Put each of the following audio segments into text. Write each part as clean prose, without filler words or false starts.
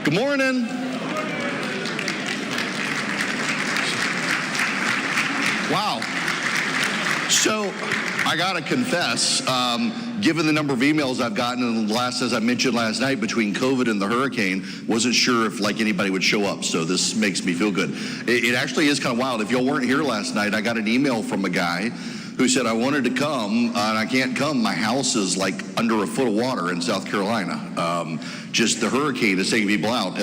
Good morning. Wow. So I got to confess, given the number of emails I've gotten in the last, as I mentioned last night, between COVID and the hurricane, wasn't sure if anybody would show up. So this makes me feel good. It actually is kind of wild. If y'all weren't here last night, I got an email from a guy who said, I wanted to come, and I can't come. My house is like under a foot of water in South Carolina. Just the hurricane is taking people out,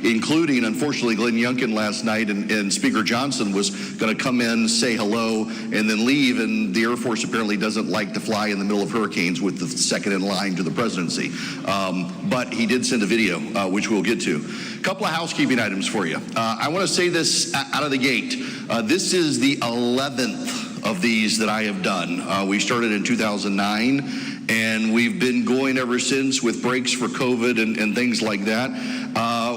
including, unfortunately, Glenn Youngkin last night, and Speaker Johnson was going to come in, say hello, and then leave, and the Air Force apparently doesn't like to fly in the middle of hurricanes with the second in line to the presidency. But he did send a video, which we'll get to. A couple of housekeeping items for you. I want to say this out of the gate. This is the 11th of these that I have done. We started in 2009, and we've been going ever since with breaks for COVID and things like that.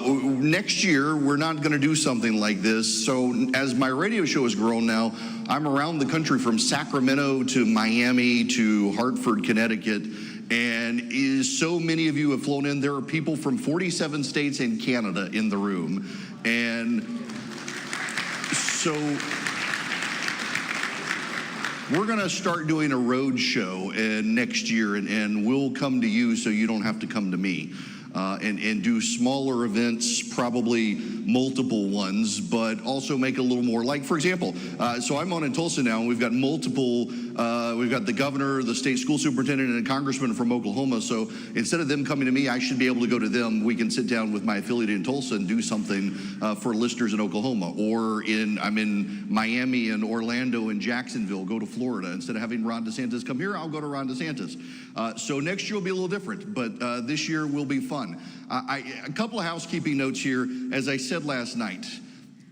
Next year, we're not going to do something like this. So as my radio show has grown now, I'm around the country from Sacramento to Miami to Hartford, Connecticut. And so many of you have flown in. There are people from 47 states and Canada in the room. And so we're going to start doing a road show next year, and we'll come to you so you don't have to come to me, and do smaller events, probably multiple ones, but also make it a little more. Like, for example, so I'm on in Tulsa now, and we've got multiple, we've got the governor, the state school superintendent, and a congressman from Oklahoma. So instead of them coming to me, I should be able to go to them. We can sit down with my affiliate in Tulsa and do something for listeners in Oklahoma, or I'm in Miami and Orlando and Jacksonville, go to Florida. Instead of having Ron DeSantis come here, I'll go to Ron DeSantis. So next year will be a little different, but this year will be fun. A couple of housekeeping notes here. As I said last night,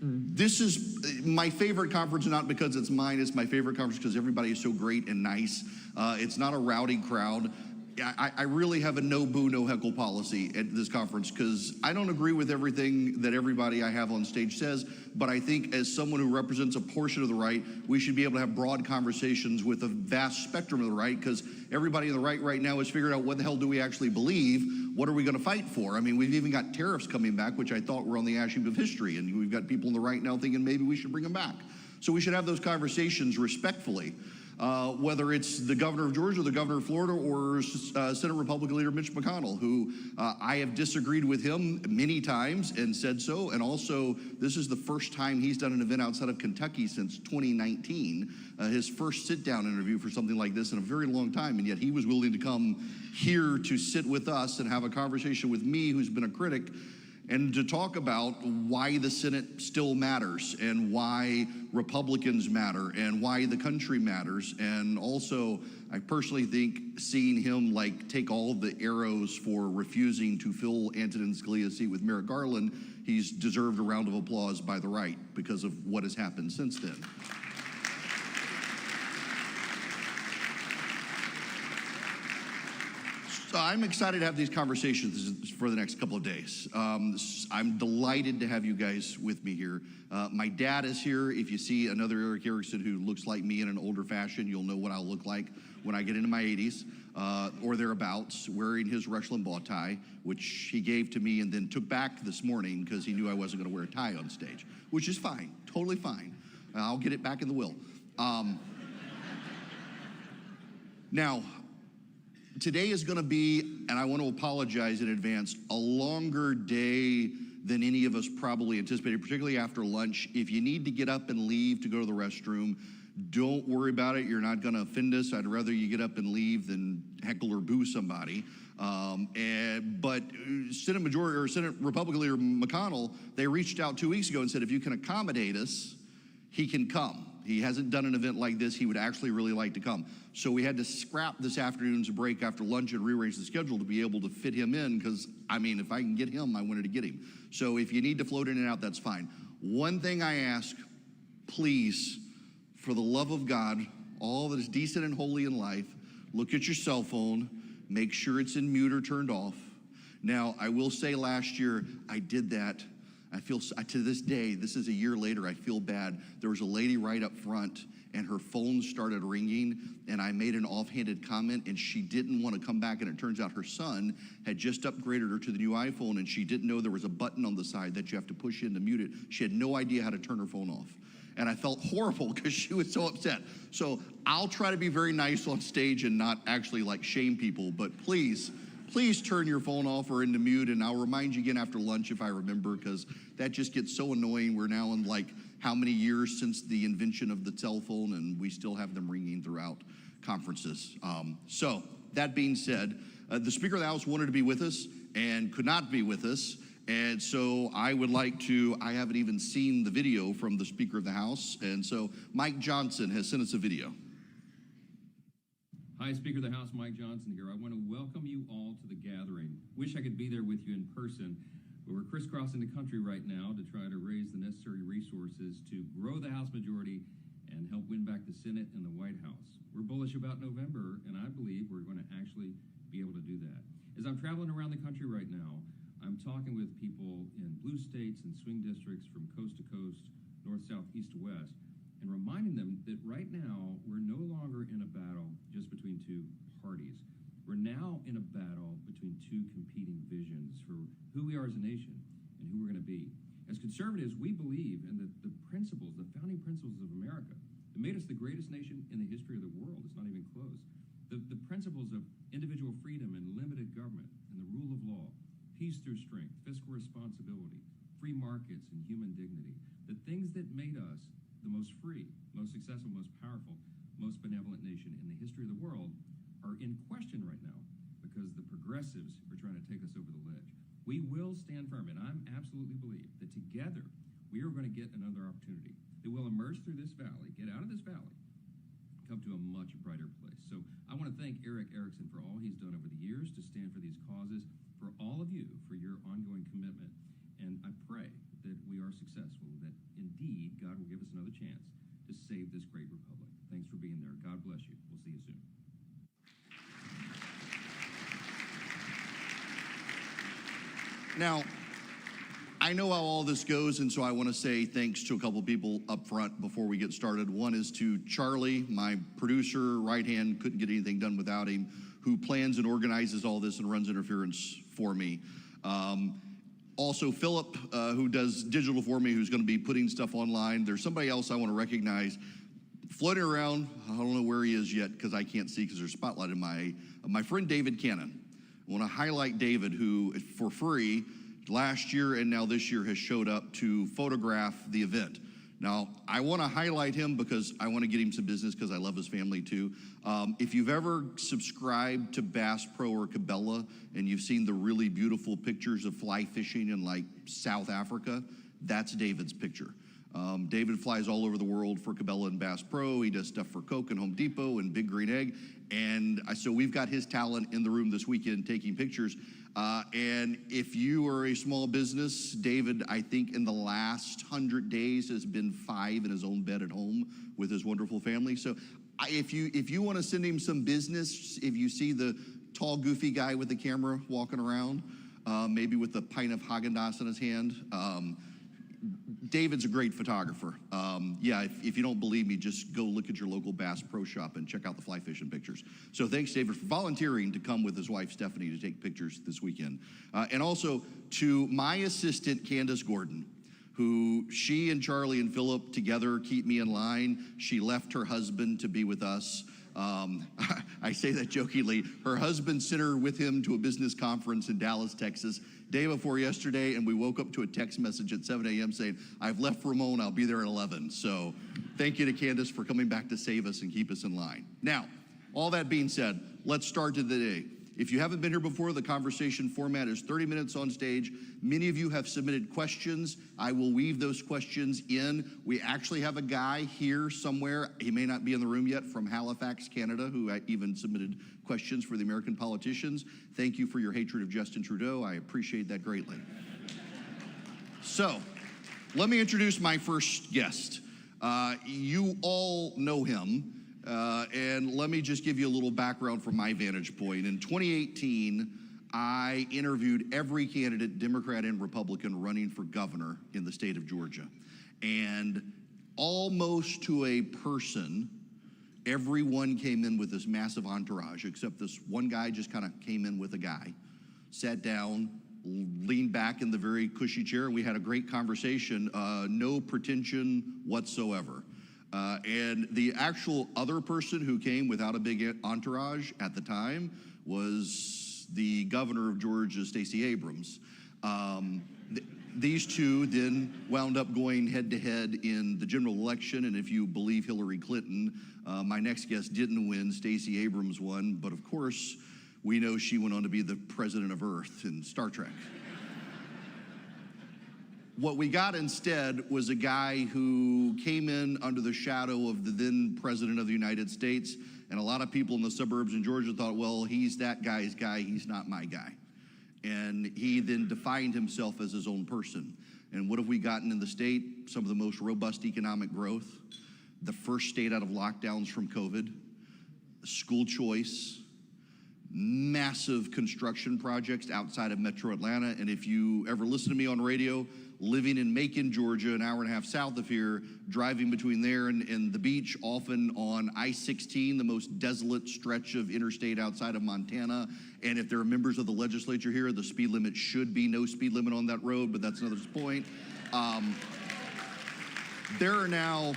this is my favorite conference, not because it's mine. It's my favorite conference because everybody is so great and nice. It's not a rowdy crowd. I really have a no boo, no heckle policy at this conference because I don't agree with everything that everybody I have on stage says, but I think as someone who represents a portion of the right, we should be able to have broad conversations with a vast spectrum of the right, because everybody in the right now is figuring out what the hell do we actually believe, what are we going to fight for? I mean, we've even got tariffs coming back, which I thought were on the ash heap of history, and we've got people in the right now thinking maybe we should bring them back. So we should have those conversations respectfully. Whether it's the governor of Georgia, the governor of Florida, or Senate Republican leader Mitch McConnell, who I have disagreed with him many times and said so. And also, this is the first time he's done an event outside of Kentucky since 2019, his first sit-down interview for something like this in a very long time. And yet he was willing to come here to sit with us and have a conversation with me, who's been a critic, and to talk about why the Senate still matters, and why Republicans matter, and why the country matters. And also, I personally think seeing him take all the arrows for refusing to fill Antonin Scalia's seat with Merrick Garland, he's deserved a round of applause by the right because of what has happened since then. I'm excited to have these conversations for the next couple of days. I'm delighted to have you guys with me here. My dad is here. If you see another Erick Erickson who looks like me in an older fashion, you'll know what I'll look like when I get into my 80s or thereabouts, wearing his Rush Limbaugh tie, which he gave to me and then took back this morning because he knew I wasn't going to wear a tie on stage, which is fine, totally fine. I'll get it back in the will. Now, today is going to be, and I want to apologize in advance, a longer day than any of us probably anticipated, particularly after lunch. If you need to get up and leave to go to the restroom, don't worry about it. You're not going to offend us. I'd rather you get up and leave than heckle or boo somebody. But Senate Republican leader McConnell, they reached out 2 weeks ago and said, if you can accommodate us, he can come. He hasn't done an event like this. He would actually really like to come. So we had to scrap this afternoon's break after lunch and rearrange the schedule to be able to fit him in, because, I mean, if I can get him, I wanted to get him. So if you need to float in and out, that's fine. One thing I ask, please, for the love of God, all that is decent and holy in life, look at your cell phone, make sure it's in mute or turned off. Now, I will say last year I did that. To this day, this is a year later, I feel bad. There was a lady right up front, and her phone started ringing, and I made an offhanded comment, and she didn't want to come back, and it turns out her son had just upgraded her to the new iPhone, and she didn't know there was a button on the side that you have to push in to mute it. She had no idea how to turn her phone off. And I felt horrible because she was so upset. So I'll try to be very nice on stage and not actually like shame people, but please turn your phone off or into mute, and I'll remind you again after lunch if I remember, because that just gets so annoying. We're now in like how many years since the invention of the cell phone, and we still have them ringing throughout conferences. So that being said, the Speaker of the House wanted to be with us and could not be with us. And so I haven't even seen the video from the Speaker of the House. And so Mike Johnson has sent us a video. Hi, Speaker of the House, Mike Johnson here. I want to welcome you all to the gathering. Wish I could be there with you in person, but we're crisscrossing the country right now to try to raise the necessary resources to grow the House majority and help win back the Senate and the White House. We're bullish about November, and I believe we're going to actually be able to do that. As I'm traveling around the country right now, I'm talking with people in blue states and swing districts from coast to coast, north, south, east to west, and reminding them that right now we're no longer in a battle just between two parties. We're now in a battle between two competing visions for who we are as a nation and who we're going to be. As conservatives, we believe in the principles, the founding principles of America that made us the greatest nation in the history of the world. It's not even close. The principles of individual freedom and limited government and the rule of law, peace through strength, fiscal responsibility, free markets, and human dignity. The things that made us the most free, most successful, most powerful, most benevolent nation in the history of the world are in question right now because the progressives are trying to take us over the ledge. We will stand firm, and I absolutely believe that together we are going to get another opportunity, that we'll emerge through this valley, get out of this valley, come to a much brighter place. So I want to thank Erick Erickson for all he's done over the years to stand for these causes, for all of you for your ongoing commitment, and I pray that we are successful, that indeed God will give us another chance to save this great republic. Thanks for being there. God bless you. We'll see you soon. Now, I know how all this goes, and so I want to say thanks to a couple people up front before we get started. One is to Charlie, my producer, right hand, couldn't get anything done without him, who plans and organizes all this and runs interference for me. Also, Philip, who does digital for me, who's going to be putting stuff online. There's somebody else I want to recognize floating around. I don't know where he is yet because I can't see because there's a spotlight in my friend David Cannon. I want to highlight David, who for free last year and now this year has showed up to photograph the event. Now, I want to highlight him because I want to get him some business because I love his family too. If you've ever subscribed to Bass Pro or Cabela and you've seen the really beautiful pictures of fly fishing in like South Africa, that's David's picture. David flies all over the world for Cabela and Bass Pro. He does stuff for Coke and Home Depot and Big Green Egg. And so we've got his talent in the room this weekend taking pictures. And if you are a small business, David, I think in the last 100 days has been 5 in his own bed at home with his wonderful family. So if you want to send him some business, if you see the tall, goofy guy with the camera walking around, maybe with a pint of Haagen-Dazs in his hand, David's a great photographer. If you don't believe me, just go look at your local Bass Pro Shop and check out the fly fishing pictures. So thanks, David, for volunteering to come with his wife, Stephanie, to take pictures this weekend. And also to my assistant, Candace Gordon, who she and Charlie and Philip together keep me in line. She left her husband to be with us. I say that jokingly. Her husband sent her with him to a business conference in Dallas, Texas, day before yesterday, and we woke up to a text message at 7 a.m. saying, I've left Ramon, I'll be there at 11. So thank you to Candace for coming back to save us and keep us in line. Now, all that being said, let's start to the day. If you haven't been here before, the conversation format is 30 minutes on stage. Many of you have submitted questions. I will weave those questions in. We actually have a guy here somewhere, he may not be in the room yet, from Halifax, Canada, who even submitted questions for the American politicians. Thank you for your hatred of Justin Trudeau. I appreciate that greatly. So, let me introduce my first guest. You all know him. And let me just give you a little background from my vantage point. In 2018, I interviewed every candidate, Democrat and Republican, running for governor in the state of Georgia. And almost to a person, everyone came in with this massive entourage, except this one guy just kind of came in with a guy, sat down, leaned back in the very cushy chair, and we had a great conversation, no pretension whatsoever. And the actual other person who came without a big entourage at the time was the governor of Georgia, Stacey Abrams. These two then wound up going head-to-head in the general election, and if you believe Hillary Clinton, my next guest didn't win, Stacey Abrams won, but of course, we know she went on to be the president of Earth in Star Trek. What we got instead was a guy who came in under the shadow of the then president of the United States, and a lot of people in the suburbs in Georgia thought, well, he's that guy's guy, he's not my guy. And he then defined himself as his own person. And what have we gotten in the state? Some of the most robust economic growth, the first state out of lockdowns from COVID, school choice, massive construction projects outside of Metro Atlanta. And if you ever listen to me on radio, living in Macon, Georgia, an hour and a half south of here, driving between there and the beach, often on I-16, the most desolate stretch of interstate outside of Montana. And if there are members of the legislature here, the speed limit should be no speed limit on that road, but that's another point. There are now,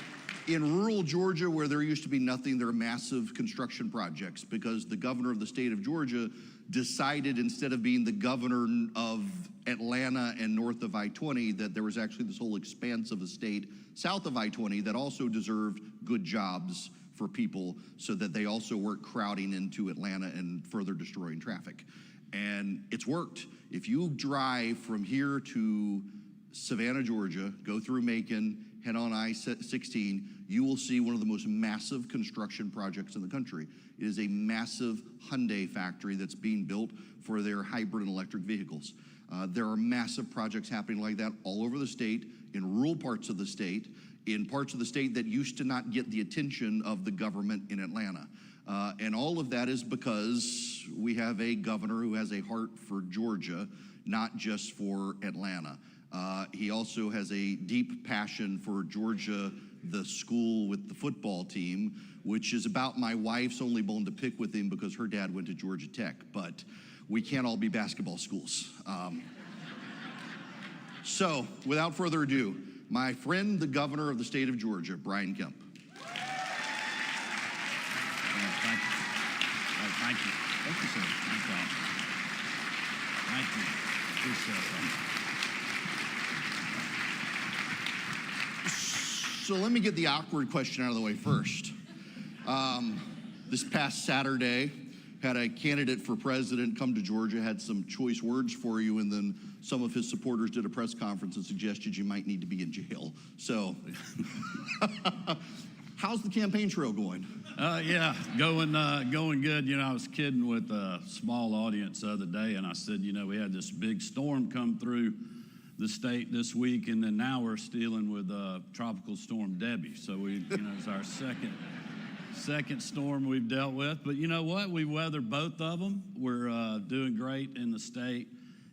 in rural Georgia, where there used to be nothing, there are massive construction projects because the governor of the state of Georgia decided, instead of being the governor of Atlanta and north of I-20, that there was actually this whole expanse of a state south of I-20 that also deserved good jobs for people so that they also weren't crowding into Atlanta and further destroying traffic. And it's worked. If you drive from here to Savannah, Georgia, go through Macon, head on I-16, you will see one of the most massive construction projects in the country. It is a massive Hyundai factory that's being built for their hybrid and electric vehicles. There are massive projects happening like that all over the state, in rural parts of the state, in parts of the state that used to not get the attention of the government in Atlanta. And all of that is because we have a governor who has a heart for Georgia, not just for Atlanta. He also has a deep passion for Georgia, the school with the football team, which is about my wife's only bone to pick with him because her dad went to Georgia Tech, but we can't all be basketball schools. So, without further ado, my friend, the governor of the state of Georgia, Brian Kemp. Thank you. Thank you. Thank you, sir. Thank you. Thank you. Appreciate that. So let me get the awkward question out of the way first. This past Saturday, had a candidate for president come to Georgia, had some choice words for you, and then some of his supporters did a press conference and suggested you might need to be in jail. So, how's the campaign trail going? Yeah, going good. You know, I was kidding with a small audience the other day, and I said, you know, we had this big storm come through the state this week, and then now we're dealing with Tropical Storm Debbie. So it's our second storm we've dealt with. But you know what? We weathered both of them. We're doing great in the state.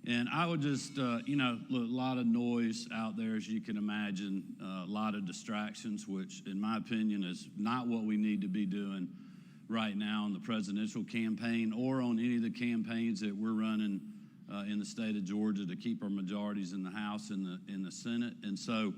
And I would just, a lot of noise out there, as you can imagine, a lot of distractions, which in my opinion is not what we need to be doing right now in the presidential campaign or on any of the campaigns that we're running in the state of Georgia to keep our majorities in the House and in the Senate. And so,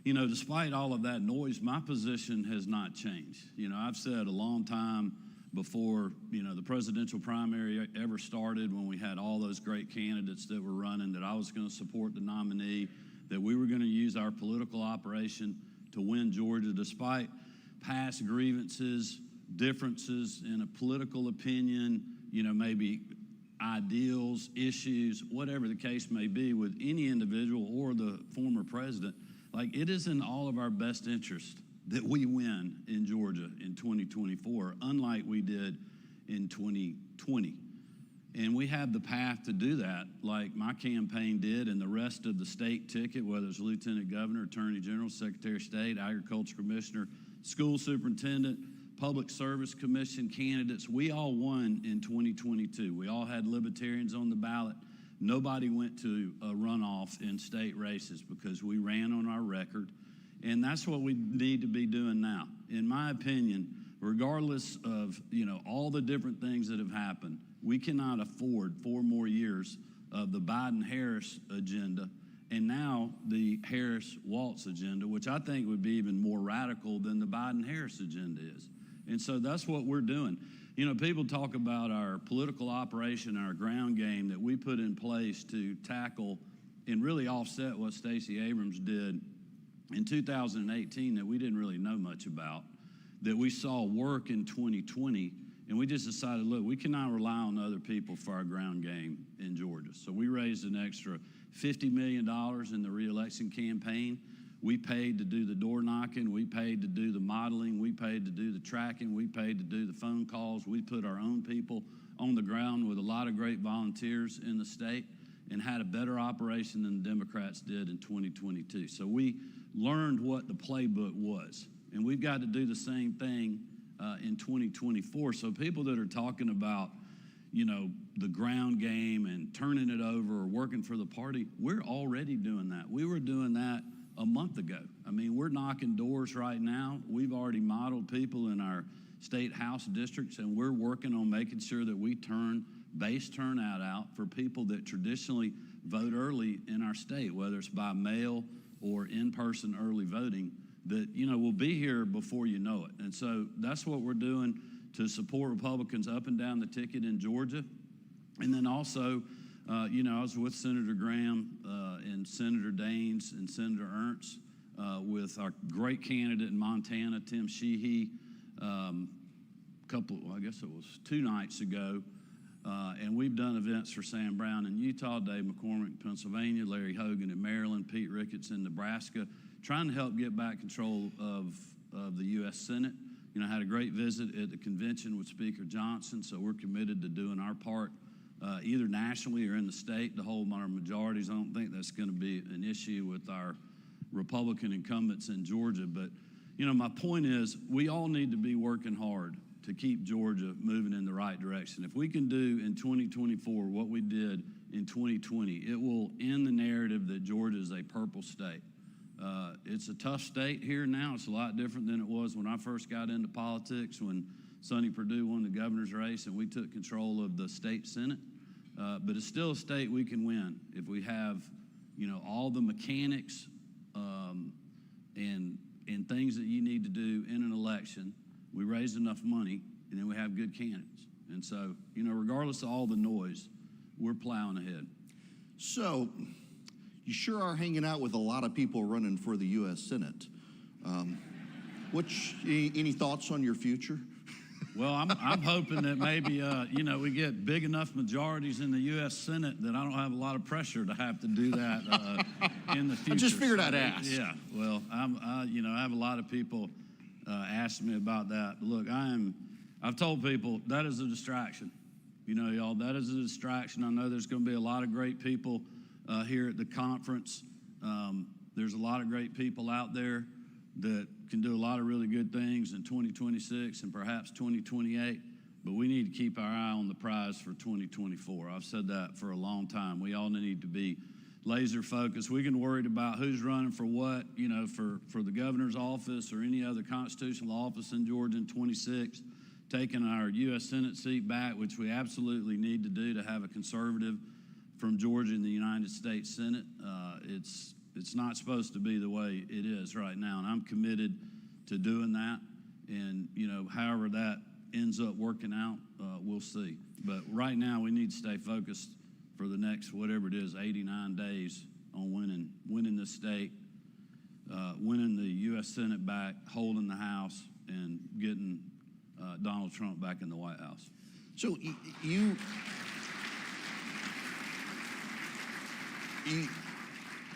despite all of that noise, my position has not changed. I've said a long time before, the presidential primary ever started, when we had all those great candidates that were running, that I was going to support the nominee, that we were going to use our political operation to win Georgia, despite past grievances, differences in a political opinion, maybe ideals, issues, whatever the case may be with any individual or the former president. Like, it is in all of our best interest that we win in Georgia in 2024, unlike we did in 2020. And we have the path to do that, like my campaign did, and the rest of the state ticket, whether it's Lieutenant Governor, Attorney General, Secretary of State, Agriculture Commissioner, School Superintendent, Public Service Commission candidates, we all won in 2022. We all had libertarians on the ballot. Nobody went to a runoff in state races because we ran on our record. And that's what we need to be doing now. In my opinion, regardless of, all the different things that have happened, we cannot afford 4 more years of the Biden-Harris agenda and now the Harris-Walz agenda, which I think would be even more radical than the Biden-Harris agenda is. And so that's what we're doing. People talk about our political operation, our ground game that we put in place to tackle and really offset what Stacey Abrams did in 2018 that we didn't really know much about, that we saw work in 2020, and we just decided, look, we cannot rely on other people for our ground game in Georgia. So we raised an extra $50 million in the reelection campaign. We paid to do the door knocking, we paid to do the modeling, we paid to do the tracking, we paid to do the phone calls. We put our own people on the ground with a lot of great volunteers in the state and had a better operation than the Democrats did in 2022. So we learned what the playbook was, and we've got to do the same thing in 2024. So people that are talking about, the ground game and turning it over or working for the party, we're already doing that. We were doing that a month ago. I mean, we're knocking doors right now. We've already modeled people in our state house districts, and we're working on making sure that we turn base turnout out for people that traditionally vote early in our state, whether it's by mail or in-person early voting, that, will be here before you know it. And so that's what we're doing to support Republicans up and down the ticket in Georgia. And then also, I was with Senator Graham and Senator Daines and Senator Ernst with our great candidate in Montana, Tim Sheehy, I guess it was 2 nights ago. And we've done events for Sam Brown in Utah, Dave McCormick in Pennsylvania, Larry Hogan in Maryland, Pete Ricketts in Nebraska, trying to help get back control of the U.S. Senate. I had a great visit at the convention with Speaker Johnson, so we're committed to doing our part either nationally or in the state to hold our majorities. I don't think that's going to be an issue with our Republican incumbents in Georgia. But, my point is we all need to be working hard to keep Georgia moving in the right direction. If we can do in 2024 what we did in 2020, it will end the narrative that Georgia is a purple state. It's a tough state here now. It's a lot different than it was when I first got into politics, when Sonny Perdue won the governor's race and we took control of the state Senate. But it's still a state we can win if we have, all the mechanics and things that you need to do in an election. We raise enough money, and then we have good candidates. And so, regardless of all the noise, we're plowing ahead. So, you sure are hanging out with a lot of people running for the U.S. Senate. Any thoughts on your future? Well, I'm hoping that maybe, we get big enough majorities in the U.S. Senate that I don't have a lot of pressure to have to do that in the future. I just figured I'd ask. Yeah, well, I have a lot of people ask me about that. Look, I've told people that is a distraction. Y'all, that is a distraction. I know there's going to be a lot of great people here at the conference. There's a lot of great people out there that can do a lot of really good things in 2026 and perhaps 2028, but we need to keep our eye on the prize for 2024. I've said that for a long time. We all need to be laser focused. We can worry about who's running for what, for the governor's office or any other constitutional office in Georgia in 26, taking our U.S. Senate seat back, which we absolutely need to do to have a conservative from Georgia in the United States Senate. It's not supposed to be the way it is right now, and I'm committed to doing that. And, however that ends up working out, we'll see. But right now, we need to stay focused for the next, whatever it is, 89 days on winning the state, winning the U.S. Senate back, holding the House, and getting Donald Trump back in the White House. So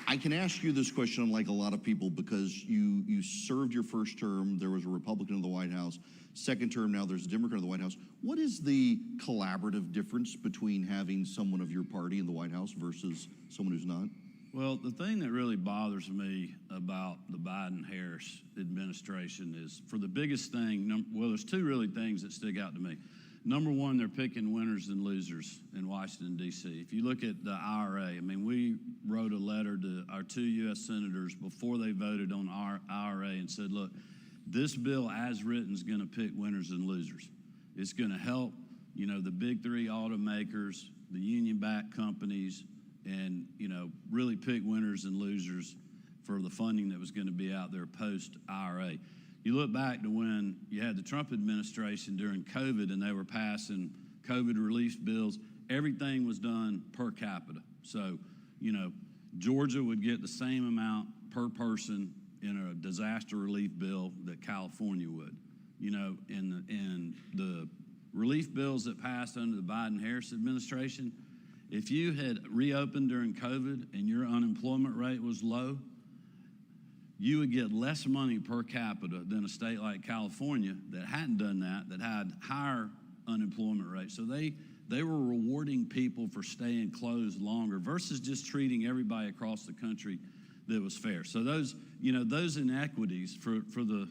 I can ask you this question unlike a lot of people because you served your first term, there was a Republican in the White House. Second term, now there's a Democrat in the White House. What is the collaborative difference between having someone of your party in the White House versus someone who's not? Well, the thing that really bothers me about the Biden-Harris administration is, for the biggest thing, well, there's two really things that stick out to me. Number one, they're picking winners and losers in Washington, D.C. If you look at the IRA, I mean, we wrote a letter to our 2 U.S. senators before they voted on our IRA and said, look, this bill as written is going to pick winners and losers. It's going to help, you know, the big three automakers, the union-backed companies, and, you know, really pick winners and losers for the funding that was going to be out there post-IRA. You look back to when you had the Trump administration during COVID and they were passing COVID relief bills, everything was done per capita. So, you know, Georgia would get the same amount per person in a disaster relief bill that California would. You know, in the relief bills that passed under the Biden-Harris administration, if you had reopened during COVID and your unemployment rate was low, you would get less money per capita than a state like California that hadn't done that, that had higher unemployment rates. So they were rewarding people for staying closed longer versus just treating everybody across the country that was fair. So those, you know, those inequities for the,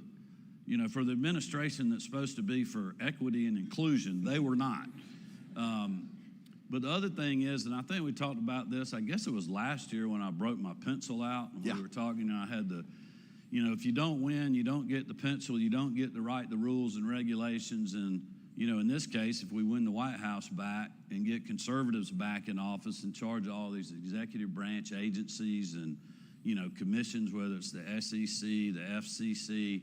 you know, for the administration that's supposed to be for equity and inclusion, they were not. But the other thing is, and I think we talked about this, I guess it was last year when I broke my pencil out and we were talking, and I had the, you know, if you don't win, you don't get the pencil, you don't get to write the rules and regulations. And, you know, in this case, if we win the White House back and get conservatives back in office in charge of all these executive branch agencies and, you know, commissions, whether it's the SEC, the FCC,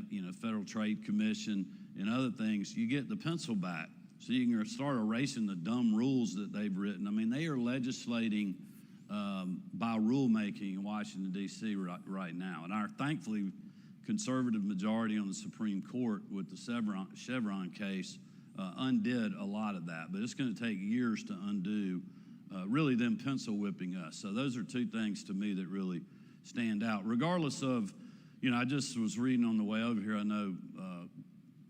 you know, Federal Trade Commission, and other things, you get the pencil back. So you can start erasing the dumb rules that they've written. I mean, they are legislating by rulemaking in Washington, D.C. right now. And our, thankfully, conservative majority on the Supreme Court with the Chevron case undid a lot of that. But it's going to take years to undo really them pencil whipping us. So those are two things to me that really stand out. Regardless of, you know, I just was reading on the way over here, I know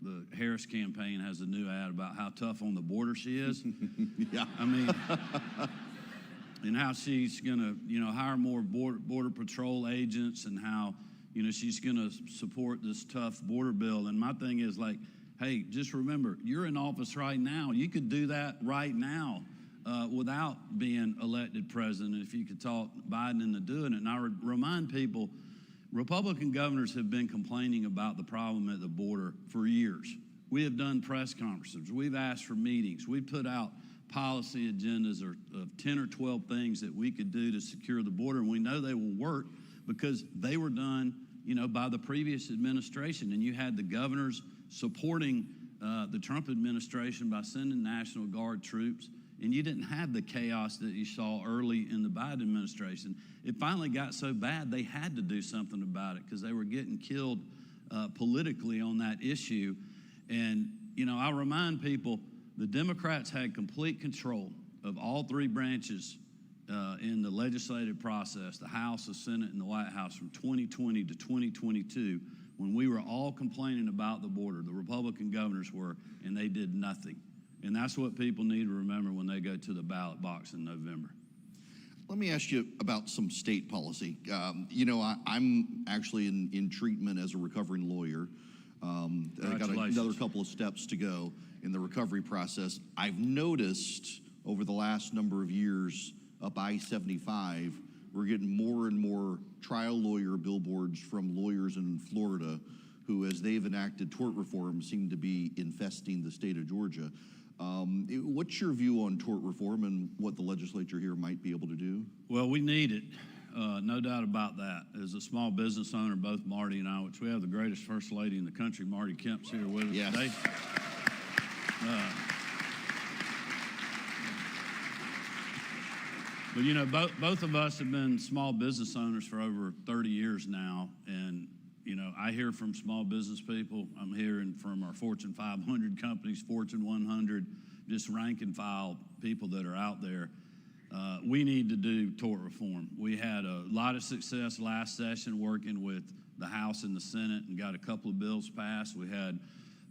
the Harris campaign has a new ad about how tough on the border she is. Yeah. I mean, and how she's going to, you know, hire more border patrol agents and how, you know, she's going to support this tough border bill. And my thing is like, hey, just remember, you're in office right now. You could do that right now without being elected president if you could talk Biden into doing it. And I remind people, Republican governors have been complaining about the problem at the border for years. We have done press conferences. We've asked for meetings. We put out policy agendas of 10 or 12 things that we could do to secure the border, and we know they will work because they were done, you know, by the previous administration. And you had the governors supporting the Trump administration by sending National Guard troops, and you didn't have the chaos that you saw early in the Biden administration. It finally got so bad they had to do something about it because they were getting killed politically on that issue. And, you know, I remind people, the Democrats had complete control of all three branches in the legislative process, the House, the Senate, and the White House from 2020 to 2022, when we were all complaining about the border. The Republican governors were, and they did nothing. And that's what people need to remember when they go to the ballot box in November. Let me ask you about some state policy. You know, I'm actually in treatment as a recovering lawyer. I got another couple of steps to go in the recovery process. I've noticed over the last number of years up I-75, we're getting more and more trial lawyer billboards from lawyers in Florida who, as they've enacted tort reform, seem to be infesting the state of Georgia. What's your view on tort reform and what the legislature here might be able to do? Well, we need it, no doubt about that. As a small business owner, both Marty and I, which we have the greatest first lady in the country, Marty Kemp's here with us today. But, you know, both of us have been small business owners for over 30 years now, and, you know, I hear from small business people. I'm hearing from our Fortune 500 companies, Fortune 100, just rank and file people that are out there. We need to do tort reform. We had a lot of success last session working with the House and the Senate and got a couple of bills passed. We had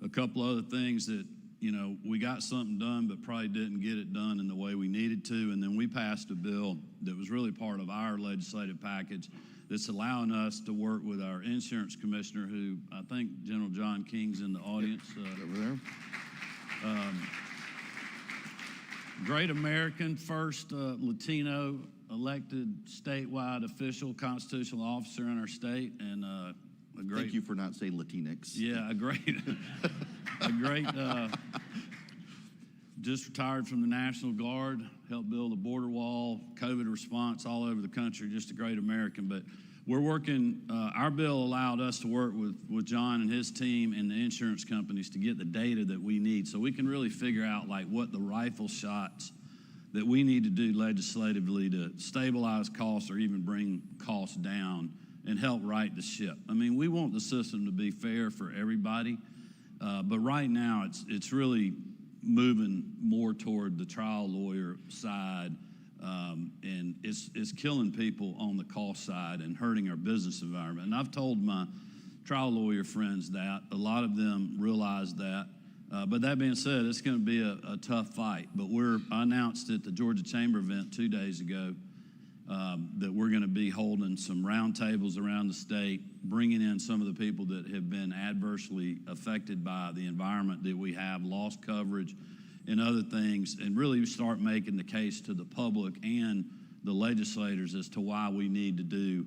a couple other things that, you know, we got something done, but probably didn't get it done in the way we needed to. And then we passed a bill that was really part of our legislative package that's allowing us to work with our insurance commissioner, who I think General John King's in the audience. Over there. Great American, first Latino elected statewide official constitutional officer in our state, and a great. Thank you for not saying Latinx. Yeah, a great, just retired from the National Guard, helped build a border wall, COVID response all over the country, just a great American. But we're working, our bill allowed us to work with John and his team and the insurance companies to get the data that we need so we can really figure out like what the rifle shots that we need to do legislatively to stabilize costs or even bring costs down and help right the ship. I mean, we want the system to be fair for everybody, but right now it's really moving more toward the trial lawyer side, and it's killing people on the cost side and hurting our business environment. And I've told my trial lawyer friends that. A lot of them realize that. But that being said, it's going to be a tough fight. But I announced at the Georgia Chamber event 2 days ago that we're going to be holding some roundtables around the state, bringing in some of the people that have been adversely affected by the environment that we have, lost coverage and other things, and really start making the case to the public and the legislators as to why we need to do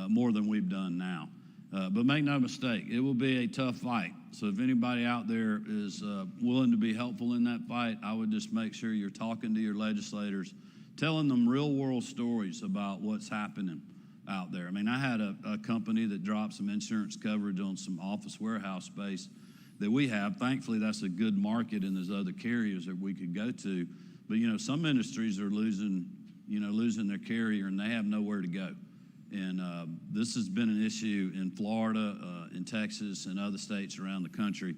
more than we've done now. But make no mistake, it will be a tough fight. So if anybody out there is willing to be helpful in that fight, I would just make sure you're talking to your legislators, telling them real-world stories about what's happening out there. I mean, I had a company that dropped some insurance coverage on some office warehouse space that we have. Thankfully, that's a good market, and there's other carriers that we could go to. But, you know, some industries are losing their carrier, and they have nowhere to go. And this has been an issue in Florida, in Texas, and other states around the country.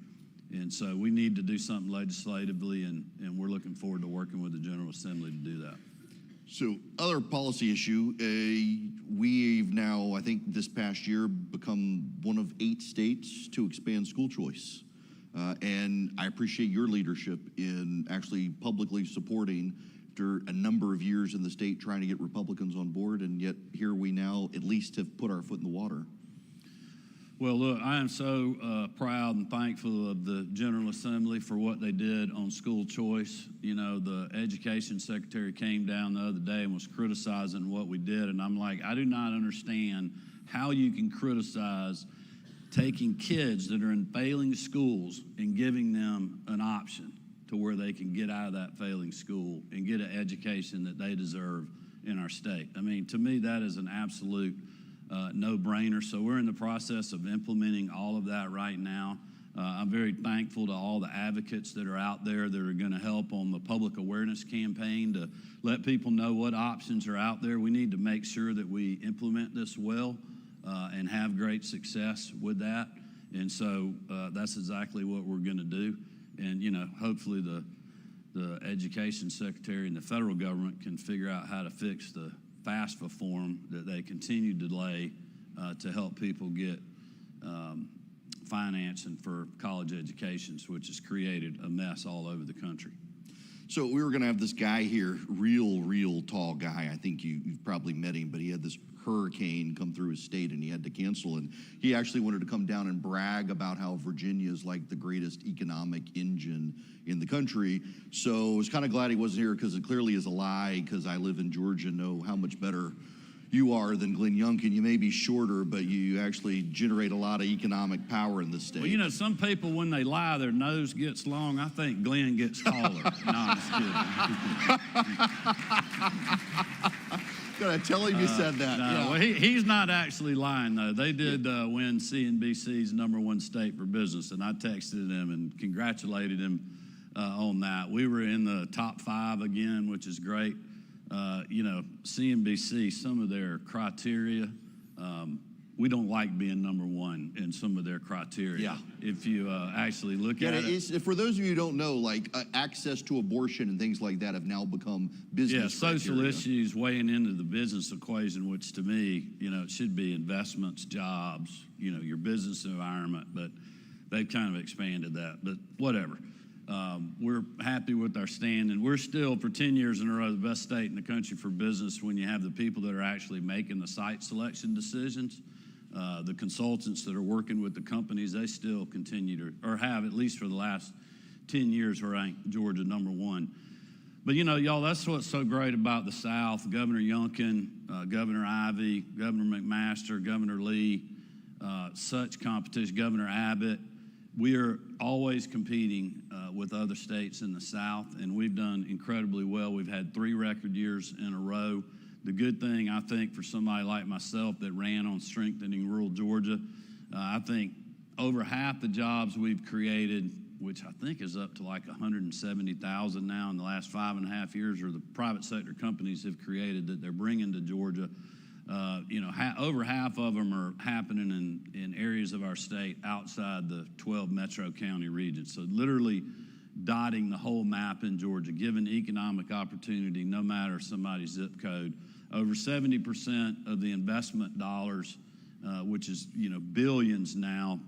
And so we need to do something legislatively, and we're looking forward to working with the General Assembly to do that. So, other policy issue, we've now, I think this past year, become one of 8 states to expand school choice. And I appreciate your leadership in actually publicly supporting after a number of years in the state trying to get Republicans on board, and yet here we now at least have put our foot in the water. Well, look, I am so proud and thankful of the General Assembly for what they did on school choice. You know, the Education Secretary came down the other day and was criticizing what we did, and I'm like, I do not understand how you can criticize taking kids that are in failing schools and giving them an option to where they can get out of that failing school and get an education that they deserve in our state. I mean, to me, that is an absolute no-brainer. So we're in the process of implementing all of that right now. I'm very thankful to all the advocates that are out there that are going to help on the public awareness campaign to let people know what options are out there. We need to make sure that we implement this well and have great success with that. And so that's exactly what we're going to do. And, you know, hopefully the Education Secretary and the federal government can figure out how to fix the FAFSA form that they continue to delay to help people get financing for college educations, which has created a mess all over the country. So we were going to have this guy here, real tall guy. I think you've probably met him, but he had this hurricane come through his state and he had to cancel. And he actually wanted to come down and brag about how Virginia is like the greatest economic engine in the country. So I was kind of glad he wasn't here because it clearly is a lie, because I live in Georgia, know how much better you are than Glenn Youngkin. You may be shorter, but you actually generate a lot of economic power in this state. Well, you know, some people, when they lie, their nose gets long. I think Glenn gets taller. No, I'm just kidding. Gotta tell him you said that. No, Yeah. well, he's not actually lying, though. They did win CNBC's #1 state for business, and I texted him and congratulated him on that. We were in the top 5 again, which is great. You know, CNBC, some of their criteria, we don't like being #1 in some of their criteria. Yeah. If you actually look at it. For those of you who don't know, like access to abortion and things like that have now become business social criteria. issues weighing into the business equation, which to me, you know, it should be investments, jobs, you know, your business environment, but they've kind of expanded that, but whatever. we're happy with our stand, and we're still, for 10 years in a row, the best state in the country for business when you have the people that are actually making the site selection decisions. The consultants that are working with the companies, they still continue to, or have at least for the last 10 years, ranked Georgia #1. But you know, y'all, that's what's so great about the South. Governor Youngkin, Governor Ivey, Governor McMaster, Governor Lee, such competition, Governor Abbott. We are always competing with other states in the South, and we've done incredibly well. We've had 3 record years in a row. The good thing, I think, for somebody like myself that ran on strengthening rural Georgia, I think over half the jobs we've created, which I think is up to like 170,000 now in the last 5.5 years, or the private sector companies have created that they're bringing to Georgia. You know, over half of them are happening in areas of our state outside the 12 metro county regions. So literally dotting the whole map in Georgia, giving economic opportunity no matter somebody's zip code. Over 70% of the investment dollars, which is, you know, billions now,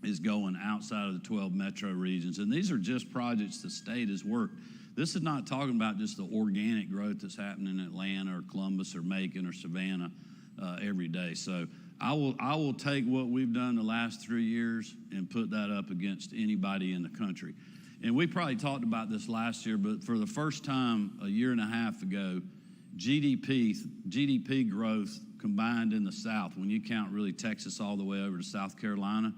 is going outside of the 12 metro regions. And these are just projects the state has worked. This is not talking about just the organic growth that's happening in Atlanta or Columbus or Macon or Savannah every day. So I will take what we've done the last 3 years and put that up against anybody in the country. And we probably talked about this last year, but for the first time a year and a half ago, GDP growth combined in the South, when you count really Texas all the way over to South Carolina,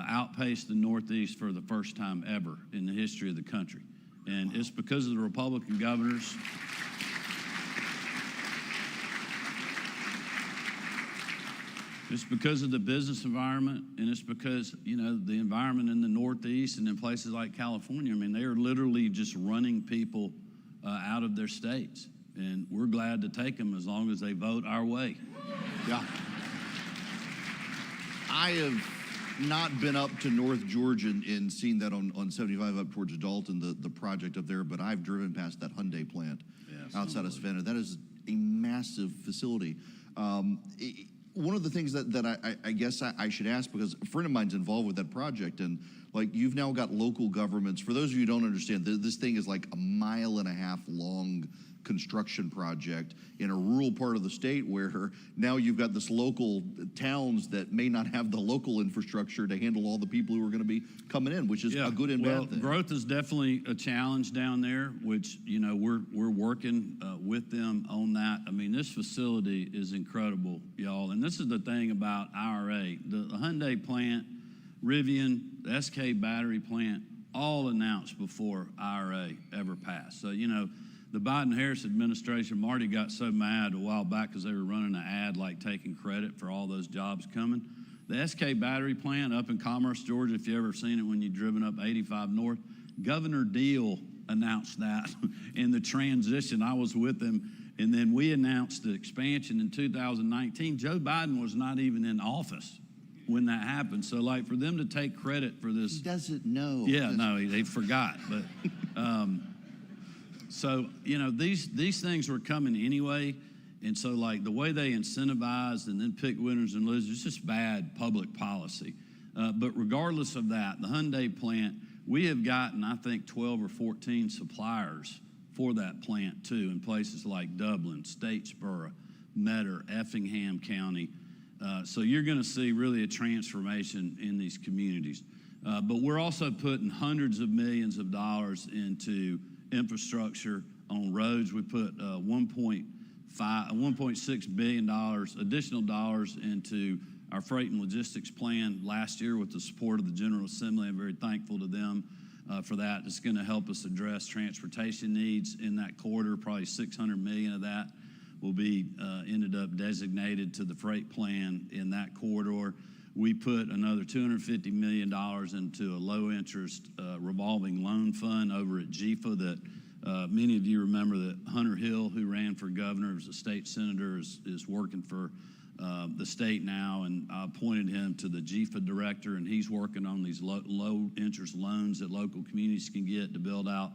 outpaced the Northeast for the first time ever in the history of the country. And it's because of the Republican governors. It's because of the business environment, and it's because, you know, the environment in the Northeast and in places like California. I mean, they are literally just running people out of their states. And we're glad to take them as long as they vote our way. Yeah. I have not been up to North Georgia and seen that on 75 up towards Dalton, the project up there, but I've driven past that Hyundai plant outside of Savannah. That is a massive facility. One of the things that I guess I should ask, because a friend of mine's involved with that project, and like you've now got local governments. For those of you who don't understand, this thing is like 1.5 mile long construction project in a rural part of the state where now you've got this local towns that may not have the local infrastructure to handle all the people who are going to be coming in, which is a good and bad thing. Growth is definitely a challenge down there, which, you know, we're working with them on that. I mean, this facility is incredible, y'all. And this is the thing about IRA. The Hyundai plant, Rivian, the SK battery plant, all announced before IRA ever passed. So, you know, the Biden-Harris administration, Marty got so mad a while back because they were running an ad like taking credit for all those jobs coming. The SK battery plant up in Commerce, Georgia, if you ever seen it when you've driven up 85 North, Governor Deal announced that in the transition. I was with him, and then we announced the expansion in 2019. Joe Biden was not even in office when that happened. So, like, for them to take credit for this. He doesn't know. Yeah, no, they forgot. But so, you know, these things were coming anyway. And so, like, the way they incentivized and then pick winners and losers, it's just bad public policy. But regardless of that, the Hyundai plant, we have gotten, I think, 12 or 14 suppliers for that plant, too, in places like Dublin, Statesboro, Metter, Effingham County. So you're going to see really a transformation in these communities. But we're also putting hundreds of millions of dollars into infrastructure on roads. We put $1.6 billion additional dollars into our freight and logistics plan last year with the support of the General Assembly. I'm very thankful to them for that. It's going to help us address transportation needs in that corridor. Probably $600 million of that will be ended up designated to the freight plan in that corridor. We put another $250 million into a low-interest revolving loan fund over at GFA that many of you remember that Hunter Hill, who ran for governor as a state senator, is working for the state now, and I appointed him to the GFA director, and he's working on these low-interest loans that local communities can get to build out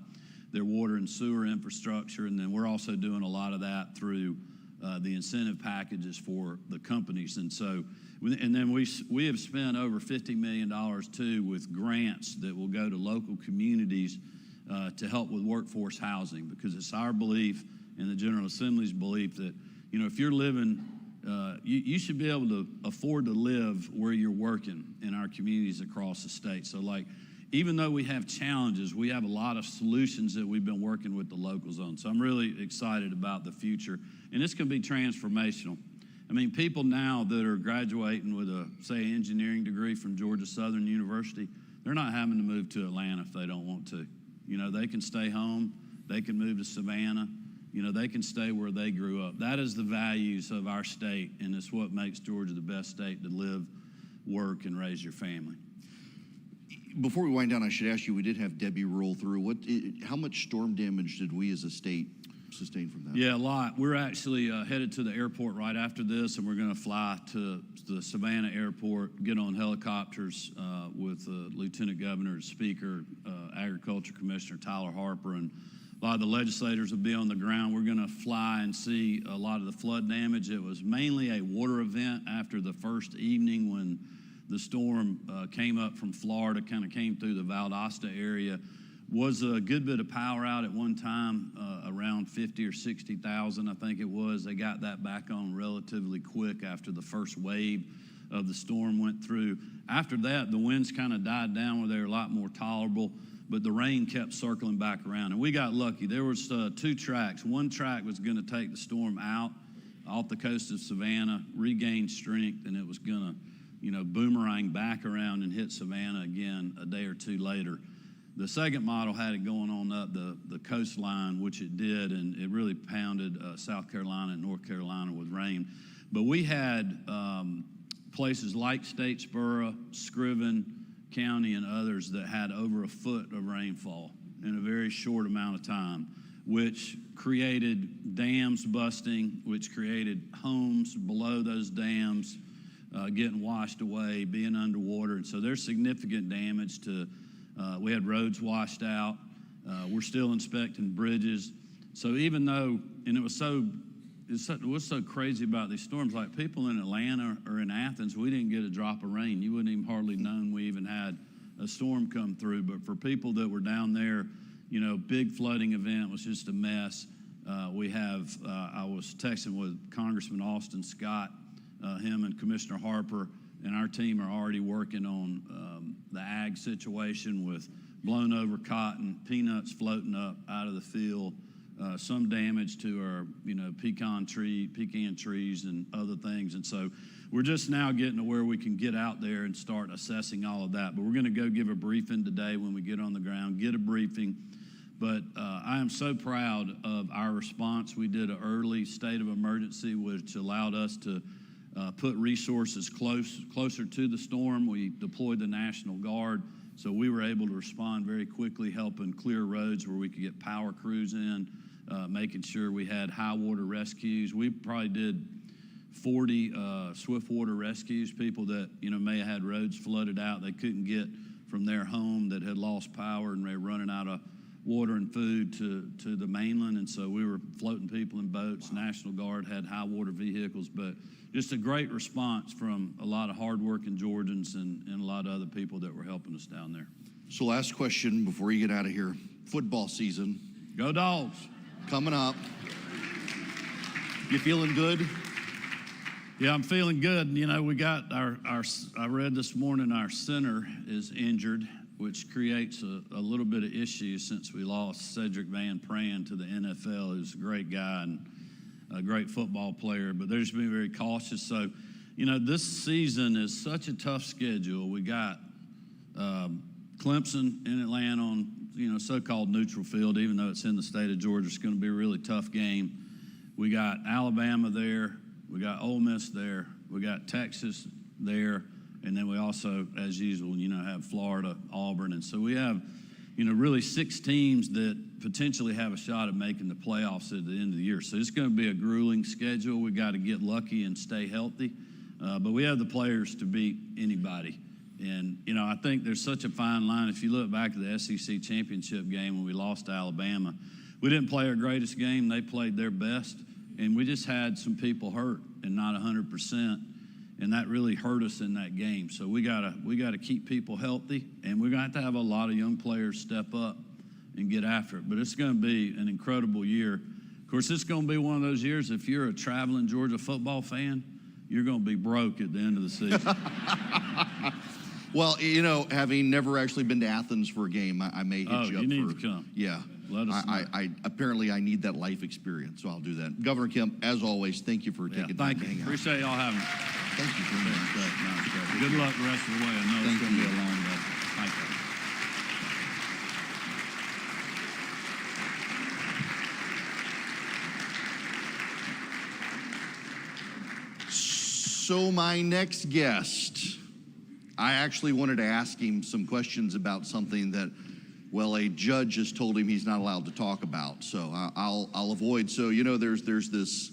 their water and sewer infrastructure. And then we're also doing a lot of that through the incentive packages for the companies. And so, and then we have spent over $50 million too with grants that will go to local communities to help with workforce housing, because it's our belief and the General Assembly's belief that, you know, if you're living, you should be able to afford to live where you're working in our communities across the state. So, like, even though we have challenges, we have a lot of solutions that we've been working with the locals on. So I'm really excited about the future. And it's going to be transformational. I mean, people now that are graduating with a, say, engineering degree from Georgia Southern University, they're not having to move to Atlanta if they don't want to. You know, they can stay home. They can move to Savannah. You know, they can stay where they grew up. That is the values of our state, and it's what makes Georgia the best state to live, work, and raise your family. Before we wind down, I should ask you, we did have Debbie roll through. How much storm damage did we as a state sustain from that? Yeah, a lot. We're actually headed to the airport right after this, and we're going to fly to the Savannah airport, get on helicopters with Lieutenant Governor, Speaker, Agriculture Commissioner Tyler Harper, and a lot of the legislators will be on the ground. We're going to fly and see a lot of the flood damage. It was mainly a water event after the first evening when the storm came up from Florida, kind of came through the Valdosta area. Was a good bit of power out at one time, around 50 or 60,000, I think it was. They got that back on relatively quick after the first wave of the storm went through. After that, the winds kind of died down where they were a lot more tolerable, but the rain kept circling back around. And we got lucky. There was two tracks. One track was going to take the storm out off the coast of Savannah, regain strength, and it was going to, you know, boomerang back around and hit Savannah again a day or two later. The second model had it going on up the coastline, which it did, and it really pounded South Carolina and North Carolina with rain. But we had places like Statesboro, Scriven County, and others that had over a foot of rainfall in a very short amount of time, which created dams busting, which created homes below those dams getting washed away, being underwater. And so there's significant damage to, we had roads washed out. We're still inspecting bridges. So even though, and what's so crazy about these storms, like people in Atlanta or in Athens, we didn't get a drop of rain. You wouldn't even hardly known we even had a storm come through. But for people that were down there, you know, big flooding event was just a mess. We have, I was texting with Congressman Austin Scott, him and Commissioner Harper, and our team are already working on the ag situation with blown over cotton, peanuts floating up out of the field, some damage to our, you know, pecan trees and other things. And so we're just now getting to where we can get out there and start assessing all of that. But we're going to go give a briefing today when we get on the ground, get a briefing. But I am so proud of our response. We did an early state of emergency, which allowed us to put resources closer to the storm. We deployed the National Guard, so we were able to respond very quickly, helping clear roads where we could get power crews in, making sure we had high water rescues. We probably did 40 swift water rescues, people that, you know, may have had roads flooded out. They couldn't get from their home, that had lost power, and they were running out of water and food to the mainland. And so we were floating people in boats. National Guard had high water vehicles, but just a great response from a lot of hardworking Georgians and a lot of other people that were helping us down there. So last question before you get out of here. Football season. Go Dogs. Coming up. You feeling good? Yeah, I'm feeling good. You know, we got I read this morning our center is injured, which creates a little bit of issues since we lost Cedric Van Pran to the NFL, who's a great guy and a great football player, but they're just being very cautious. So, you know, this season is such a tough schedule. We got Clemson in Atlanta on, you know, so-called neutral field, even though it's in the state of Georgia. It's going to be a really tough game. We got Alabama there. We got Ole Miss there. We got Texas there. And then we also, as usual, you know, have Florida, Auburn. And so we have, you know, really 6 teams that potentially have a shot at making the playoffs at the end of the year. So it's going to be a grueling schedule. We got to get lucky and stay healthy. But we have the players to beat anybody. And, you know, I think there's such a fine line. If you look back at the SEC championship game when we lost to Alabama, we didn't play our greatest game. They played their best. and we just had some people hurt and not 100%, and that really hurt us in that game. So we gotta keep people healthy, and we're gonna have to have a lot of young players step up and get after it. But it's gonna be an incredible year. Of course, it's gonna be one of those years, if you're a traveling Georgia football fan, you're gonna be broke at the end of the season. Well, you know, having never actually been to Athens for a game, I may hit you up. You need to come. Yeah. Let us know. Apparently I need that life experience, so I'll do that. Governor Kemp, as always, thank you for taking time to hang out. Appreciate y'all having me. Thank you very much. Good luck the rest of the way. I know it's going to be a long day. Thank you. So my next guest, I actually wanted to ask him some questions about something that, well, a judge has told him he's not allowed to talk about. So I'll avoid. So, you know, there's this,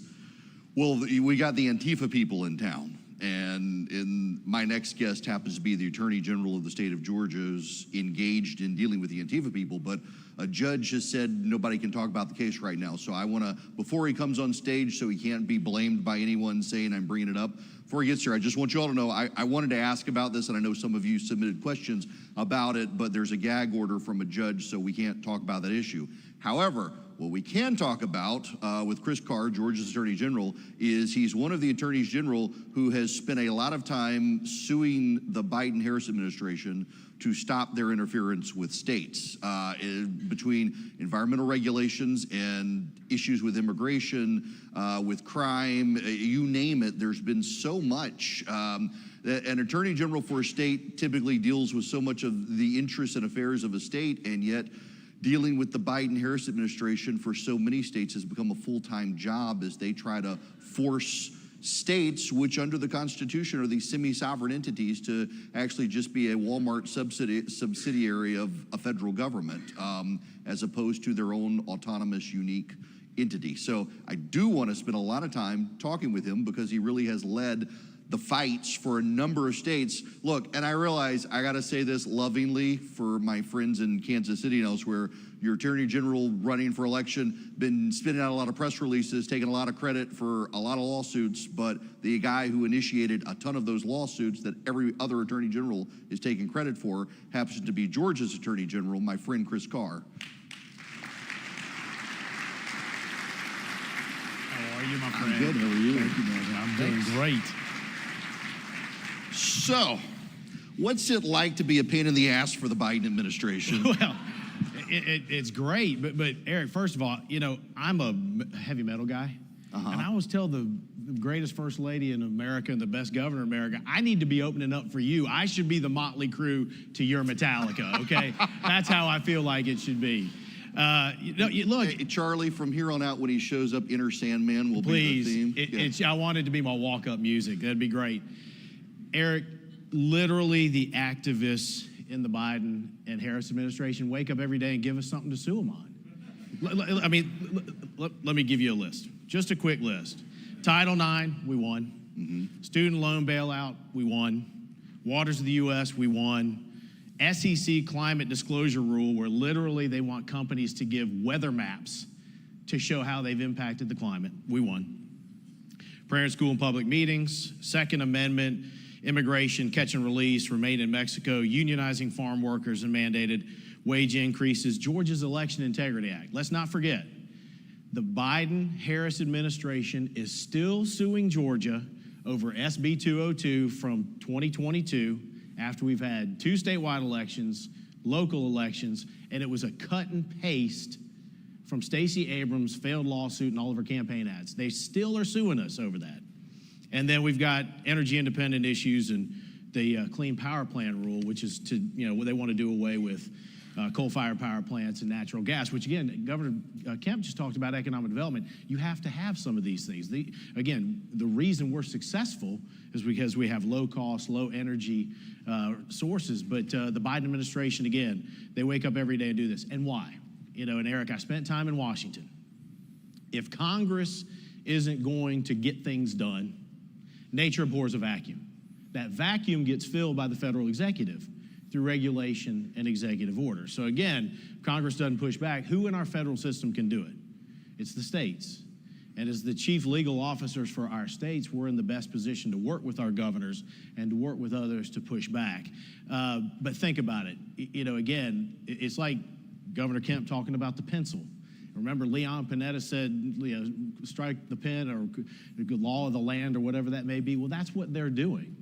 well, we got the Antifa people in town. And my next guest happens to be the Attorney General of the state of Georgia, who's engaged in dealing with the Antifa people, but a judge has said nobody can talk about the case right now. So I want to, before he comes on stage so he can't be blamed by anyone saying I'm bringing it up, before he gets here, I just want you all to know, I wanted to ask about this, and I know some of you submitted questions about it, but there's a gag order from a judge, so we can't talk about that issue. However, what we can talk about with Chris Carr, Georgia's Attorney General, is he's one of the attorneys general who has spent a lot of time suing the Biden-Harris administration to stop their interference with states between environmental regulations and issues with immigration, with crime, you name it. There's been so much. An attorney general for a state typically deals with so much of the interests and affairs of a state, and yet dealing with the Biden-Harris administration for so many states has become a full-time job as they try to force states, which under the Constitution are these semi-sovereign entities, to actually just be a Walmart subsidiary of a federal government, as opposed to their own autonomous, unique entity. So I do want to spend a lot of time talking with him because he really has led the fights for a number of states. Look, and I realize I got to say this lovingly for my friends in Kansas City and elsewhere. Your Attorney General running for election, been spitting out a lot of press releases, taking a lot of credit for a lot of lawsuits, but the guy who initiated a ton of those lawsuits that every other Attorney General is taking credit for happens to be Georgia's Attorney General, my friend Chris Carr. How are you, my friend? I'm good, how are you? Thank you, man. I'm doing great. So, what's it like to be a pain in the ass for the Biden administration? Well, it's great, but Eric, first of all, you know, I'm a heavy metal guy, and I always tell the greatest first lady in America and the best governor in America, I need to be opening up for you. I should be the Motley Crue to your Metallica, okay? That's how I feel like it should be. Look, hey, Charlie, from here on out, when he shows up, Inner Sandman will please, be the theme. I want it to be my walk-up music. That'd be great. Eric, literally the activists in the Biden and Harris administration wake up every day and give us something to sue them on. I mean, let me give you a list. Just a quick list. Title IX, we won. Mm-hmm. Student loan bailout, we won. Waters of the U.S., we won. SEC climate disclosure rule, where literally they want companies to give weather maps to show how they've impacted the climate, we won. Prayer in school and public meetings, Second Amendment, immigration, catch and release, remain in Mexico, unionizing farm workers and mandated wage increases, Georgia's Election Integrity Act. Let's not forget, the Biden-Harris administration is still suing Georgia over SB 202 from 2022 after we've had 2 statewide elections, local elections, and it was a cut and paste from Stacey Abrams' failed lawsuit and all of her campaign ads. They still are suing us over that. And then we've got energy independent issues and the Clean Power Plant rule, which is to, you know, they want to do away with coal-fired power plants and natural gas, which again, Governor Kemp just talked about economic development. You have to have some of these things. The reason we're successful is because we have low cost, low energy sources. But the Biden administration, again, they wake up every day and do this. And why? You know, and Eric, I spent time in Washington. If Congress isn't going to get things done, nature abhors a vacuum. That vacuum gets filled by the federal executive through regulation and executive order. So again, Congress doesn't push back. Who in our federal system can do it? It's the states. And as the chief legal officers for our states, we're in the best position to work with our governors and to work with others to push back. But think about it. Again, it's like Governor Kemp talking about the pencil. Remember, Leon Panetta said, strike the pen or the law of the land or whatever that may be. Well, that's what they're doing.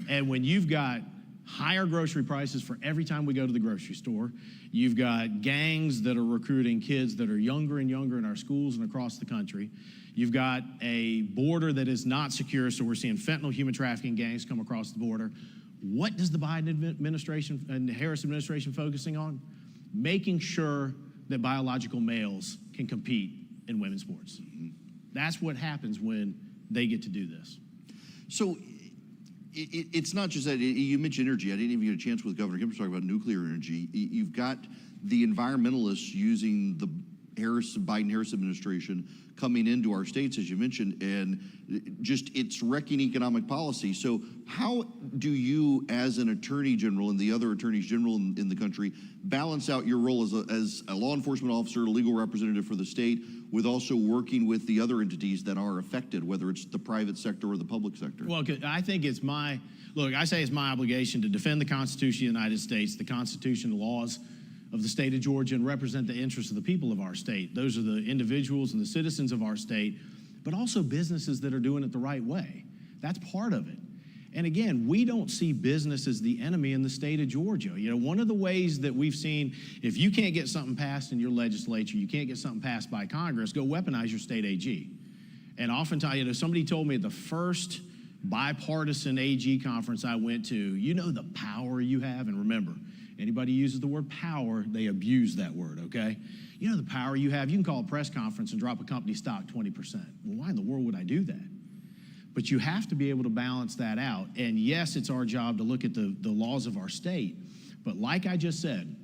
And when you've got higher grocery prices for every time we go to the grocery store, you've got gangs that are recruiting kids that are younger and younger in our schools and across the country. You've got a border that is not secure, so we're seeing fentanyl, human trafficking gangs come across the border. What does the Biden administration and the Harris administration focusing on? Making sure that biological males can compete in women's sports. That's what happens when they get to do this. So it's not just that. You mentioned energy. I didn't even get a chance with Governor Kemp to talk about nuclear energy. You've got the environmentalists using the Biden-Harris administration coming into our states, as you mentioned, and just it's wrecking economic policy. So how do you, as an attorney general and the other attorneys general in the country, balance out your role as a law enforcement officer, a legal representative for the state, with also working with the other entities that are affected, whether it's the private sector or the public sector? Well, I think it's I say it's my obligation to defend the Constitution of the United States, the Constitution, the laws of the state of Georgia, and represent the interests of the people of our state. Those are the individuals and the citizens of our state, but also businesses that are doing it the right way. That's part of it. And again, we don't see business as the enemy in the state of Georgia. One of the ways that we've seen, if you can't get something passed in your legislature, you can't get something passed by Congress, go weaponize your state AG. And oftentimes, somebody told me at the first bipartisan AG conference I went to, the power you have, and remember, anybody uses the word power, they abuse that word, okay? The power you have, you can call a press conference and drop a company stock 20%. Well, why in the world would I do that? But you have to be able to balance that out. And yes, it's our job to look at the laws of our state. But like I just said,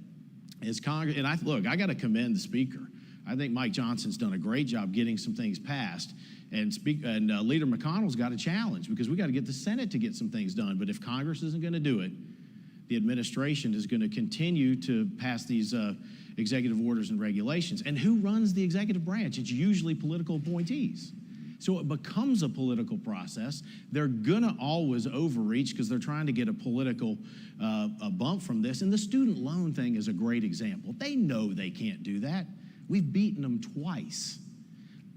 as Congress, and I got to commend the Speaker. I think Mike Johnson's done a great job getting some things passed. And Leader McConnell's got a challenge because we got to get the Senate to get some things done. But if Congress isn't going to do it, the administration is going to continue to pass these executive orders and regulations. And who runs the executive branch? It's usually political appointees. So it becomes a political process. They're going to always overreach because they're trying to get a political a bump from this. And the student loan thing is a great example. They know they can't do that. We've beaten them twice.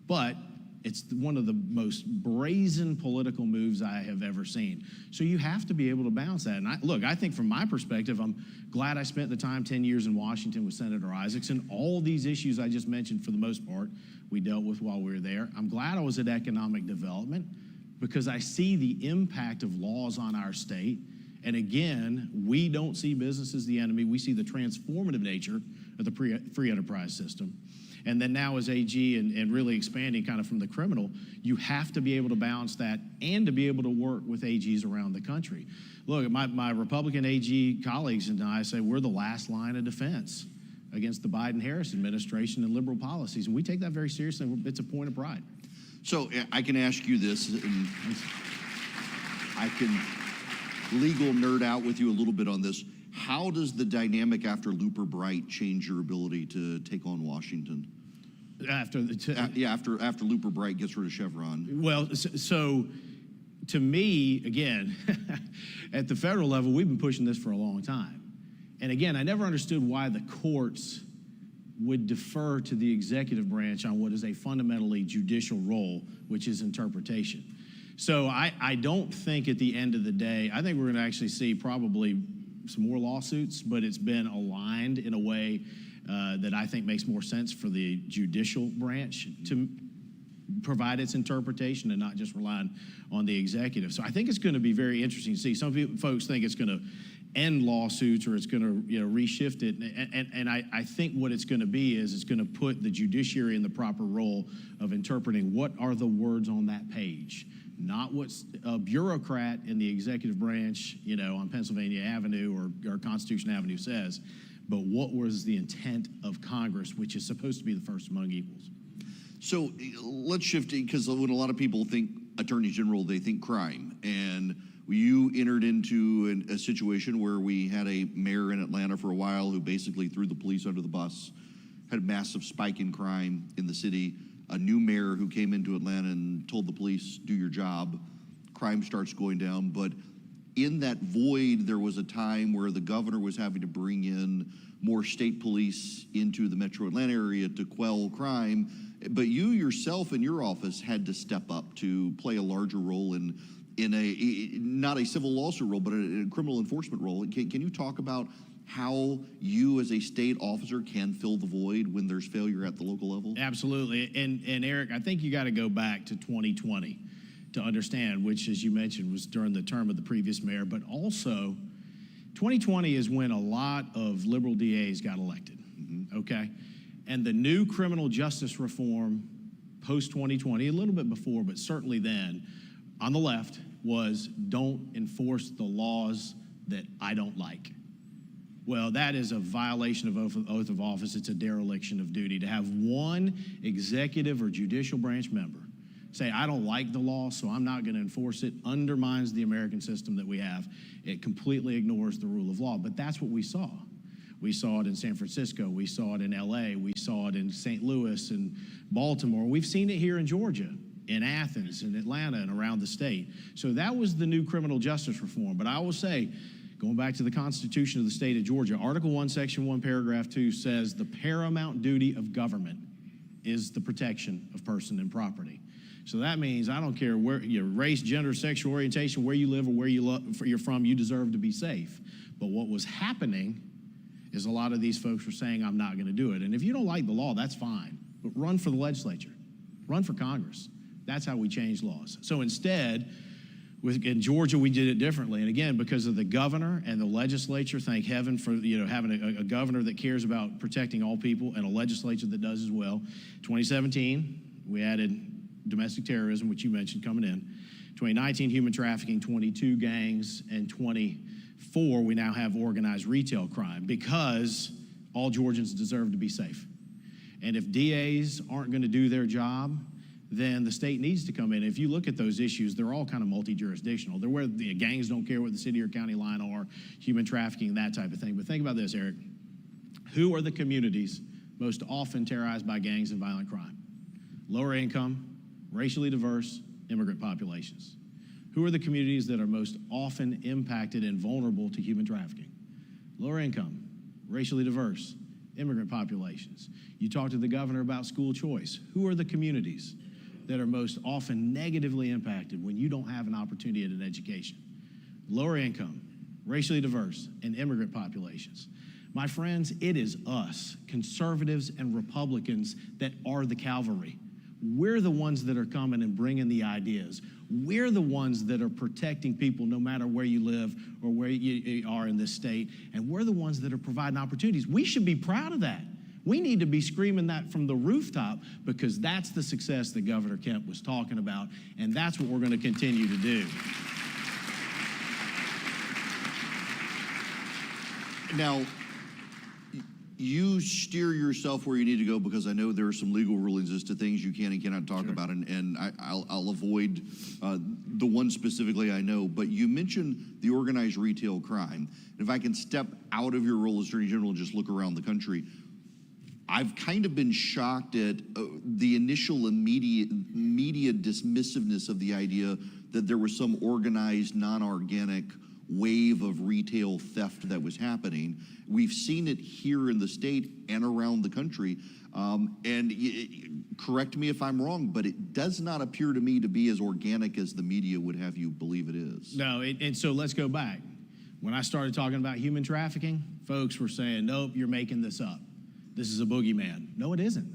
But it's one of the most brazen political moves I have ever seen. So you have to be able to balance that. And I think from my perspective, I'm glad I spent the time 10 years in Washington with Senator Isaacson. All these issues I just mentioned, for the most part, we dealt with while we were there. I'm glad I was at economic development because I see the impact of laws on our state. And again, we don't see business as the enemy. We see the transformative nature of the free enterprise system. And then now as AG and really expanding kind of from the criminal, you have to be able to balance that and to be able to work with AGs around the country. Look, my Republican AG colleagues and I say we're the last line of defense against the Biden-Harris administration and liberal policies, and we take that very seriously. It's a point of pride. So I can ask you this, and I can legal nerd out with you a little bit on this. How does the dynamic after Looper Bright change your ability to take on Washington? After Looper Bright gets rid of Chevron. Well, so to me, again, at the federal level, we've been pushing this for a long time. And again, I never understood why the courts would defer to the executive branch on what is a fundamentally judicial role, which is interpretation. So I don't think at the end of the day, I think we're going to actually see probably some more lawsuits, but it's been aligned in a way that I think makes more sense for the judicial branch to provide its interpretation and not just relying on the executive. So I think it's going to be very interesting to see. Some folks think it's going to end lawsuits or it's going to reshift it. And I think what it's going to be is it's going to put the judiciary in the proper role of interpreting what are the words on that page. Not what a bureaucrat in the executive branch, on Pennsylvania Avenue or Constitution Avenue says, but what was the intent of Congress, which is supposed to be the first among equals. So let's shift, because when a lot of people think Attorney General, they think crime. And you entered into a situation where we had a mayor in Atlanta for a while who basically threw the police under the bus, had a massive spike in crime in the city. a new mayor who came into Atlanta and told the police, do your job, crime starts going down. But in that void, there was a time where the governor was having to bring in more state police into the metro Atlanta area to quell crime. But you yourself in your office had to step up to play a larger role in a, not a civil lawsuit role, but a criminal enforcement role. Can you talk about how you as a state officer can fill the void when there's failure at the local level? Absolutely. And Eric, I think you got to go back to 2020 to understand, which, as you mentioned, was during the term of the previous mayor, but also 2020 is when a lot of liberal DAs got elected, okay? And the new criminal justice reform post-2020, a little bit before, but certainly then, on the left, was don't enforce the laws that I don't like. Well, that is a violation of oath of office. It's a dereliction of duty to have one executive or judicial branch member say, I don't like the law, so I'm not going to enforce it, undermines the American system that we have. It completely ignores the rule of law. But that's what we saw. We saw it in San Francisco. We saw it in LA. We saw it in St. Louis and Baltimore. We've seen it here in Georgia, in Athens, in Atlanta, and around the state. So that was the new criminal justice reform. But I will say, going back to the Constitution of the state of Georgia, Article 1, Section 1, Paragraph 2 says the paramount duty of government is the protection of person and property. So that means I don't care where your race, gender, sexual orientation, where you live or where you're from, you deserve to be safe. But what was happening is a lot of these folks were saying, I'm not going to do it. And if you don't like the law, that's fine. But run for the legislature. Run for Congress. That's how we change laws. So instead, in Georgia, we did it differently. And again, because of the governor and the legislature, thank heaven for having a governor that cares about protecting all people and a legislature that does as well. 2017, we added domestic terrorism, which you mentioned coming in. 2019, human trafficking, 22 gangs, and 24, we now have organized retail crime because all Georgians deserve to be safe. And if DAs aren't going to do their job, then the state needs to come in. If you look at those issues, they're all kind of multi-jurisdictional. They're where the gangs don't care what the city or county line are, human trafficking, that type of thing. But think about this, Eric. Who are the communities most often terrorized by gangs and violent crime? Lower income, racially diverse, immigrant populations. Who are the communities that are most often impacted and vulnerable to human trafficking? Lower income, racially diverse, immigrant populations. You talk to the governor about school choice. Who are the communities that are most often negatively impacted when you don't have an opportunity at an education? Lower income, racially diverse, and immigrant populations. My friends, it is us, conservatives and Republicans, that are the cavalry. We're the ones that are coming and bringing the ideas. We're the ones that are protecting people no matter where you live or where you are in this state. And we're the ones that are providing opportunities. We should be proud of that. We need to be screaming that from the rooftop because that's the success that Governor Kemp was talking about, and that's what we're going to continue to do. Now, you steer yourself where you need to go because I know there are some legal rulings as to things you can and cannot talk about, and I'll avoid the one specifically I know, but you mentioned the organized retail crime. And if I can step out of your role as Attorney General and just look around the country, I've kind of been shocked at the initial media dismissiveness of the idea that there was some organized, non-organic wave of retail theft that was happening. We've seen it here in the state and around the country. Correct me if I'm wrong, but it does not appear to me to be as organic as the media would have you believe it is. No, and so let's go back. When I started talking about human trafficking, folks were saying, nope, you're making this up. This is a boogeyman. No, it isn't.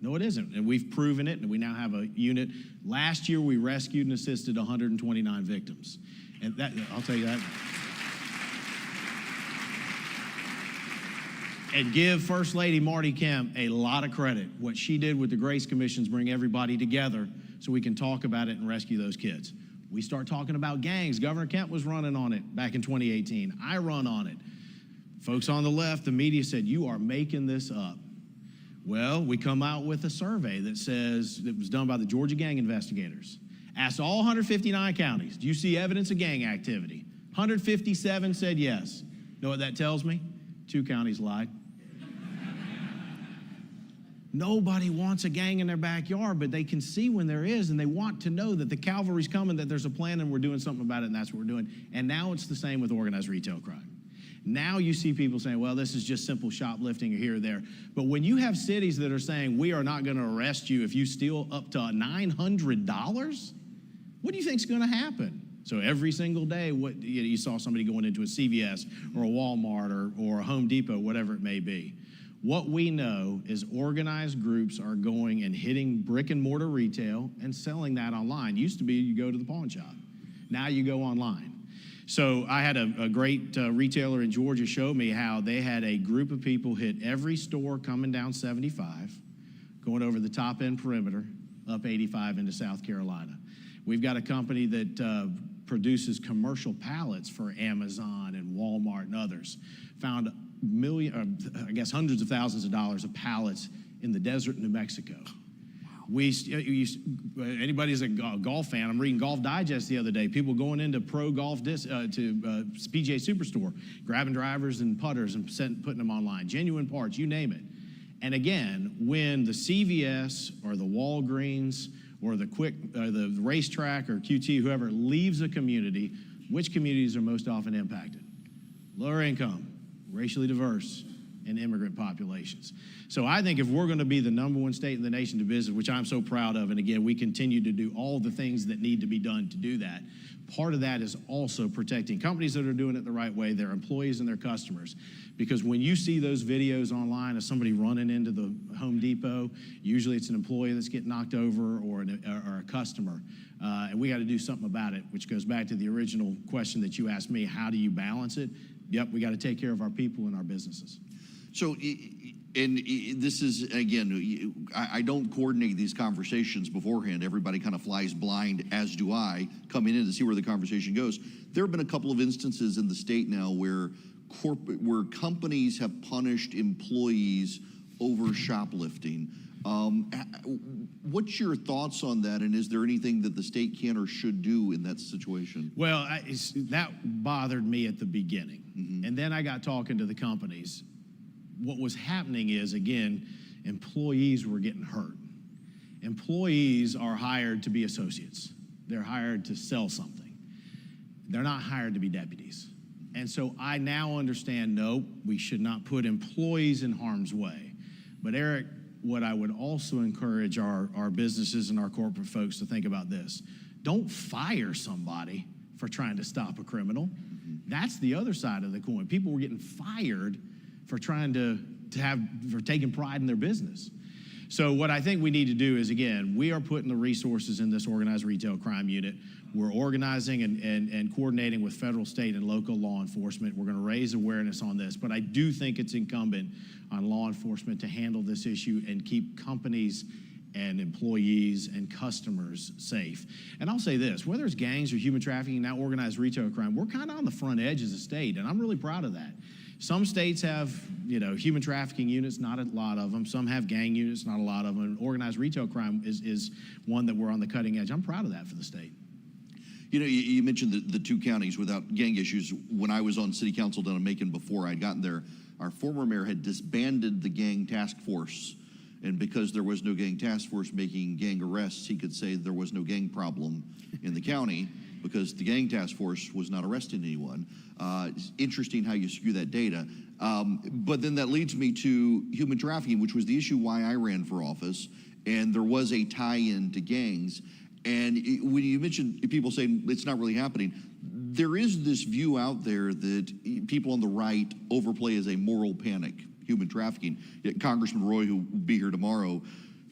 No, it isn't. And we've proven it, and we now have a unit. Last year, we rescued and assisted 129 victims. And that, I'll tell you that. And give First Lady Marty Kemp a lot of credit. What she did with the Grace Commissions, bring everybody together so we can talk about it and rescue those kids. We start talking about gangs. Governor Kemp was running on it back in 2018. I run on it. Folks on the left, the media said, you are making this up. Well, we come out with a survey that says, it was done by the Georgia gang investigators. Asked all 159 counties, do you see evidence of gang activity? 157 said yes. Know what that tells me? 2 counties lied. Nobody wants a gang in their backyard, but they can see when there is, and they want to know that the cavalry's coming, that there's a plan, and we're doing something about it, and that's what we're doing. And now it's the same with organized retail crime. Now you see people saying, well, this is just simple shoplifting or here or there. But when you have cities that are saying, we are not going to arrest you if you steal up to $900, what do you think's going to happen? So every single day, you saw somebody going into a CVS or a Walmart or a Home Depot, whatever it may be. What we know is organized groups are going and hitting brick and mortar retail and selling that online. Used to be you go to the pawn shop. Now you go online. So I had a great retailer in Georgia show me how they had a group of people hit every store coming down 75, going over the top end perimeter, up 85 into South Carolina. We've got a company that produces commercial pallets for Amazon and Walmart and others. Found hundreds of thousands of dollars of pallets in the desert in New Mexico. Anybody's a golf fan, I'm reading Golf Digest the other day, people going into pro golf to PGA Superstore, grabbing drivers and putters and putting them online, genuine parts, you name it. And again, when the CVS or the Walgreens or the racetrack or QT, whoever leaves a community, which communities are most often impacted? Lower income, racially diverse, and immigrant populations. So I think if we're going to be the #1 state in the nation to business, which I'm so proud of, and again, we continue to do all the things that need to be done to do that, part of that is also protecting companies that are doing it the right way, their employees and their customers. Because when you see those videos online of somebody running into the Home Depot, usually it's an employee that's getting knocked over or a customer. And we got to do something about it, which goes back to the original question that you asked me, how do you balance it? Yep, we got to take care of our people and our businesses. So, and this is, again, I don't coordinate these conversations beforehand. Everybody kind of flies blind, as do I, coming in to see where the conversation goes. There have been a couple of instances in the state now where companies have punished employees over shoplifting. What's your thoughts on that, and is there anything that the state can or should do in that situation? Well, that bothered me at the beginning. Mm-hmm. And then I got talking to the companies. What was happening is, again, employees were getting hurt. Employees are hired to be associates. They're hired to sell something. They're not hired to be deputies. And so I now understand, no, we should not put employees in harm's way. But Eric, what I would also encourage our businesses and our corporate folks to think about this. Don't fire somebody for trying to stop a criminal. That's the other side of the coin. People were getting fired for for taking pride in their business. So what I think we need to do is, again, we are putting the resources in this organized retail crime unit. We're organizing and coordinating with federal, state, and local law enforcement. We're going to raise awareness on this, but I do think it's incumbent on law enforcement to handle this issue and keep companies and employees and customers safe. And I'll say this, whether it's gangs or human trafficking, now organized retail crime, we're kind of on the front edge as a state, and I'm really proud of that. Some states have, human trafficking units, not a lot of them. Some have gang units, not a lot of them. And organized retail crime is one that we're on the cutting edge. I'm proud of that for the state. You mentioned the two counties without gang issues. When I was on city council down in Macon before I'd gotten there, our former mayor had disbanded the gang task force. And because there was no gang task force making gang arrests, he could say there was no gang problem in the county because the gang task force was not arresting anyone. It's interesting how you skew that data. But then that leads me to human trafficking, which was the issue why I ran for office. And there was a tie-in to gangs. And when you mentioned people saying it's not really happening, there is this view out there that people on the right overplay as a moral panic, human trafficking. Congressman Roy, who will be here tomorrow,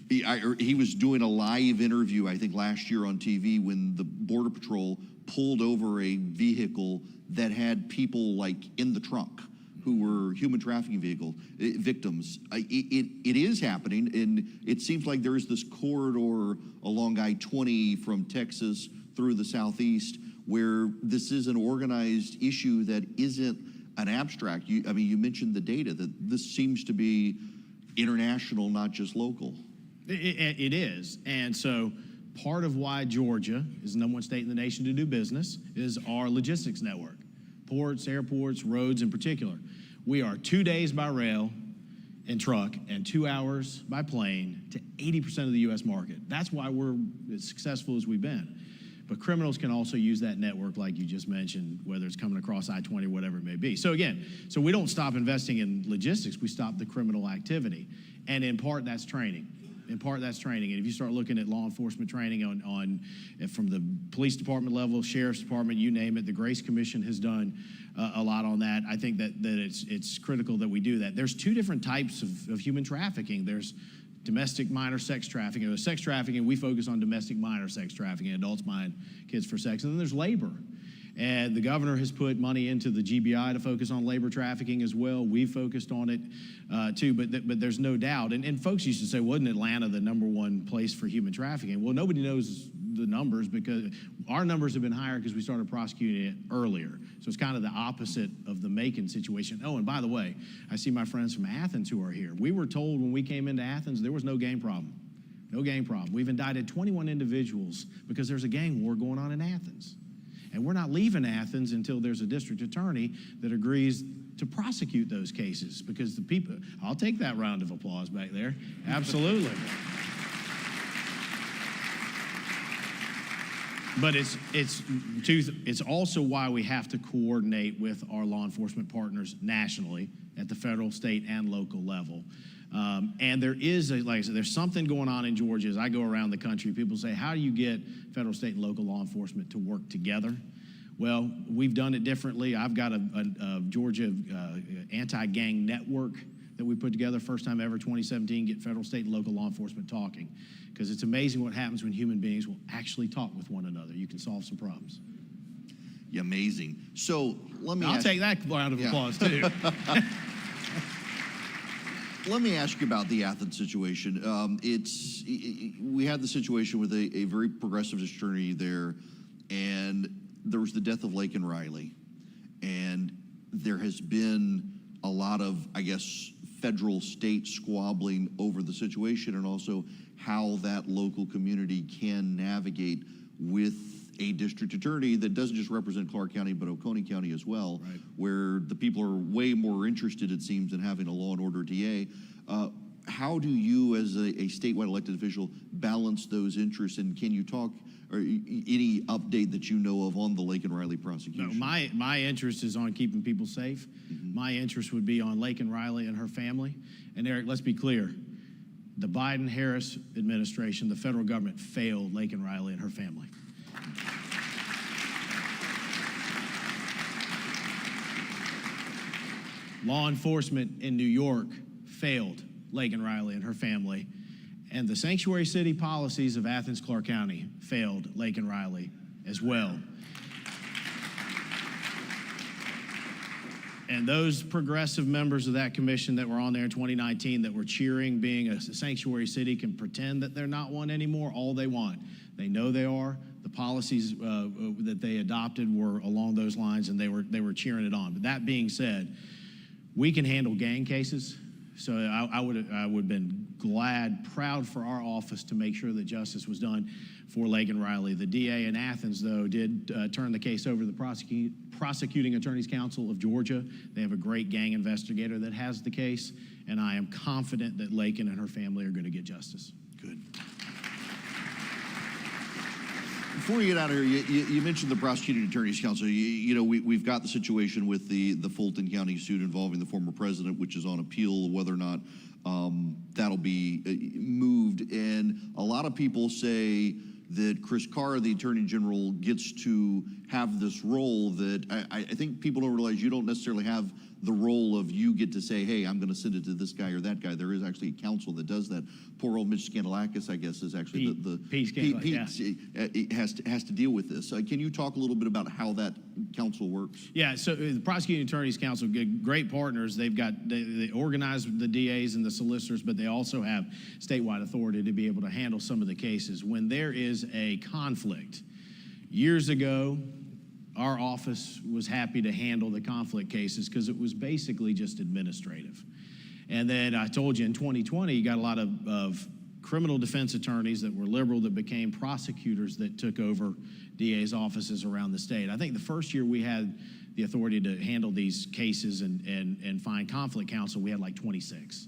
he was doing a live interview, I think last year on TV, when the Border Patrol pulled over a vehicle that had people like in the trunk who were human trafficking victims. It is happening, and it seems like there is this corridor along I-20 from Texas through the Southeast where this is an organized issue that isn't an abstract. You mentioned the data, that this seems to be international, not just local. It is, and so part of why Georgia is the #1 state in the nation to do business is our logistics network. Ports, airports, roads in particular. We are 2 days by rail and truck and 2 hours by plane to 80% of the U.S. market. That's why we're as successful as we've been. But criminals can also use that network like you just mentioned, whether it's coming across I-20 or whatever it may be. So again, we don't stop investing in logistics, we stop the criminal activity. And in part, that's training. In part, that's training. And if you start looking at law enforcement training from the police department level, sheriff's department, you name it, the Grace Commission has done a lot on that. I think that it's critical that we do that. There's two different types of human trafficking. There's domestic minor sex trafficking. There's sex trafficking, we focus on domestic minor sex trafficking, adults buying kids for sex. And then there's labor. And the governor has put money into the GBI to focus on labor trafficking as well. We've focused on it too, but there's no doubt. And folks used to say, wasn't Atlanta the #1 place for human trafficking? Well, nobody knows the numbers because our numbers have been higher because we started prosecuting it earlier. So it's kind of the opposite of the Macon situation. Oh, and by the way, I see my friends from Athens who are here. We were told when we came into Athens there was no gang problem. No gang problem. We've indicted 21 individuals because there's a gang war going on in Athens. And we're not leaving Athens until there's a district attorney that agrees to prosecute those cases because the people, I'll take that round of applause back there. Absolutely. But it's also why we have to coordinate with our law enforcement partners nationally at the federal, state, and local level. And there is, like I said, there's something going on in Georgia. As I go around the country, people say, how do you get federal, state, and local law enforcement to work together? Well, we've done it differently. I've got a Georgia anti-gang network that we put together, first time ever, 2017, get federal, state, and local law enforcement talking. Because it's amazing what happens when human beings will actually talk with one another. You can solve some problems. Yeah, amazing. So let me I'll take that round of applause, too. Let me ask you about the Athens situation. We had the situation with a very progressive attorney there, and there was the death of Laken Riley. And there has been a lot of, I guess, federal state squabbling over the situation and also how that local community can navigate with a district attorney that doesn't just represent Clark County, but Oconee County as well, right, where the people are way more interested, it seems, in having a law and order DA. How do you, as a statewide elected official, balance those interests, and can you talk, or any update that you know of on the Laken Riley prosecution? No, my interest is on keeping people safe. Mm-hmm. My interest would be on Laken Riley and her family. And Eric, let's be clear. The Biden-Harris administration, the federal government, failed Laken Riley and her family. Law enforcement in New York failed Laken Riley and her family, and the sanctuary city policies of Athens, Clark County failed Laken Riley as well. And those progressive members of that commission that were on there in 2019 that were cheering being a sanctuary city can pretend that they're not one anymore all they want. They know they are. The policies that they adopted were along those lines, and they were cheering it on. But that being said, we can handle gang cases. So I would have been glad, proud for our office to make sure that justice was done for Laken Riley. The DA in Athens, though, did turn the case over to the Prosecuting Attorneys Council of Georgia. They have a great gang investigator that has the case, and I am confident that Laken and her family are going to get justice. Good. Before we get out of here, you mentioned the Prosecuting Attorneys Council. We've got the situation with the Fulton County suit involving the former president, which is on appeal, whether or not that'll be moved. And a lot of people say that Chris Carr, the Attorney General, gets to have this role that I think people don't realize you don't necessarily have the role of you get to say, hey, I'm going to send it to this guy or that guy. There is actually a council that does that. Poor old Mitch Scandalakis, I guess, is actually Pete has to deal with this. Can you talk a little bit about how that council works? Yeah, so the Prosecuting Attorneys Council, great partners. They organize the DAs and the solicitors, but they also have statewide authority to be able to handle some of the cases. When there is a conflict, years ago, our office was happy to handle the conflict cases because it was basically just administrative. And then I told you in 2020, you got a lot of criminal defense attorneys that were liberal that became prosecutors that took over DA's offices around the state. I think the first year we had the authority to handle these cases and find conflict counsel, we had like 26.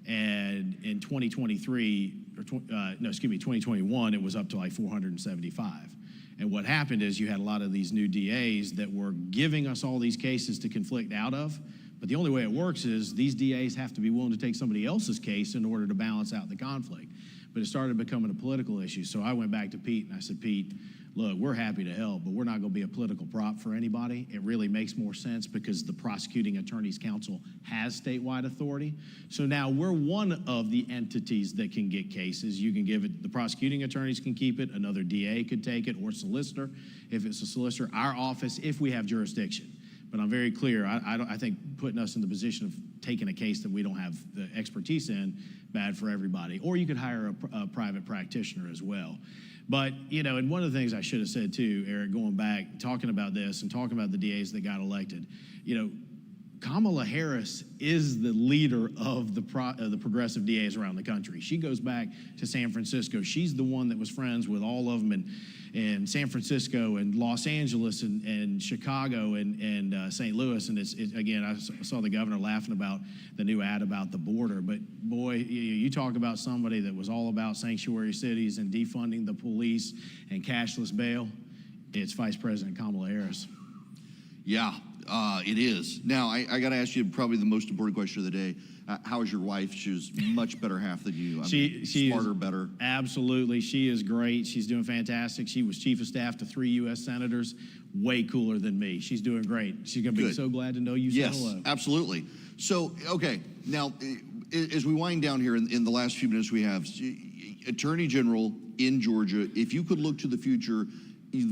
And in 2021, it was up to like 475. And what happened is you had a lot of these new DAs that were giving us all these cases to conflict out of. But the only way it works is these DAs have to be willing to take somebody else's case in order to balance out the conflict. But it started becoming a political issue. So I went back to Pete and I said, Pete, look, we're happy to help, but we're not going to be a political prop for anybody. It really makes more sense because the Prosecuting Attorneys Council has statewide authority. So now we're one of the entities that can get cases. You can give it, the prosecuting attorneys can keep it, another DA could take it, or solicitor. If it's a solicitor, our office, if we have jurisdiction. But I'm very clear, I think putting us in the position of taking a case that we don't have the expertise in, bad for everybody. Or you could hire a private practitioner as well. But, you know, and one of the things I should have said too, Eric, going back, talking about this and talking about the DAs that got elected, you know, Kamala Harris is the leader of the progressive DAs around the country. She goes back to San Francisco. She's the one that was friends with all of them in San Francisco and Los Angeles and Chicago and St. Louis. And it's again, I saw the governor laughing about the new ad about the border. But boy, you talk about somebody that was all about sanctuary cities and defunding the police and cashless bail. It's Vice President Kamala Harris. Yeah, it is. Now, I got to ask you probably the most important question of the day. How is your wife? She's much better half than you. She smarter, is, better. Absolutely. She is great. She's doing fantastic. She was chief of staff to 3 U.S. senators. Way cooler than me. She's doing great. She's going to be so glad to know you said hello. Yes, absolutely. So, okay, now, as we wind down here in the last few minutes we have, Attorney General in Georgia, if you could look to the future,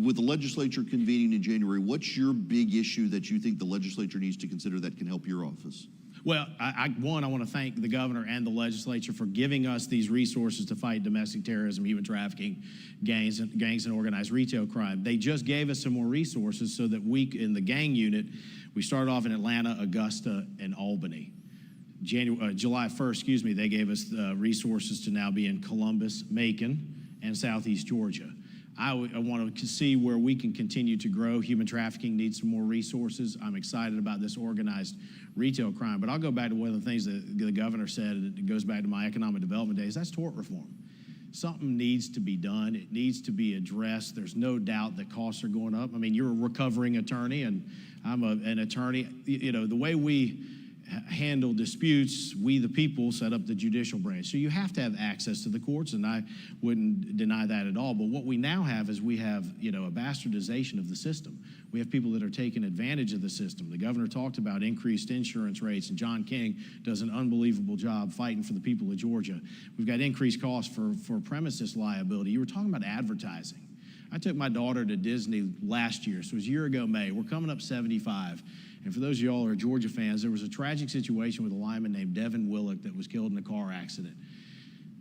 with the legislature convening in January, what's your big issue that you think the legislature needs to consider that can help your office? Well, I want to thank the governor and the legislature for giving us these resources to fight domestic terrorism, human trafficking, gangs and organized retail crime. They just gave us some more resources so that we, in the gang unit, we started off in Atlanta, Augusta, and Albany. July 1st, they gave us resources to now be in Columbus, Macon, and Southeast Georgia. I want to see where we can continue to grow. Human trafficking needs some more resources. I'm excited about this organized retail crime. But I'll go back to one of the things that the governor said, and it goes back to my economic development days, that's tort reform. Something needs to be done. It needs to be addressed. There's no doubt that costs are going up. I mean, you're a recovering attorney, and I'm an attorney. You know, the way we handle disputes, we the people set up the judicial branch. So you have to have access to the courts, and I wouldn't deny that at all. But what we now have is we have, you know, a bastardization of the system. We have people that are taking advantage of the system. The governor talked about increased insurance rates, and John King does an unbelievable job fighting for the people of Georgia. We've got increased costs for premises liability. You were talking about advertising. I took my daughter to Disney last year, so it was a year ago May. We're coming up 75. And for those of y'all who are Georgia fans, there was a tragic situation with a lineman named Devin Willock that was killed in a car accident.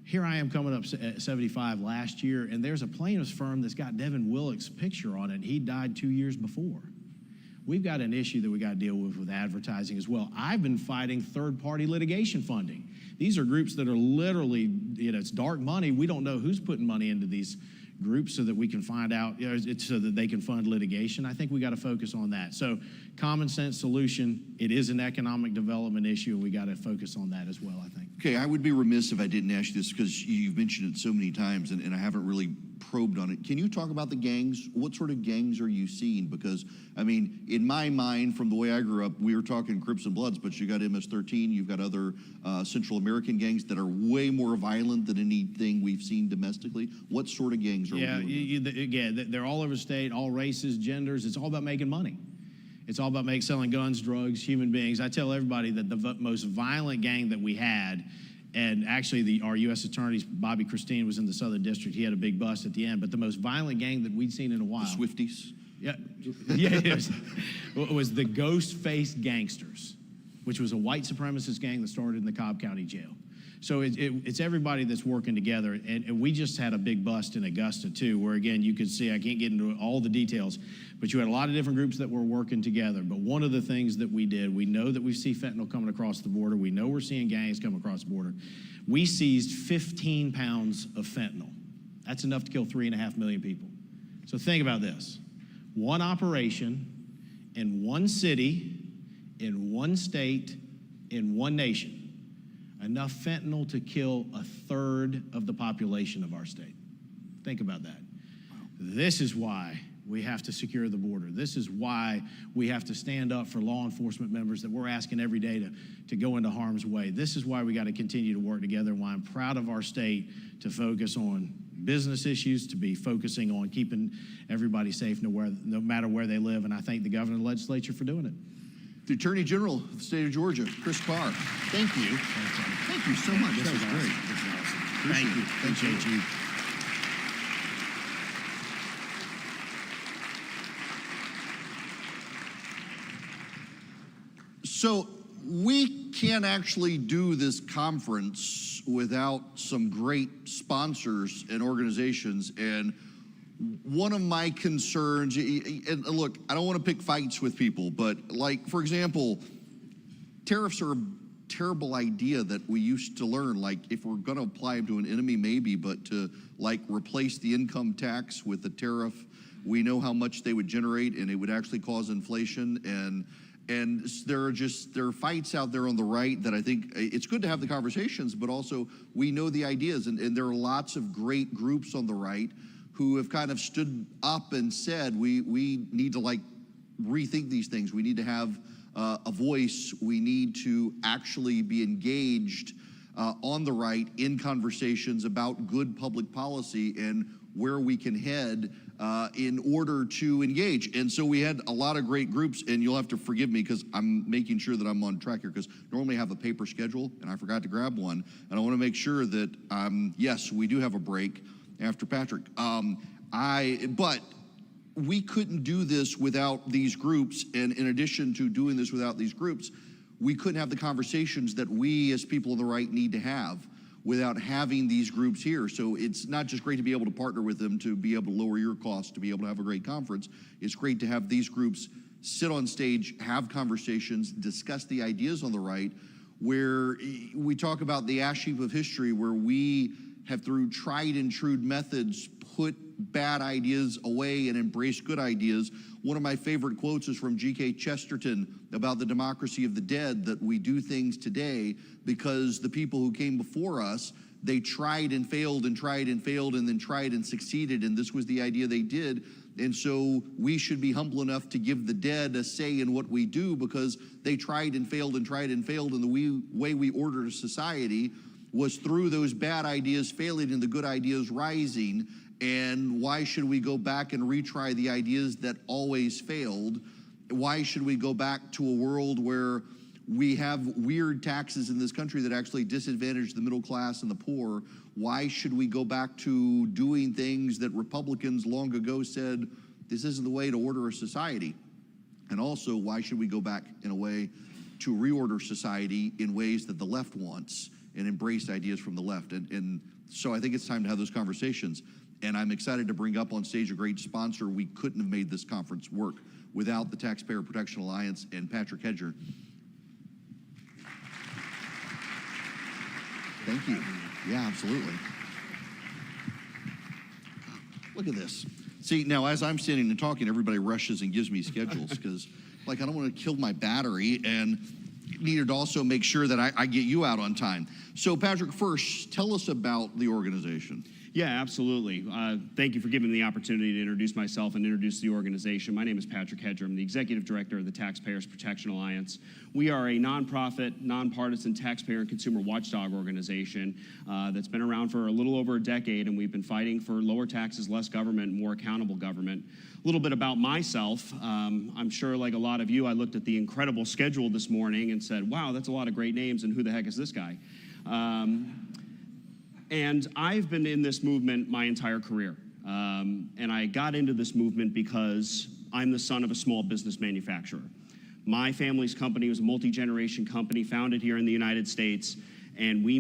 Here I am coming up at 75 last year, and there's a plaintiff's firm that's got Devin Willock's picture on it, and he died 2 years before. We've got an issue that we got to deal with advertising as well. I've been fighting third-party litigation funding. These are groups that are literally, you know, it's dark money. We don't know who's putting money into these groups so that we can find out, you know, so that they can fund litigation. I think we got to focus on that. So common sense solution, it is an economic development issue, and we got to focus on that as well, I think. Okay, I would be remiss if I didn't ask you this because you've mentioned it so many times and I haven't really probed on it. Can you talk about the gangs? What sort of gangs are you seeing? Because, I mean, in my mind, from the way I grew up, we were talking Crips and Bloods, but you got MS-13, you've got other Central American gangs that are way more violent than anything we've seen domestically. What sort of gangs are we dealing with? Again, they're all over the state, all races, genders. It's all about making money. It's all about selling guns, drugs, human beings. I tell everybody that the most violent gang that we had, and actually our U.S. attorney, Bobby Christine, was in the Southern District. He had a big bust at the end. But the most violent gang that we'd seen in a while. The Swifties? Yeah, it was the Ghost-Faced Gangsters, which was a white supremacist gang that started in the Cobb County Jail. So it's everybody that's working together, and we just had a big bust in Augusta too, where again you could see, I can't get into all the details, but you had a lot of different groups that were working together. But one of the things that we did, we know that we see fentanyl coming across the border. We know we're seeing gangs come across the border. We seized 15 pounds of fentanyl. That's enough to kill 3.5 million people. So think about this: one operation in one city, in one state, in one nation. enough fentanyl to kill a third of the population of our state. Think about that. This is why we have to secure the border. This is why we have to stand up for law enforcement members that we're asking every day to go into harm's way. This is why we got to continue to work together, and why I'm proud of our state to focus on business issues, to be focusing on keeping everybody safe no matter where they live, and I thank the governor and the legislature for doing it. The Attorney General of the state of Georgia, Chris Carr. Thank you. Thank you so much. That was great. Thank you. Appreciate you. So we can't actually do this conference without some great sponsors and organizations. And one of my concerns, and look, I don't want to pick fights with people, but like, for example, tariffs are a terrible idea that we used to learn. Like, if we're going to apply them to an enemy, maybe, but to like replace the income tax with a tariff, we know how much they would generate, and it would actually cause inflation. And there are fights out there on the right that I think it's good to have the conversations, but also we know the ideas, and there are lots of great groups on the right who have kind of stood up and said, we need to like rethink these things. We need to have a voice. We need to actually be engaged on the right in conversations about good public policy and where we can head in order to engage. And so we had a lot of great groups, and you'll have to forgive me because I'm making sure that I'm on track here, because normally I have a paper schedule and I forgot to grab one. And I want to make sure that, yes, we do have a break after Patrick. But we couldn't do this without these groups. And in addition to doing this without these groups, we couldn't have the conversations that we as people on the right need to have without having these groups here. So it's not just great to be able to partner with them to be able to lower your costs, to be able to have a great conference. It's great to have these groups sit on stage, have conversations, discuss the ideas on the right, where we talk about the ash heap of history, where we have, through tried and true methods, put bad ideas away and embrace good ideas. One of my favorite quotes is from G.K. Chesterton about the democracy of the dead, that we do things today because the people who came before us, they tried and failed and tried and failed and then tried and succeeded, and this was the idea they did. And so we should be humble enough to give the dead a say in what we do, because they tried and failed and tried and failed, and the way we ordered a society was through those bad ideas failing and the good ideas rising. And why should we go back and retry the ideas that always failed? Why should we go back to a world where we have weird taxes in this country that actually disadvantage the middle class and the poor? Why should we go back to doing things that Republicans long ago said, this isn't the way to order a society? And also, why should we go back in a way to reorder society in ways that the left wants and embrace ideas from the left? And so I think it's time to have those conversations. And I'm excited to bring up on stage a great sponsor. We couldn't have made this conference work without the Taxpayer Protection Alliance and Patrick Hedger. Thank you. Yeah, absolutely. Look at this. See, now as I'm standing and talking, everybody rushes and gives me schedules because, like, I don't want to kill my battery, and needed to also make sure that I get you out on time. So, Patrick, first, tell us about the organization. Yeah, absolutely. Thank you for giving me the opportunity to introduce myself and introduce the organization. My name is Patrick Hedger. I'm the Executive Director of the Taxpayers Protection Alliance. We are a nonprofit, nonpartisan taxpayer and consumer watchdog organization that's been around for a little over a decade, and we've been fighting for lower taxes, less government, more accountable government. A little bit about myself. I'm sure, like a lot of you, I looked at the incredible schedule this morning and said, wow, that's a lot of great names, and who the heck is this guy? And I've been in this movement my entire career. And I got into this movement because I'm the son of a small business manufacturer. My family's company was a multi-generation company founded here in the United States, and we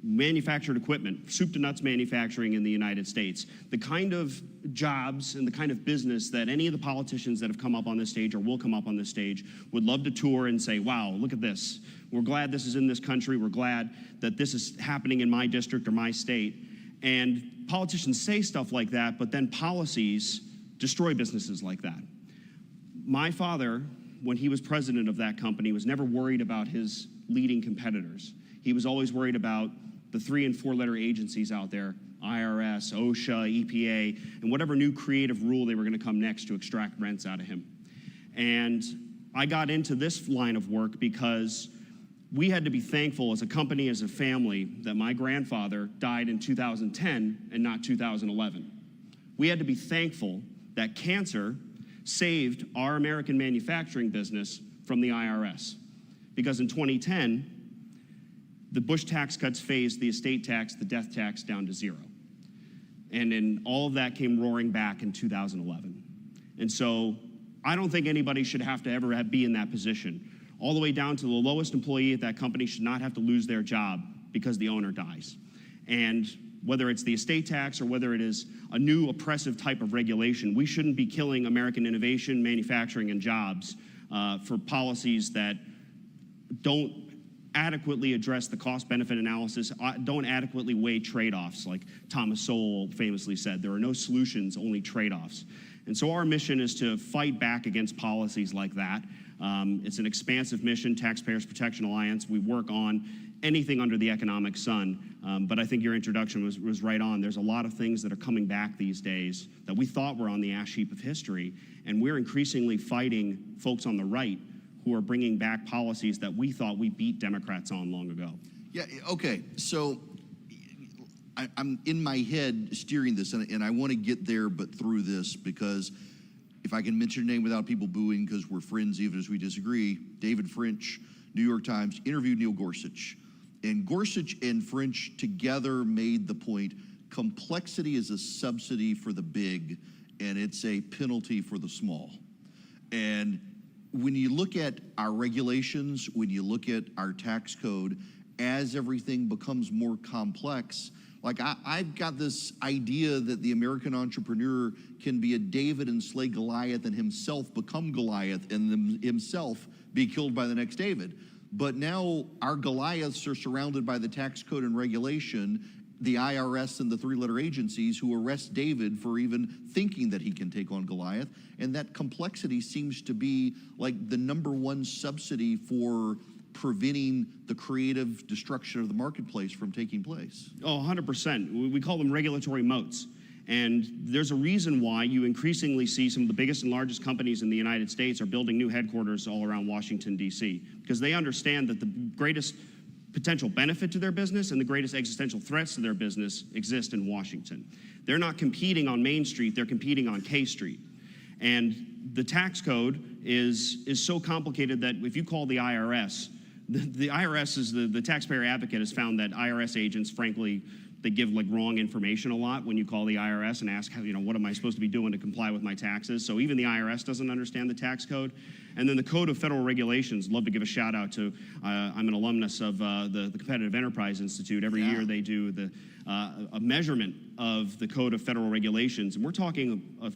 manufactured equipment, soup to nuts manufacturing in the United States. The kind of jobs and the kind of business that any of the politicians that have come up on this stage or will come up on this stage would love to tour and say, wow, look at this. We're glad this is in this country. We're glad that this is happening in my district or my state. And politicians say stuff like that, but then policies destroy businesses like that. My father, when he was president of that company, was never worried about his leading competitors. He was always worried about the 3- and 4-letter agencies out there, IRS, OSHA, EPA, and whatever new creative rule they were going to come next to extract rents out of him. And I got into this line of work because we had to be thankful as a company, as a family, that my grandfather died in 2010 and not 2011. We had to be thankful that cancer saved our American manufacturing business from the IRS. Because in 2010, the Bush tax cuts phased the estate tax, the death tax down to 0. And then all of that came roaring back in 2011. And so I don't think anybody should have to ever be in that position. All the way down to the lowest employee at that company should not have to lose their job because the owner dies. And whether it's the estate tax or whether it is a new oppressive type of regulation, we shouldn't be killing American innovation, manufacturing, and jobs for policies that don't adequately address the cost-benefit analysis, don't adequately weigh trade-offs. Like Thomas Sowell famously said, there are no solutions, only trade-offs. And so our mission is to fight back against policies like that. It's an expansive mission, Taxpayers Protection Alliance. We work on anything under the economic sun. But I think your introduction was right on. There's a lot of things that are coming back these days that we thought were on the ash heap of history, and we're increasingly fighting folks on the right who are bringing back policies that we thought we beat Democrats on long ago. Yeah, okay, so I'm in my head steering this, and I want to get there, but through this, because if I can mention your name without people booing, because we're friends even as we disagree, David French, New York Times, interviewed Neil Gorsuch. And Gorsuch and French together made the point, complexity is a subsidy for the big, and it's a penalty for the small. And when you look at our regulations, when you look at our tax code, as everything becomes more complex, like I've got this idea that the American entrepreneur can be a David and slay Goliath and himself become Goliath and himself be killed by the next David. But now our Goliaths are surrounded by the tax code and regulation, the IRS and the 3-letter agencies who arrest David for even thinking that he can take on Goliath. And that complexity seems to be like the #1 subsidy for preventing the creative destruction of the marketplace from taking place. Oh, 100%. We call them regulatory moats. And there's a reason why you increasingly see some of the biggest and largest companies in the United States are building new headquarters all around Washington, D.C., because they understand that the greatest potential benefit to their business and the greatest existential threats to their business exist in Washington. They're not competing on Main Street, they're competing on K Street. And the tax code is so complicated that if you call the IRS, the IRS is the taxpayer advocate has found that IRS agents, frankly, they give like wrong information a lot when you call the IRS and ask, what am I supposed to be doing to comply with my taxes? So even the IRS doesn't understand the tax code. And then the Code of Federal Regulations, love to give a shout out to, I'm an alumnus of the Competitive Enterprise Institute. Every year they do a measurement of the Code of Federal Regulations. And we're talking a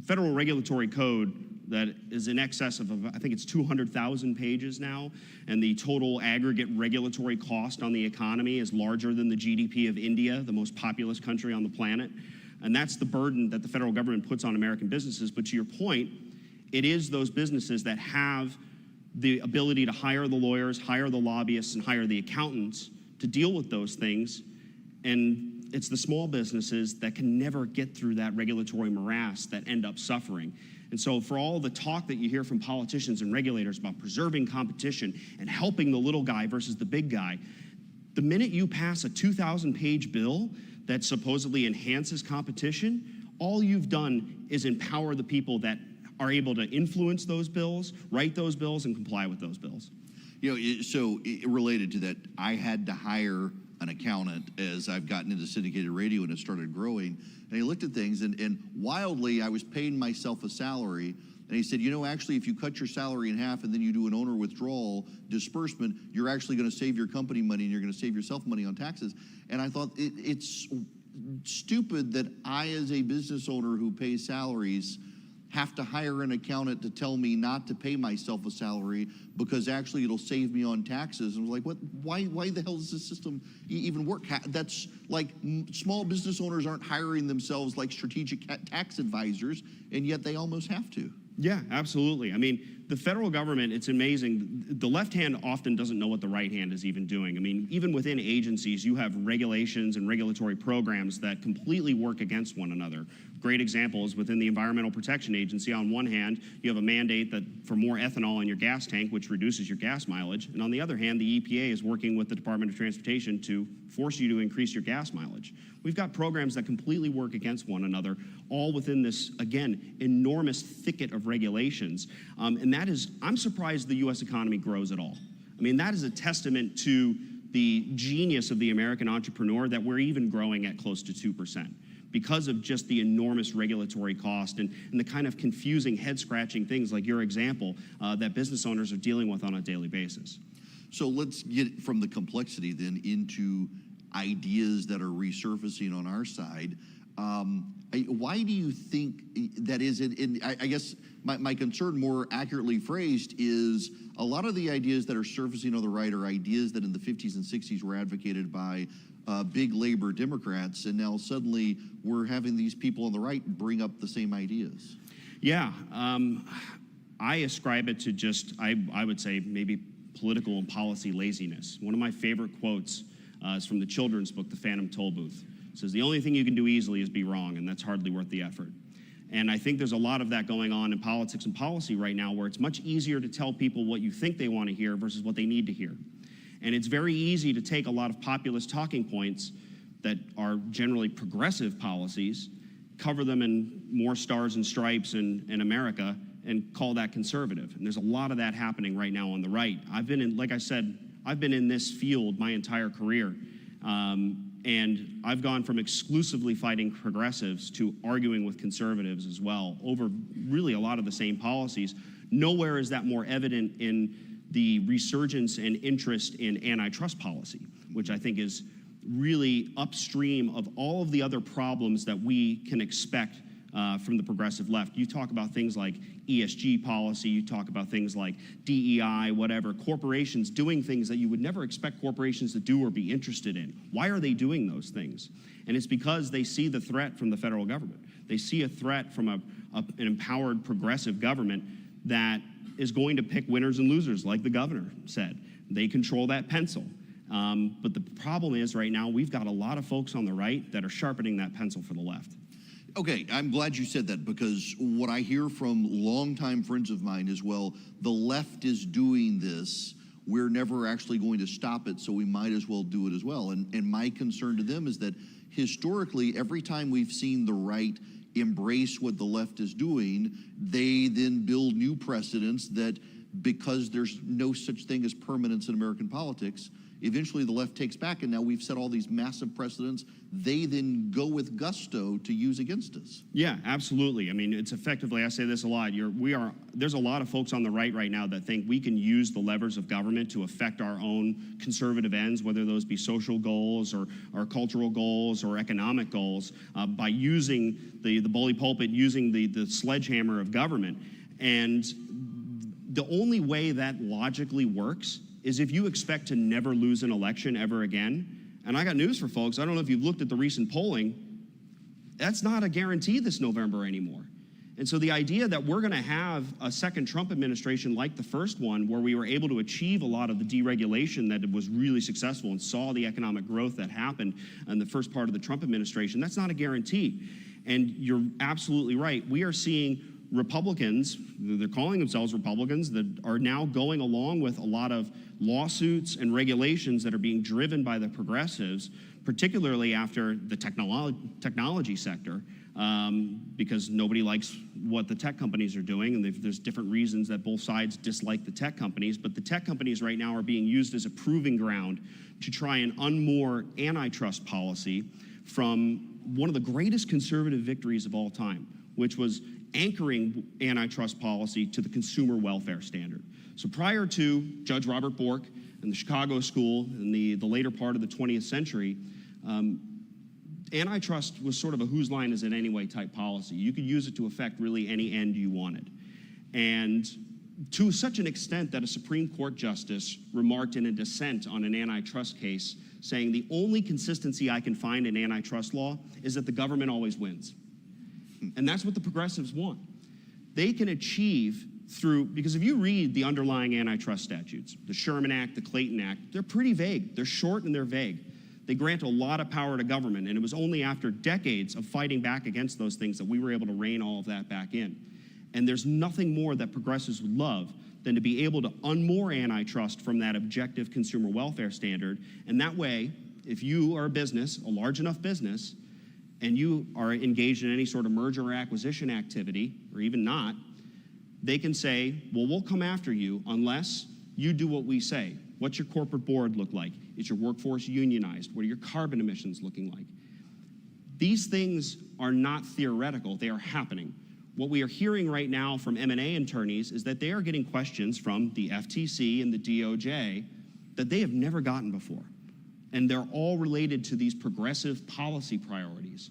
federal regulatory code that is in excess of, I think it's 200,000 pages now, and the total aggregate regulatory cost on the economy is larger than the GDP of India, the most populous country on the planet. And that's the burden that the federal government puts on American businesses. But to your point, it is those businesses that have the ability to hire the lawyers, hire the lobbyists, and hire the accountants to deal with those things. And it's the small businesses that can never get through that regulatory morass that end up suffering. And so for all the talk that you hear from politicians and regulators about preserving competition and helping the little guy versus the big guy, the minute you pass a 2,000-page bill that supposedly enhances competition, all you've done is empower the people that are able to influence those bills, write those bills, and comply with those bills. Related to that, I had to hire an accountant as I've gotten into syndicated radio and it started growing. And he looked at things, and wildly, I was paying myself a salary. And he said, actually, if you cut your salary in half and then you do an owner withdrawal disbursement, you're actually going to save your company money and you're going to save yourself money on taxes. And I thought it's stupid that I, as a business owner who pays salaries, have to hire an accountant to tell me not to pay myself a salary because actually it'll save me on taxes. And I was like, what? Why the hell does this system even work? That's like small business owners aren't hiring themselves like strategic tax advisors, and yet they almost have to. Yeah, absolutely. I mean, the federal government, it's amazing. The left hand often doesn't know what the right hand is even doing. I mean, even within agencies, you have regulations and regulatory programs that completely work against one another. Great example is within the Environmental Protection Agency. On one hand, you have a mandate that for more ethanol in your gas tank, which reduces your gas mileage. And on the other hand, the EPA is working with the Department of Transportation to force you to increase your gas mileage. We've got programs that completely work against one another, all within this, again, enormous thicket of regulations. And that is, I'm surprised the U.S. economy grows at all. I mean, that is a testament to the genius of the American entrepreneur that we're even growing at close to 2%. Because of just the enormous regulatory cost and the kind of confusing, head-scratching things like your example that business owners are dealing with on a daily basis. So let's get from the complexity then into ideas that are resurfacing on our side. Why do you think that is? I guess my concern, more accurately phrased, is a lot of the ideas that are surfacing on the right are ideas that in the 50s and 60s were advocated by big labor Democrats, and now suddenly we're having these people on the right bring up the same ideas. Yeah, I ascribe it to just, I would say, maybe political and policy laziness. One of my favorite quotes is from the children's book, The Phantom Tollbooth. It says, the only thing you can do easily is be wrong, and that's hardly worth the effort. And I think there's a lot of that going on in politics and policy right now, where it's much easier to tell people what you think they want to hear versus what they need to hear. And it's very easy to take a lot of populist talking points that are generally progressive policies, cover them in more stars and stripes in America, and call that conservative. And there's a lot of that happening right now on the right. I've been in, like I said, I've been in this field my entire career. And I've gone from exclusively fighting progressives to arguing with conservatives as well over really a lot of the same policies. Nowhere is that more evident in the resurgence and interest in antitrust policy, which I think is really upstream of all of the other problems that we can expect from the progressive left. You talk about things like ESG policy, you talk about things like DEI, whatever, corporations doing things that you would never expect corporations to do or be interested in. Why are they doing those things? And it's because they see the threat from the federal government. They see a threat from an empowered progressive government that is going to pick winners and losers, like the governor said. They control that pencil. But the problem is right now we've got a lot of folks on the right that are sharpening that pencil for the left. Okay, I'm glad you said that, because what I hear from longtime friends of mine is, well, the left is doing this, we're never actually going to stop it, so we might as well do it as well. And my concern to them is that historically, every time we've seen the right embrace what the left is doing, they then build new precedents that, because there's no such thing as permanence in American politics, eventually the left takes back, and now we've set all these massive precedents they then go with gusto to use against us. Yeah, absolutely. I mean, it's effectively, I say this a lot, there's a lot of folks on the right now that think we can use the levers of government to affect our own conservative ends, whether those be social goals or cultural goals or economic goals, by using the bully pulpit, using the sledgehammer of government. And the only way that logically works is if you expect to never lose an election ever again. And I got news for folks. I don't know if you've looked at the recent polling. That's not a guarantee this November anymore. And so the idea that we're going to have a second Trump administration like the first one, where we were able to achieve a lot of the deregulation that was really successful and saw the economic growth that happened in the first part of the Trump administration, that's not a guarantee. And you're absolutely right. We are seeing Republicans, they're calling themselves Republicans, that are now going along with a lot of lawsuits and regulations that are being driven by the progressives, particularly after the technology sector, because nobody likes what the tech companies are doing, and there's different reasons that both sides dislike the tech companies, but the tech companies right now are being used as a proving ground to try and unmoor antitrust policy from one of the greatest conservative victories of all time, which was anchoring antitrust policy to the consumer welfare standard. So prior to Judge Robert Bork and the Chicago School in the later part of the 20th century, antitrust was sort of a whose line is it anyway type policy. You could use it to affect really any end you wanted. And to such an extent that a Supreme Court justice remarked in a dissent on an antitrust case, saying the only consistency I can find in antitrust law is that the government always wins. And that's what the progressives want. They can achieve, through, because if you read the underlying antitrust statutes, the Sherman Act, the Clayton Act, they're pretty vague. They're short and they're vague. They grant a lot of power to government, and it was only after decades of fighting back against those things that we were able to rein all of that back in. And there's nothing more that progressives would love than to be able to unmoor antitrust from that objective consumer welfare standard. And that way, if you are a business, a large enough business, and you are engaged in any sort of merger or acquisition activity, or even not, they can say, well, we'll come after you unless you do what we say. What's your corporate board look like? Is your workforce unionized? What are your carbon emissions looking like? These things are not theoretical, they are happening. What we are hearing right now from M&A attorneys is that they are getting questions from the FTC and the DOJ that they have never gotten before. And they're all related to these progressive policy priorities.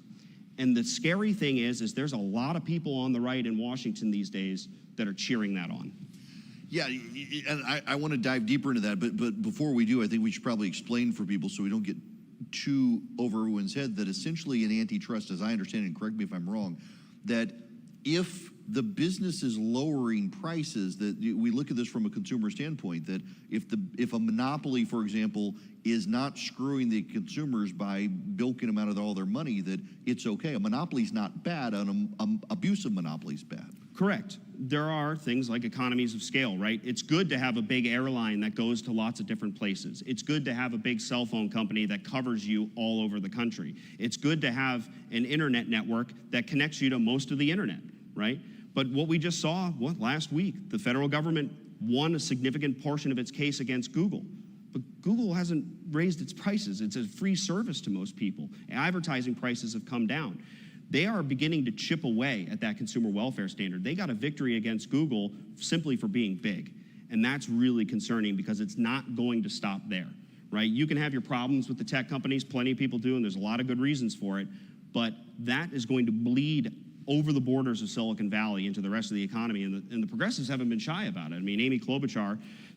And the scary thing is there's a lot of people on the right in Washington these days that are cheering that on. Yeah, and I want to dive deeper into that, but before we do, I think we should probably explain for people so we don't get too over everyone's head that essentially in antitrust, as I understand it, and correct me if I'm wrong, that if the business is lowering prices, that we look at this from a consumer standpoint, that if a monopoly, for example, is not screwing the consumers by bilking them out of all their money, that it's okay. A monopoly's not bad, an abusive monopoly's bad. Correct. There are things like economies of scale, right? It's good to have a big airline that goes to lots of different places. It's good to have a big cell phone company that covers you all over the country. It's good to have an internet network that connects you to most of the internet, right? But what we just saw, last week, the federal government won a significant portion of its case against Google. But Google hasn't raised its prices. It's a free service to most people. Advertising prices have come down. They are beginning to chip away at that consumer welfare standard. They got a victory against Google simply for being big. And that's really concerning because it's not going to stop there, right? You can have your problems with the tech companies, plenty of people do, and there's a lot of good reasons for it, but that is going to bleed over the borders of Silicon Valley into the rest of the economy, and the progressives haven't been shy about it. I mean,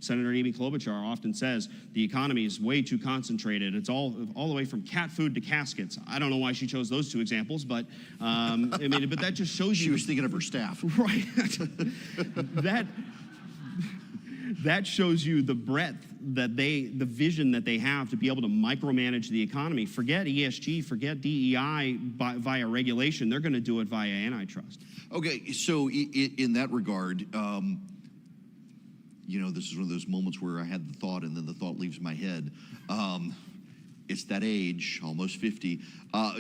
Senator Amy Klobuchar often says the economy is way too concentrated. It's all the way from cat food to caskets. I don't know why she chose those two examples, but I mean, but that just shows you. She was thinking of her staff. Right. That shows you the breadth the vision that they have to be able to micromanage the economy. Forget ESG, forget DEI via regulation. They're going to do it via antitrust. Okay, so in that regard, you know, this is one of those moments where I had the thought and then the thought leaves my head. It's that age, almost 50.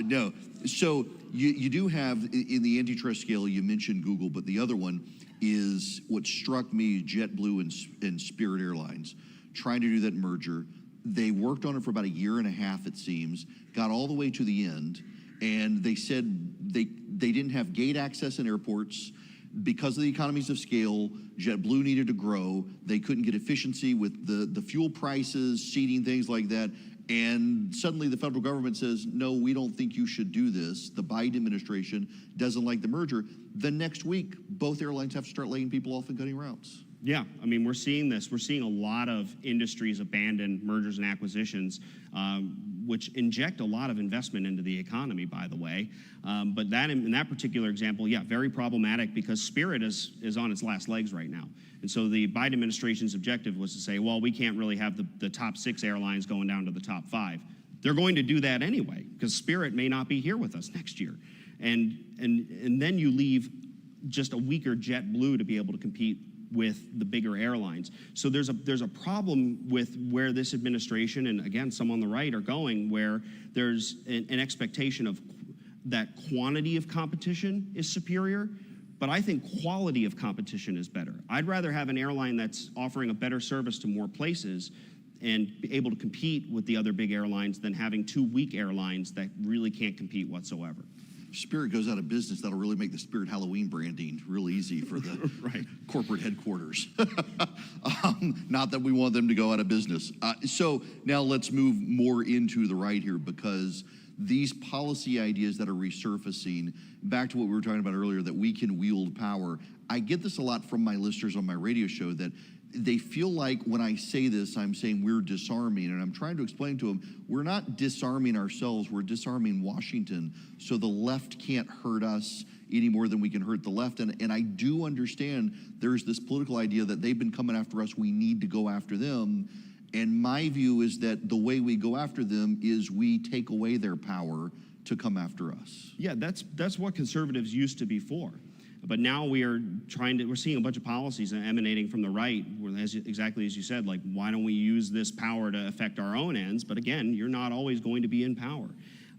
No, so you do have, in the antitrust scale, you mentioned Google, but the other one is what struck me, JetBlue and Spirit Airlines, trying to do that merger. They worked on it for about a year and a half, it seems, got all the way to the end, and they said they didn't have gate access in airports. Because of the economies of scale, JetBlue needed to grow. They couldn't get efficiency with the fuel prices, seating, things like that. And suddenly the federal government says, no, we don't think you should do this. The Biden administration doesn't like the merger. The next week, both airlines have to start laying people off and cutting routes. Yeah, I mean, we're seeing this. We're seeing a lot of industries abandon mergers and acquisitions, which inject a lot of investment into the economy, by the way. But that, in that particular example, yeah, very problematic because Spirit is on its last legs right now. And so the Biden administration's objective was to say, well, we can't really have the top 6 airlines going down to the top 5. They're going to do that anyway because Spirit may not be here with us next year. And then you leave just a weaker JetBlue to be able to compete with the bigger airlines. So there's a problem with where this administration, and again, some on the right are going, where there's an expectation of that quantity of competition is superior, but I think quality of competition is better. I'd rather have an airline that's offering a better service to more places and be able to compete with the other big airlines than having 2 weak airlines that really can't compete whatsoever. Spirit goes out of business, that'll really make the Spirit Halloween branding real easy for the right. corporate headquarters. Not that we want them to go out of business. So now let's move more into the right here, because these policy ideas that are resurfacing, back to what we were talking about earlier, that we can wield power. I get this a lot from my listeners on my radio show, that they feel like when I say this, I'm saying we're disarming, and I'm trying to explain to them, we're not disarming ourselves, we're disarming Washington, so the left can't hurt us any more than we can hurt the left. And I do understand there's this political idea that they've been coming after us, we need to go after them. And my view is that the way we go after them is we take away their power to come after us. Yeah, that's what conservatives used to be for. But now we're seeing a bunch of policies emanating from the right, exactly as you said, like, why don't we use this power to affect our own ends? But again, you're not always going to be in power.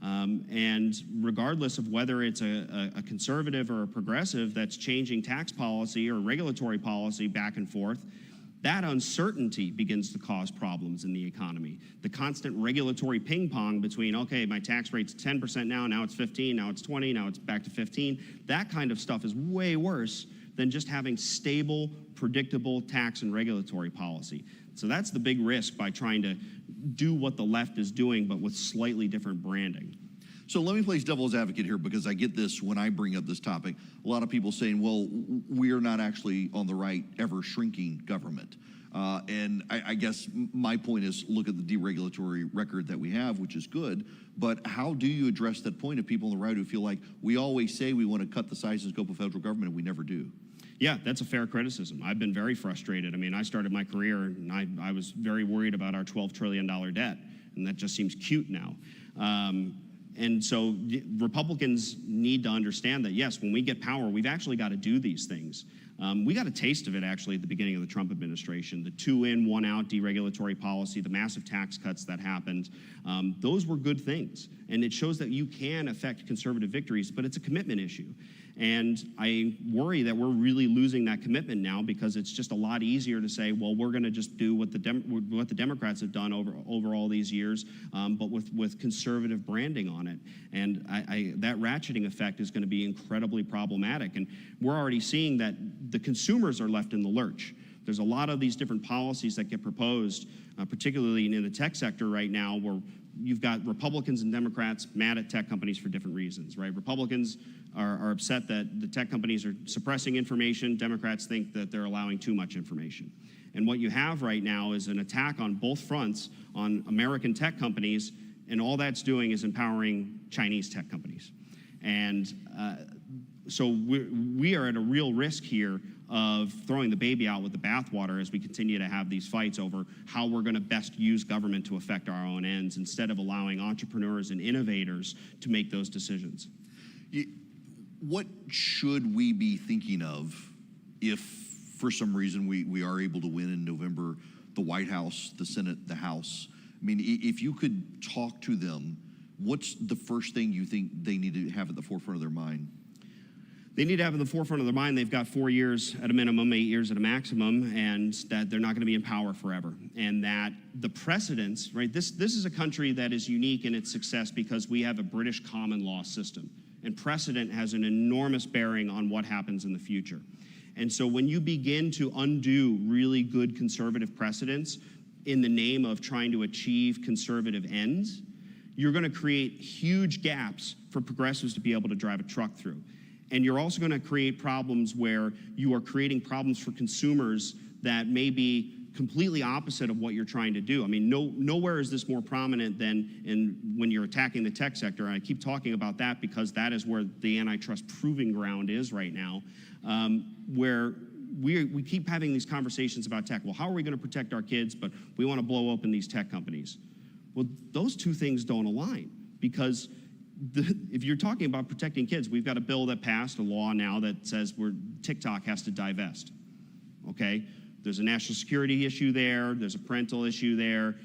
And regardless of whether it's a conservative or a progressive that's changing tax policy or regulatory policy back and forth, that uncertainty begins to cause problems in the economy. The constant regulatory ping pong between, okay, my tax rate's 10% now it's 15, now it's 20, now it's back to 15. That kind of stuff is way worse than just having stable, predictable tax and regulatory policy. So that's the big risk by trying to do what the left is doing, but with slightly different branding. So let me play devil's advocate here, because I get this when I bring up this topic. A lot of people saying, well, we are not actually on the right, ever shrinking government. And I guess my point is, look at the deregulatory record that we have, which is good. But how do you address that point of people on the right who feel like we always say we want to cut the size and scope of federal government and we never do? Yeah, that's a fair criticism. I've been very frustrated. I mean, I started my career and I was very worried about our $12 trillion debt, and that just seems cute now. And so Republicans need to understand that, yes, when we get power, we've actually got to do these things. We got a taste of it, actually, at the beginning of the Trump administration. The 2-in, 1-out deregulatory policy, the massive tax cuts that happened, those were good things. And it shows that you can affect conservative victories, but it's a commitment issue. And I worry that we're really losing that commitment now, because it's just a lot easier to say, well, we're going to just do what the Democrats have done over all these years, but with conservative branding on it. And that ratcheting effect is going to be incredibly problematic. And we're already seeing that the consumers are left in the lurch. There's a lot of these different policies that get proposed, particularly in the tech sector right now, where you've got Republicans and Democrats mad at tech companies for different reasons, right? Republicans are upset that the tech companies are suppressing information. Democrats think that they're allowing too much information. And what you have right now is an attack on both fronts on American tech companies, and all that's doing is empowering Chinese tech companies. And so we are at a real risk here of throwing the baby out with the bathwater as we continue to have these fights over how we're going to best use government to affect our own ends, instead of allowing entrepreneurs and innovators to make those decisions. What should we be thinking of if, for some reason, we are able to win in November, the White House, the Senate, the House? I mean, if you could talk to them, what's the first thing you think they need to have at the forefront of their mind? They need to have in the forefront of their mind they've got 4 years at a minimum, 8 years at a maximum, and that they're not going to be in power forever. And that the precedents, right, this is a country that is unique in its success because we have a British common law system. And precedent has an enormous bearing on what happens in the future. And so when you begin to undo really good conservative precedents in the name of trying to achieve conservative ends, you're going to create huge gaps for progressives to be able to drive a truck through. And you're also going to create problems where you are creating problems for consumers that may be completely opposite of what you're trying to do. I mean, nowhere is this more prominent than when you're attacking the tech sector. And I keep talking about that because that is where the antitrust proving ground is right now, where we keep having these conversations about tech. Well, how are we going to protect our kids, but we want to blow open these tech companies? Well, those two things don't align, because if you're talking about protecting kids, we've got a bill that passed, a law now that says TikTok has to divest, okay? There's a national security issue there. There's a parental issue there.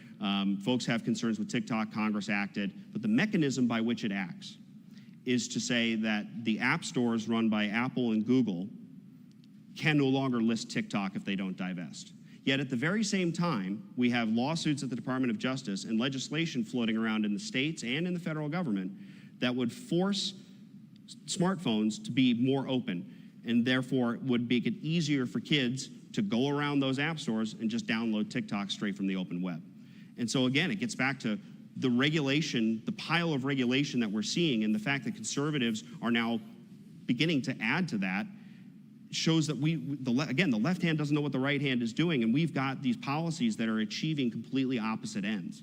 Folks have concerns with TikTok. Congress acted. But the mechanism by which it acts is to say that the app stores run by Apple and Google can no longer list TikTok if they don't divest. Yet at the very same time, we have lawsuits at the Department of Justice and legislation floating around in the states and in the federal government that would force smartphones to be more open, and therefore would make it easier for kids to go around those app stores and just download TikTok straight from the open web. And so again, it gets back to the regulation, the pile of regulation that we're seeing, and the fact that conservatives are now beginning to add to that shows that the left hand doesn't know what the right hand is doing, and we've got these policies that are achieving completely opposite ends.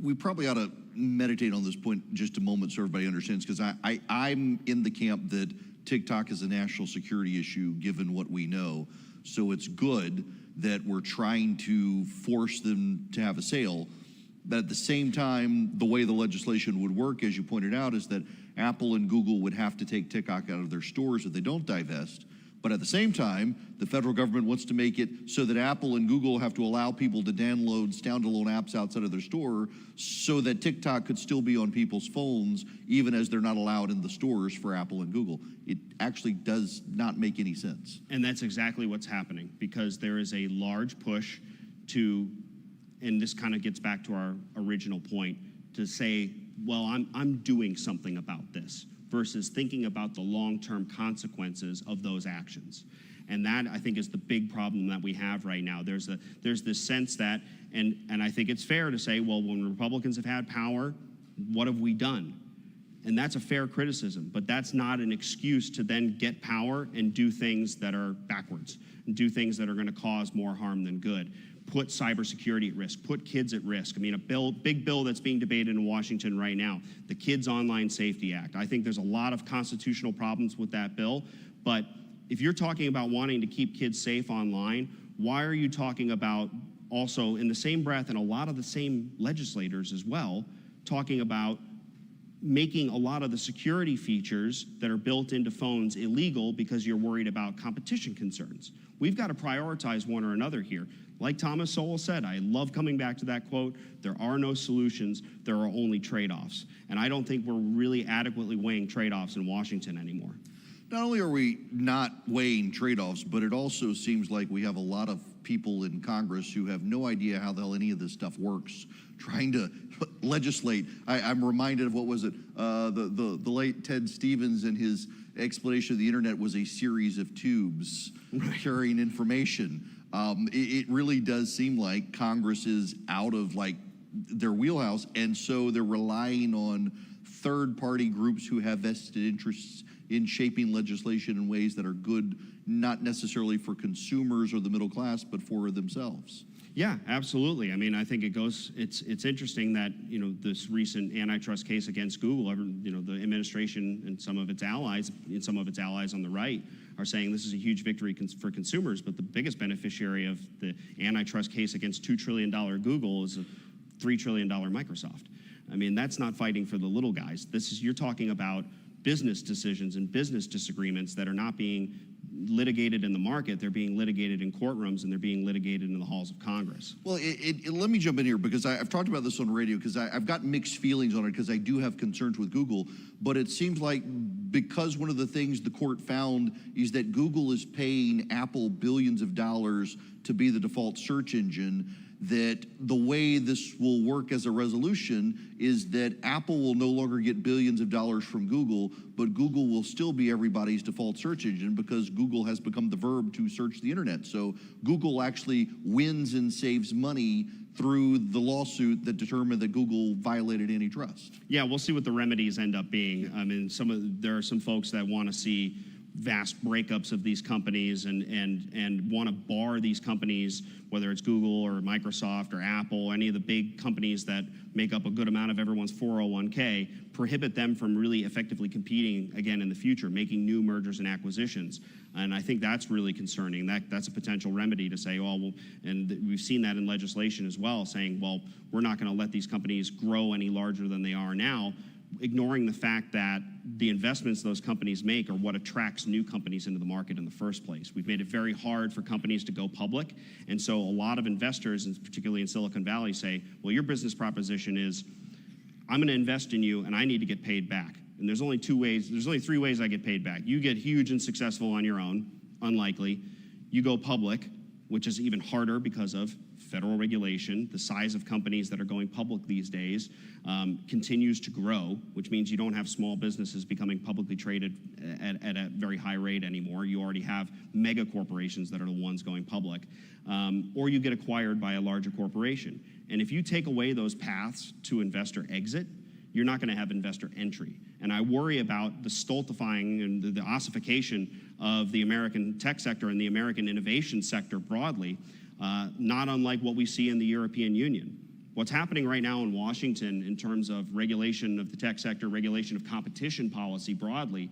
We probably ought to meditate on this point just a moment so everybody understands, because I'm in the camp that TikTok is a national security issue given what we know. So it's good that we're trying to force them to have a sale. But at the same time, the way the legislation would work, as you pointed out, is that Apple and Google would have to take TikTok out of their stores if they don't divest. But at the same time, the federal government wants to make it so that Apple and Google have to allow people to download standalone apps outside of their store so that TikTok could still be on people's phones, even as they're not allowed in the stores for Apple and Google. It actually does not make any sense. And that's exactly what's happening, because there is a large push to, and this kind of gets back to our original point, to say, well, I'm doing something about this, versus thinking about the long-term consequences of those actions. And that, I think, is the big problem that we have right now. There's this sense that, and I think it's fair to say, well, when Republicans have had power, what have we done? And that's a fair criticism, but that's not an excuse to then get power and do things that are backwards, and do things that are gonna cause more harm than good. Put cybersecurity at risk, put kids at risk. I mean, big bill that's being debated in Washington right now, the Kids Online Safety Act. I think there's a lot of constitutional problems with that bill, but if you're talking about wanting to keep kids safe online, why are you talking about also, in the same breath, and a lot of the same legislators as well, talking about making a lot of the security features that are built into phones illegal because you're worried about competition concerns? We've got to prioritize one or another here. Like Thomas Sowell said, I love coming back to that quote, there are no solutions, there are only trade-offs. And I don't think we're really adequately weighing trade-offs in Washington anymore. Not only are we not weighing trade-offs, but it also seems like we have a lot of people in Congress who have no idea how the hell any of this stuff works, trying to legislate. I'm reminded of, what was it, the late Ted Stevens, and his explanation of the internet was a series of tubes carrying information. It really does seem like Congress is out of their wheelhouse, and so they're relying on third-party groups who have vested interests in shaping legislation in ways that are good, not necessarily for consumers or the middle class, but for themselves. Yeah, absolutely. I mean, I think it's interesting that, this recent antitrust case against Google, the administration and some of its allies on the right are saying this is a huge victory for consumers, but the biggest beneficiary of the antitrust case against $2 trillion Google is a $3 trillion Microsoft. I mean, that's not fighting for the little guys. You're talking about business decisions and business disagreements that are not being litigated in the market, they're being litigated in courtrooms, and they're being litigated in the halls of Congress. Well, let me jump in here, because I've talked about this on radio, because I've got mixed feelings on it, because I do have concerns with Google, but it seems like because one of the things the court found is that Google is paying Apple billions of dollars to be the default search engine, that the way this will work as a resolution is that Apple will no longer get billions of dollars from Google, but Google will still be everybody's default search engine because Google has become the verb to search the internet. So Google actually wins and saves money through the lawsuit that determined that Google violated antitrust. Yeah, we'll see what the remedies end up being. I mean, there are some folks that want to see vast breakups of these companies and want to bar these companies, whether it's Google or Microsoft or Apple, any of the big companies that make up a good amount of everyone's 401k, prohibit them from really effectively competing again in the future, making new mergers and acquisitions. And I think that's really concerning. That's a potential remedy to say, oh, well, and we've seen that in legislation as well, saying, well, we're not going to let these companies grow any larger than they are now, ignoring the fact that the investments those companies make are what attracts new companies into the market in the first place. We've made it very hard for companies to go public, and so a lot of investors, and particularly in Silicon Valley, say, well, your business proposition is, I'm going to invest in you and I need to get paid back. And there's only three ways I get paid back. You get huge and successful on your own, unlikely. You go public, which is even harder because of federal regulation. The size of companies that are going public these days continues to grow, which means you don't have small businesses becoming publicly traded at a very high rate anymore. You already have mega corporations that are the ones going public. Or you get acquired by a larger corporation. And if you take away those paths to investor exit, you're not going to have investor entry. And I worry about the stultifying and the ossification of the American tech sector and the American innovation sector broadly, not unlike what we see in the European Union. What's happening right now in Washington in terms of regulation of the tech sector, regulation of competition policy broadly,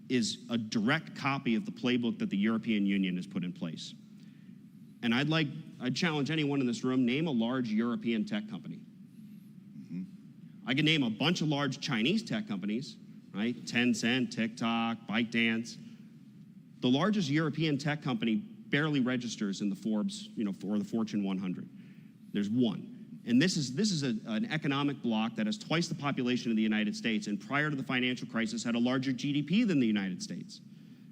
is a direct copy of the playbook that the European Union has put in place. And I'd challenge anyone in this room, name a large European tech company. I can name a bunch of large Chinese tech companies, right? Tencent, TikTok, ByteDance. The largest European tech company barely registers in the Forbes, or the Fortune 100. There's one. And this is an economic bloc that has twice the population of the United States, and prior to the financial crisis had a larger GDP than the United States.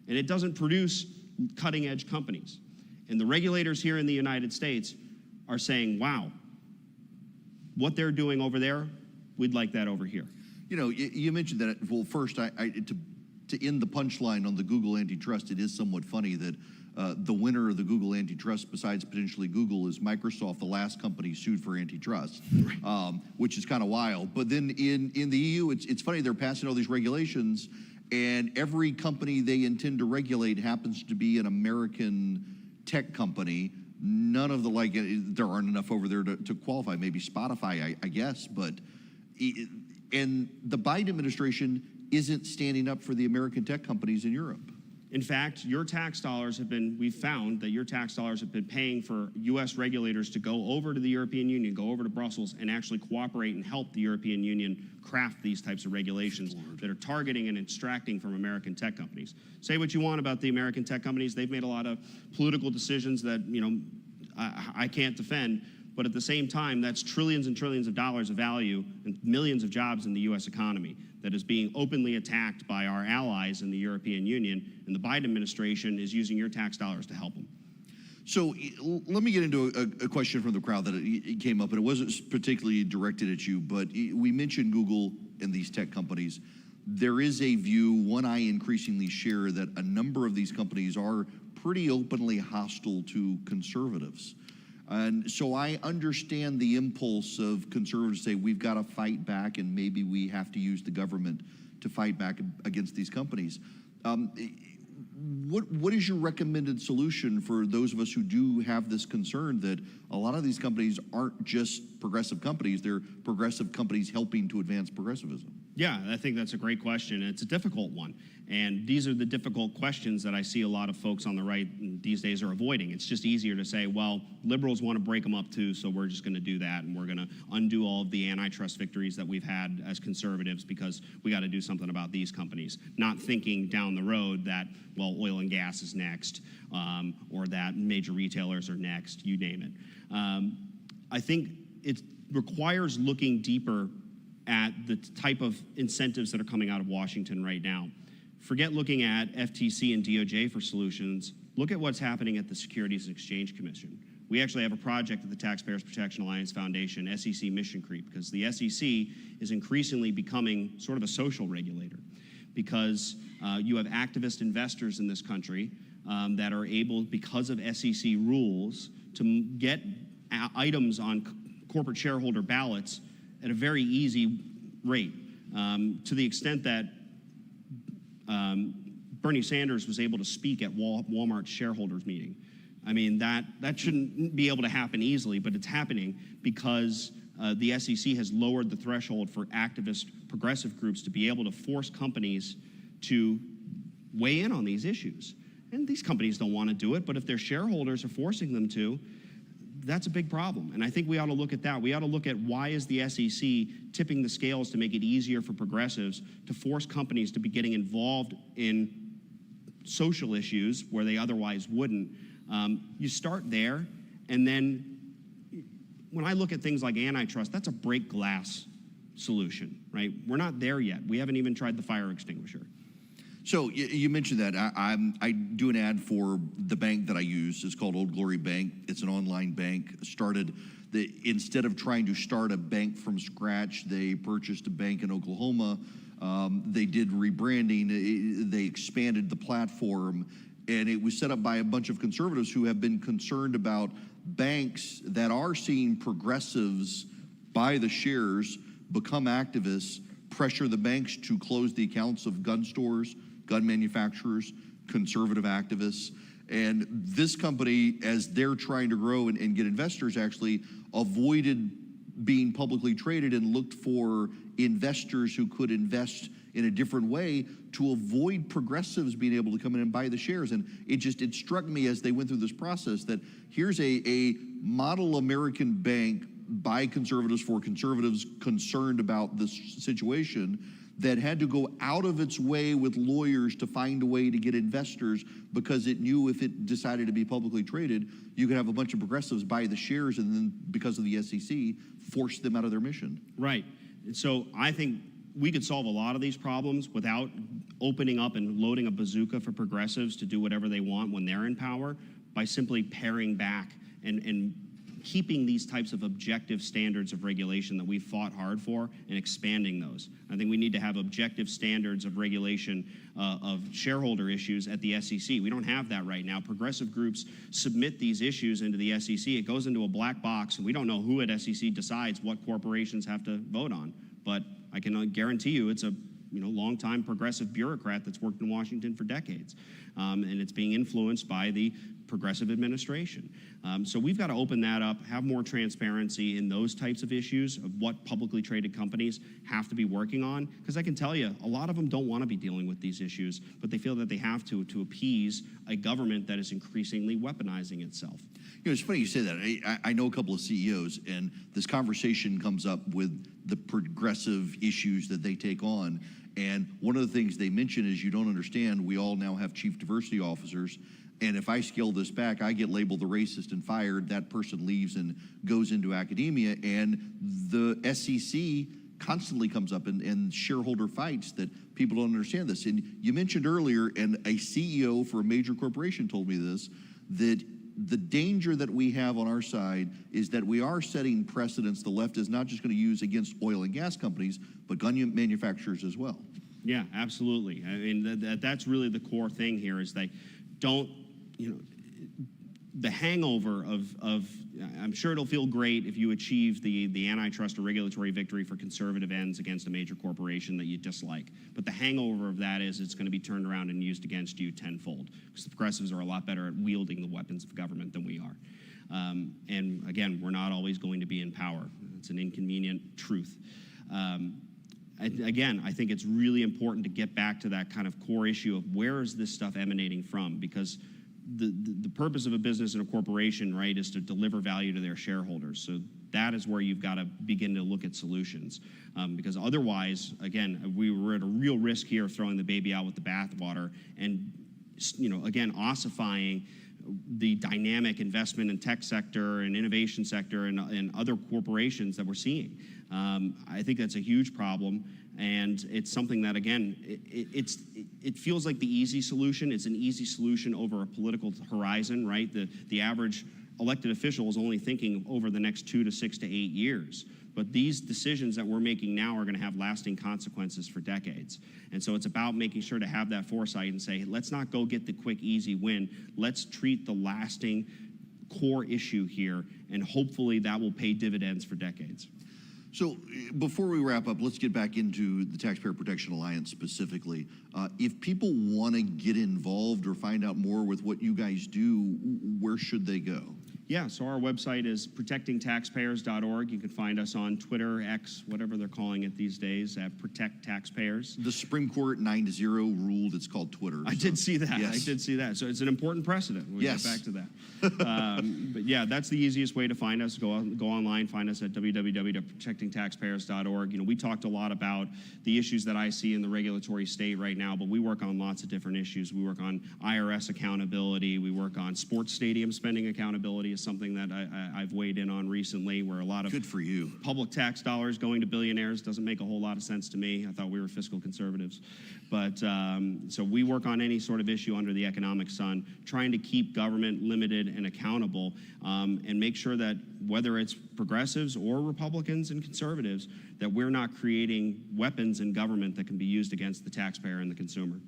And it doesn't produce cutting-edge companies. And the regulators here in the United States are saying, wow, what they're doing over there, we'd like that over here. You mentioned that. Well, first, to end the punchline on the Google antitrust, it is somewhat funny that the winner of the Google antitrust, besides potentially Google, is Microsoft, the last company sued for antitrust, which is kind of wild. But then in the EU, it's funny, they're passing all these regulations, and every company they intend to regulate happens to be an American tech company. None of there aren't enough over there to qualify. Maybe Spotify, I guess, but and the Biden administration isn't standing up for the American tech companies in Europe. In fact, we've found that your tax dollars have been paying for U.S. regulators to go over to the European Union, go over to Brussels, and actually cooperate and help the European Union craft these types of regulations that are targeting and extracting from American tech companies. Say what you want about the American tech companies. They've made a lot of political decisions that, I can't defend. But at the same time, that's trillions and trillions of dollars of value and millions of jobs in the U.S. economy that is being openly attacked by our allies in the European Union, and the Biden administration is using your tax dollars to help them. So let me get into a question from the crowd that it came up, and it wasn't particularly directed at you, but we mentioned Google and these tech companies. There is a view, one I increasingly share, that a number of these companies are pretty openly hostile to conservatives. And so I understand the impulse of conservatives to say we've got to fight back and maybe we have to use the government to fight back against these companies. What is your recommended solution for those of us who do have this concern that a lot of these companies aren't just progressive companies, they're progressive companies helping to advance progressivism? Yeah, I think that's a great question. It's a difficult one. And these are the difficult questions that I see a lot of folks on the right these days are avoiding. It's just easier to say, well, liberals want to break them up too, so we're just going to do that, and we're going to undo all of the antitrust victories that we've had as conservatives because we got to do something about these companies, not thinking down the road that, well, oil and gas is next, or that major retailers are next, you name it. I think it requires looking deeper at the type of incentives that are coming out of Washington right now. Forget looking at FTC and DOJ for solutions. Look at what's happening at the Securities and Exchange Commission. We actually have a project at the Taxpayers Protection Alliance Foundation, SEC Mission Creep, because the SEC is increasingly becoming sort of a social regulator because you have activist investors in this country that are able, because of SEC rules, to get items on corporate shareholder ballots at a very easy rate, to the extent that Bernie Sanders was able to speak at Walmart's shareholders meeting. I mean, that shouldn't be able to happen easily, but it's happening because the SEC has lowered the threshold for activist progressive groups to be able to force companies to weigh in on these issues. And these companies don't want to do it, but if their shareholders are forcing them to, that's a big problem. And I think we ought to look at that. We ought to look at why is the SEC tipping the scales to make it easier for progressives to force companies to be getting involved in social issues where they otherwise wouldn't. You start there, and then when I look at things like antitrust, that's a break glass solution, right? We're not there yet. We haven't even tried the fire extinguisher. So you mentioned that. I do an ad for the bank that I use. It's called Old Glory Bank. It's an online bank. Instead of trying to start a bank from scratch, they purchased a bank in Oklahoma. They did rebranding. They expanded the platform. And it was set up by a bunch of conservatives who have been concerned about banks that are seeing progressives buy the shares, become activists, pressure the banks to close the accounts of gun stores, gun manufacturers, conservative activists. And this company, as they're trying to grow and get investors, actually avoided being publicly traded and looked for investors who could invest in a different way to avoid progressives being able to come in and buy the shares. And it struck me as they went through this process that here's a model American bank by conservatives for conservatives concerned about this situation that had to go out of its way with lawyers to find a way to get investors because it knew if it decided to be publicly traded, you could have a bunch of progressives buy the shares and then, because of the SEC, force them out of their mission. Right. So I think we could solve a lot of these problems without opening up and loading a bazooka for progressives to do whatever they want when they're in power by simply paring back and keeping these types of objective standards of regulation that we've fought hard for and expanding those. I think we need to have objective standards of regulation of shareholder issues at the SEC. We don't have that right now. Progressive groups submit these issues into the SEC. It goes into a black box, and we don't know who at SEC decides what corporations have to vote on. But I can guarantee you it's a longtime progressive bureaucrat that's worked in Washington for decades. And it's being influenced by the progressive administration. So we've got to open that up, have more transparency in those types of issues of what publicly traded companies have to be working on. Because I can tell you, a lot of them don't want to be dealing with these issues, but they feel that they have to appease a government that is increasingly weaponizing itself. It's funny you say that. I know a couple of CEOs, and this conversation comes up with the progressive issues that they take on. And one of the things they mention is you don't understand, we all now have chief diversity officers. And if I scale this back, I get labeled the racist and fired. That person leaves and goes into academia. And the SEC constantly comes up in shareholder fights that people don't understand this. And you mentioned earlier, and a CEO for a major corporation told me this, that the danger that we have on our side is that we are setting precedents the left is not just going to use against oil and gas companies, but gun manufacturers as well. Yeah, absolutely. I mean, that's really the core thing here is they don't, the hangover of I'm sure it'll feel great if you achieve the antitrust or regulatory victory for conservative ends against a major corporation that you dislike. But the hangover of that is it's going to be turned around and used against you tenfold, because the progressives are a lot better at wielding the weapons of government than we are. And again, we're not always going to be in power. It's an inconvenient truth. Again, I think it's really important to get back to that kind of core issue of where is this stuff emanating from, because the purpose of a business and a corporation, right, is to deliver value to their shareholders. So that is where you've got to begin to look at solutions. Because otherwise, again, we're at a real risk here of throwing the baby out with the bathwater and, again, ossifying the dynamic investment and tech sector and innovation sector and other corporations that we're seeing. I think that's a huge problem, and it's something that, again, it feels like the easy solution. It's an easy solution over a political horizon, right? The average elected official is only thinking over the next 2 to 6 to 8 years. But these decisions that we're making now are going to have lasting consequences for decades. And so it's about making sure to have that foresight and say, let's not go get the quick, easy win. Let's treat the lasting core issue here, and hopefully that will pay dividends for decades. So before we wrap up, let's get back into the Taxpayer Protection Alliance specifically. If people want to get involved or find out more with what you guys do, where should they go? Yeah, so our website is protectingtaxpayers.org. You can find us on Twitter, X, whatever they're calling it these days, at Protect Taxpayers. The Supreme Court 9-0 ruled it's called Twitter. I did see that. Yes. I did see that. So it's an important precedent. We'll get back to that. But yeah, that's the easiest way to find us. Go online, find us at www.protectingtaxpayers.org. We talked a lot about the issues that I see in the regulatory state right now, but we work on lots of different issues. We work on IRS accountability. We work on sports stadium spending accountability. Something that I've weighed in on recently, where a lot of good for you public tax dollars going to billionaires doesn't make a whole lot of sense to me. I thought we were fiscal conservatives. But so we work on any sort of issue under the economic sun, trying to keep government limited and accountable, and make sure that whether it's progressives or Republicans and conservatives, that we're not creating weapons in government that can be used against the taxpayer and the consumer.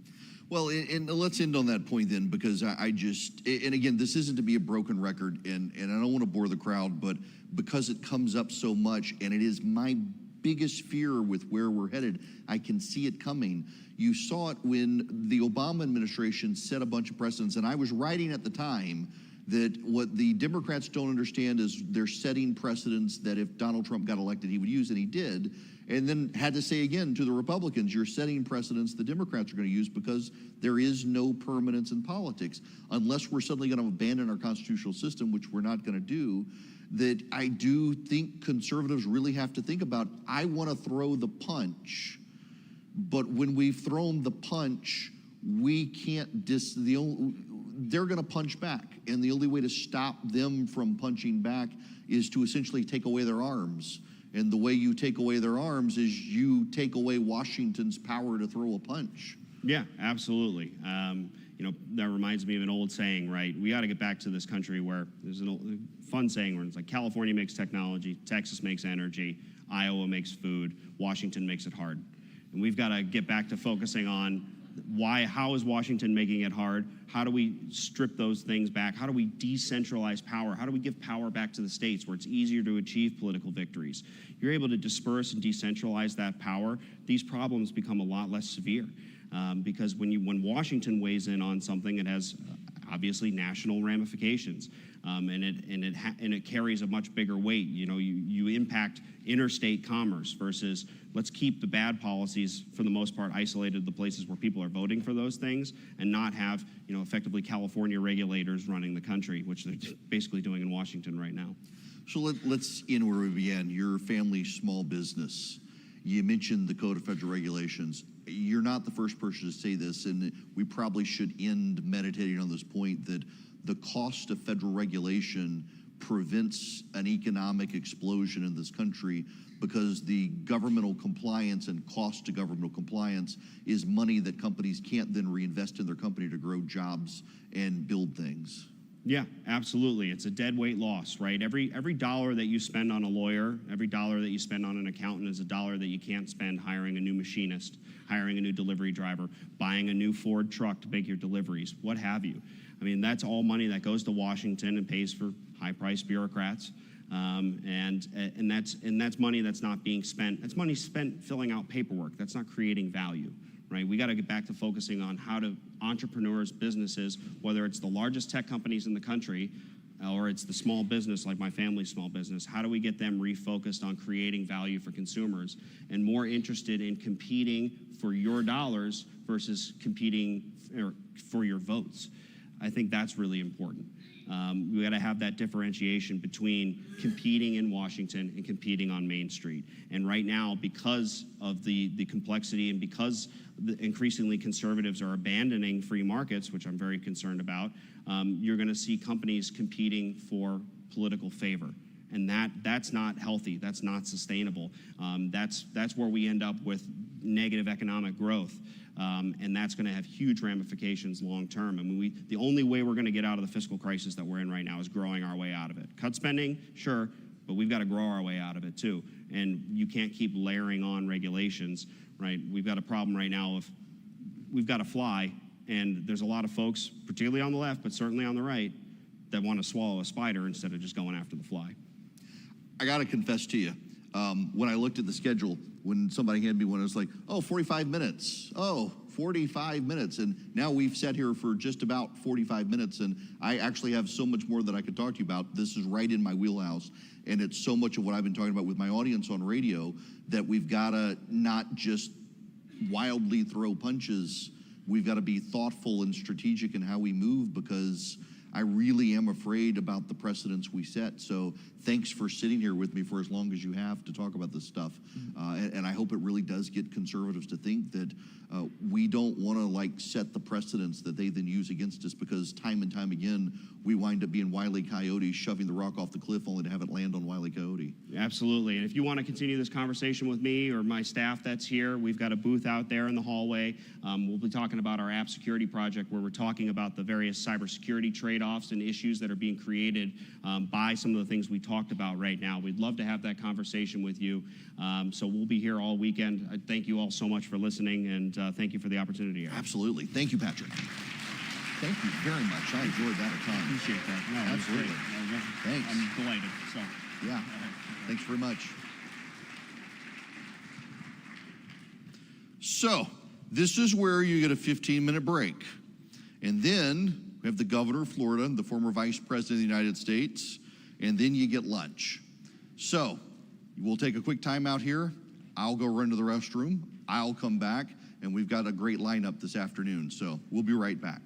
Well, and let's end on that point then, because I just, and again, this isn't to be a broken record, and I don't want to bore the crowd, but because it comes up so much, and it is my biggest fear with where we're headed, I can see it coming. You saw it when the Obama administration set a bunch of precedents, and I was writing at the time that what the Democrats don't understand is they're setting precedents that if Donald Trump got elected, he would use, and he did, and then had to say again to the Republicans, you're setting precedents the Democrats are going to use because there is no permanence in politics. Unless we're suddenly going to abandon our constitutional system, which we're not going to do, that I do think conservatives really have to think about. I want to throw the punch, but when we've thrown the punch, we can't they're going to punch back, and the only way to stop them from punching back is to essentially take away their arms. And the way you take away their arms is you take away Washington's power to throw a punch. Yeah, absolutely. You know, that reminds me of an old saying, right? We got to get back to this country where there's a fun saying where it's like California makes technology, Texas makes energy, Iowa makes food, Washington makes it hard. And we've got to get back to focusing on how is Washington making it hard? How do we strip those things back? How do we decentralize power? How do we give power back to the states where it's easier to achieve political victories? You're able to disperse and decentralize that power, these problems become a lot less severe. Because when Washington weighs in on something, it has obviously national ramifications, and it carries a much bigger weight. You know, you impact interstate commerce versus let's keep the bad policies for the most part isolated to the places where people are voting for those things, and not have, you know, effectively California regulators running the country, which they're basically doing in Washington right now. So let's end where we began. Your family's small business. You mentioned the Code of Federal Regulations. You're not the first person to say this, and we probably should end meditating on this point that the cost of federal regulation prevents an economic explosion in this country, because the governmental compliance and cost to governmental compliance is money that companies can't then reinvest in their company to grow jobs and build things. Yeah, absolutely. It's a dead weight loss, right? Every dollar that you spend on a lawyer, every dollar that you spend on an accountant is a dollar that you can't spend hiring a new machinist, hiring a new delivery driver, buying a new Ford truck to make your deliveries, what have you. I mean, that's all money that goes to Washington and pays for high-priced bureaucrats. And that's money that's not being spent. That's money spent filling out paperwork. That's not creating value. Right? We got to get back to focusing on how to entrepreneurs, businesses, whether it's the largest tech companies in the country or it's the small business like my family's small business, how do we get them refocused on creating value for consumers and more interested in competing for your dollars versus competing for your votes? I think that's really important. We got to have that differentiation between competing in Washington and competing on Main Street. And right now, because of the complexity and because increasingly conservatives are abandoning free markets, which I'm very concerned about, you're going to see companies competing for political favor. And that's not healthy. That's not sustainable. That's where we end up with negative economic growth. And that's going to have huge ramifications long term. I mean, the only way we're going to get out of the fiscal crisis that we're in right now is growing our way out of it. Cut spending, sure, but we've got to grow our way out of it too. And you can't keep layering on regulations, right? We've got a problem right now of we've got a fly, and there's a lot of folks, particularly on the left, but certainly on the right, that want to swallow a spider instead of just going after the fly. I got to confess to you, when I looked at the schedule, when somebody handed me one, it was like, oh, 45 minutes. Oh, 45 minutes. And now we've sat here for just about 45 minutes, and I actually have so much more that I could talk to you about. This is right in my wheelhouse, and it's so much of what I've been talking about with my audience on radio that we've got to not just wildly throw punches. We've got to be thoughtful and strategic in how we move, because I really am afraid about the precedents we set. So thanks for sitting here with me for as long as you have to talk about this stuff. And I hope it really does get conservatives to think that we don't want to set the precedents that they then use against us, because time and time again, we wind up being Wile E. Coyote shoving the rock off the cliff only to have it land on Wile E. Coyote. Absolutely. And if you want to continue this conversation with me or my staff that's here, we've got a booth out there in the hallway. We'll be talking about our app security project, where we're talking about the various cybersecurity trade-offs and issues that are being created by some of the things we talked about right now. We'd love to have that conversation with you. So we'll be here all weekend. I thank you all so much for listening, and thank you for the opportunity. Absolutely. Thank you, Patrick. Thank you very much. I enjoyed that a ton. Appreciate that. No, absolutely. Thanks. I'm delighted. So yeah. Thanks very much. So this is where you get a 15-minute break, and then We have the governor of Florida, the former vice president of the United States, and then you get lunch. So we'll take a quick time out here. I'll go run to the restroom. I'll come back, and we've got a great lineup this afternoon. So we'll be right back.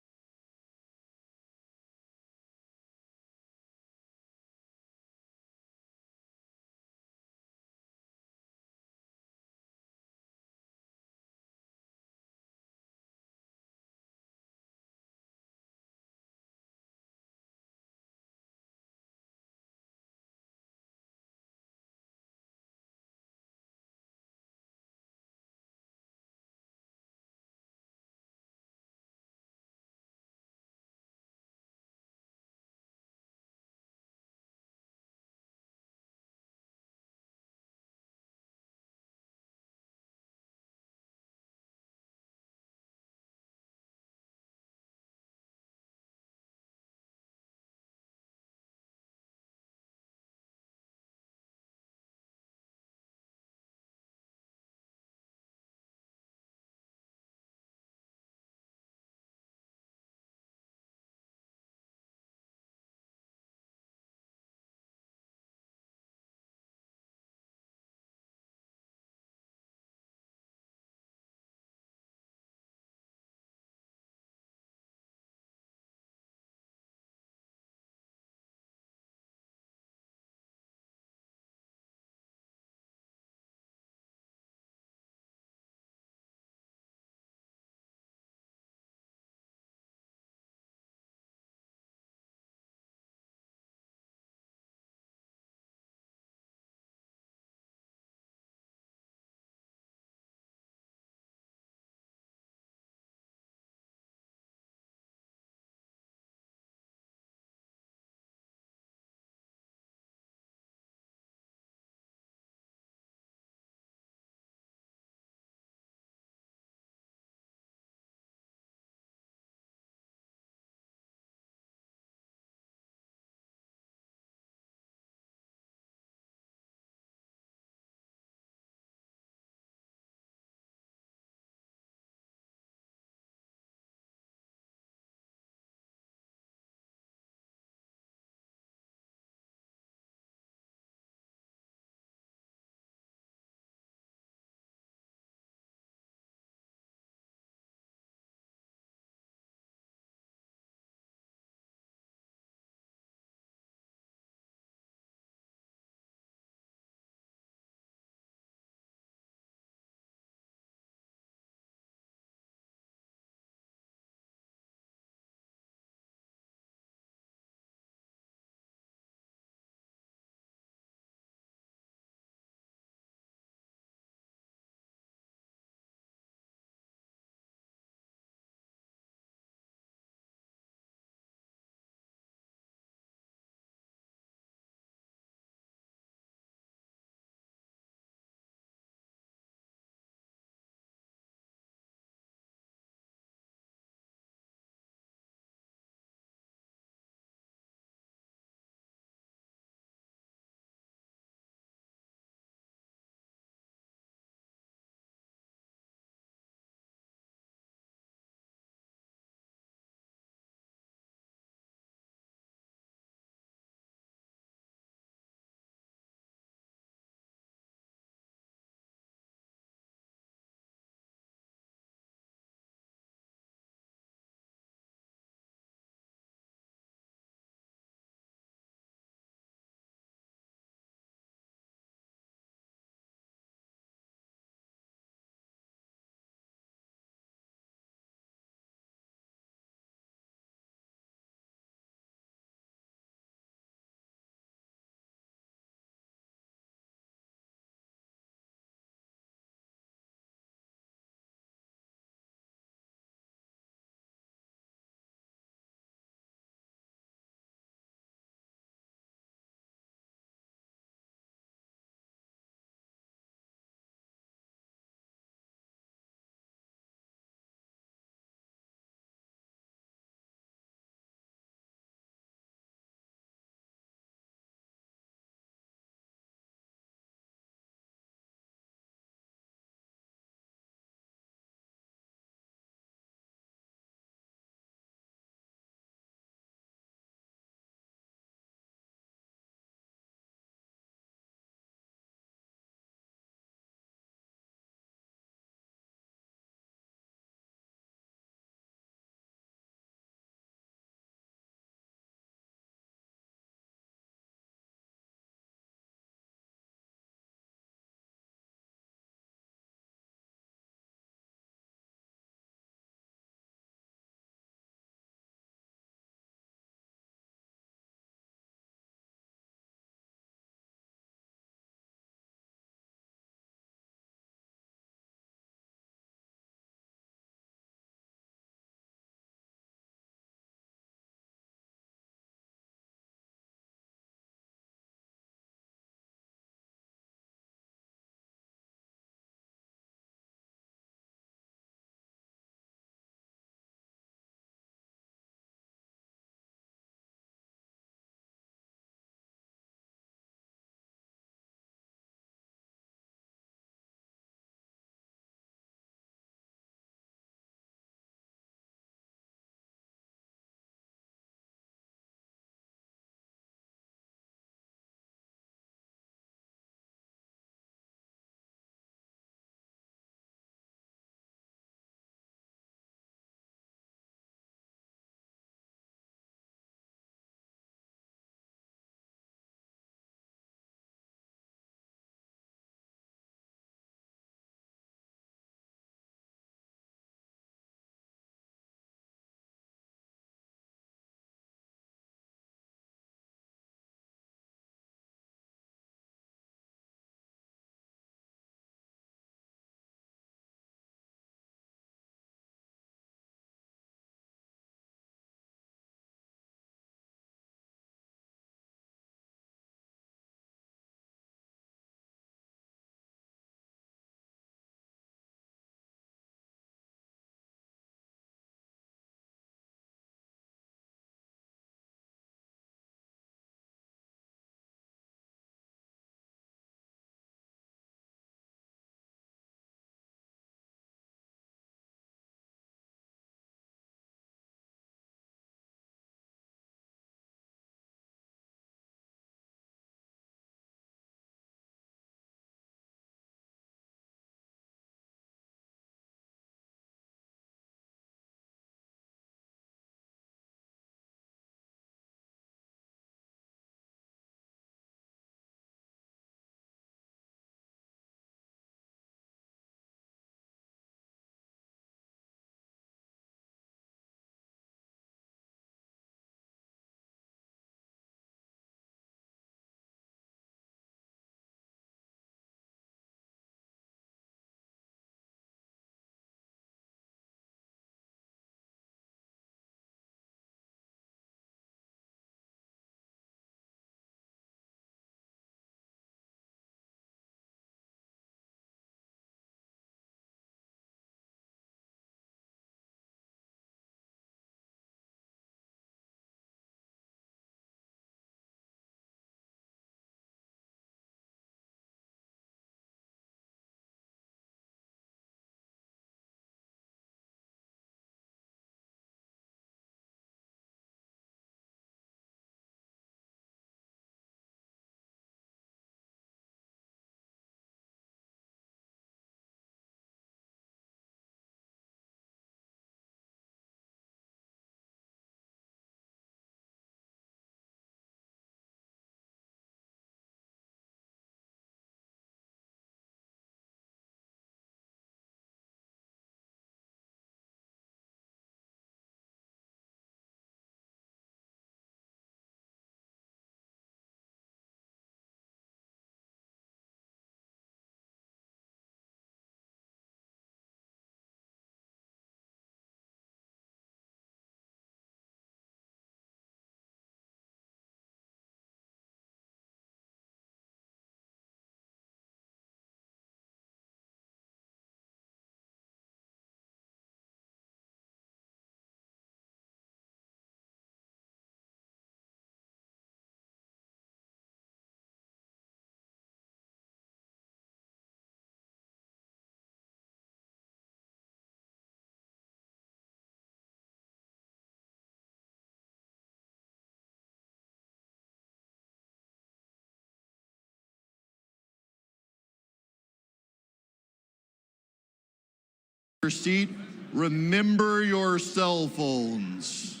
your seat. Remember your cell phones.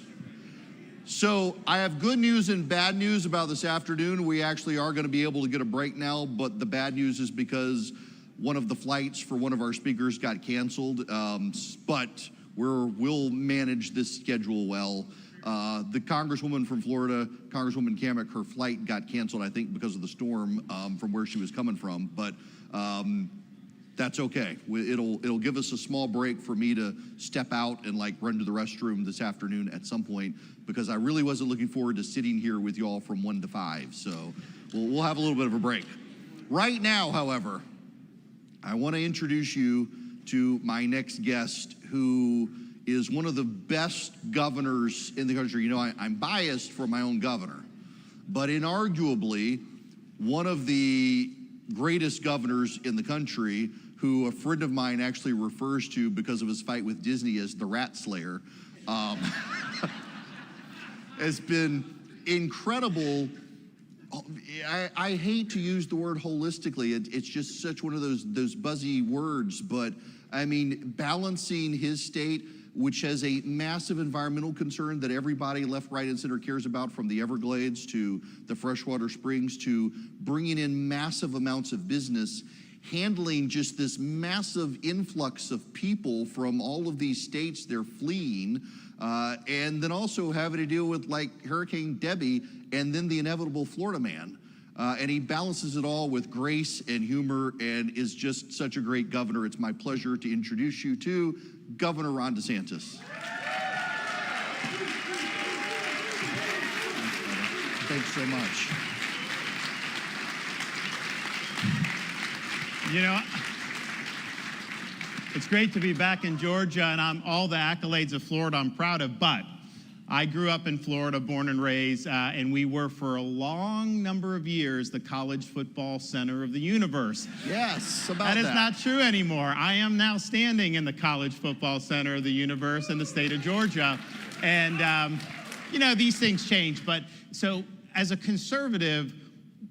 So I have good news and bad news about this afternoon. We actually are going to be able to get a break now, but the bad news is because one of the flights for one of our speakers got canceled, but we'll manage this schedule well. The Congresswoman from Florida, Congresswoman Cammack, her flight got canceled, I think, because of the storm from where she was coming from, but that's okay. It'll give us a small break for me to step out and like run to the restroom this afternoon at some point, because I really wasn't looking forward to sitting here with you all from 1 to 5. So we'll have a little bit of a break. Right now, however, I want to introduce you to my next guest, who is one of the best governors in the country. You know, I'm biased for my own governor, but inarguably one of the greatest governors in the country, who a friend of mine actually refers to because of his fight with Disney as the Rat Slayer, has been incredible. I hate to use the word holistically. It's just such one of those buzzy words, but I mean, balancing his state, which has a massive environmental concern that everybody left, right, and center cares about, from the Everglades to the freshwater springs to bringing in massive amounts of business, handling just this massive influx of people from all of these states they're fleeing, and then also having to deal with like Hurricane Debbie and then the inevitable Florida man. And he balances it all with grace and humor and is just such a great governor. It's my pleasure to introduce you to Governor Ron DeSantis. Thanks so much. You know, it's great to be back in Georgia, and I'm all the accolades of Florida I'm proud of, but I grew up in Florida, born and raised, and we were for a long number of years the college football center of the universe. Yes, about That is that. not true anymore. I am now standing in the college football center of the universe in the state of Georgia. And, you know, these things change. But so as a conservative,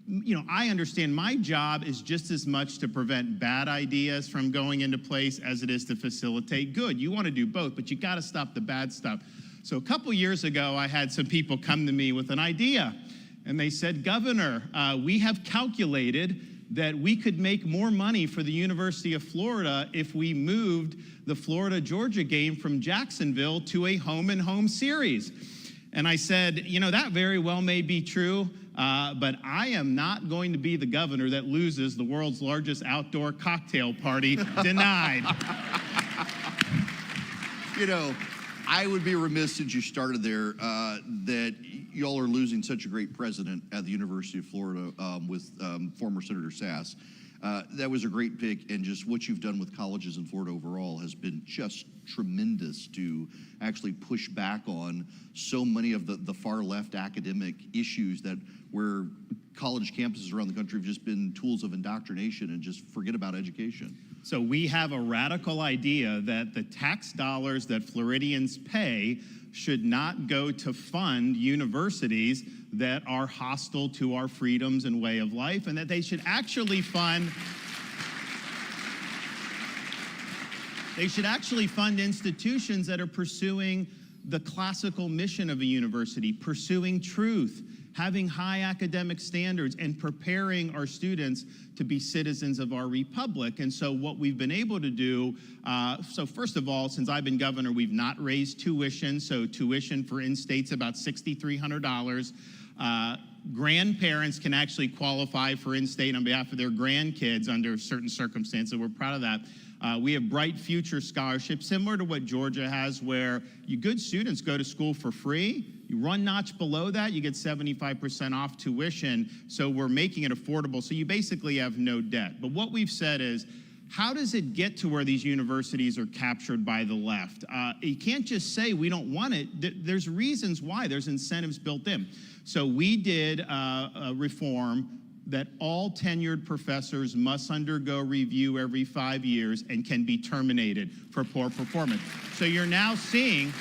you know, I understand my job is just as much to prevent bad ideas from going into place as it is to facilitate good. You want to do both, but you got to stop the bad stuff. So a couple years ago, I had some people come to me with an idea, and they said, Governor, we have calculated that we could make more money for the University of Florida if we moved the Florida-Georgia game from Jacksonville to a home-and-home series. And I said, you know, that very well may be true, but I am not going to be the governor that loses the world's largest outdoor cocktail party. Denied. You know, I would be remiss, since you started there, that y'all are losing such a great president at the University of Florida with former Senator Sass. That was a great pick, and just what you've done with colleges in Florida overall has been just tremendous to actually push back on so many of the far left academic issues that where college campuses around the country have just been tools of indoctrination and just forget about education. So we have a radical idea that the tax dollars that Floridians pay should not go to fund universities that are hostile to our freedoms and way of life, and that they should actually fund institutions that are pursuing the classical mission of a university, pursuing truth, having high academic standards, and preparing our students to be citizens of our republic. And so what we've been able to do, so first of all, since I've been governor, we've not raised tuition. So tuition for in-state's about $6,300. Grandparents can actually qualify for in-state on behalf of their grandkids under certain circumstances. We're proud of that. We have Bright Future scholarships, similar to what Georgia has, where you good students go to school for free. You run notch below that, you get 75% off tuition. So we're making it affordable. So you basically have no debt. But what we've said is, how does it get to where these universities are captured by the left? You can't just say we don't want it. There's reasons why. There's incentives built in. So we did a reform that all tenured professors must undergo review every 5 years and can be terminated for poor performance. So you're now seeing,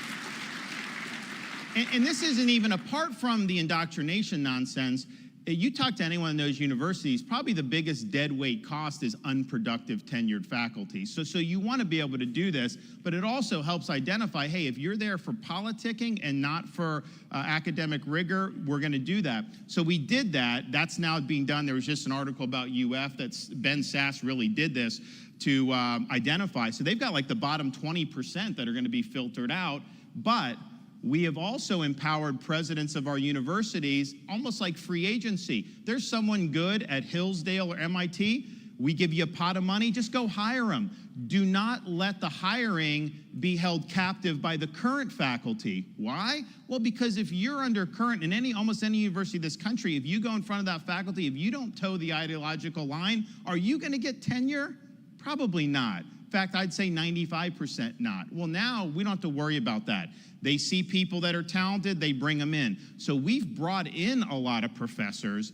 and this isn't even apart from the indoctrination nonsense, You talk to anyone in those universities, probably the biggest deadweight cost is unproductive tenured faculty. So you want to be able to do this, but it also helps identify, hey, if you're there for politicking and not for academic rigor, we're going to do that. So we did that. That's now being done. There was just an article about UF that's Ben Sass really did this to identify. So they've got like the bottom 20% that are going to be filtered out, but we have also empowered presidents of our universities, almost like free agency. There's someone good at Hillsdale or MIT, we give you a pot of money, just go hire them. Do not let the hiring be held captive by the current faculty. Why? Well, because if you're under current in almost any university in this country, if you go in front of that faculty, if you don't toe the ideological line, are you going to get tenure? Probably not. In fact, I'd say 95% not. Well, now we don't have to worry about that. They see people that are talented, they bring them in. So we've brought in a lot of professors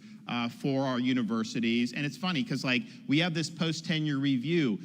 for our universities. And it's funny because like we have this post-tenure review.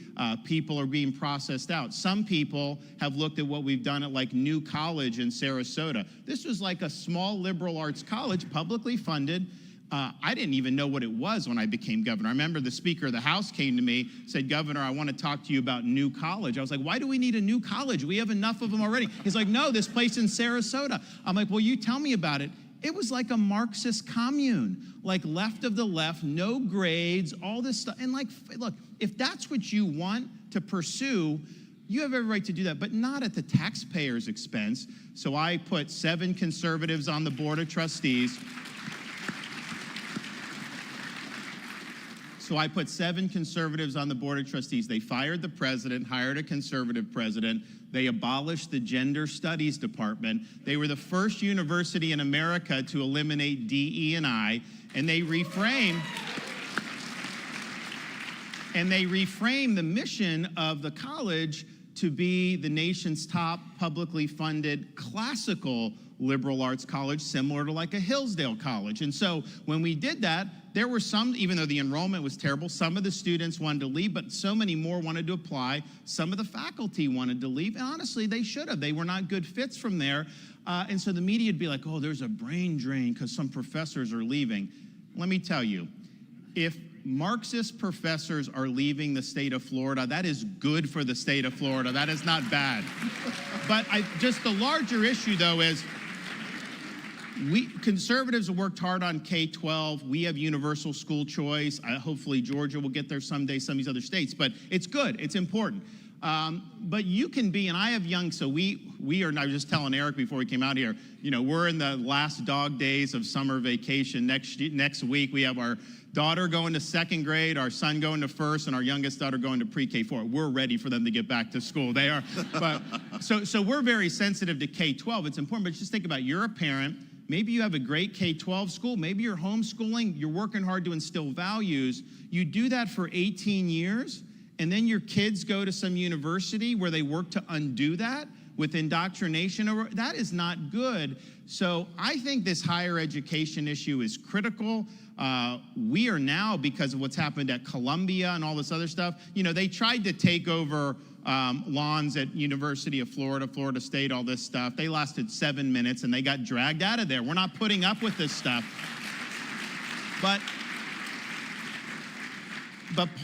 People are being processed out. Some people have looked at what we've done at like New College in Sarasota. This was like a small liberal arts college, publicly funded. I didn't even know what it was when I became governor. I remember the Speaker of the House came to me, said, Governor, I want to talk to you about New College. I was like, why do we need a new college? We have enough of them already. He's like, no, this place in Sarasota. I'm like, well, you tell me about it. It was like a Marxist commune, like left of the left, no grades, all this stuff. And like, look, if that's what you want to pursue, you have every right to do that, but not at the taxpayer's expense. So I put 7 conservatives on the Board of Trustees. So I put 7 conservatives on the Board of Trustees. They fired the president, hired a conservative president. They abolished the Gender Studies Department. They were the first university in America to eliminate DE&I, and they reframed the mission of the college to be the nation's top publicly funded classical liberal arts college, similar to like a Hillsdale College. And so when we did that, there were some, even though the enrollment was terrible, some of the students wanted to leave, but so many more wanted to apply. Some of the faculty wanted to leave, and honestly, they should have. They were not good fits from there. And so the media would be like, oh, there's a brain drain because some professors are leaving. Let me tell you, if Marxist professors are leaving the state of Florida, that is good for the state of Florida. That is not bad. But just the larger issue, though, is we conservatives have worked hard on K-12. We have universal school choice. Hopefully Georgia will get there someday, some of these other states. But it's good. It's important. But you can be, and I have young, so we are, and I was just telling Eric before we came out here, you know, we're in the last dog days of summer vacation. Next week, we have our daughter going to 2nd grade, our son going to 1st, and our youngest daughter going to pre-K4. We're ready for them to get back to school. They are. But so we're very sensitive to K-12. It's important, but just think about it. You're a parent. Maybe you have a great K-12 school. Maybe you're homeschooling. You're working hard to instill values. You do that for 18 years, and then your kids go to some university where they work to undo that with indoctrination. That is not good. So I think this higher education issue is critical. We are now, because of what's happened at Columbia and all this other stuff, you know, they tried to take over lawns at University of Florida, Florida State, all this stuff. They lasted 7 minutes and they got dragged out of there. We're not putting up with this stuff. But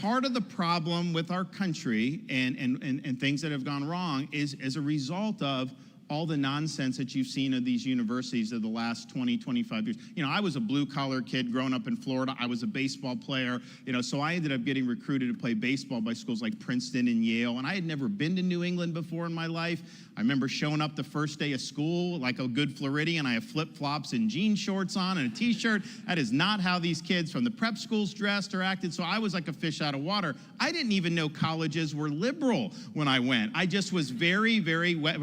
part of the problem with our country and things that have gone wrong is as a result of all the nonsense that you've seen of these universities of the last 20, 25 years. You know, I was a blue-collar kid growing up in Florida. I was a baseball player, you know, so I ended up getting recruited to play baseball by schools like Princeton and Yale, and I had never been to New England before in my life. I remember showing up the first day of school like a good Floridian. I have flip-flops and jean shorts on and a T-shirt. That is not how these kids from the prep schools dressed or acted, so I was like a fish out of water. I didn't even know colleges were liberal when I went. I just was very, very wet.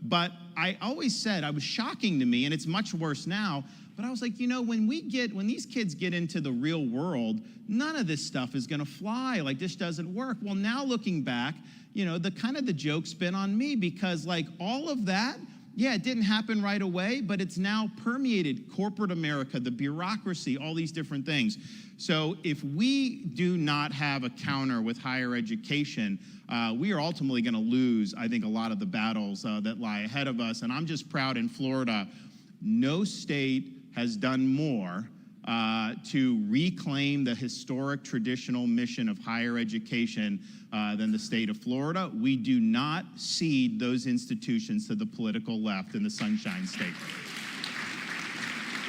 But I always said, it was shocking to me, and it's much worse now, but I was like, you know, when these kids get into the real world, none of this stuff is gonna fly. Like, this doesn't work. Well, now looking back, you know, the joke's been on me because like all of that, yeah, it didn't happen right away, but it's now permeated corporate America, the bureaucracy, all these different things. So if we do not have a counter with higher education, we are ultimately going to lose, I think, a lot of the battles that lie ahead of us. And I'm just proud in Florida, no state has done more to reclaim the historic traditional mission of higher education than the state of Florida. We do not cede those institutions to the political left in the Sunshine State.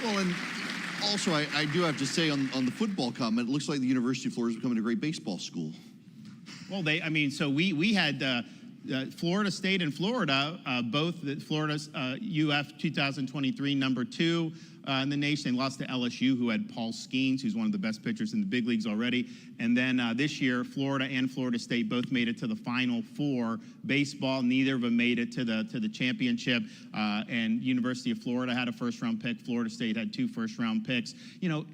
Well, and also, I do have to say on the football comment, it looks like the University of Florida is becoming a great baseball school. Well, so we had Florida State and Florida, both Florida's UF 2023 number 2 in the nation. They lost to LSU, who had Paul Skeens, who's one of the best pitchers in the big leagues already. And then this year, Florida and Florida State both made it to the Final Four. Baseball, neither of them made it to the championship. And University of Florida had a first-round pick. Florida State had 2 first-round picks. You know,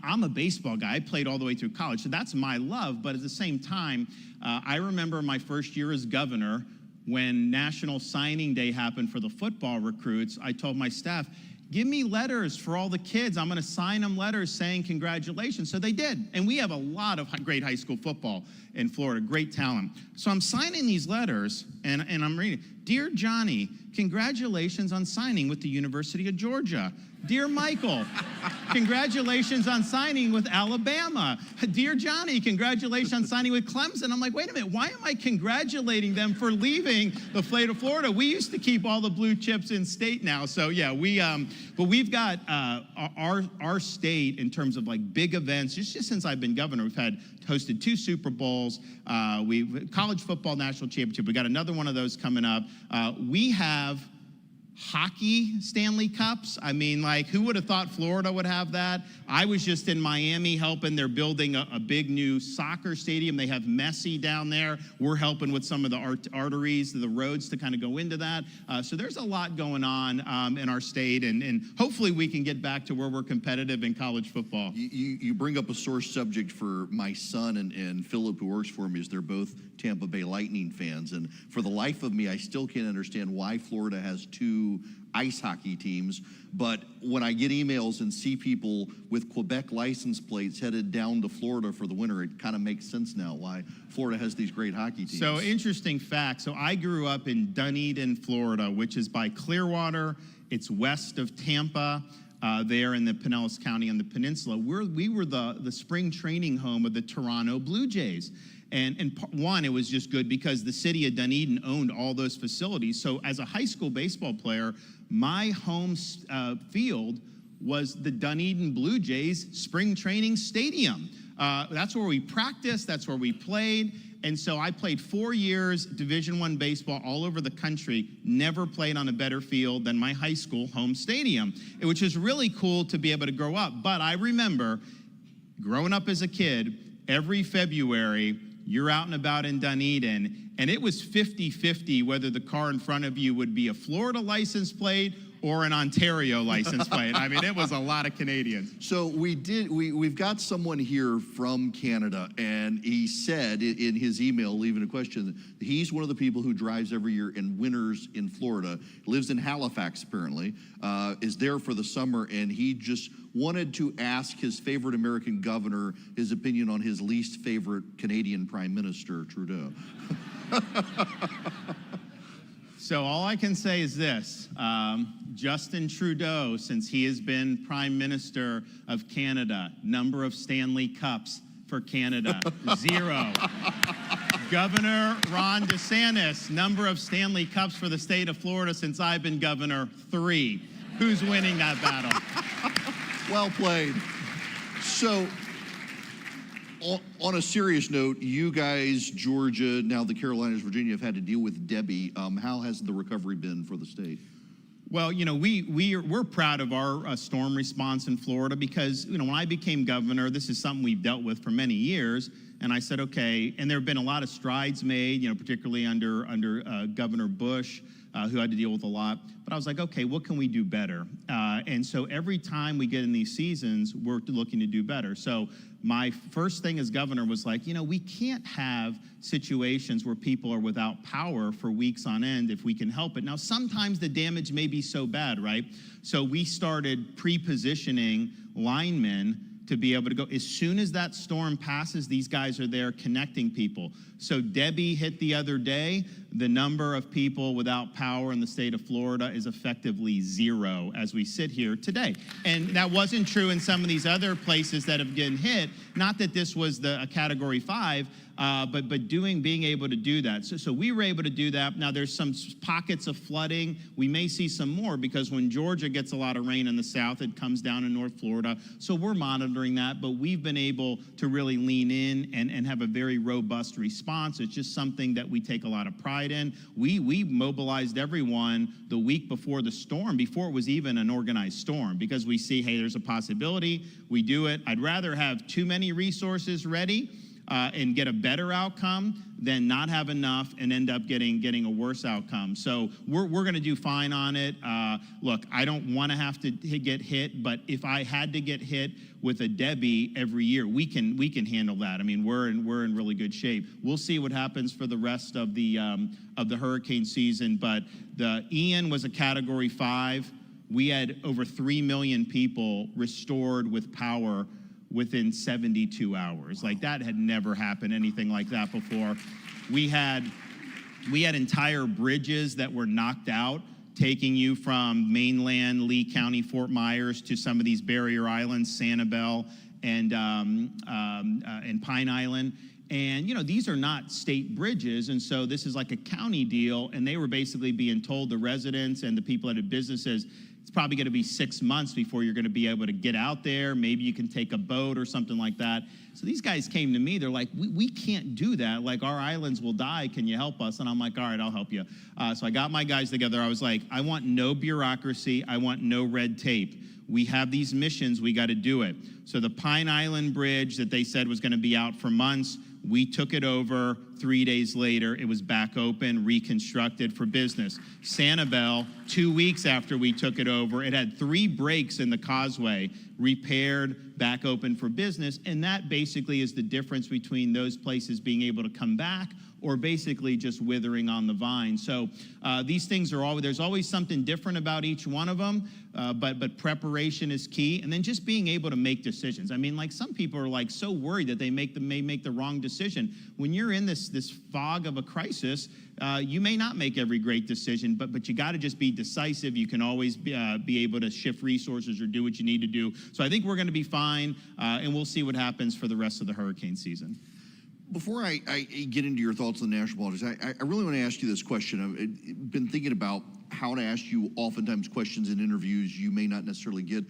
I'm a baseball guy. I played all the way through college, so that's my love. But at the same time, I remember my first year as governor when National Signing Day happened for the football recruits. I told my staff, give me letters for all the kids. I'm going to sign them letters saying congratulations. So they did. And we have a lot of great high school football in Florida, great talent. So I'm signing these letters, and I'm reading, Dear Johnny, congratulations on signing with the University of Georgia. Dear Michael, congratulations on signing with Alabama. Dear Johnny, congratulations on signing with Clemson. I'm like, wait a minute, why am I congratulating them for leaving the state of Florida? We used to keep all the blue chips in state now. So yeah, but we've got our state in terms of like big events. Just since I've been governor, we've hosted 2 Super Bowls. We've college football national championship. We got another one of those coming up. We have hockey Stanley Cups. I mean, like, who would have thought Florida would have that? I was just in Miami helping. They're building a big new soccer stadium. They have Messi down there. We're helping with some of the arteries, the roads to kind of go into that. So there's a lot going on in our state, and hopefully we can get back to where we're competitive in college football. You bring up a sore subject for my son and Philip, who works for me, is they're both Tampa Bay Lightning fans. And for the life of me, I still can't understand why Florida has 2 ice hockey teams. But when I get emails and see people with Quebec license plates headed down to Florida for the winter, it kind of makes sense now why Florida has these great hockey teams. So interesting fact. So I grew up in Dunedin, Florida, which is by Clearwater. It's west of Tampa. There in the Pinellas County on the peninsula. We were the spring training home of the Toronto Blue Jays. And one, it was just good because the city of Dunedin owned all those facilities. So as a high school baseball player, my home field was the Dunedin Blue Jays spring training stadium. That's where we practiced, that's where we played. And so I played 4 years Division I baseball all over the country, never played on a better field than my high school home stadium, which is really cool to be able to grow up. But I remember growing up as a kid, every February, you're out and about in Dunedin, and it was 50-50 whether the car in front of you would be a Florida license plate or an Ontario license plate. I mean, it was a lot of Canadians. So we've got someone here from Canada, and he said in his email, leaving a question, he's one of the people who drives every year in winters in Florida, lives in Halifax apparently, is there for the summer, and he just wanted to ask his favorite American governor his opinion on his least favorite Canadian Prime Minister, Trudeau. So all I can say is this, Justin Trudeau, since he has been Prime Minister of Canada, number of Stanley Cups for Canada, 0. Governor Ron DeSantis, number of Stanley Cups for the state of Florida since I've been governor, 3. Who's winning that battle? Well played. So, on a serious note, you guys, Georgia, now the Carolinas, Virginia, have had to deal with Debbie. How has the recovery been for the state? Well, you know, we're proud of our storm response in Florida because, you know, when I became governor, this is something we've dealt with for many years. And I said, okay, and there have been a lot of strides made, you know, particularly under Governor Bush, who had to deal with a lot. But I was like, okay, what can we do better? And so every time we get in these seasons, we're looking to do better. So my first thing as governor was like, you know, we can't have situations where people are without power for weeks on end if we can help it. Now, sometimes the damage may be so bad, right? So we started pre-positioning linemen to be able to go. As soon as that storm passes, these guys are there connecting people. So Debbie hit the other day. the number of people without power in the state of Florida is effectively zero as we sit here today. And that wasn't true in some of these other places that have been hit. Not that this was a Category 5, but being able to do that. So we were able to do that. Now there's some pockets of flooding. We may see some more because when Georgia gets a lot of rain in the south, it comes down in North Florida. So we're monitoring that, but we've been able to really lean in and have a very robust response. It's just something that we take a lot of pride in. We mobilized everyone the week before the storm, before it was even an organized storm, because we see, hey, there's a possibility. We do it. I'd rather have too many resources ready and get a better outcome than not have enough and end up getting a worse outcome. So we're going to do fine on it. Look, I don't want to have to get hit, but if I had to get hit with a Debbie every year, we can handle that. I mean, we're in really good shape. We'll see what happens for the rest of the hurricane season. But the Ian was a Category 5. We had over 3 million people restored with power within 72 hours. Like, that had never happened, anything like that before. We had entire bridges that were knocked out, taking you from mainland Lee County, Fort Myers, to some of these barrier islands, Sanibel and Pine Island. And, you know, these are not state bridges, and so this is like a county deal, and they were basically being told, the residents and the people that had businesses, it's probably going to be 6 months before you're going to be able to get out there. Maybe you can take a boat or something like that. So these guys came to me. They're like, we can't do that. Like, our islands will die. Can you help us? And I'm like, all right, I'll help you. So I got my guys together. I was like, I want no bureaucracy. I want no red tape. We have these missions. We got to do it. So the Pine Island Bridge that they said was going to be out for months, we took it over. 3 days later, it was back open, reconstructed for business. Sanibel, 2 weeks after we took it over, it had 3 breaks in the causeway, repaired, back open for business. And that basically is the difference between those places being able to come back or basically just withering on the vine. So these things are always, there's always something different about each one of them, but preparation is key. And then just being able to make decisions. I mean, like, some people are like so worried that they may make the wrong decision. When you're in this fog of a crisis, you may not make every great decision, but you got to just be decisive. You can always be able to shift resources or do what you need to do. So I think we're going to be fine, and we'll see what happens for the rest of the hurricane season. Before I get into your thoughts on national politics, I really want to ask you this question. I've been thinking about how to ask you oftentimes questions in interviews you may not necessarily get.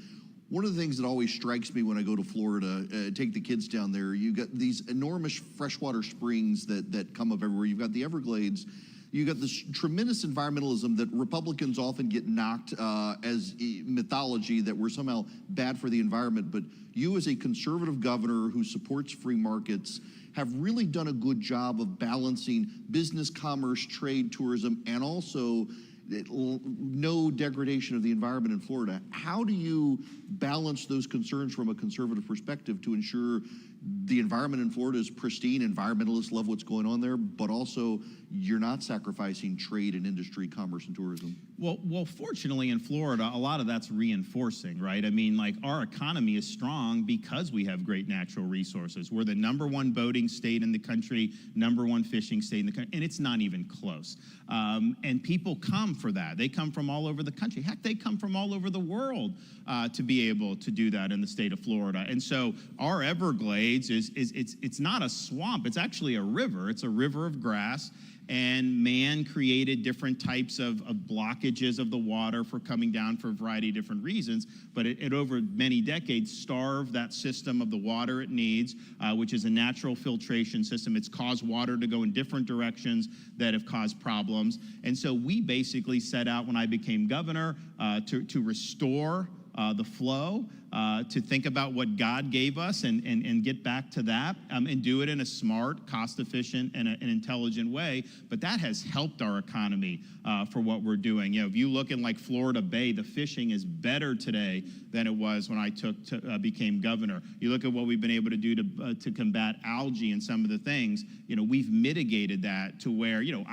One of the things that always strikes me when I go to Florida, take the kids down there, you got these enormous freshwater springs that come up everywhere. You've got the Everglades. You got this tremendous environmentalism that Republicans often get knocked as mythology, that we're somehow bad for the environment. But you, as a conservative governor who supports free markets, have really done a good job of balancing business, commerce, trade, tourism, and also no degradation of the environment in Florida. How do you balance those concerns from a conservative perspective to ensure the environment in Florida is pristine, environmentalists love what's going on there, but also you're not sacrificing trade and industry, commerce, and tourism? Well, fortunately in Florida, a lot of that's reinforcing, right? I mean, like, our economy is strong because we have great natural resources. We're the #1 boating state in the country, #1 fishing state in the country, and it's not even close. And people come for that. They come from all over the country. Heck, they come from all over the world to be able to do that in the state of Florida. And so our Everglades it's not a swamp. It's actually a river. It's a river of grass. And man created different types of blockages of the water for coming down for a variety of different reasons. But it over many decades starved that system of the water it needs, which is a natural filtration system. It's caused water to go in different directions that have caused problems. And so we basically set out, when I became governor, to restore the flow, to think about what God gave us and get back to that, and do it in a smart, cost-efficient, and an intelligent way. But that has helped our economy for what we're doing. You know, if you look in like Florida Bay, the fishing is better today than it was when I became governor. You look at what we've been able to do to combat algae and some of the things. You know, we've mitigated that to where, you know,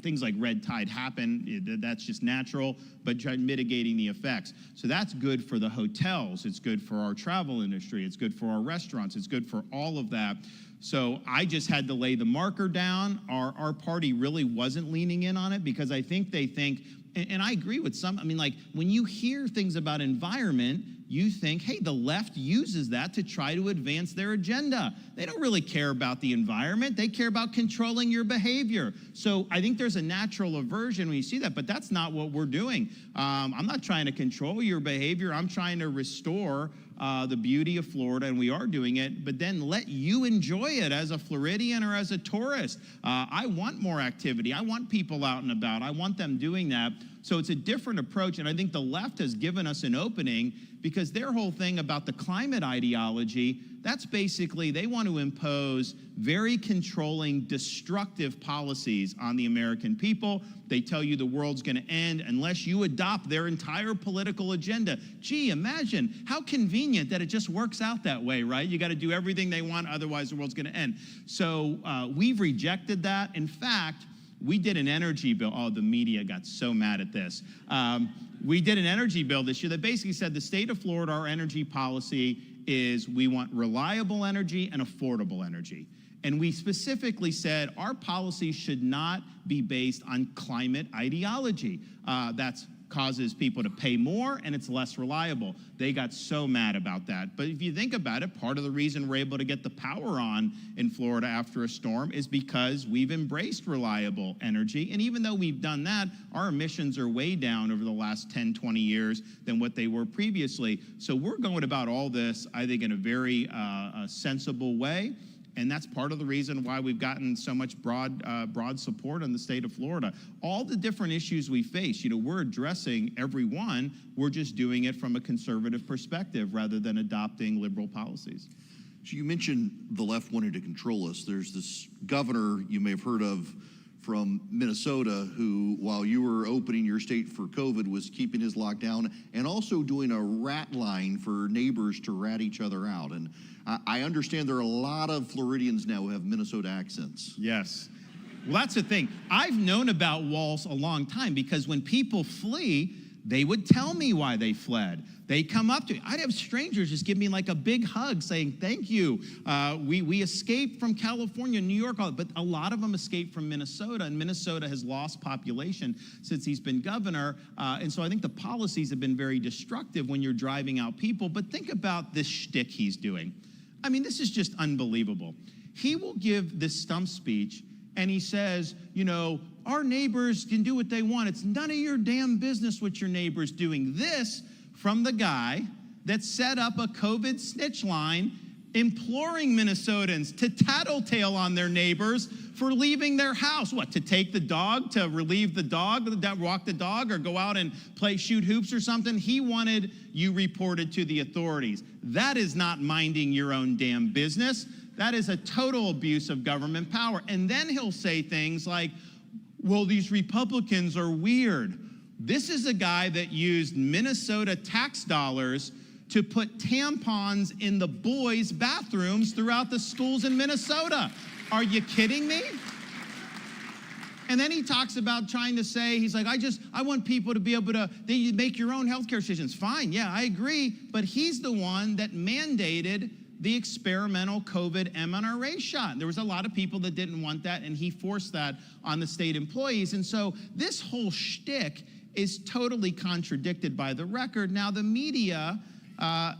things like red tide happen. That's just natural, but try mitigating the effects. So that's good for the hotels. It's good for our travel industry. It's good for our restaurants. It's good for all of that. So I just had to lay the marker down. Our party really wasn't leaning in on it because I think they think, and I agree with some, I mean, like when you hear things about environment, you think, hey, the left uses that to try to advance their agenda. They don't really care about the environment. They care about controlling your behavior. So I think there's a natural aversion when you see that, but that's not what we're doing. I'm not trying to control your behavior. I'm trying to restore the beauty of Florida, and we are doing it, but then let you enjoy it as a Floridian or as a tourist. I want more activity. I want people out and about. I want them doing that. So it's a different approach, and I think the left has given us an opening because their whole thing about the climate ideology, that's basically they want to impose very controlling, destructive policies on the American people. They tell you the world's going to end unless you adopt their entire political agenda. Gee, imagine how convenient that it just works out that way, right? You got to do everything they want, otherwise the world's going to end. So we've rejected that. In fact, we did an energy bill. Oh, the media got so mad at this. We did an energy bill this year that basically said the state of Florida, our energy policy is we want reliable energy and affordable energy. And we specifically said our policy should not be based on climate ideology. That's causes people to pay more and it's less reliable. They got so mad about that. But if you think about it, part of the reason we're able to get the power on in Florida after a storm is because we've embraced reliable energy. And even though we've done that, our emissions are way down over the last 10, 20 years than what they were previously. So we're going about all this, I think, in a very sensible way. And that's part of the reason why we've gotten so much broad support in the state of Florida. All the different issues we face, you know, we're addressing every one. We're just doing it from a conservative perspective rather than adopting liberal policies. So you mentioned the left wanted to control us. There's this governor you may have heard of from Minnesota who, while you were opening your state for COVID, was keeping his lockdown and also doing a rat line for neighbors to rat each other out. And I understand there are a lot of Floridians now who have Minnesota accents. Yes. Well, that's the thing. I've known about walls a long time because when people flee, they would tell me why they fled. They come up to me. I'd have strangers just give me like a big hug saying, thank you. We escaped from California, New York, but a lot of them escaped from Minnesota, and Minnesota has lost population since he's been governor. And so I think the policies have been very destructive when you're driving out people. But think about this shtick he's doing. I mean, this is just unbelievable. He will give this stump speech, and he says, you know, our neighbors can do what they want. It's none of your damn business what your neighbor's doing. This from the guy that set up a COVID snitch line imploring Minnesotans to tattletale on their neighbors for leaving their house. What, to take the dog, to relieve the dog, walk the dog, or go out and shoot hoops or something? He wanted you reported to the authorities. That is not minding your own damn business. That is a total abuse of government power. And then he'll say things like, well, these Republicans are weird. This is a guy that used Minnesota tax dollars to put tampons in the boys' bathrooms throughout the schools in Minnesota. Are you kidding me? And then he talks about trying to say, he's like, I want people to be able to, they make your own healthcare decisions. Fine, yeah, I agree. But he's the one that mandated the experimental COVID mRNA shot. There was a lot of people that didn't want that, and he forced that on the state employees. And so this whole shtick is totally contradicted by the record. Now the media,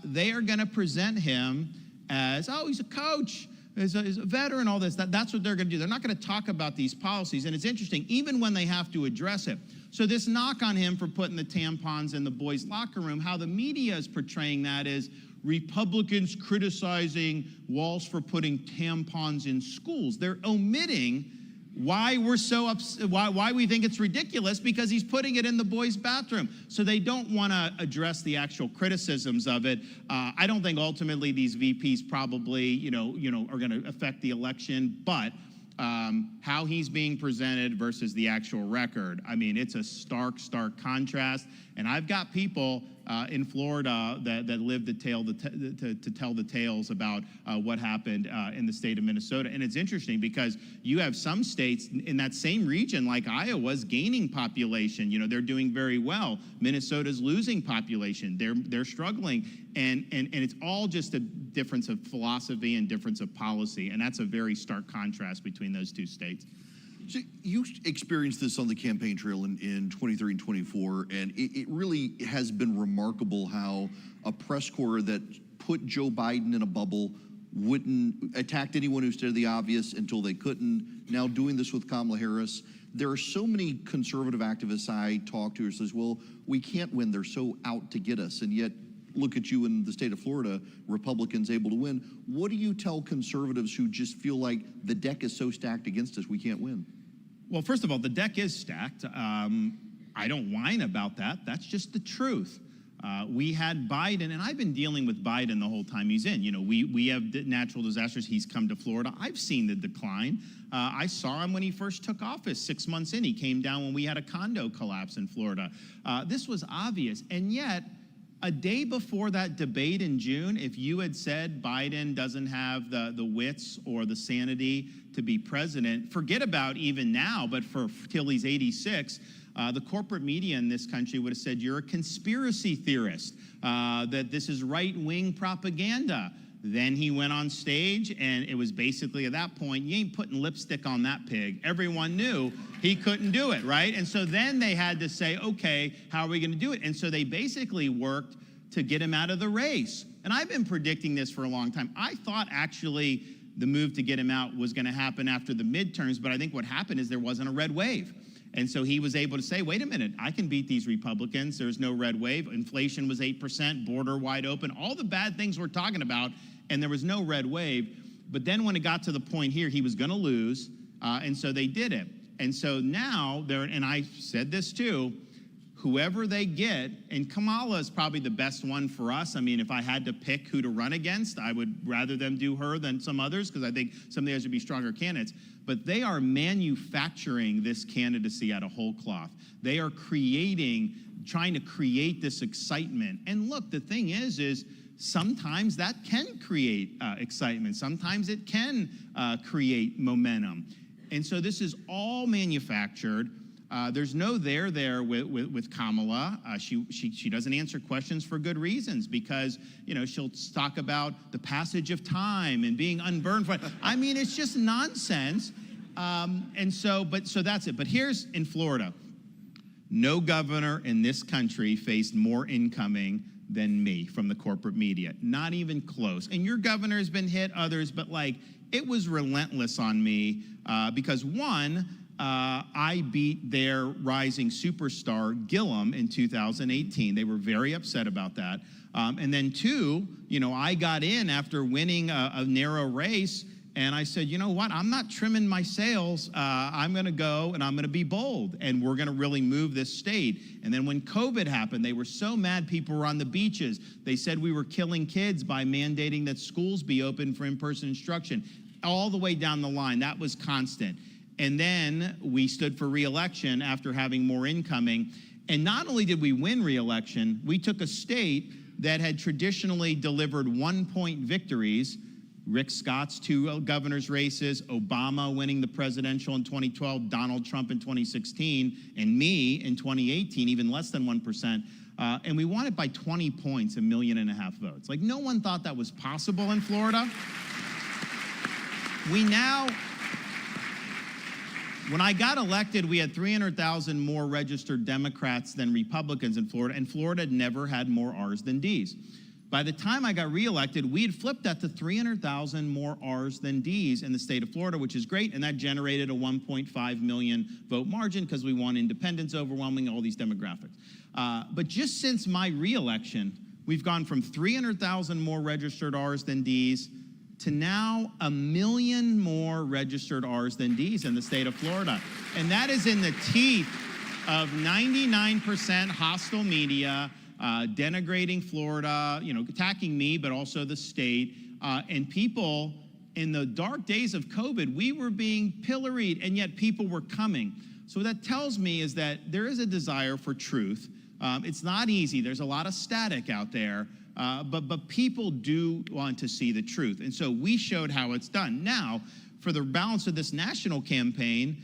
they are gonna present him as, oh, he's a coach, he's a veteran, all this. That's what they're gonna do. They're not gonna talk about these policies. And it's interesting, even when they have to address it. So this knock on him for putting the tampons in the boys' locker room, how the media is portraying that is Republicans criticizing Walz for putting tampons in schools. They're omitting why we're so upset, why we think it's ridiculous, because he's putting it in the boys' bathroom. So they don't want to address the actual criticisms of it. I don't think ultimately these VPs probably, are going to affect the election, but how he's being presented versus the actual record, I mean, it's a stark contrast. And I've got people in Florida that lived to tell the tales about what happened in the state of Minnesota. And it's interesting because you have some states in that same region, like Iowa's, gaining population. You know, they're doing very well. Minnesota's losing population. They're struggling. And it's all just a difference of philosophy and difference of policy. And that's a very stark contrast between those two states. So you experienced this on the campaign trail in 23 and 24, and it really has been remarkable how a press corps that put Joe Biden in a bubble wouldn't attack anyone who stated the obvious until they couldn't. Now doing this with Kamala Harris. There are so many conservative activists I talk to who says, well, we can't win. They're so out to get us. And yet, look at you in the state of Florida, Republicans able to win. What do you tell conservatives who just feel like the deck is so stacked against us, we can't win? Well, first of all, the deck is stacked. I don't whine about that. That's just the truth. We had Biden, and I've been dealing with Biden the whole time he's in. You know, we have natural disasters. He's come to Florida. I've seen the decline. I saw him when he first took office 6 months in. He came down when we had a condo collapse in Florida. This was obvious, and yet, a day before that debate in June, if you had said Biden doesn't have the wits or the sanity to be president, forget about even now, but till he's 86, the corporate media in this country would have said you're a conspiracy theorist, that this is right-wing propaganda. Then he went on stage, and it was basically at that point, you ain't putting lipstick on that pig. Everyone knew he couldn't do it, right? And so then they had to say, okay, how are we going to do it? And so they basically worked to get him out of the race. And I've been predicting this for a long time. I thought actually the move to get him out was going to happen after the midterms, but I think what happened is there wasn't a red wave. And so he was able to say, wait a minute, I can beat these Republicans. There's no red wave. Inflation was 8%, border wide open, all the bad things we're talking about, and there was no red wave. But then when it got to the point here, he was going to lose, and so they did it. And so now, and I said this too, whoever they get, and Kamala is probably the best one for us. I mean, if I had to pick who to run against, I would rather them do her than some others, because I think some of the others would be stronger candidates. But they are manufacturing this candidacy out of whole cloth. They are trying to create this excitement. And look, the thing is sometimes that can create excitement. Sometimes it can create momentum. And so this is all manufactured. There's no there with Kamala. She doesn't answer questions for good reasons, because, you know, she'll talk about the passage of time and being unburned. I mean, it's just nonsense. So that's it. But here's in Florida, no governor in this country faced more incoming than me from the corporate media. Not even close. And your governor has been hit, others, but like, it was relentless on me because one, I beat their rising superstar, Gillum, in 2018. They were very upset about that. And then two, you know, I got in after winning a narrow race, and I said, you know what, I'm not trimming my sails. I'm going to go and I'm going to be bold, and we're going to really move this state. And then when COVID happened, they were so mad people were on the beaches. They said we were killing kids by mandating that schools be open for in-person instruction. All the way down the line, that was constant. And then we stood for re-election after having more incoming. And not only did we win re-election, we took a state that had traditionally delivered 1-point victories. Rick Scott's 2 governor's races, Obama winning the presidential in 2012, Donald Trump in 2016, and me in 2018, even less than 1%. And we won it by 20 points, 1.5 million votes. Like, no one thought that was possible in Florida. When I got elected, we had 300,000 more registered Democrats than Republicans in Florida, and Florida had never had more R's than D's. By the time I got reelected, we had flipped that to 300,000 more R's than D's in the state of Florida, which is great, and that generated a 1.5 million vote margin because we won independents overwhelming all these demographics. But just since my reelection, we've gone from 300,000 more registered R's than D's to now 1 million more registered R's than D's in the state of Florida. And that is in the teeth of 99% hostile media, denigrating Florida, you know, attacking me, but also the state. And people, in the dark days of COVID, we were being pilloried, and yet people were coming. So what that tells me is that there is a desire for truth. It's not easy. There's a lot of static out there, but people do want to see the truth. And so we showed how it's done. Now, for the balance of this national campaign,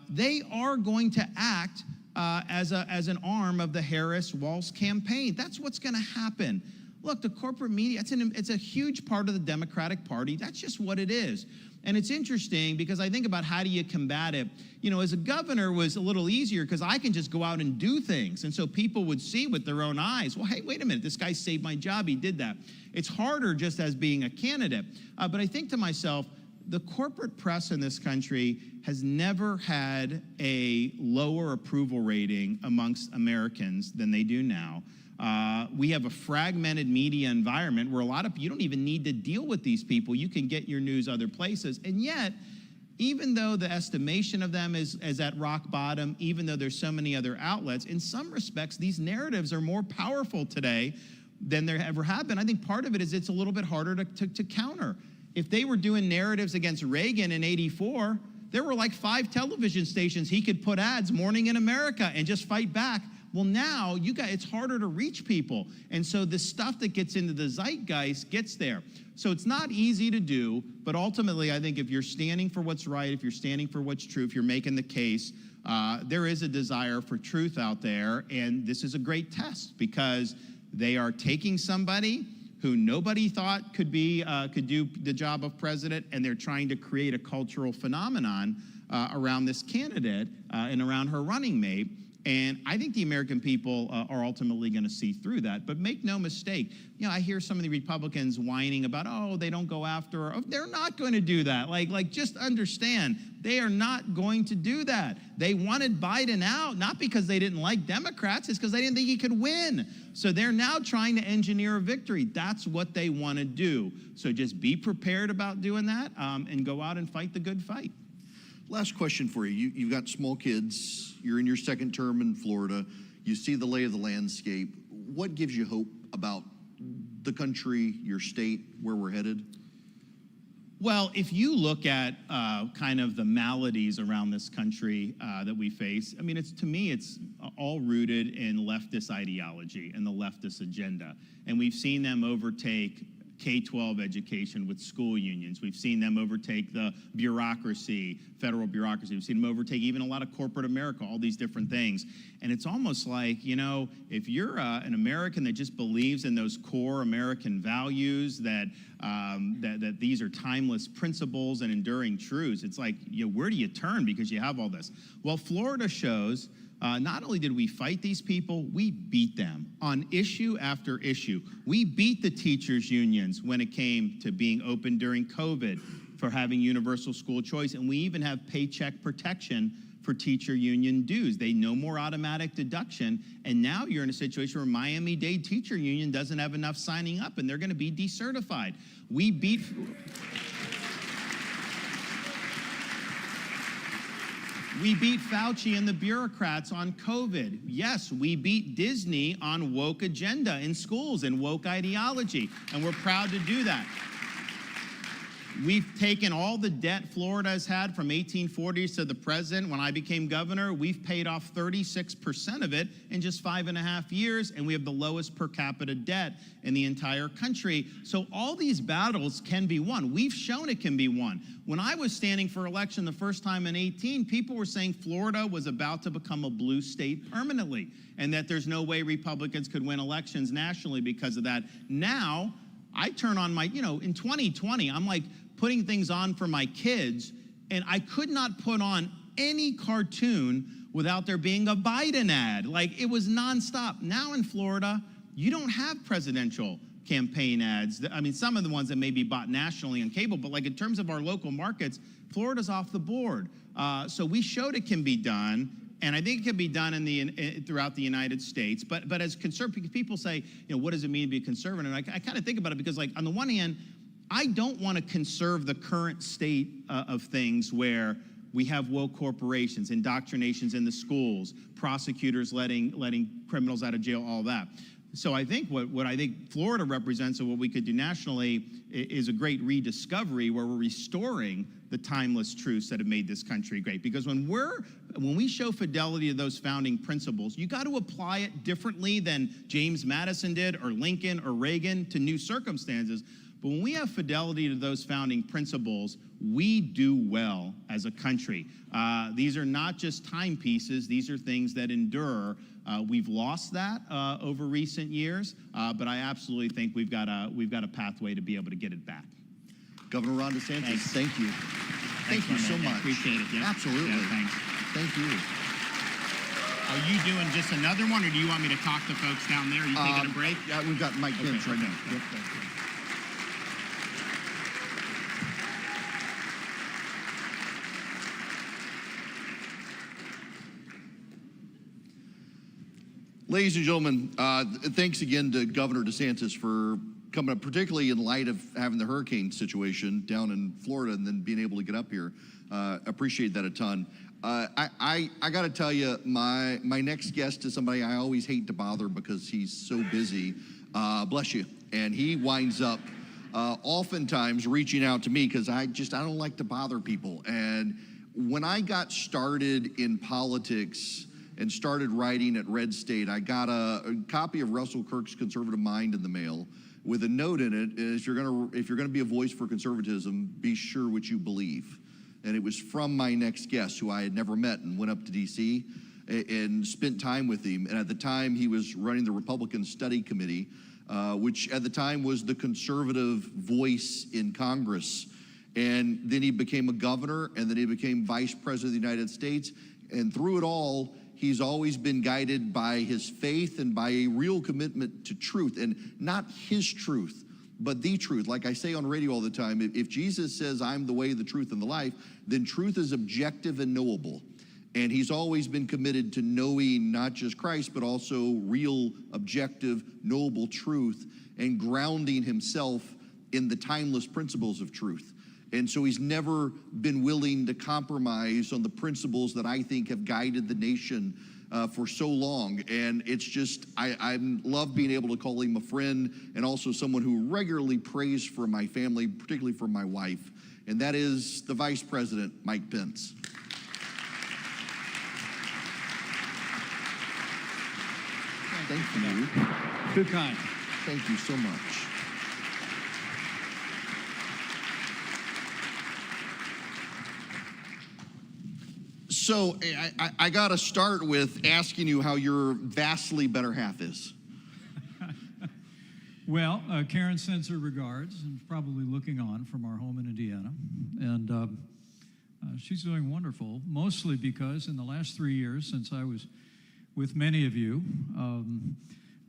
they are going to act as an arm of the Harris-Walz campaign. That's what's going to happen. Look, the corporate media, it's a huge part of the Democratic Party. That's just what it is. And it's interesting because I think about how do you combat it. You know, as a governor was a little easier because I can just go out and do things. And so people would see with their own eyes, well, hey, wait a minute, this guy saved my job, he did that. It's harder just as being a candidate. But I think to myself, the corporate press in this country has never had a lower approval rating amongst Americans than they do now. We have a fragmented media environment where you don't even need to deal with these people. You can get your news other places. And yet, even though the estimation of them is at rock bottom, even though there's so many other outlets, in some respects, these narratives are more powerful today than there ever have been. I think part of it is it's a little bit harder to counter. If they were doing narratives against Reagan in '84, there were like 5 television stations he could put ads, Morning in America, and just fight back. Well, now it's harder to reach people. And so the stuff that gets into the zeitgeist gets there. So it's not easy to do, but ultimately I think if you're standing for what's right, if you're standing for what's true, if you're making the case, there is a desire for truth out there. And this is a great test because they are taking somebody who nobody thought could do the job of president, and they're trying to create a cultural phenomenon around this candidate and around her running mate. And I think the American people are ultimately going to see through that. But make no mistake, you know, I hear some of the Republicans whining about, oh, they don't go after her. Oh, they're not going to do that. Like, just understand, they are not going to do that. They wanted Biden out, not because they didn't like Democrats, it's because they didn't think he could win. So they're now trying to engineer a victory. That's what they want to do. So just be prepared about doing that and go out and fight the good fight. Last question for you. You've got small kids. You're in your second term in Florida. You see the lay of the landscape. What gives you hope about the country, your state, where we're headed? Well, if you look at kind of the maladies around this country that we face, I mean, to me, it's all rooted in leftist ideology and the leftist agenda. And we've seen them overtake K-12 education with school unions. We've seen them overtake the bureaucracy, federal bureaucracy. We've seen them overtake even a lot of corporate America, all these different things. And it's almost like, you know, if you're an American that just believes in those core American values, that these are timeless principles and enduring truths, it's like, you know, where do you turn because you have all this? Well, Florida shows not only did we fight these people, we beat them on issue after issue. We beat the teachers' unions when it came to being open during COVID for having universal school choice, and we even have paycheck protection for teacher union dues. They no more automatic deduction, and now you're in a situation where Miami-Dade teacher union doesn't have enough signing up, and they're going to be decertified. We beat Fauci and the bureaucrats on COVID. Yes, we beat Disney on woke agenda in schools and woke ideology, and we're proud to do that. We've taken all the debt Florida has had from 1840s to the present. When I became governor, we've paid off 36% of it in just 5.5 years, and we have the lowest per capita debt in the entire country. So all these battles can be won. We've shown it can be won. When I was standing for election the first time in 2018, people were saying Florida was about to become a blue state permanently, and that there's no way Republicans could win elections nationally because of that. Now, I turn on my, you know, in 2020, I'm like putting things on for my kids, and I could not put on any cartoon without there being a Biden ad. Like, it was nonstop. Now in Florida, you don't have presidential campaign ads. I mean, some of the ones that may be bought nationally on cable, but like in terms of our local markets, Florida's off the board. So we showed it can be done. And I think it can be done throughout the United States. But as conservative people say, you know, what does it mean to be a conservative? And I kind of think about it because, like, on the one hand, I don't want to conserve the current state of things where we have woke corporations, indoctrinations in the schools, prosecutors letting criminals out of jail, all that. So I think what I think Florida represents and what we could do nationally is a great rediscovery where we're restoring the timeless truths that have made this country great. Because when we show fidelity to those founding principles, you got to apply it differently than James Madison did or Lincoln or Reagan to new circumstances. But when we have fidelity to those founding principles, we do well as a country. These are not just timepieces. These are things that endure. We've lost that over recent years, but I absolutely think we've got a pathway to be able to get it back. Governor Ron DeSantis, Thanks. thank you. Thank you so much. Appreciate it. Yeah. Absolutely. Yeah, thanks. Thank you. Are you doing just another one, or do you want me to talk to folks down there? Are you taking a break? Yeah, we've got Mike Pence right now. Yep. Ladies and gentlemen, thanks again to Governor DeSantis for coming up, particularly in light of having the hurricane situation down in Florida and then being able to get up here. Appreciate that a ton. I got to tell you, my next guest is somebody I always hate to bother because he's so busy. Bless you. And he winds up oftentimes reaching out to me because I don't like to bother people. And when I got started in politics and started writing at Red State, I got a copy of Russell Kirk's Conservative Mind in the mail with a note in it: if you're gonna be a voice for conservatism, be sure what you believe. And it was from my next guest, who I had never met, and went up to DC and spent time with him. And at the time, he was running the Republican Study Committee, which at the time was the conservative voice in Congress. And then he became a governor, and then he became vice president of the United States. And through it all, he's always been guided by his faith and by a real commitment to truth, and not his truth, but the truth. Like I say on radio all the time, if Jesus says, "I'm the way, the truth, and the life," then truth is objective and knowable. And he's always been committed to knowing not just Christ, but also real, objective, knowable truth, and grounding himself in the timeless principles of truth. And so he's never been willing to compromise on the principles that I think have guided the nation for so long. And it's just, I love being able to call him a friend, and also someone who regularly prays for my family, particularly for my wife. And that is the Vice President, Mike Pence. Thank you. Too kind. Thank you so much. So I got to start with asking you how your vastly better half is. Well, Karen sends her regards and is probably looking on from our home in Indiana. And she's doing wonderful, mostly because in the last 3 years since I was with many of you,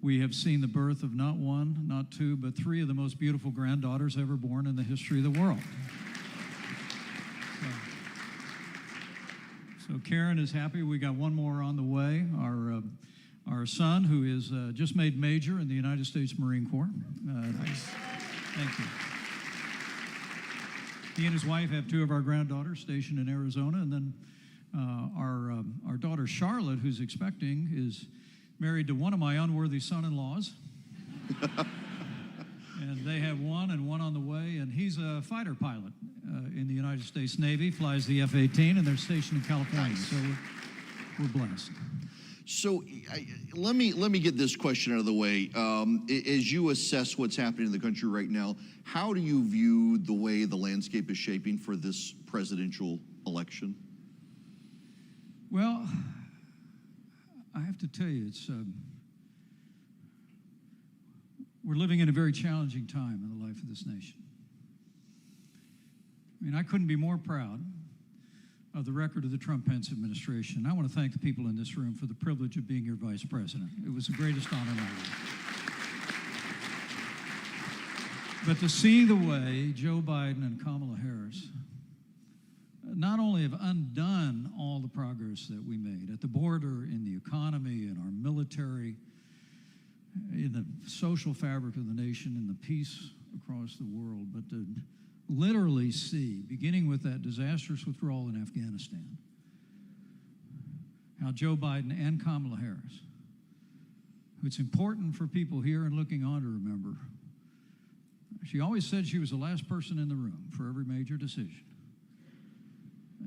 we have seen the birth of not one, not two, but three of the most beautiful granddaughters ever born in the history of the world. So Karen is happy. We got one more on the way. Our son, who is just made major in the United States Marine Corps. Nice. Thank you. He and his wife have two of our granddaughters stationed in Arizona, and then our daughter Charlotte, who's expecting, is married to one of my unworthy son-in-laws. And they have one and one on the way, and he's a fighter pilot in the United States Navy, flies the F-18, and they're stationed in California. Nice. So we're blessed. So let me get this question out of the way. As you assess what's happening in the country right now, how do you view the way the landscape is shaping for this presidential election? Well, I have to tell you, we're living in a very challenging time in the life of this nation. I mean, I couldn't be more proud of the record of the Trump-Pence administration. I want to thank the people in this room for the privilege of being your vice president. It was the greatest honor of my life. But to see the way Joe Biden and Kamala Harris not only have undone all the progress that we made at the border, in the economy, in our military, in the social fabric of the nation, in the peace across the world, but to literally see, beginning with that disastrous withdrawal in Afghanistan, how Joe Biden and Kamala Harris It's important for people here and looking on to remember. She always said she was the last person in the room for every major decision.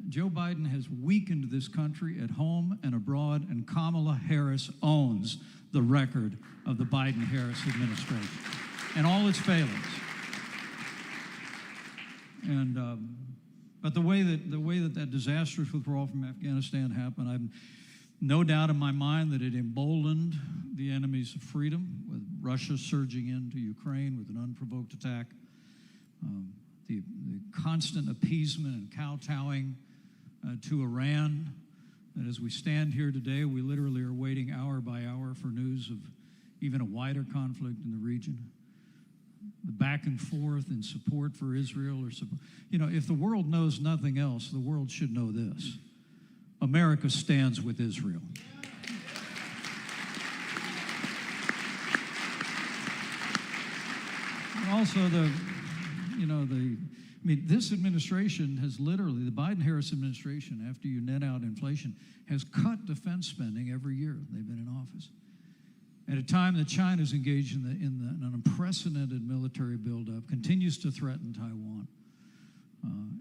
Joe Biden has weakened this country at home and abroad, and Kamala Harris owns the record of the Biden-Harris administration and all its failings. And but the way that disastrous withdrawal from Afghanistan happened, I've no doubt in my mind that it emboldened the enemies of freedom, with Russia surging into Ukraine with an unprovoked attack, the constant appeasement and kowtowing to Iran, that as we stand here today, we literally are waiting hour by hour for news of even a wider conflict in the region. The back and forth in support for Israel, if the world knows nothing else, the world should know this: America stands with Israel. And also this administration has literally, the Biden-Harris administration, after you net out inflation, has cut defense spending every year they've been in office. At a time that China's engaged in an unprecedented military buildup, continues to threaten Taiwan.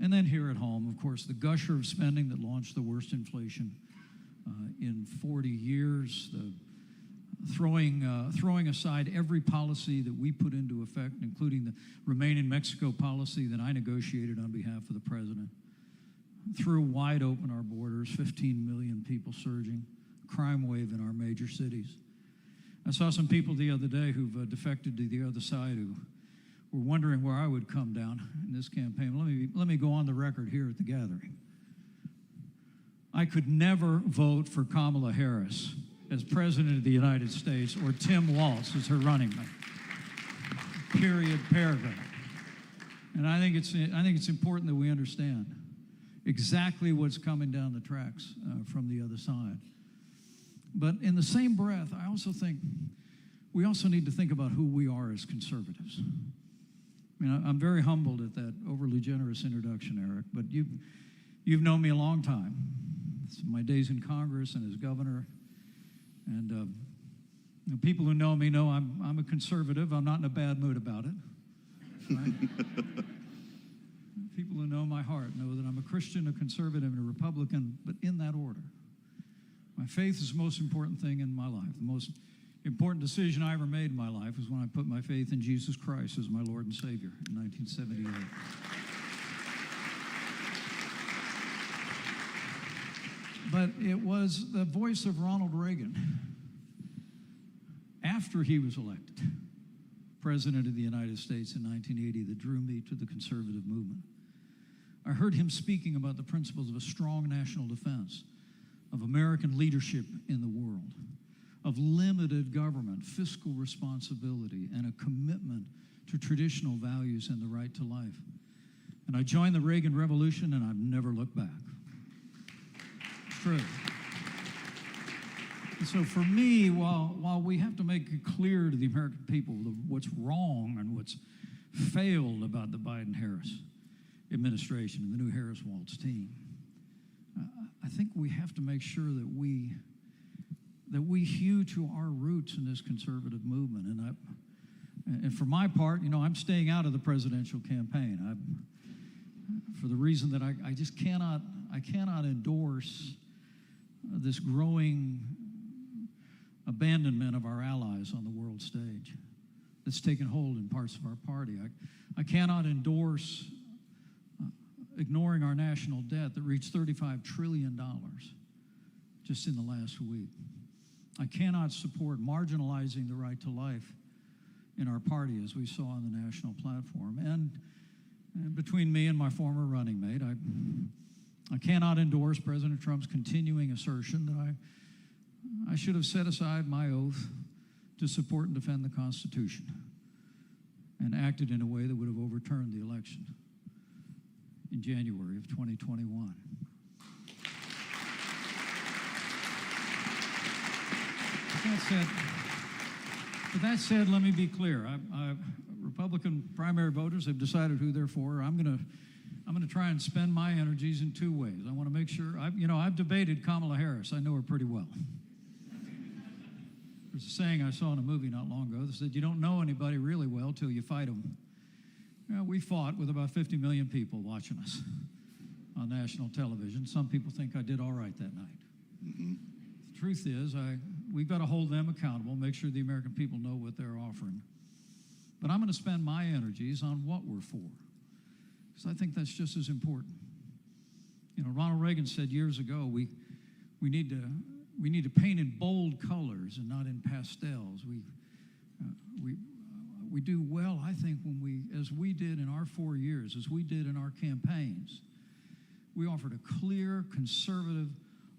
And then here at home, of course, the gusher of spending that launched the worst inflation in 40 years, the throwing aside every policy that we put into effect, including the Remain in Mexico policy that I negotiated on behalf of the president, threw wide open our borders, 15 million people surging, crime wave in our major cities. I saw some people the other day who've defected to the other side who were wondering where I would come down in this campaign. Let me go on the record here at the gathering. I could never vote for Kamala Harris as President of the United States or Tim Walz as her running mate. Period, paragraph. And I think it's important that we understand exactly what's coming down the tracks from the other side. But in the same breath, I also think we also need to think about who we are as conservatives. I mean, I'm very humbled at that overly generous introduction, Eric, but you've known me a long time. It's my days in Congress and as governor. And people who know me know I'm a conservative. I'm not in a bad mood about it. Right? People who know my heart know that I'm a Christian, a conservative, and a Republican, but in that order. My faith is the most important thing in my life. The most important decision I ever made in my life was when I put my faith in Jesus Christ as my Lord and Savior in 1978. But it was the voice of Ronald Reagan after he was elected President of the United States in 1980 that drew me to the conservative movement. I heard him speaking about the principles of a strong national defense, of American leadership in the world, of limited government, fiscal responsibility, and a commitment to traditional values and the right to life. And I joined the Reagan Revolution, and I've never looked back. It's true. And so for me, while we have to make it clear to the American people what's wrong and what's failed about the Biden-Harris administration and the new Harris-Walz team, I think we have to make sure that we hew to our roots in this conservative movement. And for my part, I'm staying out of the presidential campaign. For the reason that I just cannot endorse this growing abandonment of our allies on the world stage that's taken hold in parts of our party. I cannot endorse ignoring our national debt that reached $35 trillion just in the last week. I cannot support marginalizing the right to life in our party, as we saw on the national platform. And between me and my former running mate, I cannot endorse President Trump's continuing assertion that I should have set aside my oath to support and defend the Constitution and acted in a way that would have overturned the election in January of 2021. With that said, let me be clear. Republican primary voters have decided who they're for. I'm going to try and spend my energies in two ways. I want to make sure I've debated Kamala Harris. I know her pretty well. There's a saying I saw in a movie not long ago that said, you don't know anybody really well till you fight them. You know, we fought with about 50 million people watching us on national television. Some people think I did all right that night. Mm-hmm. The truth is, we've got to hold them accountable, make sure the American people know what they're offering. But I'm going to spend my energies on what we're for, because I think that's just as important. You know, Ronald Reagan said years ago, we need to paint in bold colors and not in pastels. We do well, I think, when as we did in our 4 years, as we did in our campaigns, we offered a clear, conservative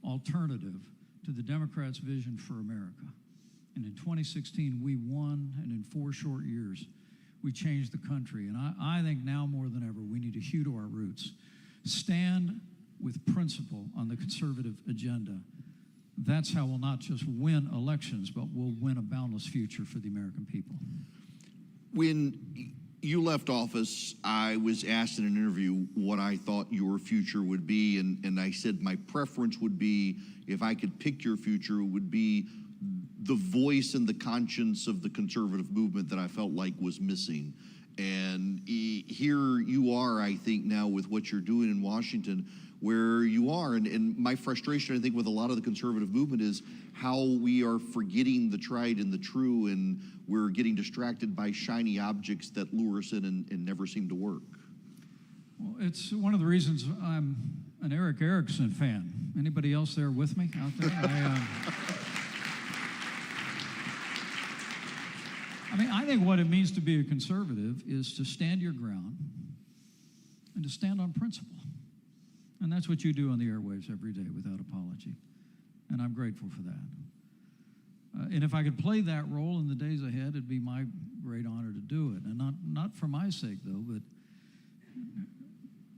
alternative to the Democrats' vision for America. And in 2016, we won, and in 4 short years, we changed the country. And I think now more than ever, we need to hew to our roots, stand with principle on the conservative agenda. That's how we'll not just win elections, but we'll win a boundless future for the American people. When you left office, I was asked in an interview what I thought your future would be, and I said my preference would be, if I could pick your future, it would be the voice and the conscience of the conservative movement that I felt like was missing. And here you are, I think, now with what you're doing in Washington, where you are. And my frustration, I think, with a lot of the conservative movement is how we are forgetting the tried and the true, and we're getting distracted by shiny objects that lure us in and never seem to work. Well, it's one of the reasons I'm an Erick Erickson fan. Anybody else there with me out there? I think what it means to be a conservative is to stand your ground and to stand on principle. And that's what you do on the airwaves every day without apology. And I'm grateful for that. And if I could play that role in the days ahead, it'd be my great honor to do it. And not for my sake, though, but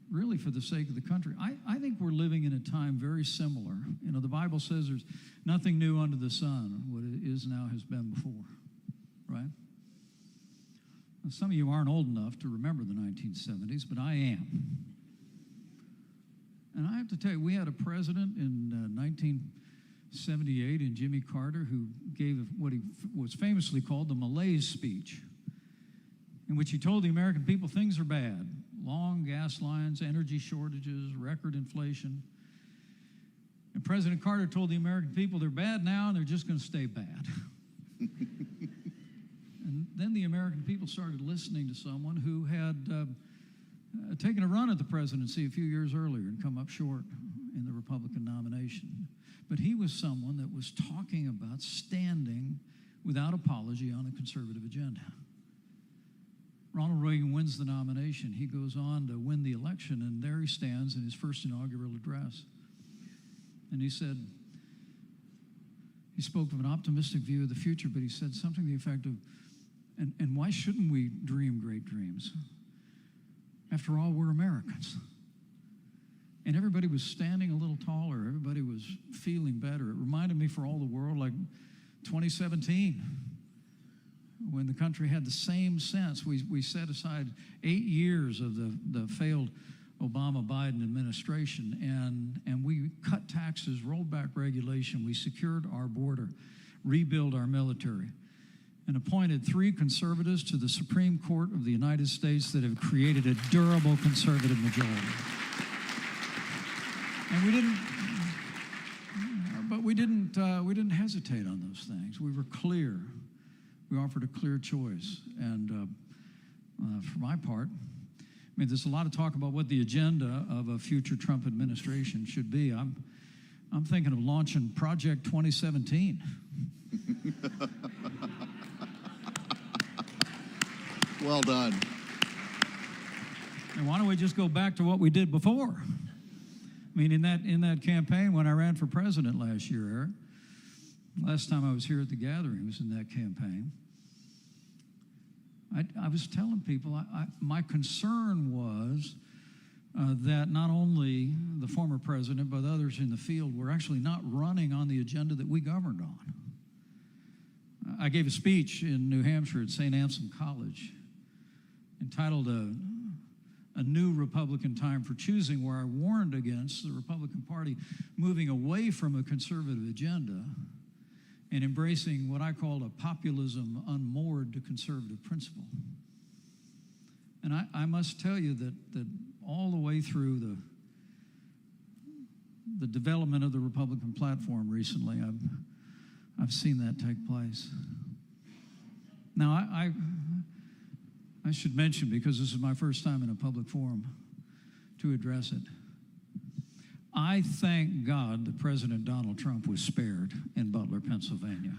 really for the sake of the country. I think we're living in a time very similar. You know, the Bible says there's nothing new under the sun. What it is now has been before, right? Now, some of you aren't old enough to remember the 1970s, but I am. And I have to tell you, we had a president in 1978 in Jimmy Carter who gave what he was famously called the malaise speech, in which he told the American people things are bad. Long gas lines, energy shortages, record inflation. And President Carter told the American people they're bad now and they're just going to stay bad. And then the American people started listening to someone who had taken a run at the presidency a few years earlier and come up short in the Republican nomination. But he was someone that was talking about standing without apology on a conservative agenda. Ronald Reagan wins the nomination. He goes on to win the election, and there he stands in his first inaugural address. And he said, he spoke of an optimistic view of the future, but he said something to the effect of, and why shouldn't we dream great dreams? After all, we're Americans. And everybody was standing a little taller. Everybody was feeling better. It reminded me for all the world like 2017, when the country had the same sense. We set aside 8 years of the failed Obama-Biden administration, and we cut taxes, rolled back regulation, we secured our border, rebuilt our military, and appointed 3 conservatives to the Supreme Court of the United States that have created a durable conservative majority. And we didn't hesitate on those things. We were clear. We offered a clear choice. And for my part, I mean, there's a lot of talk about what the agenda of a future Trump administration should be. I'm thinking of launching Project 2017. Well done. And why don't we just go back to what we did before? I mean, in that campaign when I ran for president last year, Eric, last time I was here at the gathering was in that campaign. I was telling people my concern was that not only the former president but others in the field were actually not running on the agenda that we governed on. I gave a speech in New Hampshire at St. Anselm College entitled A New Republican Time for Choosing, where I warned against the Republican Party moving away from a conservative agenda and embracing what I call a populism unmoored to conservative principle. And I must tell you that all the way through the development of the Republican platform recently, I've seen that take place. Now, I should mention, because this is my first time in a public forum to address it, I thank God that President Donald Trump was spared in Butler, Pennsylvania.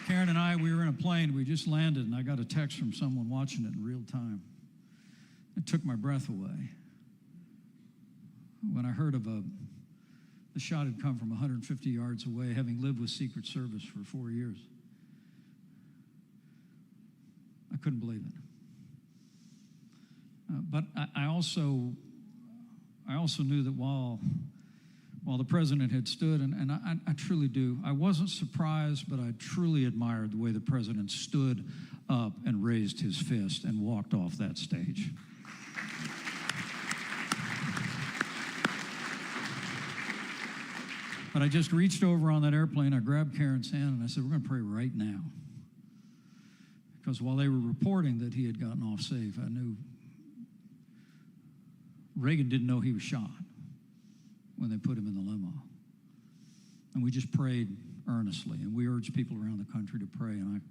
Karen and I, we were in a plane, we just landed, and I got a text from someone watching it in real time. It took my breath away when I heard of the shot had come from 150 yards away, having lived with Secret Service for 4 years. I couldn't believe it. But I also knew that while the president had stood, and I truly do, I wasn't surprised, but I truly admired the way the president stood up and raised his fist and walked off that stage. But I just reached over on that airplane, I grabbed Karen's hand, and I said, we're going to pray right now. Because while they were reporting that he had gotten off safe, I knew Reagan didn't know he was shot when they put him in the limo. And we just prayed earnestly, and we urged people around the country to pray. And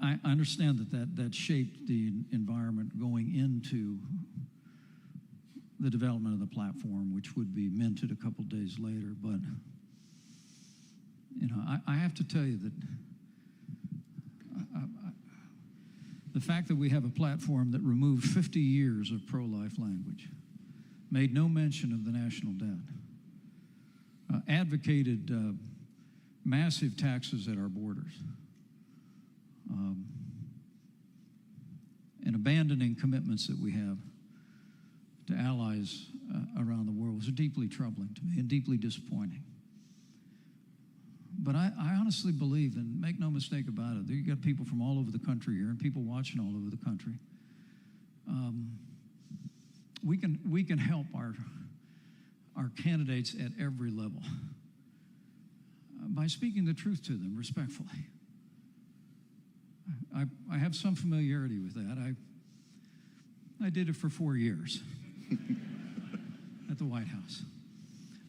I understand that shaped the environment going into the development of the platform, which would be minted a couple days later. But, you know, I have to tell you that the fact that we have a platform that removed 50 years of pro-life language, made no mention of the national debt, advocated massive taxes at our borders, and abandoning commitments that we have to allies around the world was deeply troubling to me and deeply disappointing. But I honestly believe, and make no mistake about it, you got people from all over the country here and people watching all over the country. We can help our candidates at every level by speaking the truth to them respectfully. I have some familiarity with that. I did it for 4 years at the White House.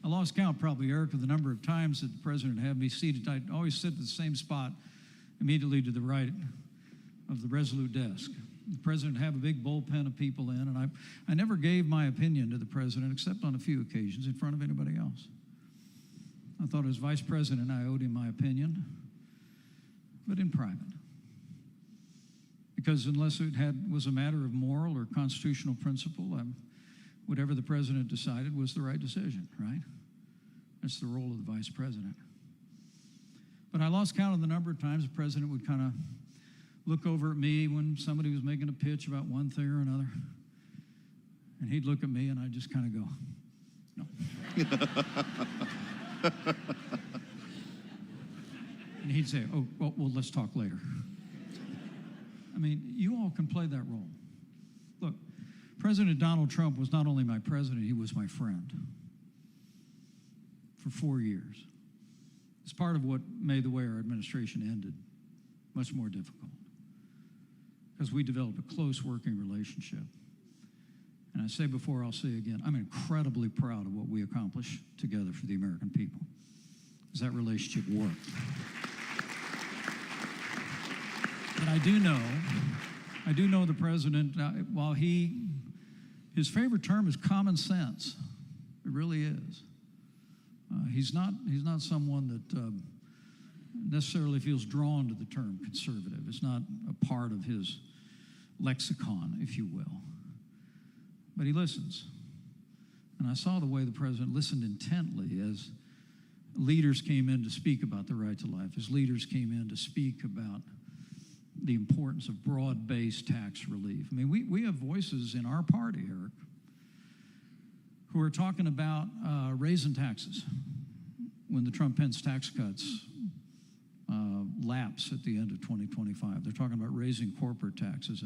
I lost count probably, Eric, of the number of times that the president had me seated. I'd always sit at the same spot immediately to the right of the Resolute desk. The president would have a big bullpen of people in, and I never gave my opinion to the president except on a few occasions in front of anybody else. I thought as vice president I owed him my opinion, but in private. Because unless it was a matter of moral or constitutional principle, whatever the president decided was the right decision, right? That's the role of the vice president. But I lost count of the number of times the president would kind of look over at me when somebody was making a pitch about one thing or another. And he'd look at me and I'd just kind of go, no. And he'd say, oh, well, let's talk later. I mean, you all can play that role. Look, President Donald Trump was not only my president, he was my friend for 4 years. It's part of what made the way our administration ended much more difficult, because we developed a close working relationship. And I say before, I'll say again, I'm incredibly proud of what we accomplished together for the American people, because that relationship worked. But I do know the president, while his favorite term is common sense. It really is. He's not someone that necessarily feels drawn to the term conservative. It's not a part of his lexicon, if you will. But he listens. And I saw the way the president listened intently as leaders came in to speak about the right to life, as leaders came in to speak about the importance of broad-based tax relief. I mean, we have voices in our party, Eric, who are talking about raising taxes when the Trump-Pence tax cuts lapse at the end of 2025. They're talking about raising corporate taxes.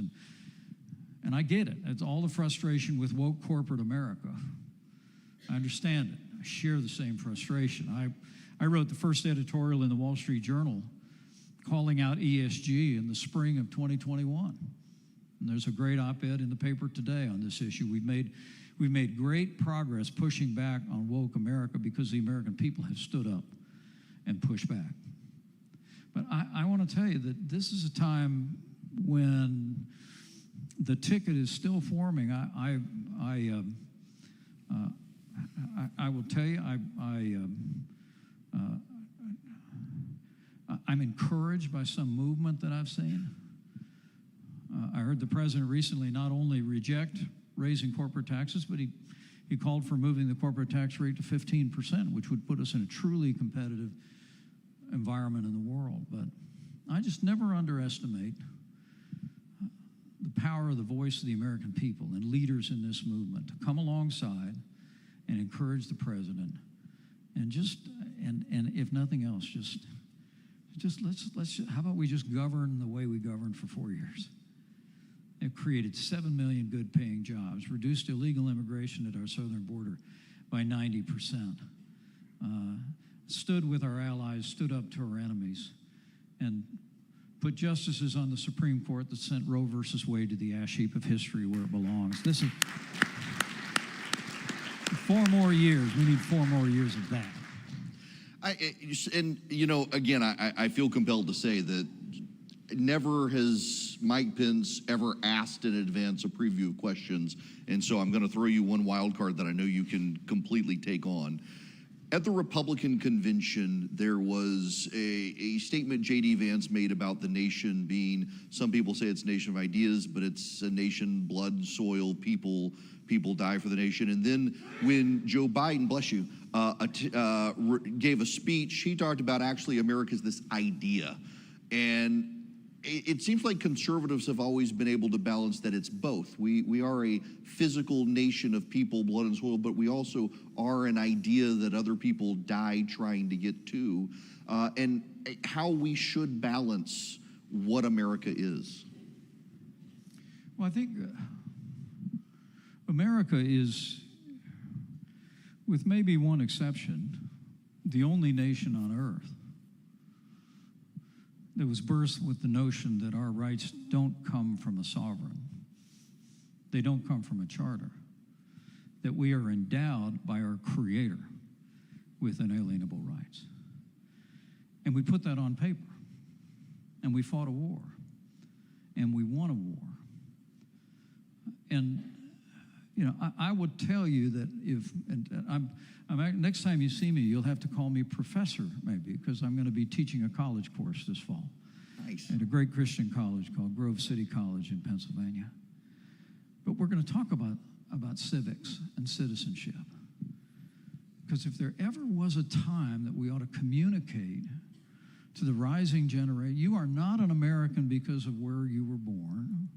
And I get it. It's all the frustration with woke corporate America. I understand it. I share the same frustration. I wrote the first editorial in the Wall Street Journal calling out ESG in the spring of 2021. And there's a great op-ed in the paper today on this issue. We've made great progress pushing back on woke America because the American people have stood up and pushed back. But I want to tell you that this is a time when the ticket is still forming. I will tell you, I'm encouraged by some movement that I've seen. I heard the president recently not only reject raising corporate taxes, but he called for moving the corporate tax rate to 15%, which would put us in a truly competitive environment in the world. But I just never underestimate the power of the voice of the American people and leaders in this movement to come alongside and encourage the president, and if nothing else, let's how about we just govern the way we governed for 4 years? It created 7 million good-paying jobs, reduced illegal immigration at our southern border by 90%, stood with our allies, stood up to our enemies, and put justices on the Supreme Court that sent Roe versus Wade to the ash heap of history where it belongs. This is 4 more years. We need 4 more years of that. Again, I feel compelled to say that never has Mike Pence ever asked in advance a preview of questions, and so I'm going to throw you one wild card that I know you can completely take on. At the Republican convention, there was a statement J.D. Vance made about the nation being, some people say it's a nation of ideas, but it's a nation, blood, soil, people die for the nation. And then when Joe Biden, bless you, gave a speech, he talked about actually America's this idea. And it seems like conservatives have always been able to balance that it's both. We are a physical nation of people, blood and soil, but we also are an idea that other people die trying to get to, and how we should balance what America is. Well, I think America is, with maybe one exception, the only nation on earth that was birthed with the notion that our rights don't come from a sovereign. They don't come from a charter. That we are endowed by our Creator with inalienable rights. And we put that on paper. And we fought a war. And we won a war. And, I would tell you that next time you see me, you'll have to call me professor, maybe, because I'm going to be teaching a college course this fall. Nice. At a great Christian college called Grove City College in Pennsylvania. But we're going to talk about civics and citizenship. Because if there ever was a time that we ought to communicate to the rising generation, you are not an American because of where you were born.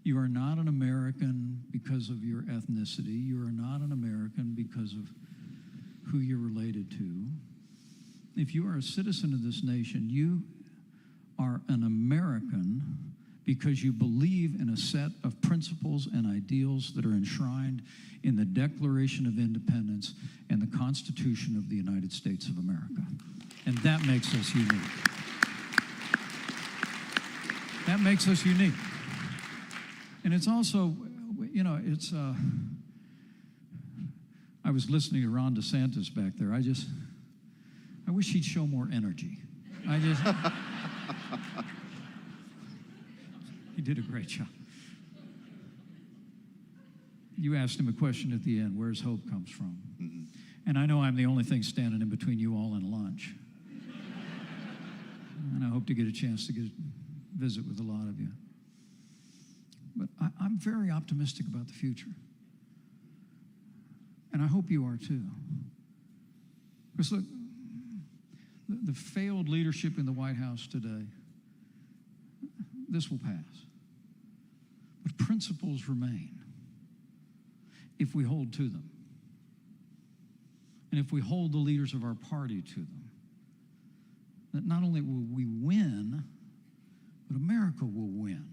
You are not an American because of your ethnicity. You are not an American because of who you're related to. If you are a citizen of this nation, you are an American because you believe in a set of principles and ideals that are enshrined in the Declaration of Independence and the Constitution of the United States of America. And that makes us unique. That makes us unique. And it's also, I was listening to Ron DeSantis back there. I wish he'd show more energy. He did a great job. You asked him a question at the end, where's hope comes from? Mm-hmm. And I know I'm the only thing standing in between you all and lunch. And I hope to get a chance to visit with a lot of you. But I'm very optimistic about the future. And I hope you are too. Because look, the failed leadership in the White House today, this will pass. But principles remain if we hold to them. And if we hold the leaders of our party to them, that not only will we win, but America will win.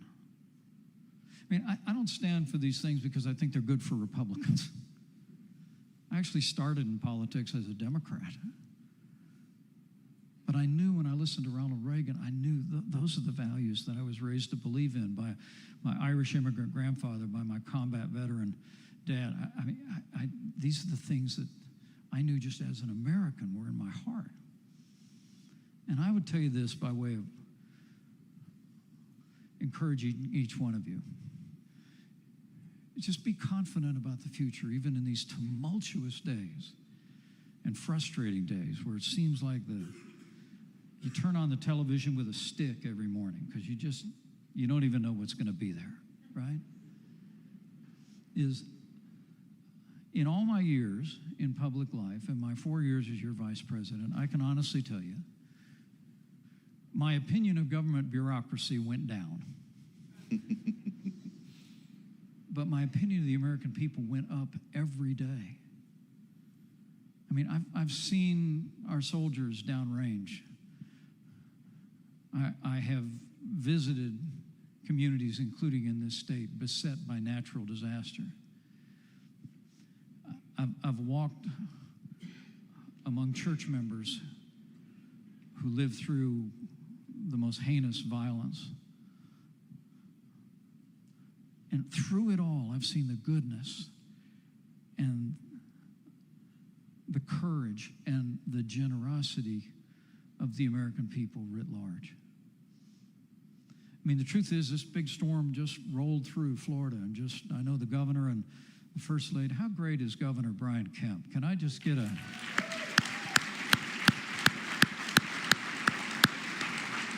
mean, I don't stand for these things because I think they're good for Republicans. I actually started in politics as a Democrat. But I knew when I listened to Ronald Reagan, I knew those are the values that I was raised to believe in by my Irish immigrant grandfather, by my combat veteran dad. These are the things that I knew just as an American were in my heart. And I would tell you this by way of encouraging each one of you. Just be confident about the future, even in these tumultuous days and frustrating days where it seems like you turn on the television with a stick every morning because you don't even know what's going to be there, right? Is in all my years in public life and my 4 years as your vice president, I can honestly tell you, my opinion of government bureaucracy went down. But my opinion of the American people went up every day. I mean, I've seen our soldiers downrange. I have visited communities, including in this state, beset by natural disaster. I've walked among church members who lived through the most heinous violence. And through it all, I've seen the goodness and the courage and the generosity of the American people writ large. I mean, the truth is, this big storm just rolled through Florida, and I know the governor and the first lady. How great is Governor Brian Kemp? Can I just get a...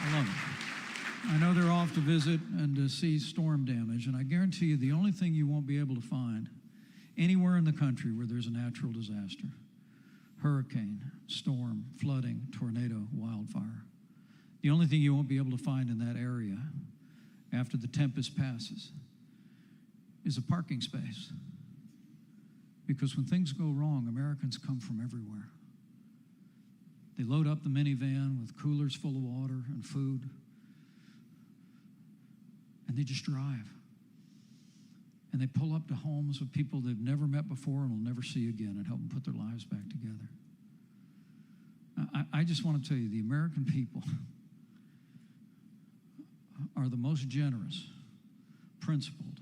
I love it. I know they're off to visit and to see storm damage, and I guarantee you the only thing you won't be able to find anywhere in the country where there's a natural disaster, hurricane, storm, flooding, tornado, wildfire, the only thing you won't be able to find in that area after the tempest passes is a parking space. Because when things go wrong, Americans come from everywhere. They load up the minivan with coolers full of water and food, and they just drive. And they pull up to homes of people they've never met before and will never see again and help them put their lives back together. I just want to tell you, the American people are the most generous, principled,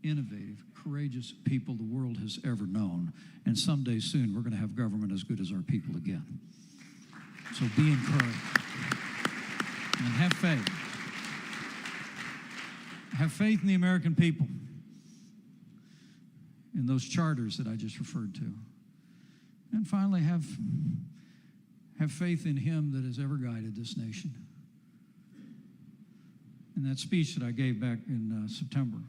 innovative, courageous people the world has ever known. And someday soon, we're going to have government as good as our people again. So be encouraged and have faith. Have faith in the American people, in those charters that I just referred to. And finally, have faith in him that has ever guided this nation. In that speech that I gave back in September,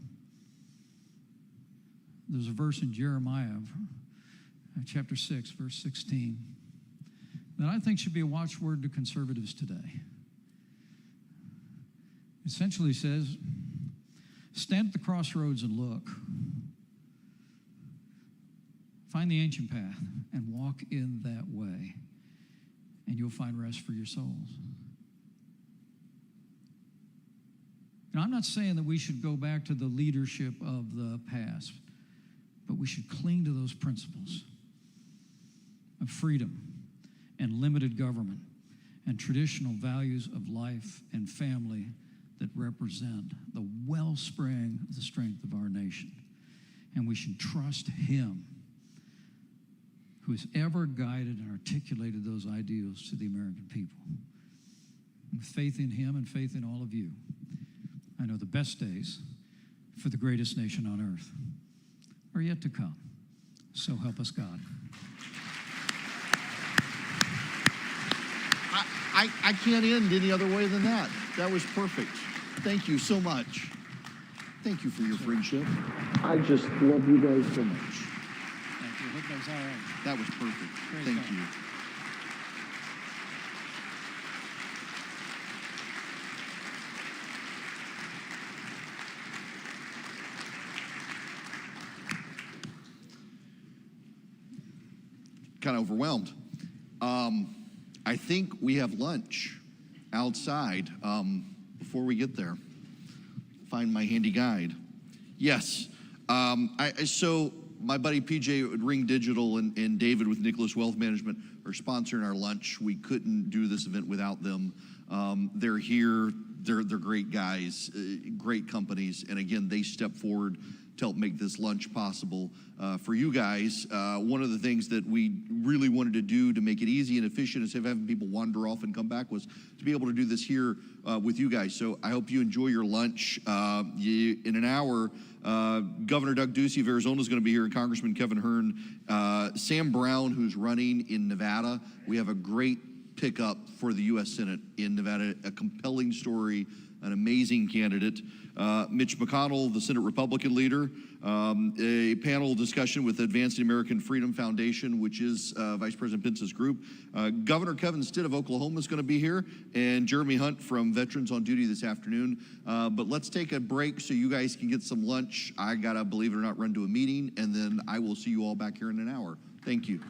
there's a verse in Jeremiah, chapter 6, verse 16, that I think should be a watchword to conservatives today. Essentially says, stand at the crossroads and look. Find the ancient path and walk in that way, and you'll find rest for your souls. Now, I'm not saying that we should go back to the leadership of the past, but we should cling to those principles of freedom and limited government and traditional values of life and family that represent the wellspring of the strength of our nation. And we should trust him who has ever guided and articulated those ideals to the American people. With faith in him and faith in all of you, I know the best days for the greatest nation on earth are yet to come. So help us God. I can't end any other way than that. That was perfect. Thank you so much. Thank you for your friendship. I just love you guys so much. Thank you. Hope that was all right. That was perfect. Great Thank job. you. Kind of overwhelmed. I think we have lunch outside before we get there. Find my handy guide. Yes. So my buddy PJ at Ring Digital and David with Nicholas Wealth Management are sponsoring our lunch. We couldn't do this event without them. They're here. They're great guys, great companies. And again, they step forward to help make this lunch possible for you guys. One of the things that we really wanted to do to make it easy and efficient instead of having people wander off and come back was to be able to do this here with you guys. So I hope you enjoy your lunch. In an hour, Governor Doug Ducey of Arizona is going to be here, and Congressman Kevin Hern. Sam Brown, who's running in Nevada. We have a great pickup for the U.S. Senate in Nevada, a compelling story, an amazing candidate. Mitch McConnell, the Senate Republican leader, a panel discussion with Advancing American Freedom Foundation, which is Vice President Pence's group. Governor Kevin Stitt of Oklahoma is going to be here, and Jeremy Hunt from Veterans on Duty this afternoon. But let's take a break so you guys can get some lunch. I got to, believe it or not, run to a meeting, and then I will see you all back here in an hour. Thank you.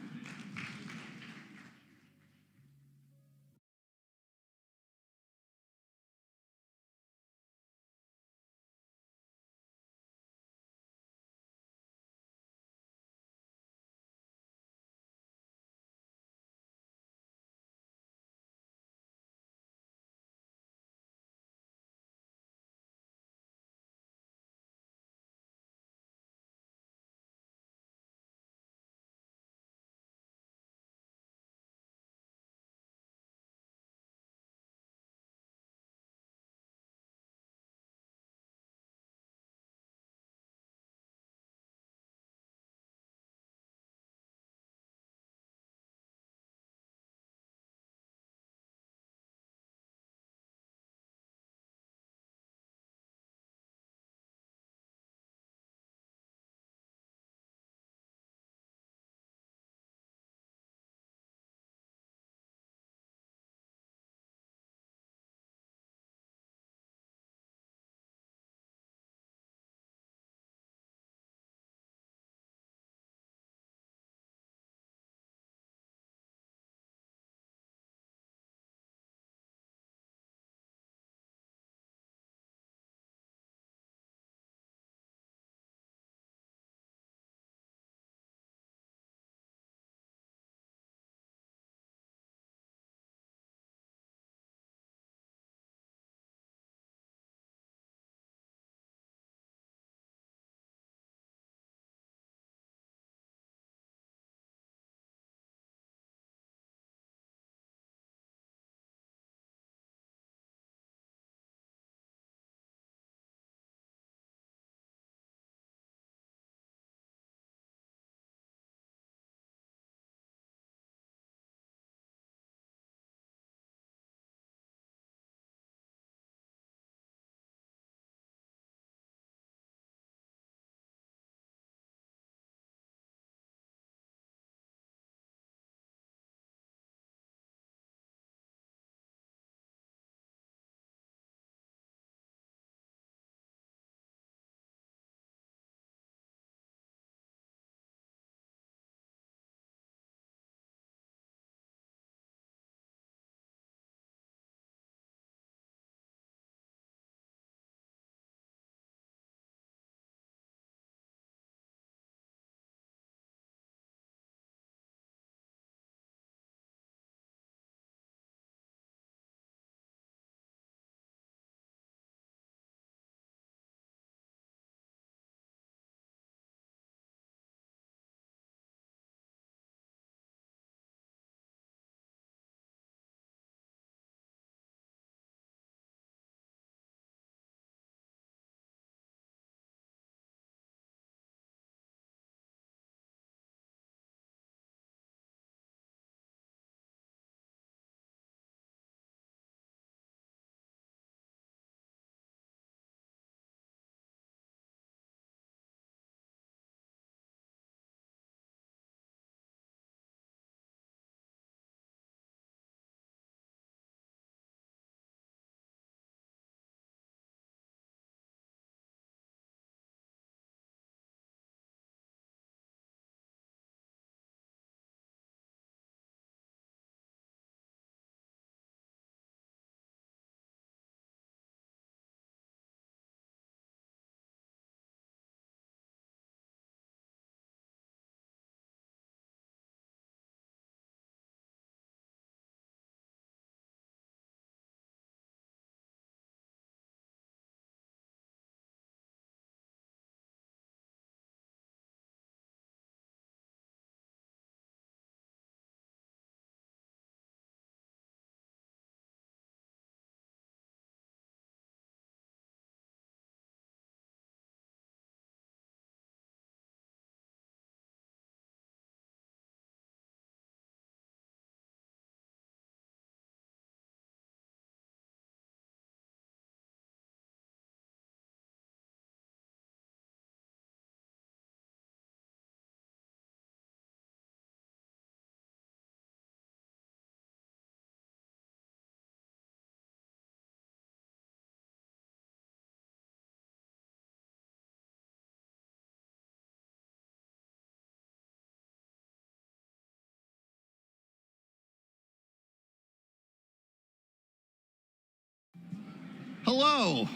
Hello.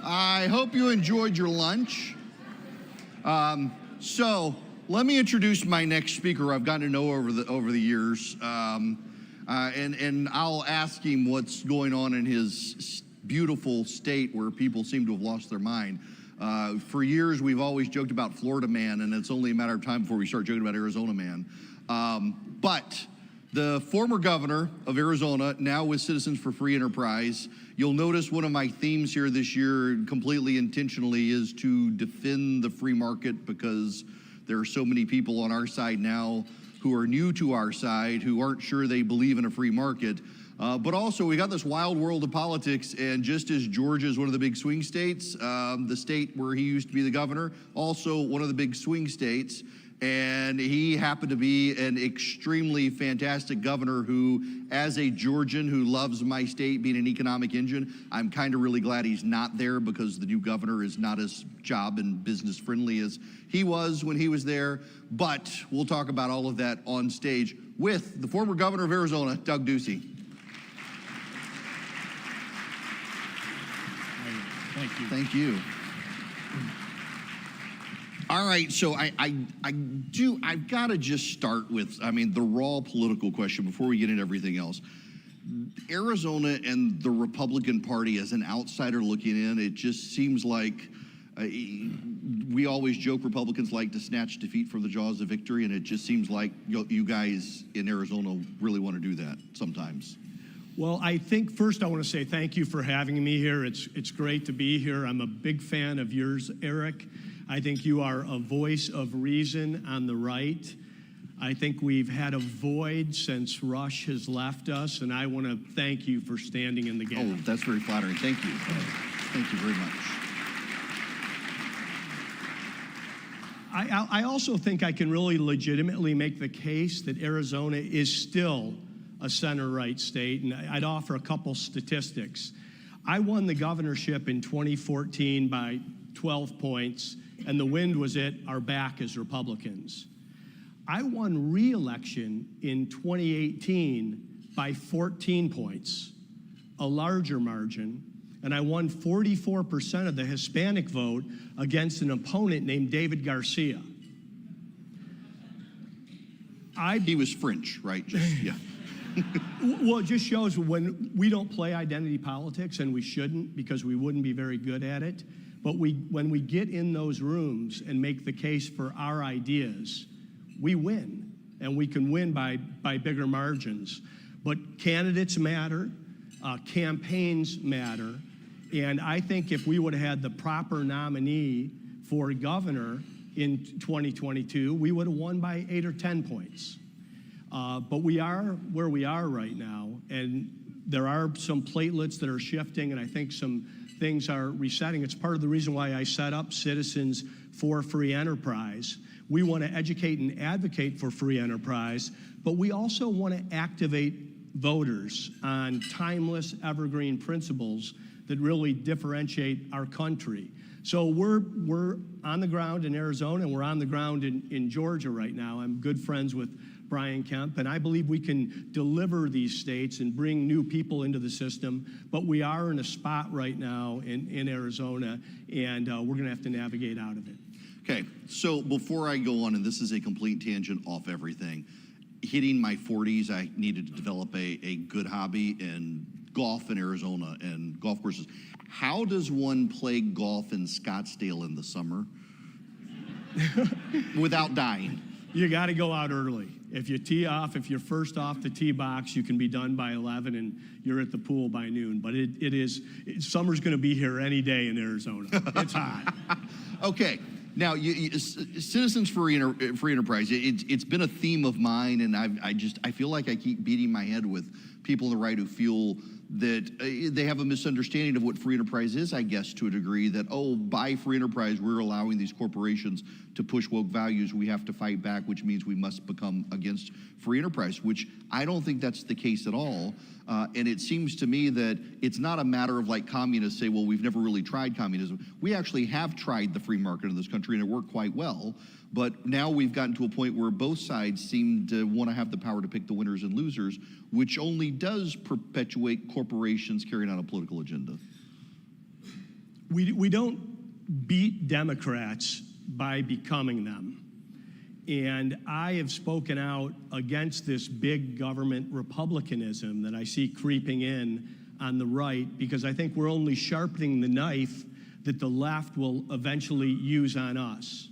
I hope you enjoyed your lunch. So let me introduce my next speaker I've gotten to know over the years. And I'll ask him what's going on in his beautiful state where people seem to have lost their mind. For years, we've always joked about Florida man, and it's only a matter of time before we start joking about Arizona man. But the former governor of Arizona, now with Citizens for Free Enterprise, you'll notice one of my themes here this year, completely intentionally, is to defend the free market, because there are so many people on our side now who are new to our side, who aren't sure they believe in a free market. But also, we got this wild world of politics, and just as Georgia is one of the big swing states, the state where he used to be the governor, also one of the big swing states, and he happened to be an extremely fantastic governor who, as a Georgian who loves my state being an economic engine, I'm kind of really glad he's not there, because the new governor is not as job and business friendly as he was when he was there. But we'll talk about all of that on stage with the former governor of Arizona, Doug Ducey. Thank you. Thank you. All right, so I've got to just start with, the raw political question before we get into everything else. Arizona and the Republican Party, as an outsider looking in, it just seems like we always joke Republicans like to snatch defeat from the jaws of victory, and it just seems like you guys in Arizona really want to do that sometimes. Well, I think first I want to say thank you for having me here. It's great to be here. I'm a big fan of yours, Eric. I think you are a voice of reason on the right. I think we've had a void since Rush has left us, and I want to thank you for standing in the gap. Oh, that's very flattering. Thank you. Thank you very much. I also think I can really legitimately make the case that Arizona is still a center-right state, and I'd offer a couple statistics. I won the governorship in 2014 by 12 points, and the wind was at our back as Republicans. I won re-election in 2018 by 14 points, a larger margin, and I won 44% of the Hispanic vote against an opponent named David Garcia. He was French, right? Just, yeah. Well, it just shows when we don't play identity politics, and we shouldn't, because we wouldn't be very good at it. But when we get in those rooms and make the case for our ideas, we win, and we can win by bigger margins. But candidates matter, campaigns matter, and I think if we would have had the proper nominee for governor in 2022, we would have won by 8 or 10 points. But we are where we are right now, and there are some platelets that are shifting, and I think some things are resetting. It's part of the reason why I set up Citizens for Free Enterprise. We want to educate and advocate for free enterprise, but we also want to activate voters on timeless, evergreen principles that really differentiate our country. So we're on the ground in Arizona, and we're on the ground in Georgia right now. I'm good friends with Brian Kemp, and I believe we can deliver these states and bring new people into the system, but we are in a spot right now in Arizona, and we're going to have to navigate out of it. Okay, so before I go on, and this is a complete tangent off everything, hitting my 40s, I needed to develop a good hobby, and golf in Arizona and golf courses. How does one play golf in Scottsdale in the summer without dying? You got to go out early. If you tee off, if you're first off the tee box, you can be done by 11 and you're at the pool by noon. But summer's going to be here any day in Arizona. It's hot. Okay. Now, Citizens for Free Enterprise, it's been a theme of mine, and I feel like I keep beating my head with people on the right who feel that they have a misunderstanding of what free enterprise is, I guess, to a degree, that, by free enterprise, we're allowing these corporations to push woke values. We have to fight back, which means we must become against free enterprise, which I don't think that's the case at all. And it seems to me that it's not a matter of like communists say, well, we've never really tried communism. We actually have tried the free market in this country, and it worked quite well. But now we've gotten to a point where both sides seem to want to have the power to pick the winners and losers, which only does perpetuate corporations carrying out a political agenda. we don't beat Democrats by becoming them. And I have spoken out against this big government republicanism that I see creeping in on the right, because I think we're only sharpening the knife that the left will eventually use on us.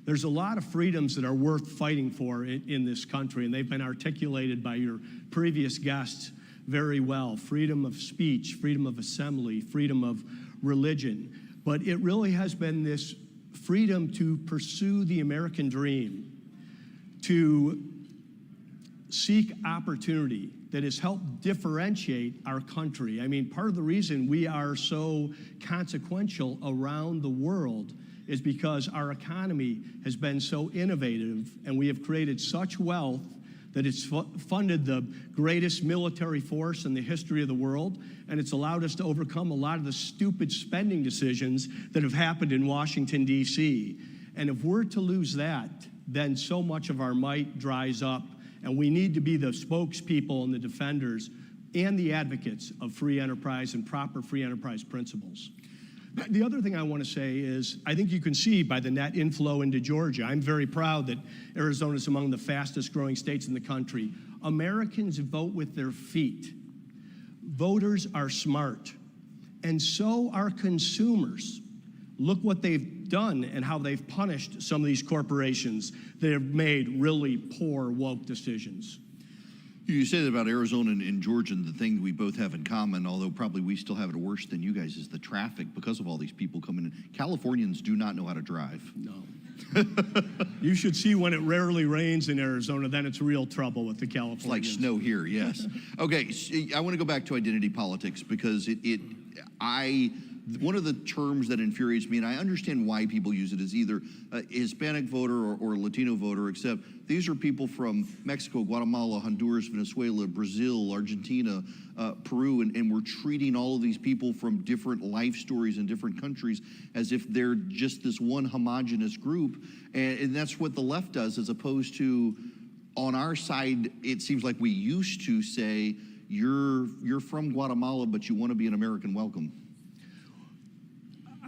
There's a lot of freedoms that are worth fighting for in this country, and they've been articulated by your previous guests very well. Freedom of speech, freedom of assembly, freedom of religion. But it really has been this freedom to pursue the American dream, to seek opportunity that has helped differentiate our country. I mean, part of the reason we are so consequential around the world is because our economy has been so innovative, and we have created such wealth that it's funded the greatest military force in the history of the world, and it's allowed us to overcome a lot of the stupid spending decisions that have happened in Washington, D.C. And if we're to lose that, then so much of our might dries up, and we need to be the spokespeople and the defenders and the advocates of free enterprise and proper free enterprise principles. The other thing I want to say is, I think you can see by the net inflow into Georgia, I'm very proud that Arizona is among the fastest growing states in the country. Americans vote with their feet. Voters are smart, and so are consumers. Look what they've done and how they've punished some of these corporations that have made really poor, woke decisions. You say that about Arizona and Georgia, and the thing we both have in common, although probably we still have it worse than you guys, is the traffic because of all these people coming in. Californians do not know how to drive. No. You should see when it rarely rains in Arizona, then it's real trouble with the Californians. It's like snow here, yes. Okay, I want to go back to identity politics because one of the terms that infuriates me, and I understand why people use it, is either a Hispanic voter or Latino voter, except these are people from Mexico, Guatemala, Honduras, Venezuela, Brazil, Argentina, Peru, and we're treating all of these people from different life stories in different countries as if they're just this one homogenous group, and that's what the left does, as opposed to, on our side, it seems like we used to say, you're from Guatemala, but you want to be an American, welcome.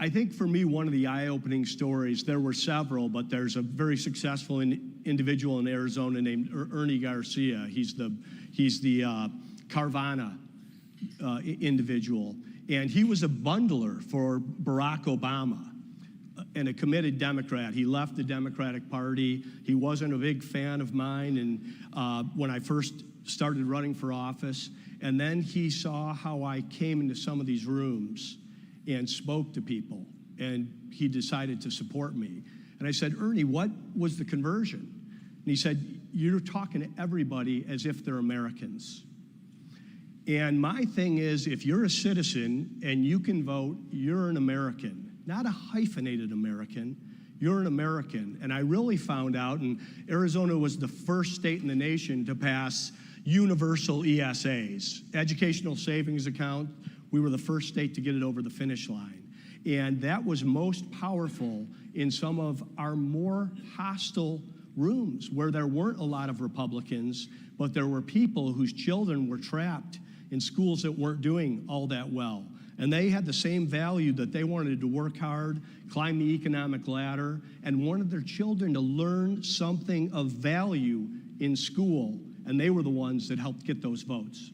I think for me, one of the eye-opening stories, there were several, but there's a very successful individual in Arizona named Ernie Garcia. He's the Carvana individual, and he was a bundler for Barack Obama and a committed Democrat. He left the Democratic Party. He wasn't a big fan of mine, and when I first started running for office, and then he saw how I came into some of these rooms and spoke to people, and he decided to support me. And I said, Ernie, what was the conversion? And he said, you're talking to everybody as if they're Americans. And my thing is, if you're a citizen and you can vote, you're an American, not a hyphenated American. You're an American. And I really found out, and Arizona was the first state in the nation to pass universal ESAs, educational savings account. We were the first state to get it over the finish line. And that was most powerful in some of our more hostile rooms where there weren't a lot of Republicans, but there were people whose children were trapped in schools that weren't doing all that well. And they had the same value that they wanted to work hard, climb the economic ladder, and wanted their children to learn something of value in school. And they were the ones that helped get those votes.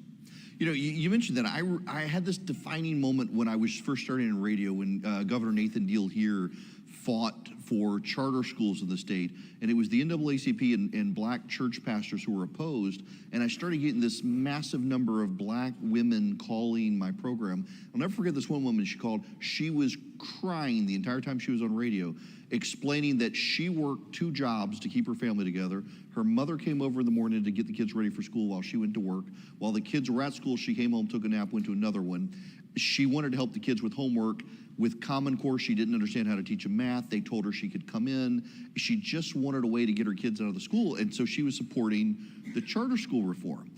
You know, you mentioned that I had this defining moment when I was first starting in radio when Governor Nathan Deal here fought for charter schools in the state, and it was the NAACP and black church pastors who were opposed, and I started getting this massive number of black women calling my program. I'll never forget this one woman she called. She was crying the entire time she was on radio, explaining that she worked 2 jobs to keep her family together. Her mother came over in the morning to get the kids ready for school while she went to work. While the kids were at school, she came home, took a nap, went to another one. She wanted to help the kids with homework. With Common Core, she didn't understand how to teach them math. They told her she could come in. She just wanted a way to get her kids out of the school, and so she was supporting the charter school reform.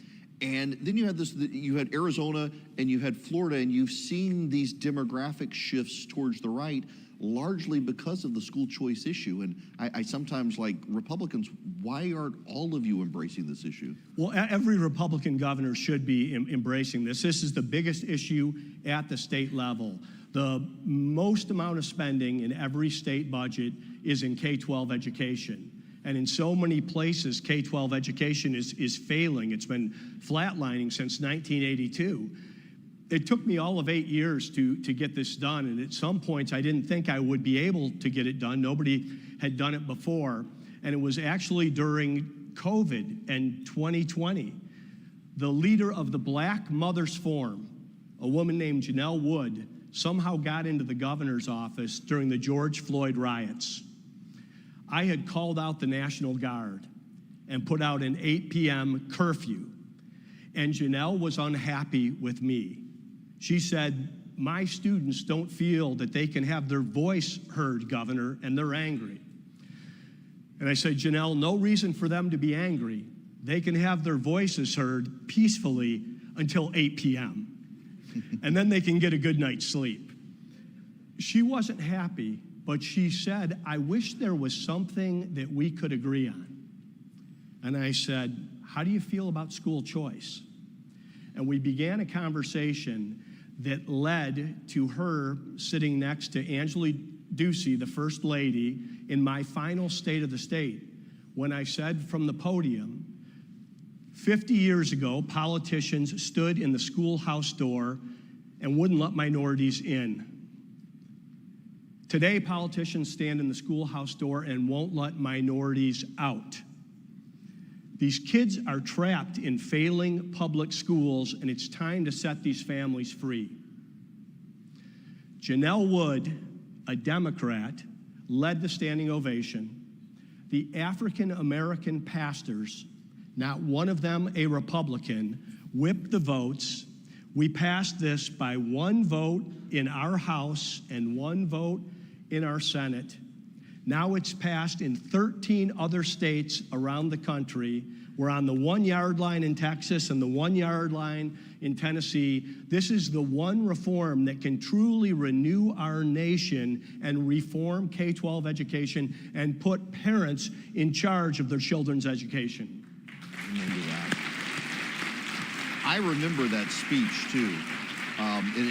And then you had Arizona and you had Florida, and you've seen these demographic shifts towards the right, largely because of the school choice issue. And I sometimes, like, Republicans, why aren't all of you embracing this issue? Well, every Republican governor should be embracing this. This is the biggest issue at the state level. The most amount of spending in every state budget is in K-12 education. And in so many places, K-12 education is failing. It's been flatlining since 1982. It took me all of 8 years to get this done, and at some points I didn't think I would be able to get it done. Nobody had done it before, and it was actually during COVID and 2020. The leader of the Black Mothers Forum, a woman named Janelle Wood, somehow got into the governor's office during the George Floyd riots. I had called out the National Guard and put out an 8 p.m. curfew, and Janelle was unhappy with me. She said, "My students don't feel that they can have their voice heard, Governor, and they're angry." And I said, "Janelle, no reason for them to be angry. They can have their voices heard peacefully until 8 p.m. and then they can get a good night's sleep." She wasn't happy, but she said, "I wish there was something that we could agree on." And I said, "How do you feel about school choice?" And we began a conversation that led to her sitting next to Angela Ducey, the First Lady, in my final State of the State, when I said from the podium, 50 years ago, politicians stood in the schoolhouse door and wouldn't let minorities in. Today, politicians stand in the schoolhouse door and won't let minorities out. These kids are trapped in failing public schools, and it's time to set these families free. Janelle Wood, a Democrat, led the standing ovation. The African American pastors, not one of them a Republican, whipped the votes. We passed this by one vote in our House and one vote in our Senate. Now it's passed in 13 other states around the country. We're on the 1 yard line in Texas and the 1 yard line in Tennessee. This is the one reform that can truly renew our nation and reform K-12 education and put parents in charge of their children's education. I remember that speech too. And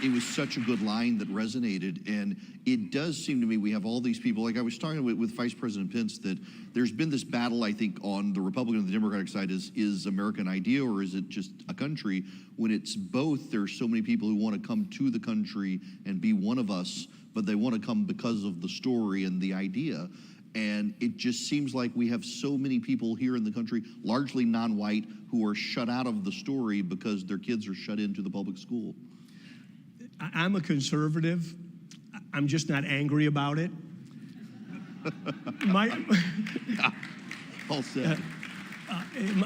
it was such a good line that resonated, and it does seem to me we have all these people, like I was talking with Vice President Pence, that there's been this battle, I think, on the Republican and the Democratic side is American idea or is it just a country? When it's both, there's so many people who want to come to the country and be one of us, but they want to come because of the story and the idea. And it just seems like we have so many people here in the country, largely non-white, who are shut out of the story because their kids are shut into the public school. I'm a conservative. I'm just not angry about it. All said.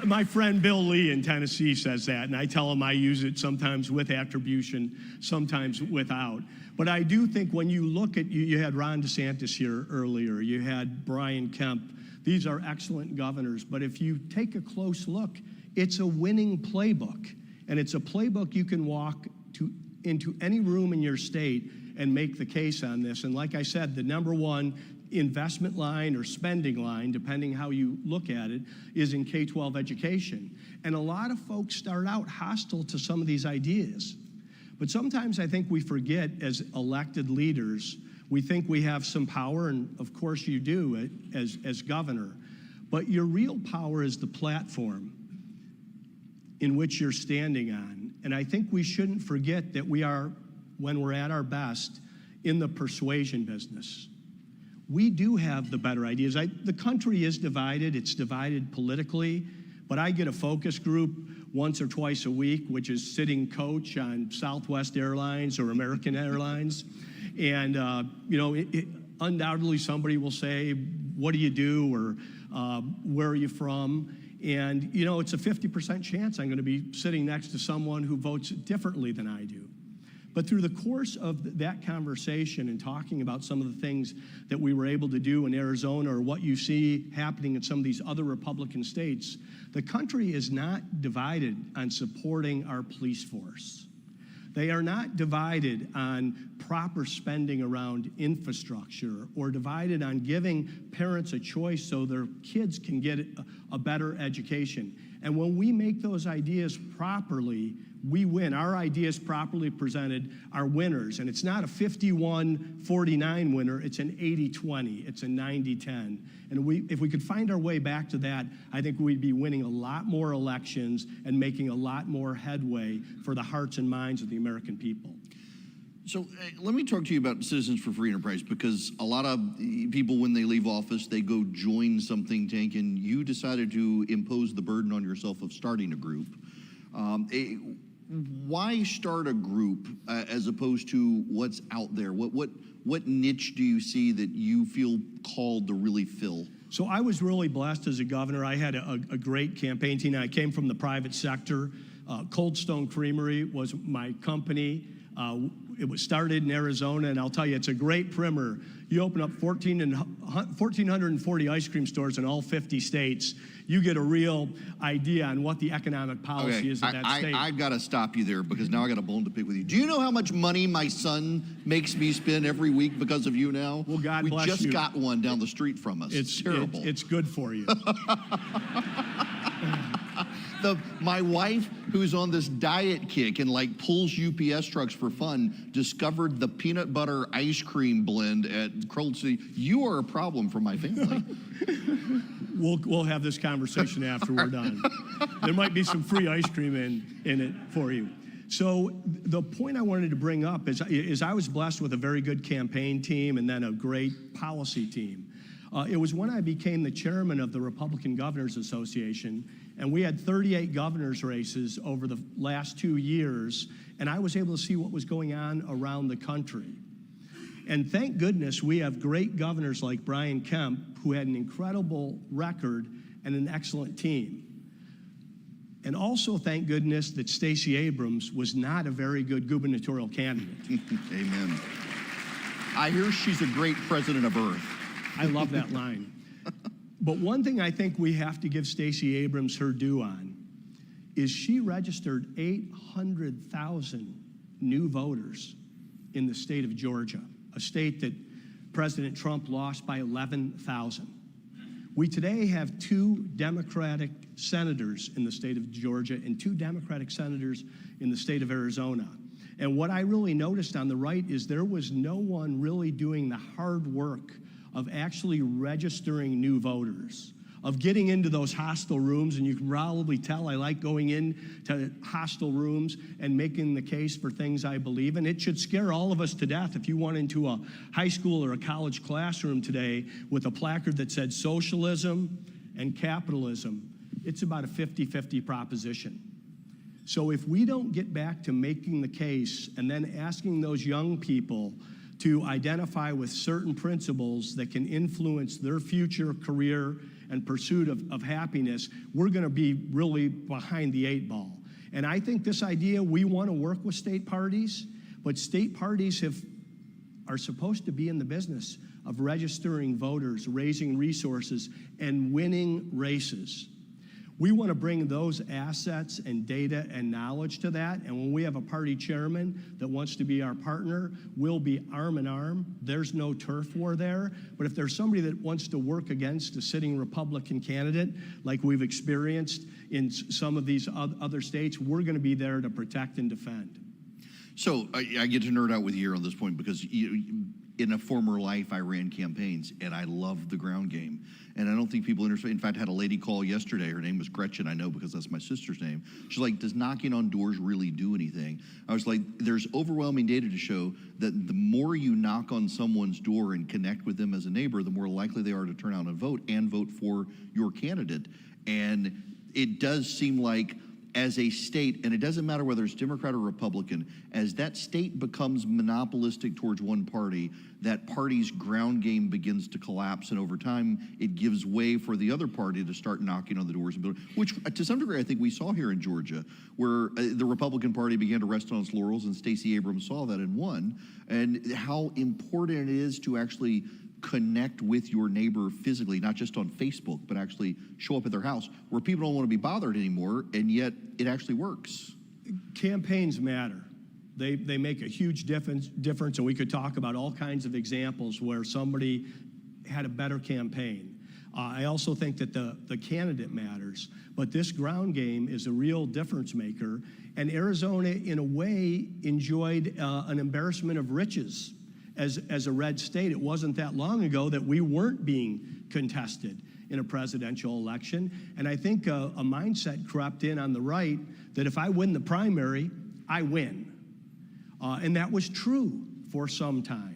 My friend Bill Lee in Tennessee says that, and I tell him I use it sometimes with attribution, sometimes without. But I do think when you look at, you had Ron DeSantis here earlier, you had Brian Kemp. These are excellent governors, but if you take a close look, it's a winning playbook. And it's a playbook you can walk into any room in your state and make the case on this. And like I said, the number one investment line or spending line, depending how you look at it, is in K-12 education. And a lot of folks start out hostile to some of these ideas. But sometimes I think we forget, as elected leaders, we think we have some power, and of course you do as governor. But your real power is the platform in which you're standing on. And I think we shouldn't forget that we are, when we're at our best, in the persuasion business. We do have the better ideas. The country is divided. It's divided politically, but I get a focus group once or twice a week, which is sitting coach on Southwest Airlines or American Airlines. And, undoubtedly somebody will say, "What do you do?" or "Where are you from?" And, it's a 50% chance I'm going to be sitting next to someone who votes differently than I do. But through the course of that conversation and talking about some of the things that we were able to do in Arizona or what you see happening in some of these other Republican states, the country is not divided on supporting our police force. They are not divided on proper spending around infrastructure or divided on giving parents a choice so their kids can get a better education. And when we make those ideas properly, we win. Our ideas properly presented are winners, and it's not a 51-49 winner, it's an 80-20, it's a 90-10. And if we could find our way back to that, I think we'd be winning a lot more elections and making a lot more headway for the hearts and minds of the American people. So let me talk to you about Citizens for Free Enterprise, because a lot of people, when they leave office, they go join some think tank, and you decided to impose the burden on yourself of starting a group. Why start a group as opposed to what's out there? What niche do you see that you feel called to really fill? So I was really blessed as a governor. I had a great campaign team. I came from the private sector. Cold Stone Creamery was my company. It was started in Arizona, and I'll tell you, it's a great primer. You open up 1,440 ice cream stores in all 50 states. You get a real idea on what the economic policy is of that state. I've got to stop you there, because now I got a bone to pick with you. Do you know how much money my son makes me spend every week because of you now? Well, God bless you. We just got one down the street from us. It's terrible. It's good for you. My wife, who's on this diet kick and like pulls UPS trucks for fun, discovered the peanut butter ice cream blend at Cold City. You are a problem for my family. We'll have this conversation after we're done. There might be some free ice cream in it for you. So the point I wanted to bring up is I was blessed with a very good campaign team and then a great policy team. It was when I became the chairman of the Republican Governors Association, and we had 38 governors races over the last 2 years, and I was able to see what was going on around the country. And thank goodness we have great governors like Brian Kemp, who had an incredible record and an excellent team. And also thank goodness that Stacey Abrams was not a very good gubernatorial candidate. Amen. I hear she's a great president of Earth. I love that line. But one thing I think we have to give Stacey Abrams her due on is she registered 800,000 new voters in the state of Georgia, a state that President Trump lost by 11,000. We today have 2 Democratic senators in the state of Georgia and 2 Democratic senators in the state of Arizona. And what I really noticed on the right is there was no one really doing the hard work of actually registering new voters, of getting into those hostile rooms. And you can probably tell I like going into hostile rooms and making the case for things I believe in. It should scare all of us to death if you went into a high school or a college classroom today with a placard that said socialism and capitalism. It's about a 50-50 proposition. So if we don't get back to making the case and then asking those young people to identify with certain principles that can influence their future career and pursuit of happiness, we're going to be really behind the 8 ball. And I think this idea, we want to work with state parties, but state parties are supposed to be in the business of registering voters, raising resources, and winning races. We want to bring those assets and data and knowledge to that, and when we have a party chairman that wants to be our partner, we'll be arm in arm. There's no turf war there, but if there's somebody that wants to work against a sitting Republican candidate, like we've experienced in some of these other states, we're going to be there to protect and defend. So I get to nerd out with you here on this point, because in a former life, I ran campaigns, and I love the ground game. And I don't think people understand. In fact, I had a lady call yesterday. Her name was Gretchen. I know because that's my sister's name. She's like, does knocking on doors really do anything? I was like, there's overwhelming data to show that the more you knock on someone's door and connect with them as a neighbor, the more likely they are to turn out and vote for your candidate. And it does seem like, as a state, and it doesn't matter whether it's Democrat or Republican, as that state becomes monopolistic towards one party, that party's ground game begins to collapse, and over time, it gives way for the other party to start knocking on the doors, which to some degree I think we saw here in Georgia, where the Republican Party began to rest on its laurels, and Stacey Abrams saw that and won, and how important it is to actually connect with your neighbor physically, not just on Facebook, but actually show up at their house, where people don't want to be bothered anymore, and yet it actually works. Campaigns matter. They make a huge difference, and we could talk about all kinds of examples where somebody had a better campaign. I also think that the candidate matters, but this ground game is a real difference maker, and Arizona, in a way, enjoyed an embarrassment of riches as a red state. It wasn't that long ago that we weren't being contested in a presidential election, and I think a mindset crept in on the right that if I win the primary, I win. And that was true for some time.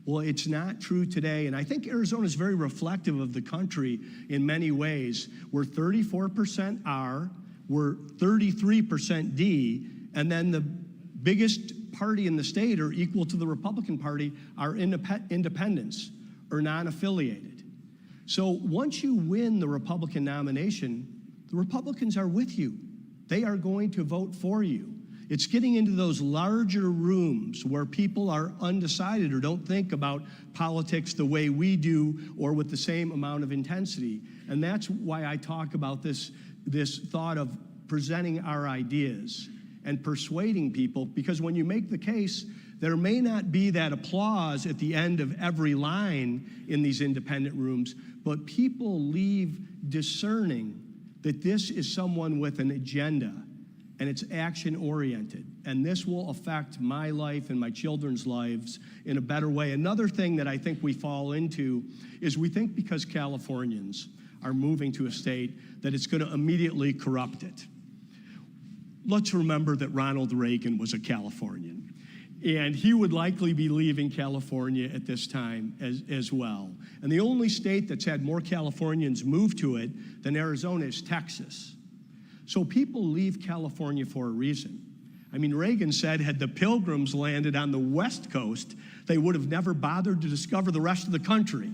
Well, it's not true today, and I think Arizona is very reflective of the country in many ways. We're 34% R, we're 33% D, and then the biggest party in the state, or equal to the Republican Party, are independents or non-affiliated. So once you win the Republican nomination, the Republicans are with you. They are going to vote for you. It's getting into those larger rooms where people are undecided or don't think about politics the way we do or with the same amount of intensity. And that's why I talk about this thought of presenting our ideas and persuading people, because when you make the case, there may not be that applause at the end of every line in these independent rooms, but people leave discerning that this is someone with an agenda, and it's action-oriented. And this will affect my life and my children's lives in a better way. Another thing that I think we fall into is we think because Californians are moving to a state that it's going to immediately corrupt it. Let's remember that Ronald Reagan was a Californian, and he would likely be leaving California at this time as well. And the only state that's had more Californians move to it than Arizona is Texas. So people leave California for a reason. I mean, Reagan said had the Pilgrims landed on the West Coast, they would have never bothered to discover the rest of the country.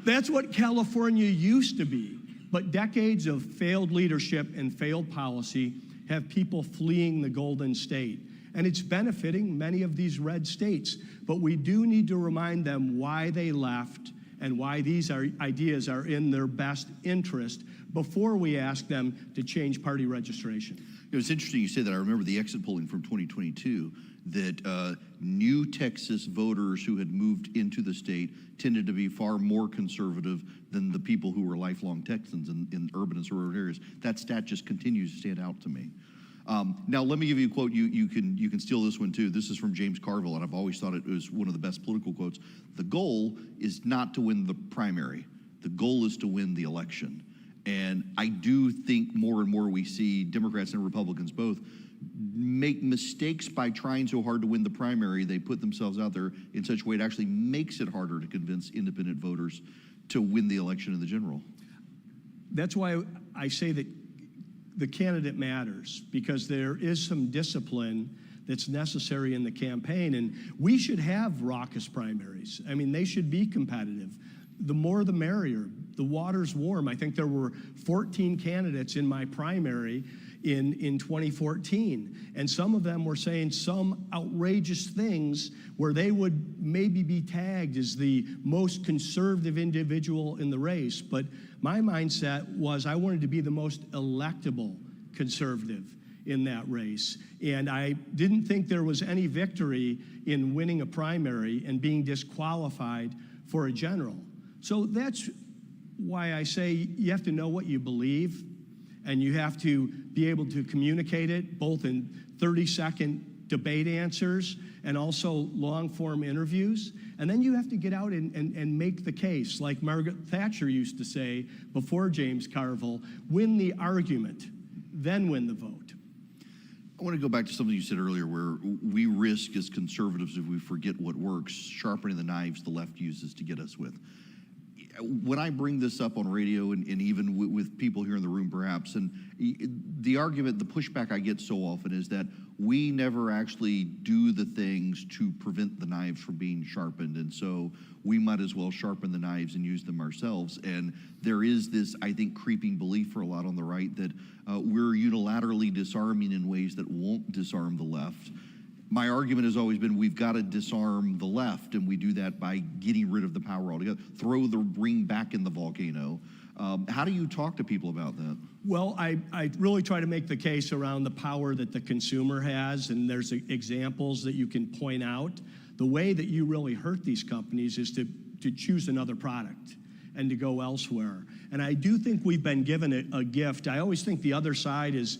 That's what California used to be. But decades of failed leadership and failed policy have people fleeing the Golden State. And it's benefiting many of these red states. But we do need to remind them why they left and why these ideas are in their best interest before we ask them to change party registration. It was interesting you said that. I remember the exit polling from 2022 that new Texas voters who had moved into the state tended to be far more conservative than the people who were lifelong Texans in urban and suburban areas. That stat just continues to stand out to me. Now, let me give you a quote. You can steal this one too. This is from James Carville, and I've always thought it was one of the best political quotes. The goal is not to win the primary. The goal is to win the election. And I do think more and more we see Democrats and Republicans both make mistakes by trying so hard to win the primary. They put themselves out there in such a way it actually makes it harder to convince independent voters to win the election in the general. That's why I say that the candidate matters, because there is some discipline that's necessary in the campaign, and we should have raucous primaries. I mean, they should be competitive. The more the merrier. The water's warm. I think there were 14 candidates in my primary in 2014, and some of them were saying some outrageous things where they would maybe be tagged as the most conservative individual in the race. But my mindset was I wanted to be the most electable conservative in that race, and I didn't think there was any victory in winning a primary and being disqualified for a general. So that's why I say you have to know what you believe, and you have to be able to communicate it both in 30-second debate answers and also long-form interviews. And then you have to get out and make the case, like Margaret Thatcher used to say before James Carville, win the argument, then win the vote. I want to go back to something you said earlier, where we risk as conservatives, if we forget what works, sharpening the knives the left uses to get us with. When I bring this up on radio and even with people here in the room perhaps, and the argument, the pushback I get so often is that we never actually do the things to prevent the knives from being sharpened, and so we might as well sharpen the knives and use them ourselves. And there is this, I think, creeping belief for a lot on the right that we're unilaterally disarming in ways that won't disarm the left. My argument has always been we've got to disarm the left, and we do that by getting rid of the power altogether. Throw the ring back in the volcano. How do you talk to people about that? Well, I really try to make the case around the power that the consumer has, and there's examples that you can point out. The way that you really hurt these companies is to choose another product. and to go elsewhere. And I do think we've been given a gift. I always think the other side is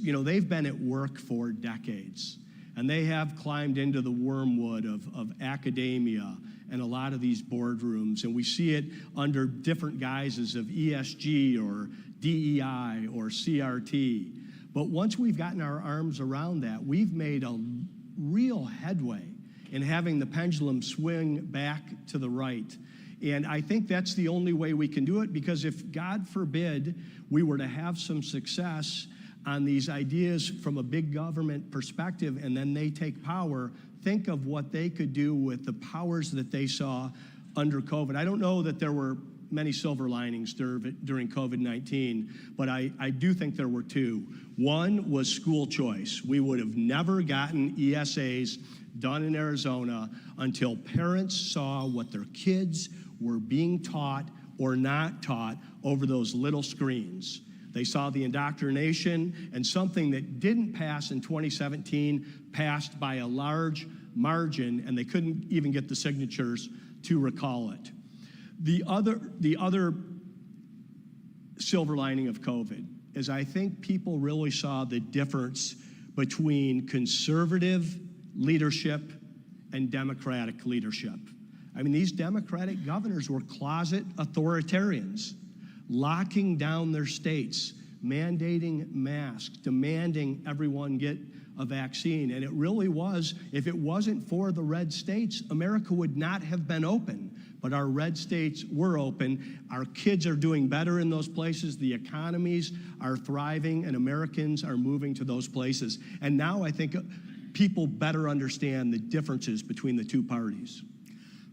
they've been at work for decades. And they have climbed into the wormwood of academia and a lot of these boardrooms. And we see it under different guises of ESG or DEI or CRT. But once we've gotten our arms around that, we've made a real headway in having the pendulum swing back to the right. And I think that's the only way we can do it, because if, God forbid, we were to have some success on these ideas from a big government perspective and then they take power, think of what they could do with the powers that they saw under COVID. I don't know that there were many silver linings during COVID-19, but I do think there were two. One was school choice. We would have never gotten ESAs done in Arizona until parents saw what their kids were being taught or not taught over those little screens. They saw the indoctrination, and something that didn't pass in 2017 passed by a large margin, and they couldn't even get the signatures to recall it. The other silver lining of COVID is I think people really saw the difference between conservative leadership and Democratic leadership. I mean, these Democratic governors were closet authoritarians, locking down their states, mandating masks, demanding everyone get a vaccine. And it really was, if it wasn't for the red states, America would not have been open. But our red states were open. Our kids are doing better in those places. The economies are thriving, and Americans are moving to those places. And now I think people better understand the differences between the two parties.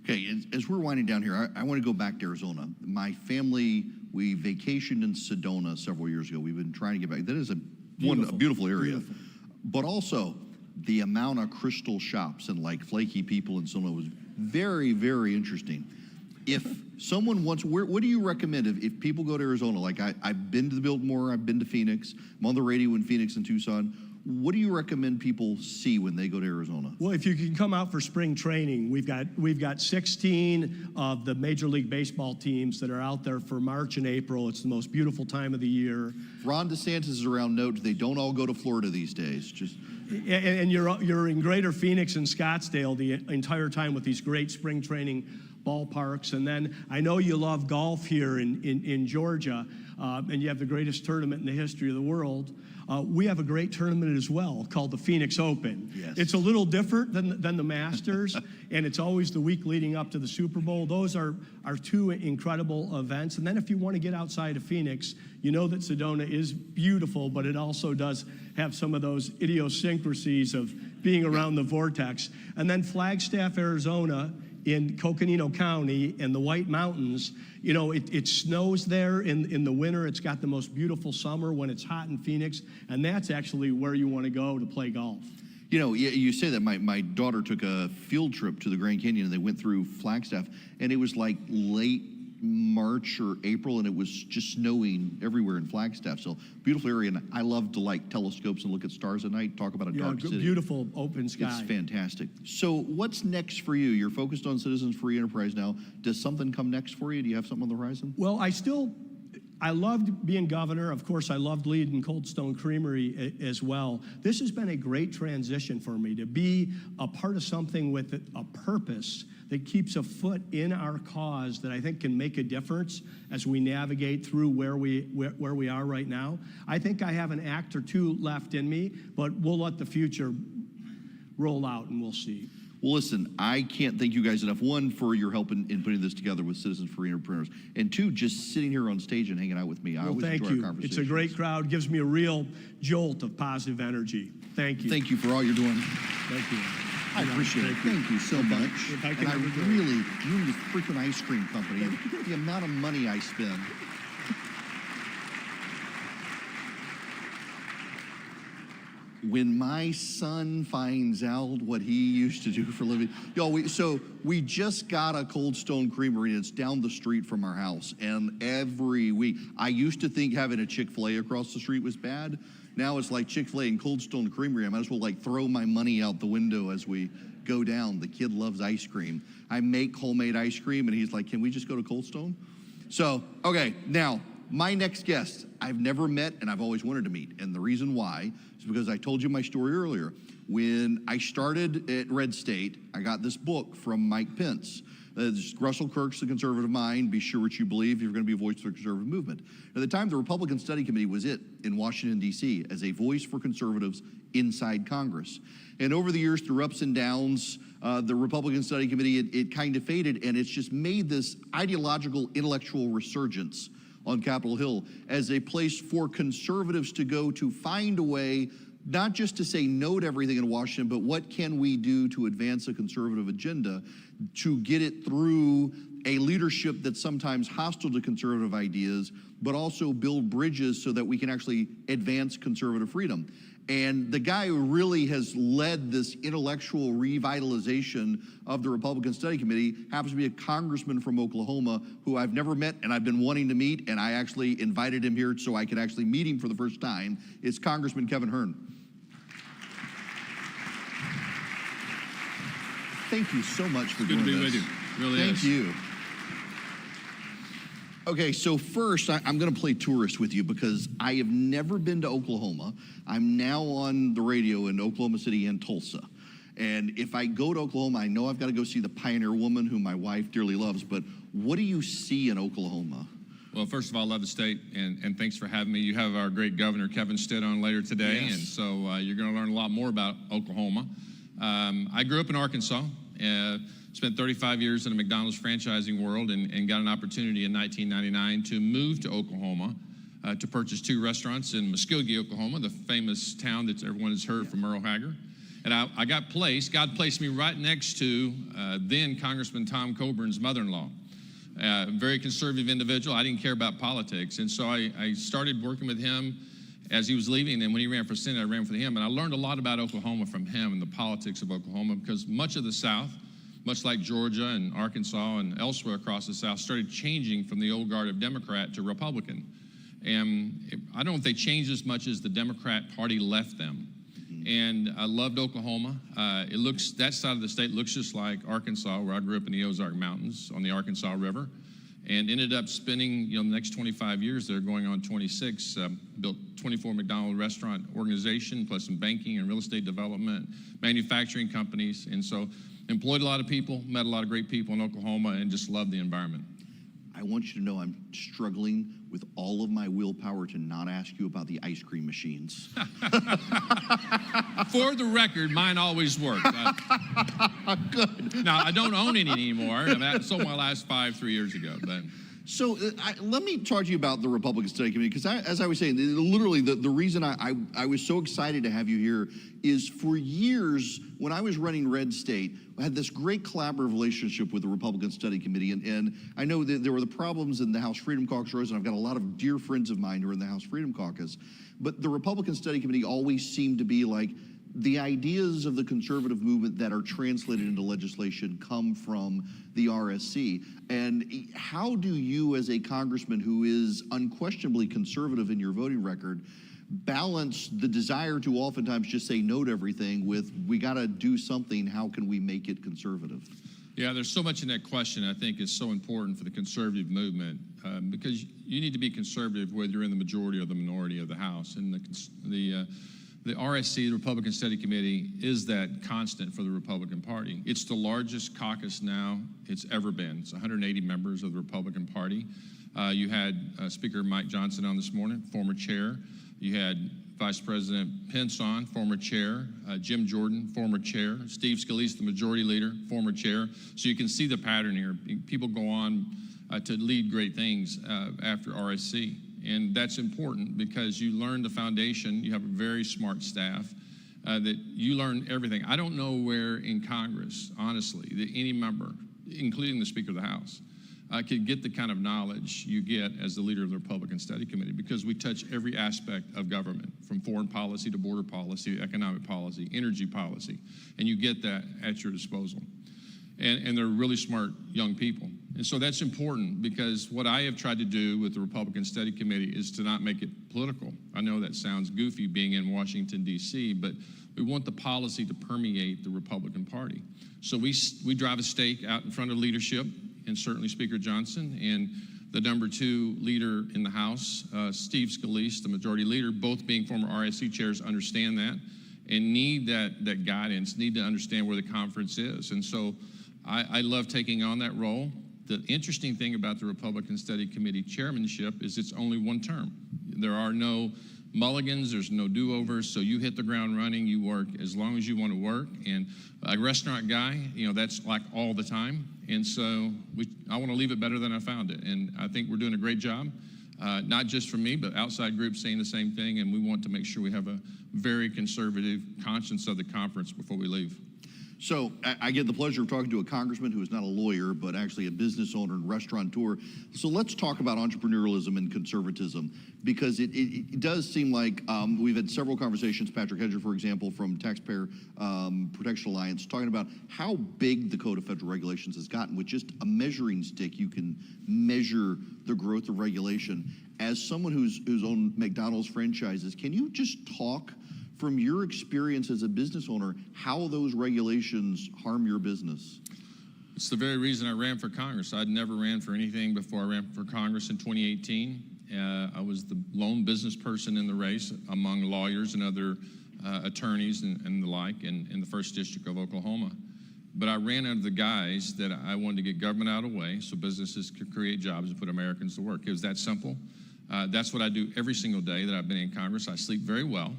Okay, as we're winding down here, I want to go back to Arizona. My family, we vacationed in Sedona several years ago. We've been trying to get back. That is a beautiful area. Beautiful. But also, the amount of crystal shops and like flaky people in Sedona was very, very interesting. If someone wants, what do you recommend if people go to Arizona? Like I've been to the Biltmore, I've been to Phoenix, I'm on the radio in Phoenix and Tucson. What do you recommend people see when they go to Arizona? Well, if you can come out for spring training, we've got 16 of the Major League Baseball teams that are out there for March and April. It's the most beautiful time of the year. Ron DeSantis is around. Note they don't all go to Florida these days. And you're in Greater Phoenix and Scottsdale the entire time with these great spring training ballparks. And then I know you love golf here in Georgia, and you have the greatest tournament in the history of the world. We have a great tournament as well called the Phoenix Open. Yes. It's a little different than the Masters, and it's always the week leading up to the Super Bowl. Those are two incredible events. And then if you want to get outside of Phoenix, you know that Sedona is beautiful, but it also does have some of those idiosyncrasies of being around the vortex. And then Flagstaff, Arizona, in Coconino County and the White Mountains, you know, it snows there in the winter. It's got the most beautiful summer when it's hot in Phoenix, and that's actually where you want to go to play golf. You know, you say that my daughter took a field trip to the Grand Canyon, and they went through Flagstaff, and it was like late March or April, and it was just snowing everywhere in Flagstaff. So beautiful area, and I love to like telescopes and look at stars at night. Talk about a dark city. Beautiful open sky. It's fantastic. So what's next for you? You're focused on Citizens Free Enterprise now. Does something come next for you? Do you have something on the horizon? Well, I loved being governor. Of course, I loved leading Cold Stone Creamery as well. This has been a great transition for me to be a part of something with a purpose that keeps a foot in our cause that I think can make a difference as we navigate through where we are right now. I think I have an act or two left in me, but we'll let the future roll out and we'll see. Well, listen, I can't thank you guys enough. One, for your help in putting this together with Citizens for Entrepreneurs, and two, just sitting here on stage and hanging out with me. I always enjoy our conversations. It's a great crowd. Gives me a real jolt of positive energy. Thank you. Thank you for all you're doing. Thank you. I appreciate it. Thank you so much. If I And can I ever do it. really, you and this freaking ice cream company, the amount of money I spend. When my son finds out what he used to do for a living, y'all, we just got a Cold Stone Creamery, and it's down the street from our house. And every week, I used to think having a Chick-fil-A across the street was bad. Now it's like Chick-fil-A and Cold Stone Creamery. I might as well like throw my money out the window as we go down. The kid loves ice cream. I make homemade ice cream, and he's like, can we just go to Cold Stone? So, okay, now, my next guest, I've never met and I've always wanted to meet. And the reason why is because I told you my story earlier. When I started at Red State, I got this book from Mike Pence. Russell Kirk's The Conservative Mind, Be Sure What You Believe, You're going to be a voice for the conservative movement. At the time, the Republican Study Committee was in Washington, D.C. as a voice for conservatives inside Congress. And over the years, through ups and downs, the Republican Study Committee, it kind of faded, and it's just made this ideological, intellectual resurgence on Capitol Hill as a place for conservatives to go to find a way not just to say no to everything in Washington, but what can we do to advance a conservative agenda to get it through a leadership that's sometimes hostile to conservative ideas, but also build bridges so that we can actually advance conservative freedom. And the guy who really has led this intellectual revitalization of the Republican Study Committee happens to be a congressman from Oklahoma who I've never met and I've been wanting to meet, and I actually invited him here so I could actually meet him for the first time. It's Congressman Kevin Hern. Thank you so much for doing this. Good to be with you. Really Thank is. you. Okay, so first, I'm going to play tourist with you because I have never been to Oklahoma. I'm now on the radio in Oklahoma City and Tulsa. And if I go to Oklahoma, I know I've got to go see the Pioneer Woman, whom my wife dearly loves, but what do you see in Oklahoma? Well, first of all, I love the state, and thanks for having me. You have our great governor, Kevin Stitt, on later today, Yes. and so you're going to learn a lot more about Oklahoma. I grew up in Arkansas, spent 35 years in the McDonald's franchising world, and got an opportunity in 1999 to move to Oklahoma to purchase 2 restaurants in Muskogee, Oklahoma, the famous town that everyone has heard from Merle Haggard. And God placed me right next to then Congressman Tom Coburn's mother-in-law. Very conservative individual. I didn't care about politics. And so I started working with him as he was leaving. And when he ran for Senate, I ran for him. And I learned a lot about Oklahoma from him and the politics of Oklahoma, because much of the South, much like Georgia and Arkansas and elsewhere across the South, started changing from the old guard of Democrat to Republican. And I don't know if they changed as much as the Democrat Party left them. And I loved Oklahoma. That side of the state looks just like Arkansas, where I grew up in the Ozark Mountains on the Arkansas River, and ended up spending the next 25 years there, going on 26. Built 24 McDonald's restaurant organization, plus some banking and real estate development, manufacturing companies, and so employed a lot of people, met a lot of great people in Oklahoma, and just loved the environment. I want you to know I'm struggling with all of my willpower to not ask you about the ice cream machines. For the record, mine always worked. Good. Now, I don't own any anymore. I sold my last 3 years ago. But So let me talk to you about the Republican Study Committee, because as I was saying, literally the reason I was so excited to have you here is for years when I was running Red State, I had this great collaborative relationship with the Republican Study Committee, and I know that there were the problems in the House Freedom Caucus, and I've got a lot of dear friends of mine who are in the House Freedom Caucus, but the Republican Study Committee always seemed to be like, the ideas of the conservative movement that are translated into legislation come from the RSC. And how do you, as a congressman who is unquestionably conservative in your voting record, balance the desire to oftentimes just say no to everything with, we got to do something, how can we make it conservative? yeah, there's so much in that question I think is so important for the conservative movement, because you need to be conservative whether you're in the majority or the minority of the House. And the RSC, the Republican Study Committee, is that constant for the Republican Party. It's the largest caucus now it's ever been. It's 180 members of the Republican Party. You had Speaker Mike Johnson on this morning, former chair. You had Vice President Pence on, former chair. Jim Jordan, former chair. Steve Scalise, the majority leader, former chair. So you can see the pattern here. People go on to lead great things after RSC. And that's important because you learn the foundation. You have a very smart staff that you learn everything. I don't know where in Congress, honestly, that any member, including the Speaker of the House, could get the kind of knowledge you get as the leader of the Republican Study Committee, because we touch every aspect of government, from foreign policy to border policy, economic policy, energy policy, and you get that at your disposal. and they're really smart young people. And so that's important, because what I have tried to do with the Republican Study Committee is to not make it political. I know that sounds goofy being in Washington, D.C., but we want the policy to permeate the Republican Party. So we drive a stake out in front of leadership, and certainly Speaker Johnson and the number 2 leader in the House, Steve Scalise, the majority leader, both being former RSC chairs, understand that and need that guidance, need to understand where the conference is. And so I love taking on that role. The interesting thing about the Republican Study Committee chairmanship is it's only one term. There are no mulligans, there's no do-overs, so you hit the ground running, you work as long as you want to work. And a restaurant guy, that's like all the time. And so I want to leave it better than I found it. And I think we're doing a great job, not just for me, but outside groups saying the same thing. And we want to make sure we have a very conservative conscience of the conference before we leave. So I get the pleasure of talking to a congressman who is not a lawyer, but actually a business owner and restaurateur. So let's talk about entrepreneurialism and conservatism, because it does seem like we've had several conversations, Patrick Hedger, for example, from Taxpayer Protection Alliance, talking about how big the Code of Federal Regulations has gotten. With just a measuring stick, you can measure the growth of regulation. As someone who's owned McDonald's franchises, can you just talk from your experience as a business owner, how those regulations harm your business? It's the very reason I ran for Congress. I'd never ran for anything before I ran for Congress in 2018. I was the lone business person in the race among lawyers and other attorneys and the like in the 1st District of Oklahoma. But I ran under the guise that I wanted to get government out of the way so businesses could create jobs and put Americans to work. It was that simple. That's what I do every single day that I've been in Congress. I sleep very well.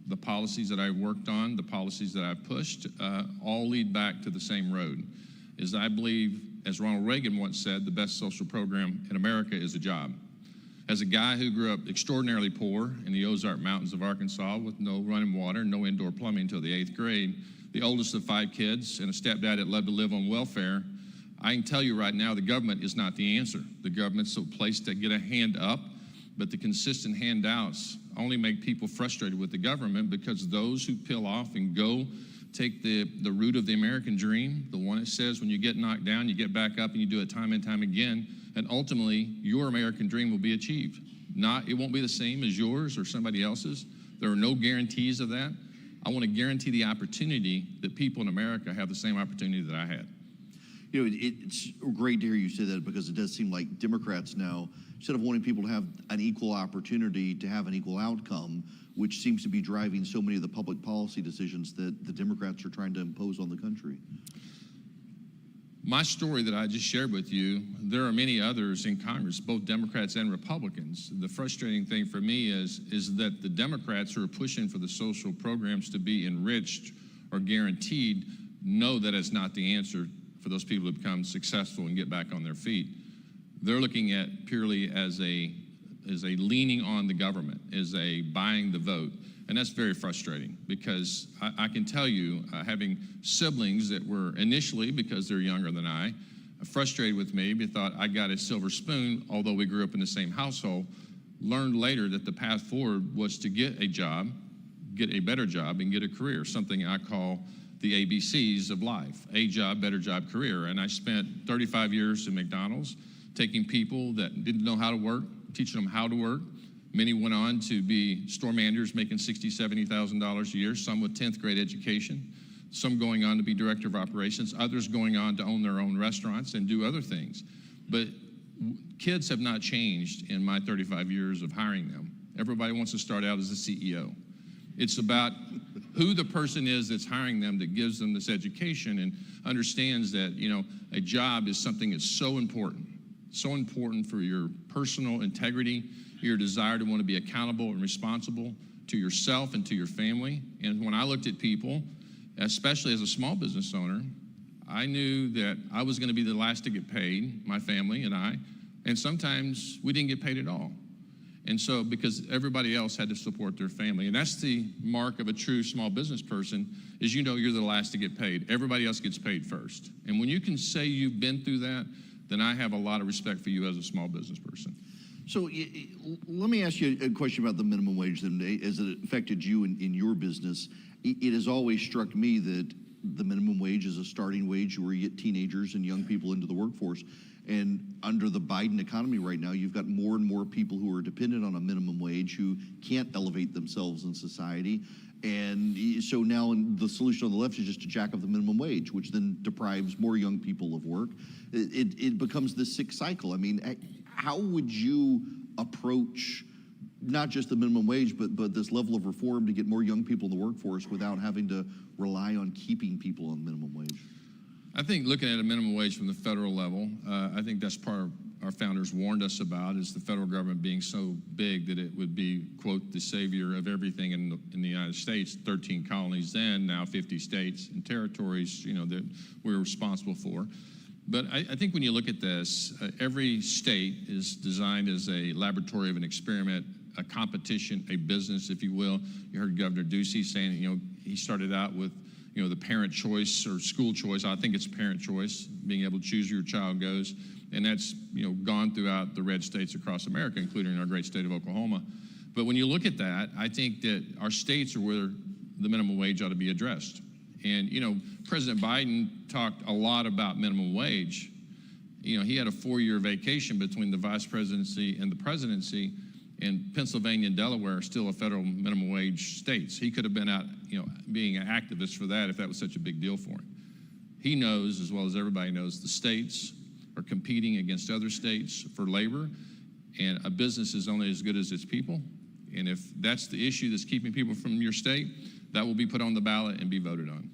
The policies that I've worked on, the policies that I've pushed, all lead back to the same road. Is I believe, as Ronald Reagan once said, the best social program in America is a job. As a guy who grew up extraordinarily poor in the Ozark Mountains of Arkansas with no running water, no indoor plumbing until the 8th grade, the oldest of 5 kids, and a stepdad that loved to live on welfare, I can tell you right now the government is not the answer. The government's a place to get a hand up, but the consistent handouts only make people frustrated with the government, because those who peel off and go take the route of the American dream, the one that says when you get knocked down, you get back up and you do it time and time again, and ultimately your American dream will be achieved. It won't be the same as yours or somebody else's. There are no guarantees of that. I want to guarantee the opportunity that people in America have the same opportunity that I had. It's great to hear you say that, because it does seem like Democrats now, instead of wanting people to have an equal opportunity to have an equal outcome, which seems to be driving so many of the public policy decisions that the Democrats are trying to impose on the country. My story that I just shared with you, there are many others in Congress, both Democrats and Republicans. The frustrating thing for me is that the Democrats who are pushing for the social programs to be enriched or guaranteed know that it's not the answer for those people to become successful and get back on their feet. They're looking at purely as a leaning on the government, as a buying the vote. And that's very frustrating, because I can tell you, having siblings that were initially, because they're younger than I, frustrated with me, but thought I got a silver spoon, although we grew up in the same household, learned later that the path forward was to get a job, get a better job, and get a career, something I call the ABCs of life: a job, better job, career. And I spent 35 years in McDonald's, taking people that didn't know how to work, teaching them how to work. Many went on to be store managers making $60,000, $70,000 a year, some with 10th grade education, some going on to be director of operations, others going on to own their own restaurants and do other things. But kids have not changed in my 35 years of hiring them. Everybody wants to start out as a CEO. It's about who the person is that's hiring them that gives them this education and understands that, a job is something that's so important for your personal integrity, your desire to want to be accountable and responsible to yourself and to your family. And when I looked at people, especially as a small business owner, I knew that I was going to be the last to get paid, my family and I, and sometimes we didn't get paid at all. And so, because everybody else had to support their family. And that's the mark of a true small business person, is you're the last to get paid. Everybody else gets paid first. And when you can say you've been through that, then I have a lot of respect for you as a small business person. So let me ask you a question about the minimum wage then, as it affected you in your business. It has always struck me that the minimum wage as a starting wage where you get teenagers and young people into the workforce. And under the Biden economy right now, you've got more and more people who are dependent on a minimum wage who can't elevate themselves in society. And so now the solution on the left is just to jack up the minimum wage, which then deprives more young people of work. It becomes this sick cycle. I mean, how would you approach not just the minimum wage, but this level of reform to get more young people in the workforce without having to rely on keeping people on minimum wage? I think looking at a minimum wage from the federal level, I think that's part of our founders warned us about, is the federal government being so big that it would be, quote, the savior of everything in the United States. 13 colonies then, now 50 states and territories, you know, that we're responsible for. But I think when you look at this, every state is designed as a laboratory of an experiment, a competition, a business, if you will. You heard Governor Ducey saying, you know, he started out with, you know, the parent choice or school choice. I think it's parent choice, being able to choose where your child goes. And that's, you know, gone throughout the red states across America, including our great state of Oklahoma. But when you look at that, I think that our states are where the minimum wage ought to be addressed. And, you know, President Biden talked a lot about minimum wage. You know, he had a 4-year vacation between the vice presidency and the presidency, and Pennsylvania and Delaware are still a federal minimum wage states. He could have been out, you know, being an activist for that if that was such a big deal for him. He knows, as well as everybody knows, the states are competing against other states for labor, and a business is only as good as its people. And if that's the issue that's keeping people from your state, that will be put on the ballot and be voted on.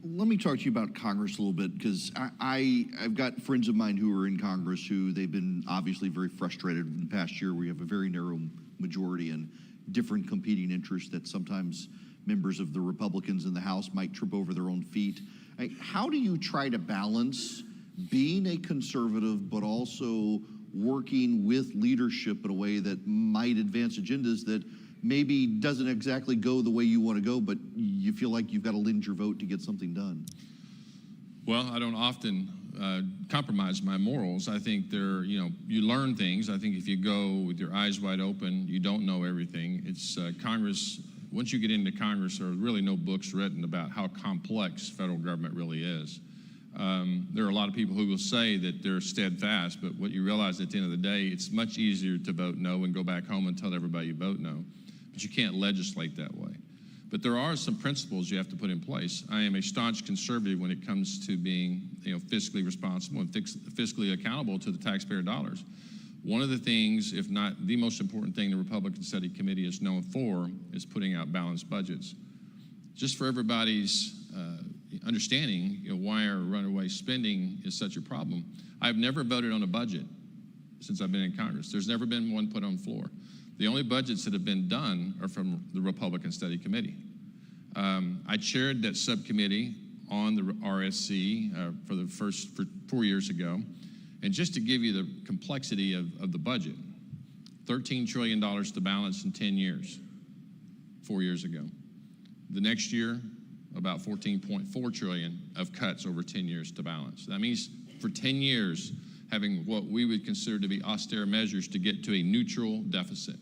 Let me talk to you about Congress a little bit, because I've got friends of mine who are in Congress who they've been obviously very frustrated in the past year. We have a very narrow majority and different competing interests that sometimes members of the Republicans in the House might trip over their own feet. How do you try to balance being a conservative but also working with leadership in a way that might advance agendas that maybe doesn't exactly go the way you want to go, but you feel like you've got to lend your vote to get something done? Well, I don't often compromise my morals. I think you learn things. I think if you go with your eyes wide open, you don't know everything. It's Congress. Once you get into Congress, there are really no books written about how complex federal government really is. There are a lot of people who will say that they're steadfast, but what you realize at the end of the day, it's much easier to vote no and go back home and tell everybody you vote no. But you can't legislate that way. But there are some principles you have to put in place. I am a staunch conservative when it comes to being, you know, fiscally responsible and fiscally accountable to the taxpayer dollars. One of the things, if not the most important thing the Republican Study Committee is known for, is putting out balanced budgets. Just for everybody's understanding, you know, why our runaway spending is such a problem. I've never voted on a budget since I've been in Congress. There's never been one put on the floor. The only budgets that have been done are from the Republican Study Committee. I chaired that subcommittee on the RSC for 4 years ago. And just to give you the complexity of the budget, $13 trillion to balance in 10 years, 4 years ago. The next year, about $14.4 trillion of cuts over 10 years to balance. That means for 10 years, having what we would consider to be austere measures to get to a neutral deficit.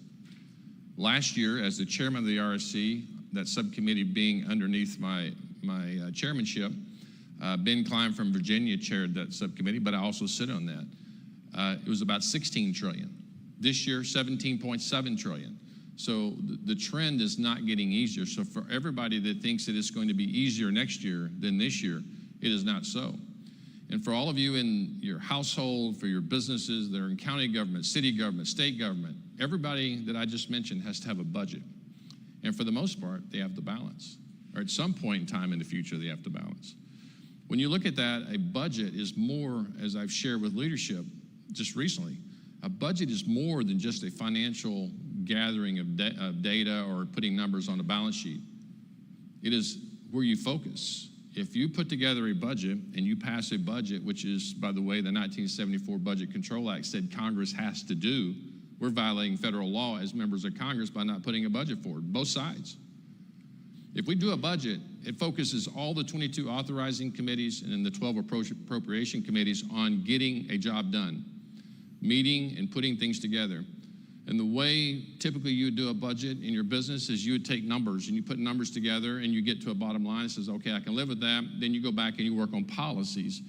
Last year, as the chairman of the RSC, that subcommittee being underneath my chairmanship, Ben Klein from Virginia chaired that subcommittee, but I also sit on that. It was about $16 trillion. This year, $17.7 trillion. So the trend is not getting easier. So for everybody that thinks that it's going to be easier next year than this year, it is not so. And for all of you in your household, for your businesses that are in county government, city government, state government, everybody that I just mentioned has to have a budget. And for the most part, they have to balance. Or at some point in time in the future, they have to balance. When you look at that, a budget is more, as I've shared with leadership just recently, a budget is more than just a financial gathering of data or putting numbers on a balance sheet. It is where you focus. If you put together a budget and you pass a budget, which is, by the way, the 1974 Budget Control Act said Congress has to do, we're violating federal law as members of Congress by not putting a budget forward, both sides. If we do a budget, it focuses all the 22 authorizing committees and then the 12 appropriation committees on getting a job done, meeting and putting things together. And the way typically you would do a budget in your business is you would take numbers and you put numbers together and you get to a bottom line that says, okay, I can live with that. Then you go back and you work on policies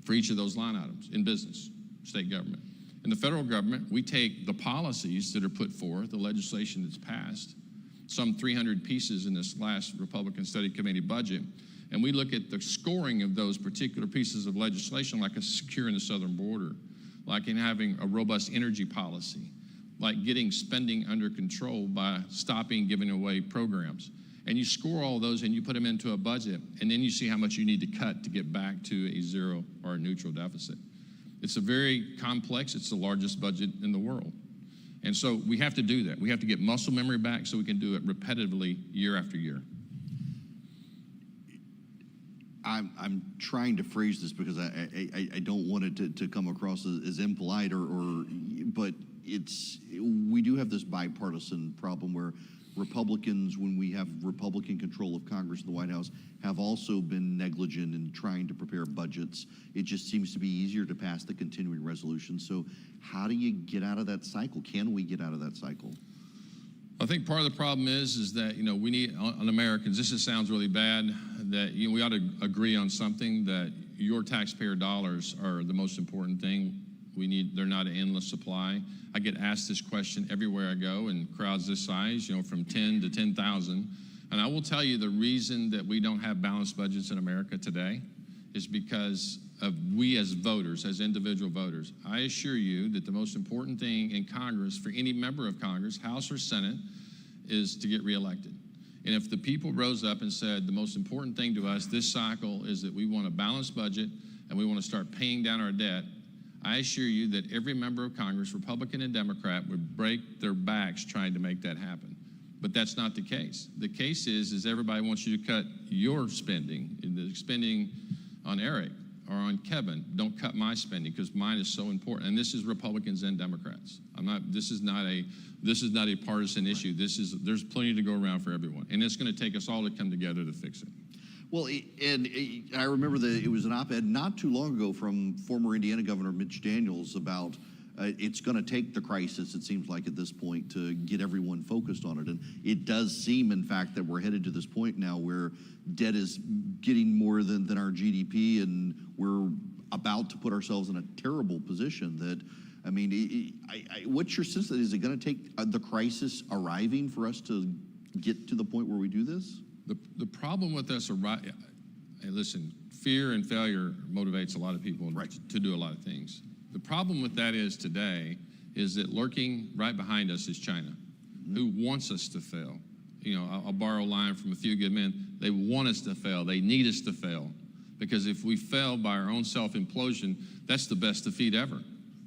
for each of those line items in business, state government. In the federal government, we take the policies that are put forth, the legislation that's passed, some 300 pieces in this last Republican Study Committee budget, and we look at the scoring of those particular pieces of legislation, like a securing the southern border, like in having a robust energy policy, like getting spending under control by stopping giving away programs. And you score all those and you put them into a budget, and then you see how much you need to cut to get back to a zero or a neutral deficit. It's a very complex, it's the largest budget in the world. And so we have to do that. We have to get muscle memory back so we can do it repetitively year after year. I'm trying to phrase this because I don't want it to come across as impolite but we do have this bipartisan problem where Republicans, when we have Republican control of Congress and the White House, have also been negligent in trying to prepare budgets. It just seems to be easier to pass the continuing resolution. So how do you get out of that cycle? Can we get out of that cycle? I think part of the problem is that, we need, on Americans, this just sounds really bad, that we ought to agree on something, that your taxpayer dollars are the most important thing. They're not an endless supply. I get asked this question everywhere I go in crowds this size, from 10 to 10,000. And I will tell you the reason that we don't have balanced budgets in America today is because of we as voters, as individual voters. I assure you that the most important thing in Congress for any member of Congress, House or Senate, is to get reelected. And if the people rose up and said the most important thing to us this cycle is that we want a balanced budget and we want to start paying down our debt, I assure you that every member of Congress, Republican and Democrat, would break their backs trying to make that happen. But that's not the case. The case is everybody wants you to cut your spending, the spending on Erick or on Kevin. Don't cut my spending because mine is so important. And this is Republicans and Democrats. This is not a partisan issue. There's plenty to go around for everyone. And it's going to take us all to come together to fix it. Well, I remember that it was an op-ed not too long ago from former Indiana Governor Mitch Daniels about it's going to take the crisis, it seems like at this point, to get everyone focused on it. And it does seem, in fact, that we're headed to this point now where debt is getting more than our GDP, and we're about to put ourselves in a terrible position that, what's your sense that is it going to take the crisis arriving for us to get to the point where we do this? The problem with us, listen, fear and failure motivates a lot of people to do a lot of things. The problem with that is today is that lurking right behind us is China, who wants us to fail. I'll borrow a line from a few good men. They want us to fail. They need us to fail. Because if we fail by our own self-implosion, that's the best defeat ever.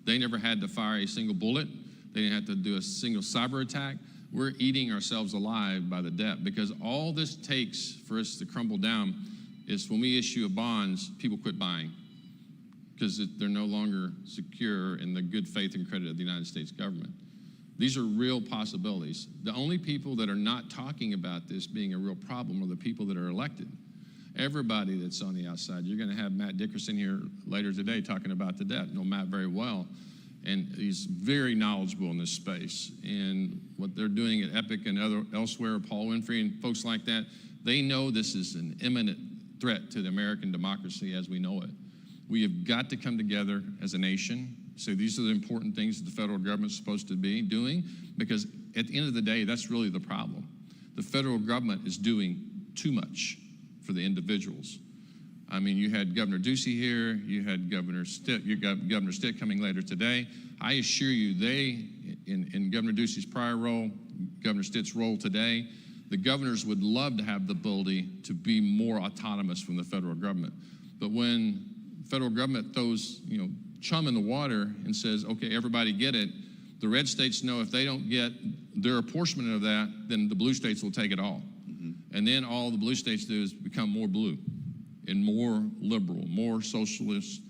They never had to fire a single bullet. They didn't have to do a single cyber attack. We're eating ourselves alive by the debt because all this takes for us to crumble down is when we issue bonds, people quit buying because they're no longer secure in the good faith and credit of the United States government. These are real possibilities. The only people that are not talking about this being a real problem are the people that are elected. Everybody that's on the outside. You're going to have Matt Dickerson here later today talking about the debt. Know Matt very well. And he's very knowledgeable in this space. And what they're doing at Epic and elsewhere, Paul Winfrey and folks like that, they know this is an imminent threat to the American democracy as we know it. We have got to come together as a nation. So these are the important things that the federal government's supposed to be doing, because at the end of the day, that's really the problem. The federal government is doing too much for the individuals. You had Governor Ducey here, you had Governor Stitt, you got Governor Stitt coming later today. I assure you, in Governor Ducey's prior role, Governor Stitt's role today, the governors would love to have the ability to be more autonomous from the federal government. But when the federal government throws, chum in the water and says, okay, everybody get it, the red states know if they don't get their apportionment of that, then the blue states will take it all. And then all the blue states do is become more blue and more liberal, more socialist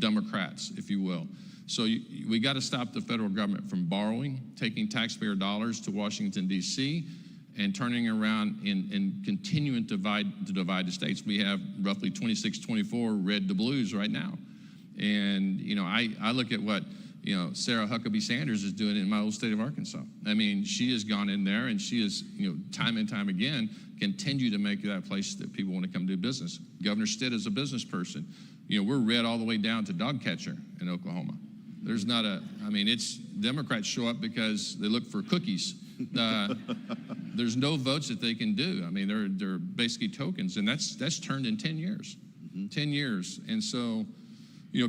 Democrats, if you will. So we got to stop the federal government from borrowing, taking taxpayer dollars to Washington, D.C., and turning around and continuing to divide the states. We have roughly 26, 24 red to blues right now. And, I look at what Sarah Huckabee Sanders is doing it in my old state of Arkansas. I mean, she has gone in there and she has, time and time again, continue to make that place that people want to come do business. Governor Stitt is a business person. We're red all the way down to dog catcher in Oklahoma. There's not it's Democrats show up because they look for cookies. There's no votes that they can do. I mean, they're basically tokens, and that's turned in 10 years. 10 years. And so,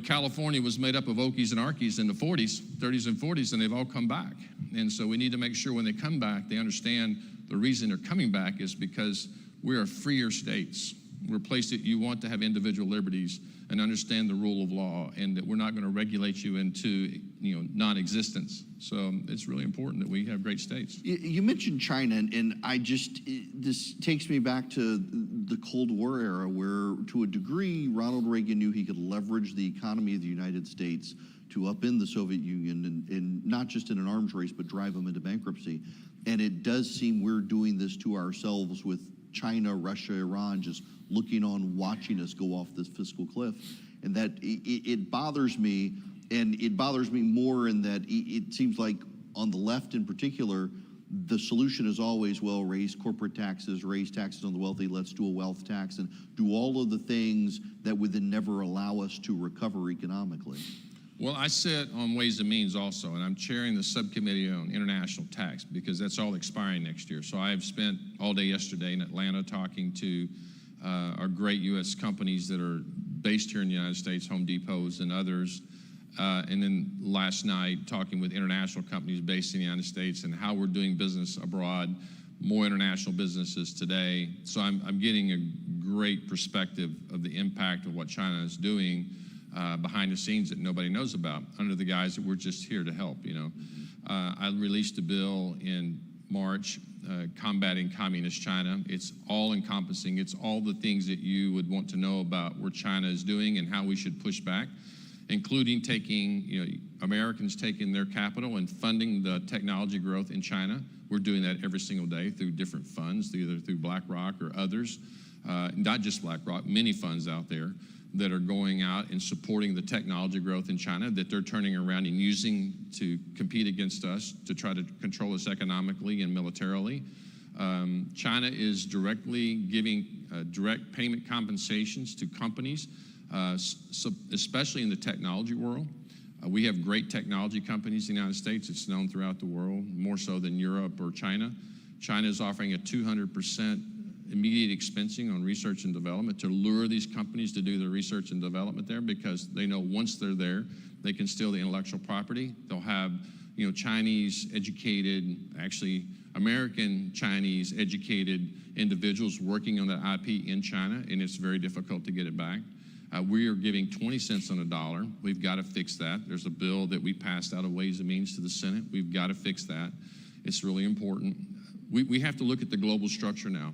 California was made up of Okies and Arkies in the 40s, 30s and 40s, and they've all come back. And so we need to make sure when they come back, they understand the reason they're coming back is because we are freer states. We're a place that you want to have individual liberties and understand the rule of law, and that we're not going to regulate you into non-existence. So it's really important that we have great states. You mentioned China, and this takes me back to the Cold War era, where to a degree Ronald Reagan knew he could leverage the economy of the United States to upend the Soviet Union, and not just in an arms race, but drive them into bankruptcy. And it does seem we're doing this to ourselves with China, Russia, Iran just looking on, watching us go off this fiscal cliff. And that it bothers me, and it bothers me more in that it seems like on the left in particular, the solution is always, well, raise corporate taxes, raise taxes on the wealthy, let's do a wealth tax, and do all of the things that would then never allow us to recover economically. Well, I sit on Ways and Means also, and I'm chairing the subcommittee on international tax because that's all expiring next year. So I've spent all day yesterday in Atlanta talking to our great U.S. companies that are based here in the United States, Home Depots and others, and then last night talking with international companies based in the United States and how we're doing business abroad, more international businesses today. So I'm getting a great perspective of the impact of what China is doing behind the scenes that nobody knows about, under the guise that we're just here to help. I released a bill in March combating communist China. It's all encompassing. It's all the things that you would want to know about where China is doing and how we should push back, including taking, Americans taking their capital and funding the technology growth in China. We're doing that every single day through different funds, either through BlackRock or others, not just BlackRock, many funds out there that are going out and supporting the technology growth in China that they're turning around and using to compete against us, to try to control us economically and militarily. China is directly giving direct payment compensations to companies, so especially in the technology world. We have great technology companies in the United States. It's known throughout the world, more so than Europe or China. China is offering a 200% immediate expensing on research and development to lure these companies to do their research and development there, because they know once they're there, they can steal the intellectual property. They'll have, Chinese educated, actually American Chinese educated individuals working on that IP in China, and it's very difficult to get it back. We are giving 20 cents on a dollar. We've got to fix that. There's a bill that we passed out of Ways and Means to the Senate. We've got to fix that. It's really important. We have to look at the global structure now.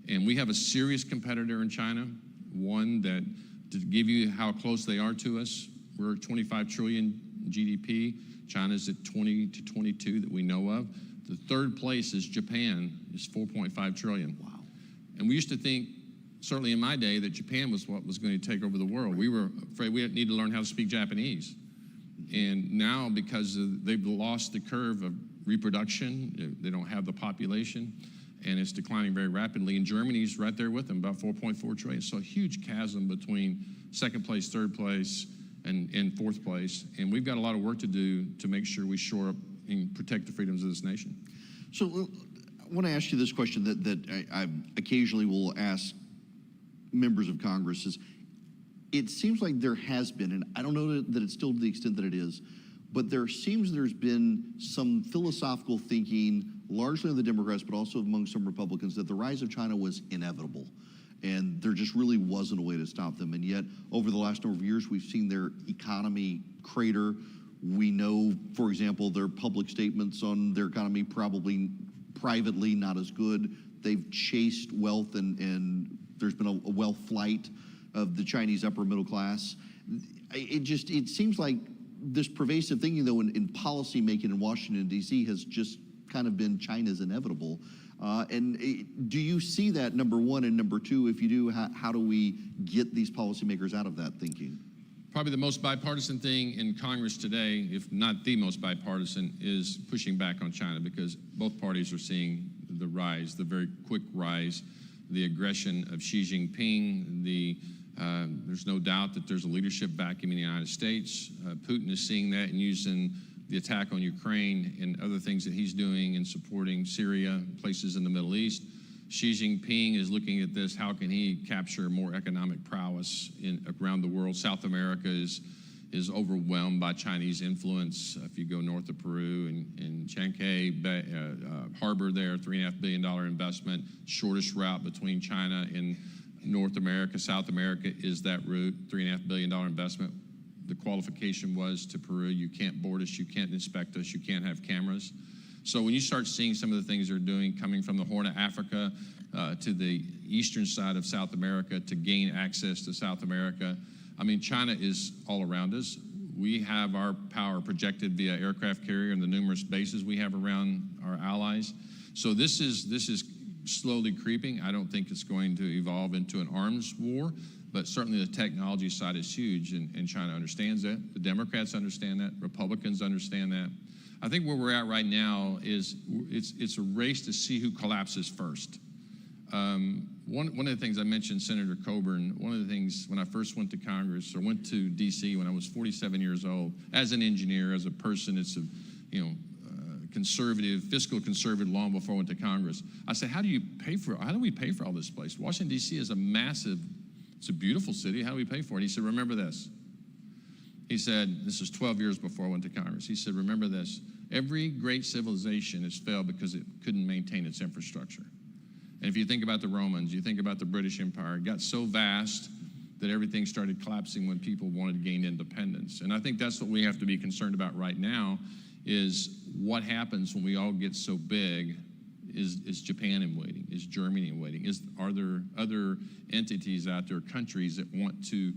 And we have a serious competitor in China, one that, to give you how close they are to us, we're at 25 trillion GDP. China's at 20 to 22 that we know of. The third place is Japan, is 4.5 trillion. Wow. And we used to think, certainly in my day, that Japan was what was going to take over the world. We were afraid we need to learn how to speak Japanese. And now, because they've lost the curve of reproduction, they don't have the population, and it's declining very rapidly. And Germany's right there with them, about 4.4 trillion. So a huge chasm between second place, third place, and fourth place. And we've got a lot of work to do to make sure we shore up and protect the freedoms of this nation. So I want to ask you this question that I occasionally will ask members of Congress is, it seems like there has been, and I don't know that it's still to the extent that it is, but there's been some philosophical thinking, largely on the Democrats, but also among some Republicans, that the rise of China was inevitable. And there just really wasn't a way to stop them. And yet, over the last number of years, we've seen their economy crater. We know, for example, their public statements on their economy probably privately not as good. They've chased wealth, and there's been a wealth flight of the Chinese upper middle class. It seems like this pervasive thinking, though, in policy making in Washington, D.C. has just kind of been China's inevitable. Do you see that, number one, and number two, if you do, how do we get these policymakers out of that thinking? Probably the most bipartisan thing in Congress today, if not the most bipartisan, is pushing back on China, because both parties are seeing the rise, the very quick rise, the aggression of Xi Jinping. There's no doubt that there's a leadership vacuum in the United States. Putin is seeing that and using the attack on Ukraine and other things that he's doing in supporting Syria, places in the Middle East. Xi Jinping is looking at this. How can he capture more economic prowess around the world? South America is overwhelmed by Chinese influence. If you go north of Peru and Chancay Harbor there, $3.5 billion investment, shortest route between China and North America, South America is that route, $3.5 billion investment. The qualification was to Peru, you can't board us, you can't inspect us, you can't have cameras. So when you start seeing some of the things they're doing coming from the Horn of Africa to the eastern side of South America to gain access to South America, I mean, China is all around us. We have our power projected via aircraft carrier and the numerous bases we have around our allies. So this is slowly creeping. I don't think it's going to evolve into an arms war, but certainly the technology side is huge, and China understands that. The Democrats understand that. Republicans understand that. I think where we're at right now is it's a race to see who collapses first. One of the things I mentioned, Senator Coburn, one of the things when I first went to Congress or went to D.C. when I was 47 years old, as an engineer, as a person, it's a, conservative, fiscal conservative long before I went to Congress. I said, how do we pay for all this place? Washington, D.C. is it's a beautiful city. How do we pay for it? He said, remember this. He said, this is 12 years before I went to Congress. He said, remember this. Every great civilization has failed because it couldn't maintain its infrastructure. And if you think about the Romans, you think about the British Empire, it got so vast that everything started collapsing when people wanted to gain independence. And I think that's what we have to be concerned about right now, is what happens when we all get so big. Is Japan in waiting? Is Germany in waiting? Are there other entities out there, countries that want to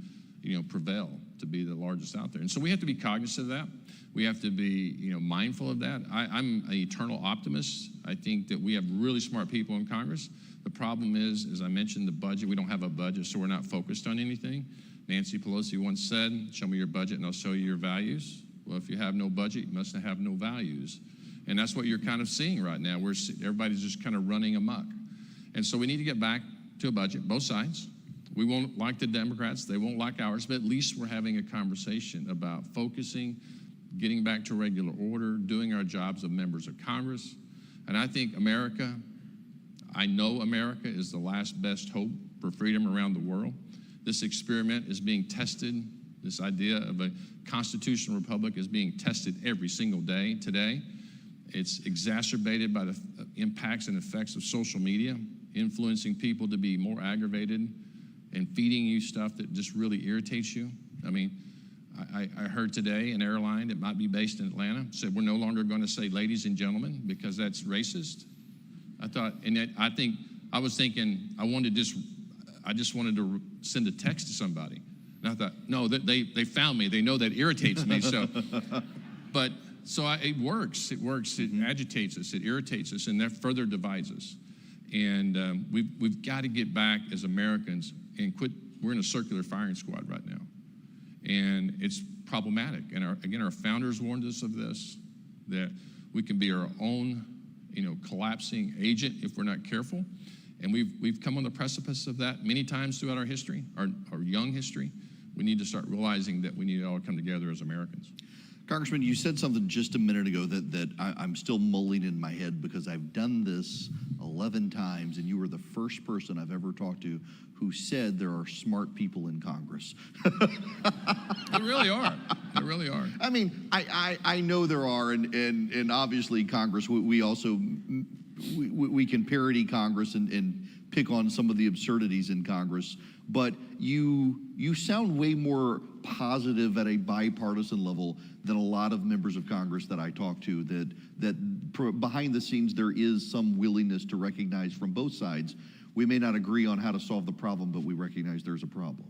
prevail to be the largest out there? And so we have to be cognizant of that. We have to be mindful of that. I'm an eternal optimist. I think that we have really smart people in Congress. The problem is, as I mentioned, the budget. We don't have a budget, so we're not focused on anything. Nancy Pelosi once said, show me your budget and I'll show you your values. Well, if you have no budget, you must have no values. And that's what you're kind of seeing right now. Everybody's just kind of running amok. And so we need to get back to a budget, both sides. We won't like the Democrats, they won't like ours, but at least we're having a conversation about focusing, getting back to regular order, doing our jobs of members of Congress. And I think I know America is the last best hope for freedom around the world. This experiment is being tested. This idea of a constitutional republic is being tested every single day today. It's exacerbated by the impacts and effects of social media, influencing people to be more aggravated and feeding you stuff that just really irritates you. I mean, I heard today an airline that might be based in Atlanta said we're no longer going to say ladies and gentlemen because that's racist. I was thinking I just wanted to send a text to somebody. And I thought, no, they found me. They know that irritates me. So it works. It works. It agitates us. It irritates us, and that further divides us. And we've got to get back as Americans and quit. We're in a circular firing squad right now, and it's problematic. And our founders warned us of this, that we can be our own, collapsing agent if we're not careful. And we've come on the precipice of that many times throughout our history, our young history. We need to start realizing that we need to all come together as Americans. Congressman, you said something just a minute ago that I'm still mulling in my head because I've done this 11 times, and you were the first person I've ever talked to who said there are smart people in Congress. There really are. There really are. I mean, I know there are, and obviously Congress, we also we can parody Congress and pick on some of the absurdities in Congress, but you sound way more positive at a bipartisan level than a lot of members of Congress that I talk to, that behind the scenes there is some willingness to recognize from both sides. We may not agree on how to solve the problem, but we recognize there's a problem.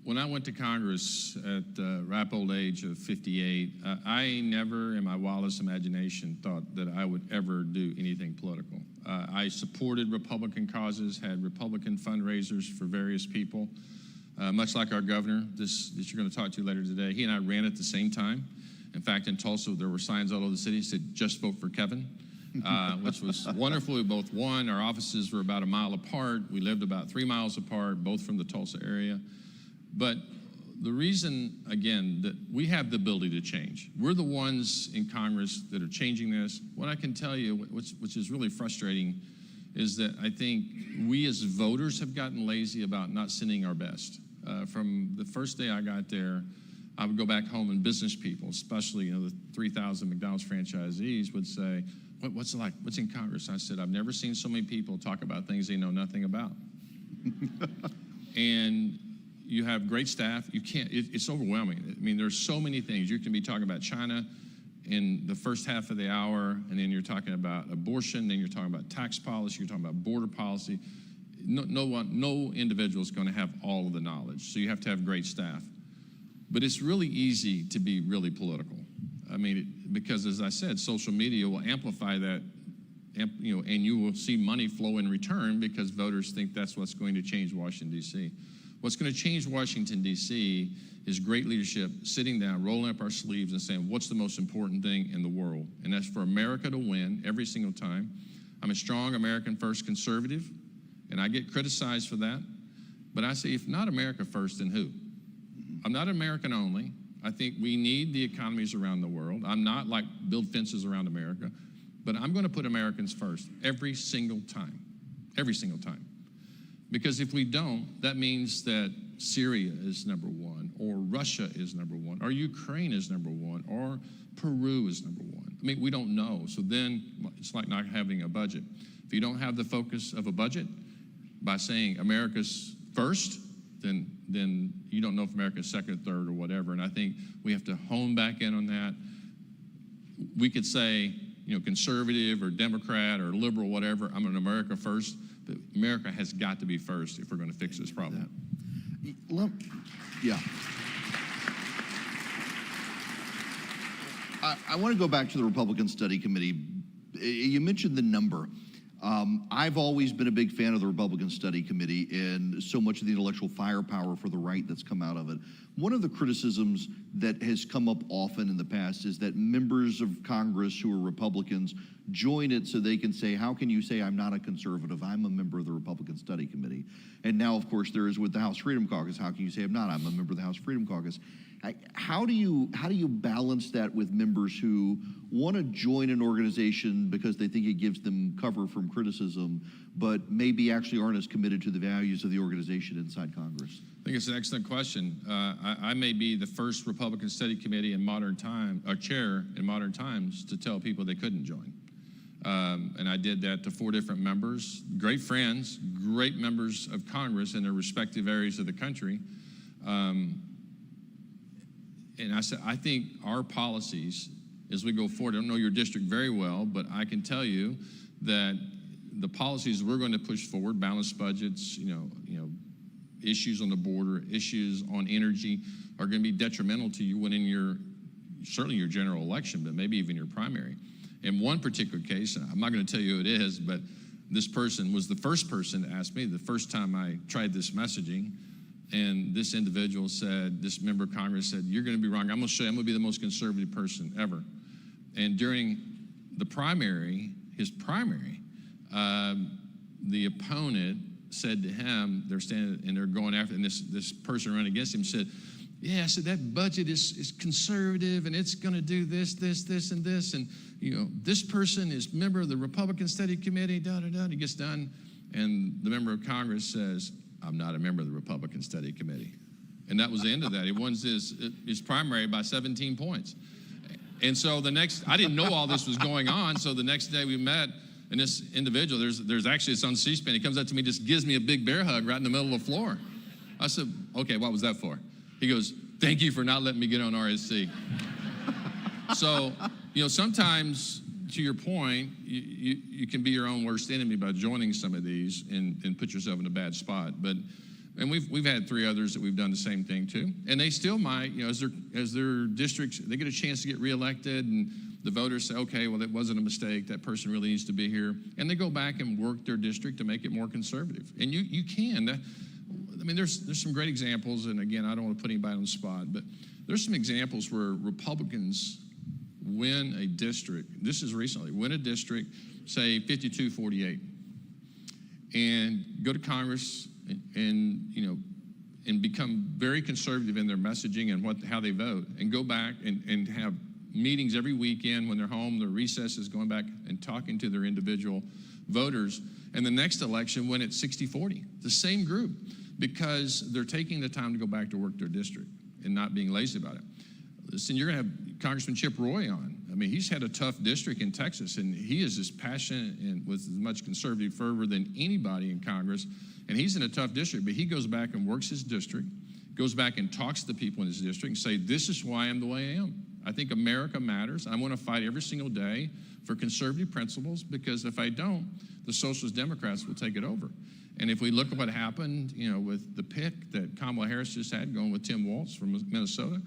When I went to Congress at the ripe old age of 58, I never in my wildest imagination thought that I would ever do anything political. I supported Republican causes, had Republican fundraisers for various people. much like our governor, that you're going to talk to later today. He and I ran at the same time. In fact, in Tulsa, there were signs all over the city that said, "Just vote for Kevin," which was wonderful. We both won. Our offices were about a mile apart. We lived about 3 miles apart, both from the Tulsa area. But the reason, again, that we have the ability to change. We're the ones in Congress that are changing this. What I can tell you, which is really frustrating, is that I think we as voters have gotten lazy about not sending our best. From the first day I got there, I would go back home and business people, especially the 3,000 McDonald's franchisees, would say, what's it like? What's in Congress? I said, I've never seen so many people talk about things they know nothing about. And you have great staff. You can't, it's overwhelming. I mean, there's so many things. You can be talking about China in the first half of the hour, and then you're talking about abortion, then you're talking about tax policy, you're talking about border policy. No individual is going to have all of the knowledge, so you have to have great staff. But it's really easy to be really political. I mean, because as I said, social media will amplify that, and you will see money flow in return because voters think that's what's going to change Washington, D.C. What's going to change Washington, D.C. is great leadership, sitting down, rolling up our sleeves and saying, what's the most important thing in the world? And that's for America to win every single time. I'm a strong American first conservative, and I get criticized for that. But I say, if not America first, then who? I'm not American only. I think we need the economies around the world. I'm not like build fences around America, but I'm going to put Americans first every single time, Because if we don't, that means that Syria is number one, or Russia is number one, or Ukraine is number one, or Peru is number one. I mean, we don't know. So then it's like not having a budget. If you don't have the focus of a budget by saying America's first, then you don't know if America's second, third, or whatever. And I think we have to hone back in on that. We could say, conservative or Democrat or liberal, whatever. I'm an America first, but America has got to be first if we're going to fix this problem. Yeah. I want to go back to the Republican Study Committee. You mentioned the number. I've always been a big fan of the Republican Study Committee and so much of the intellectual firepower for the right that's come out of it. One of the criticisms that has come up often in the past is that members of Congress who are Republicans join it so they can say, how can you say I'm not a conservative? I'm a member of the Republican Study Committee. And now, of course, there is with the House Freedom Caucus. How can you say I'm not? I'm a member of the House Freedom Caucus. How do you balance that with members who want to join an organization because they think it gives them cover from criticism, but maybe actually aren't as committed to the values of the organization inside Congress? I think it's an excellent question. I may be the first Republican Study Committee in modern time, or chair in modern times, to tell people they couldn't join. And I did that to 4 different members, great friends, great members of Congress in their respective areas of the country. And I said, I think our policies, as we go forward, I don't know your district very well, but I can tell you that the policies we're going to push forward, balanced budgets, issues on the border, issues on energy, are going to be detrimental to you when in certainly your general election, but maybe even your primary. In one particular case, and I'm not going to tell you who it is, but this person was the first person to ask me the first time I tried this messaging. And this individual said, this member of Congress said, you're going to be wrong. I'm going to show you, I'm going to be the most conservative person ever. And during the primary, his primary, the opponent said to him, they're standing and they're going after, and this person running against him said, yeah, so that budget is conservative and it's going to do this, and this. And, this person is member of the Republican Study Committee, da-da-da. He gets done, and the member of Congress says, I'm not a member of the Republican Study Committee. And that was the end of that. He won his primary by 17 points. And so I didn't know all this was going on, so the next day we met, and this individual, there's actually, it's on C-SPAN, he comes up to me, just gives me a big bear hug right in the middle of the floor. I said, okay, what was that for? He goes, thank you for not letting me get on RSC. So, sometimes, to your point, you can be your own worst enemy by joining some of these and put yourself in a bad spot. And we've had 3 others that we've done the same thing too. And they still might, as their districts, they get a chance to get reelected, and the voters say, okay, well, that wasn't a mistake. That person really needs to be here. And they go back and work their district to make it more conservative. And you can. I mean, there's some great examples, and again, I don't want to put anybody on the spot, but there's some examples where Republicans win a district, this is recently, win a district, say 52-48, and go to Congress and become very conservative in their messaging and how they vote, and go back and have meetings every weekend when they're home, their recesses, going back and talking to their individual voters, and the next election win at 60-40, the same group, because they're taking the time to go back to work their district and not being lazy about it. Listen, you're going to have Congressman Chip Roy on. I mean, he's had a tough district in Texas, and he is as passionate and with as much conservative fervor than anybody in Congress, and he's in a tough district, but he goes back and works his district, goes back and talks to the people in his district and say, this is why I'm the way I am. I think America matters. I want to fight every single day for conservative principles, because if I don't, the Socialist Democrats will take it over. And if we look at what happened, with the pick that Kamala Harris just had going with Tim Walz from Minnesota,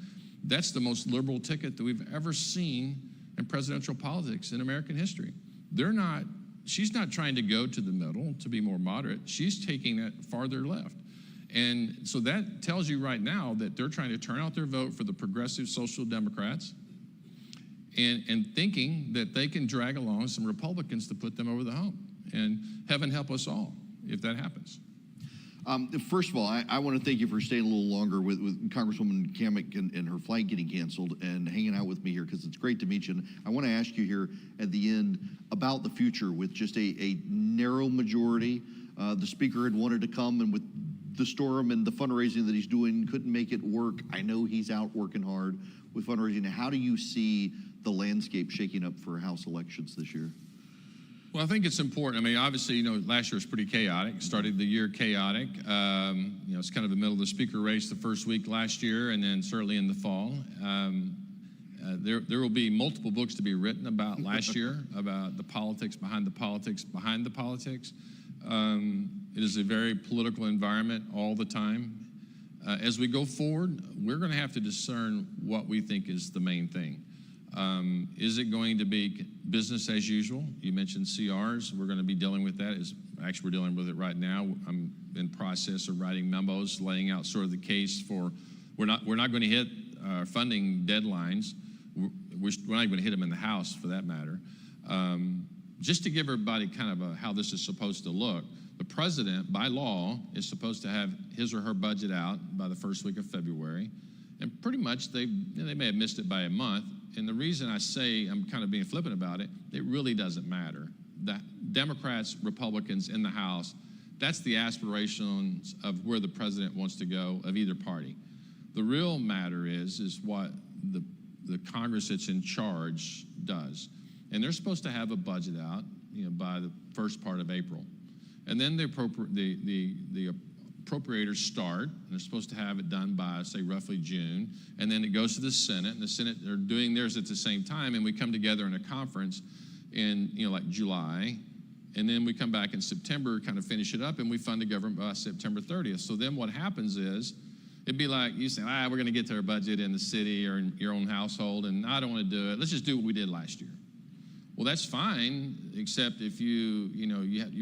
that's the most liberal ticket that we've ever seen in presidential politics in American history. She's not trying to go to the middle to be more moderate. She's taking it farther left. And so that tells you right now that they're trying to turn out their vote for the progressive social democrats and thinking that they can drag along some Republicans to put them over the hump. And heaven help us all if that happens. First of all, I want to thank you for staying a little longer with Congresswoman Cammack and her flight getting canceled and hanging out with me here, because it's great to meet you. And I want to ask you here at the end about the future with just a narrow majority. The speaker had wanted to come, and with the storm and the fundraising that he's doing, couldn't make it work. I know he's out working hard with fundraising. How do you see the landscape shaking up for House elections this year? Well, I think it's important. I mean, obviously, last year was pretty chaotic. Started the year chaotic. It's kind of the middle of the speaker race the first week last year, and then certainly in the fall. There will be multiple books to be written about last year, about the politics behind the politics behind the politics. It is a very political environment all the time. As we go forward, we're going to have to discern what we think is the main thing. Is it going to be business as usual? You mentioned CRs. We're going to be dealing with that. Actually, we're dealing with it right now. I'm in process of writing memos, laying out sort of the case for we're not going to hit our funding deadlines. We're not even going to hit them in the House, for that matter. Just to give everybody kind of how this is supposed to look, the president, by law, is supposed to have his or her budget out by the first week of February. And pretty much they may have missed it by a month. And the reason I say I'm kind of being flippant about it, it really doesn't matter. The Democrats, Republicans in the House, that's the aspirations of where the president wants to go of either party. The real matter is what the Congress that's in charge does. And they're supposed to have a budget out by the first part of April. And then the appropriators start, and they're supposed to have it done by, say, roughly June, and then it goes to the Senate, and the Senate, they're doing theirs at the same time, and we come together in a conference in, like July, and then we come back in September, kind of finish it up, and we fund the government by September 30th. So then what happens is, it'd be like you saying, we're going to get to our budget in the city or in your own household, and I don't want to do it. Let's just do what we did last year. Well, that's fine, except if you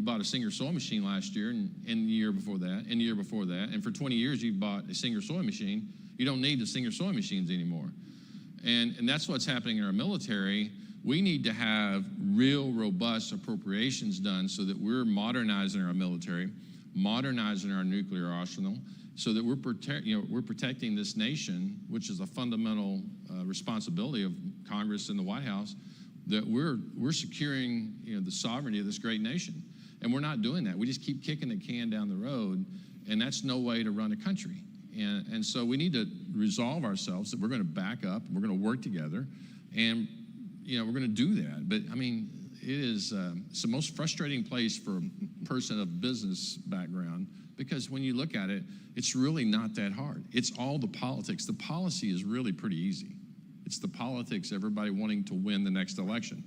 bought a Singer sewing machine last year and the year before that, and the year before that, and for 20 years you bought a Singer sewing machine, you don't need the Singer sewing machines anymore. And that's what's happening in our military. We need to have real robust appropriations done so that we're modernizing our military, modernizing our nuclear arsenal, so that we're protecting this nation, which is a fundamental responsibility of Congress and the White House, that we're securing the sovereignty of this great nation. And we're not doing that. We just keep kicking the can down the road, and that's no way to run a country. And so we need to resolve ourselves that we're going to back up, we're going to work together, and we're going to do that. But I mean, it's the most frustrating place for a person of business background, because when you look at it, it's really not that hard. It's all the politics. The policy is really pretty easy. It's the politics, everybody wanting to win the next election.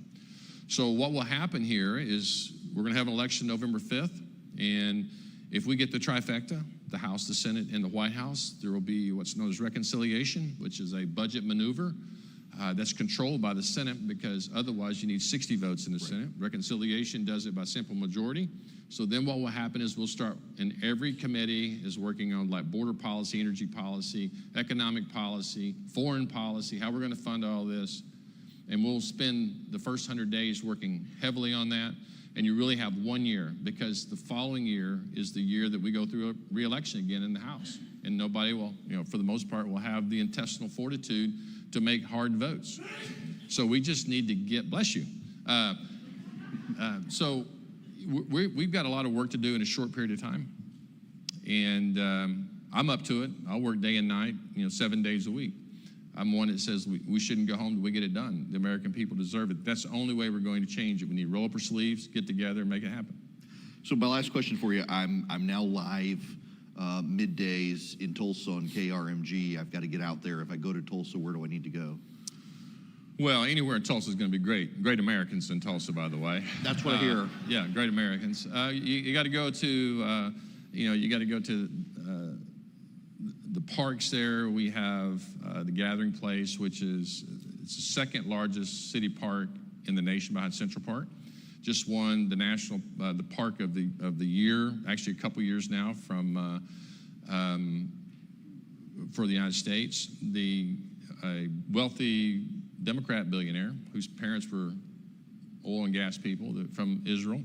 So what will happen here is we're going to have an election November 5th, and if we get the trifecta, the House, the Senate, and the White House, there will be what's known as reconciliation, which is a budget maneuver That's controlled by the Senate because otherwise you need 60 votes in the Senate. Reconciliation does it by simple majority. So then what will happen is we'll start, and every committee is working on like border policy, energy policy, economic policy, foreign policy, how we're going to fund all this. And we'll spend the first 100 days working heavily on that. And you really have 1 year, because the following year is the year that we go through a re-election again in the House. And nobody will, for the most part, will have the intestinal fortitude to make hard votes. So we just need to get, bless you. So we've got a lot of work to do in a short period of time. And I'm up to it. I'll work day and night, 7 days a week. I'm one that says we shouldn't go home till we get it done. The American people deserve it. That's the only way we're going to change it. We need to roll up our sleeves, get together, and make it happen. So my last question for you, I'm now live middays in Tulsa on KRMG. I've got to get out there. If I go to Tulsa, where do I need to go? Well, anywhere in Tulsa is going to be great. Great Americans in Tulsa, by the way. That's what I hear. Yeah, great Americans. You got to go to, the parks there. We have the Gathering Place, which it's the second largest city park in the nation behind Central Park. Just won the national the park of the year, actually a couple years now for the United States. A wealthy Democrat billionaire whose parents were oil and gas people from Israel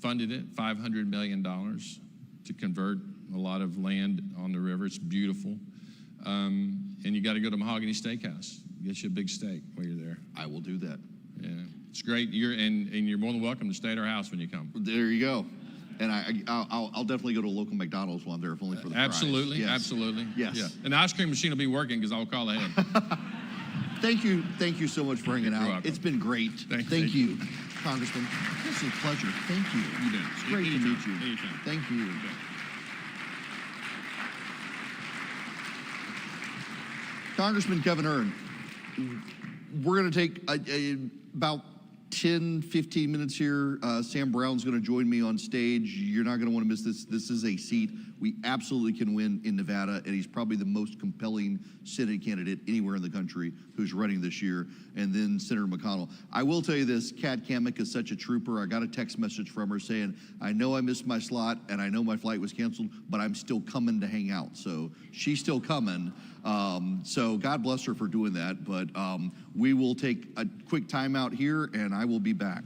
funded it, $500 million to convert a lot of land on the river. It's beautiful. And you got to go to Mahogany Steakhouse. Get you a big steak while you're there. I will do that. Yeah, it's great. And you're more than welcome to stay at our house when you come. There you go. And I'll definitely go to a local McDonald's while I'm there, if only for the Absolutely, fries. Yes. absolutely. Yes. Yeah. And the ice cream machine will be working because I'll call ahead. Thank you so much for hanging You're out. welcome. It's been great. Thank you, Congressman. This is a pleasure. Thank you. You bet. It's great to meet you. Anytime. Thank you. Congressman Kevin Hern, we're going to take about 10, 15 minutes here. Sam Brown's going to join me on stage. You're not going to want to miss this. This is a seat we absolutely can win in Nevada, and he's probably the most compelling Senate candidate anywhere in the country who's running this year, and then Senator McConnell. I will tell you this, Kat Cammack is such a trooper. I got a text message from her saying, I know I missed my slot, and I know my flight was canceled, but I'm still coming to hang out. So she's still coming. So God bless her for doing that, but we will take a quick time out here, and I will be back.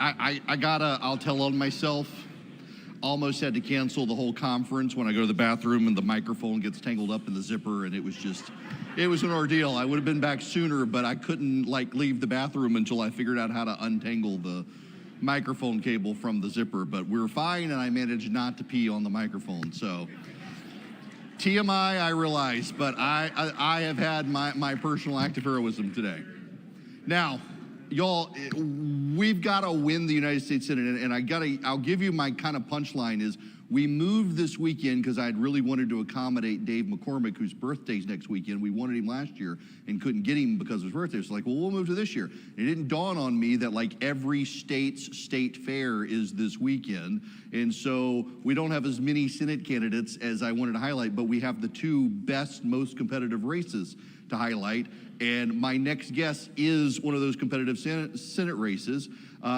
I'll tell on myself. Almost had to cancel the whole conference when I go to the bathroom and the microphone gets tangled up in the zipper, and it was an ordeal. I would have been back sooner, but I couldn't leave the bathroom until I figured out how to untangle the microphone cable from the zipper. But we were fine, and I managed not to pee on the microphone. So TMI, I realize, but I have had my personal act of heroism today. Now, y'all, we've got to win the United States Senate, and I'll give you my kind of punchline is we moved this weekend because I'd really wanted to accommodate Dave McCormick, whose birthday's next weekend. We wanted him last year and couldn't get him because of his birthday. So we'll move to this year. And it didn't dawn on me that every state's state fair is this weekend. And so we don't have as many Senate candidates as I wanted to highlight, but we have the two best, most competitive races to highlight. And my next guest is one of those competitive Senate races.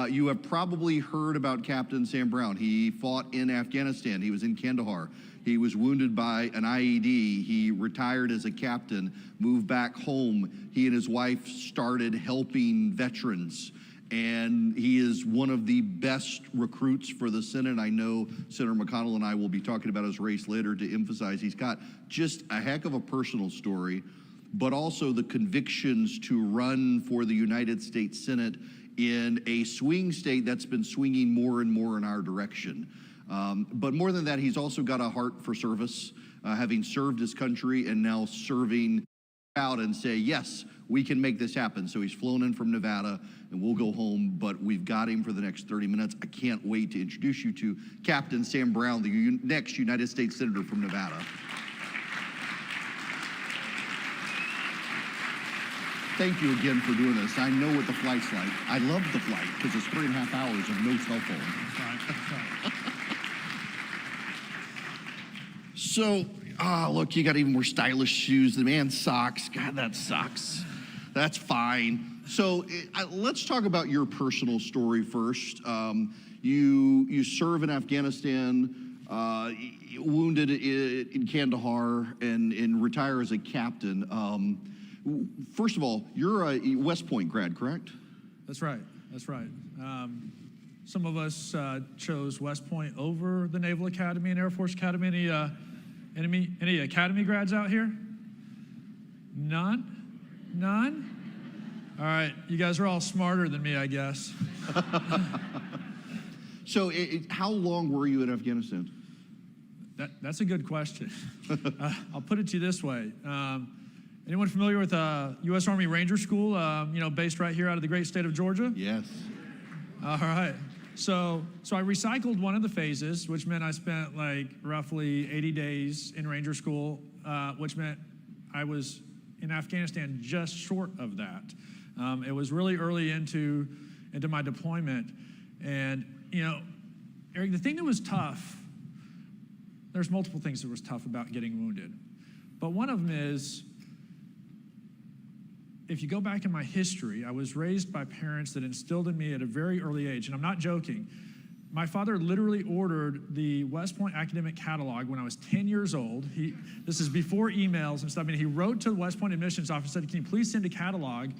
You have probably heard about Captain Sam Brown. He fought in Afghanistan. He was in Kandahar. He was wounded by an IED. He retired as a captain, moved back home. He and his wife started helping veterans. And he is one of the best recruits for the Senate. I know Senator McConnell and I will be talking about his race later to emphasize he's got just a heck of a personal story, but also the convictions to run for the United States Senate in a swing state that's been swinging more and more in our direction. But more than that, he's also got a heart for service, having served his country and now serving out and say, yes, we can make this happen. So he's flown in from Nevada and we'll go home, but we've got him for the next 30 minutes. I can't wait to introduce you to Captain Sam Brown, the next United States Senator from Nevada. Thank you again for doing this. I know what the flight's like. I love the flight because it's 3.5 hours of no cell phone. So, look, you got even more stylish shoes. The man socks. God, that sucks. That's fine. So let's talk about your personal story first. You serve in Afghanistan, wounded in Kandahar, and retire as a captain. First of all, you're a West Point grad, correct? That's right. That's right. Some of us chose West Point over the Naval Academy and Air Force Academy. Any Academy grads out here? None? None? All right. You guys are all smarter than me, I guess. So how long were you in Afghanistan? That's a good question. I'll put it to you this way. Anyone familiar with U.S. Army Ranger School, based right here out of the great state of Georgia? Yes. All right. So I recycled one of the phases, which meant I spent roughly 80 days in Ranger School, which meant I was in Afghanistan just short of that. It was really early into my deployment. And, Eric, the thing that was tough, there's multiple things that was tough about getting wounded. But one of them is, if you go back in my history, I was raised by parents that instilled in me at a very early age, and I'm not joking. My father literally ordered the West Point academic catalog when I was 10 years old. This is before emails and stuff. He wrote to the West Point admissions office and said, "Can you please send a catalog?"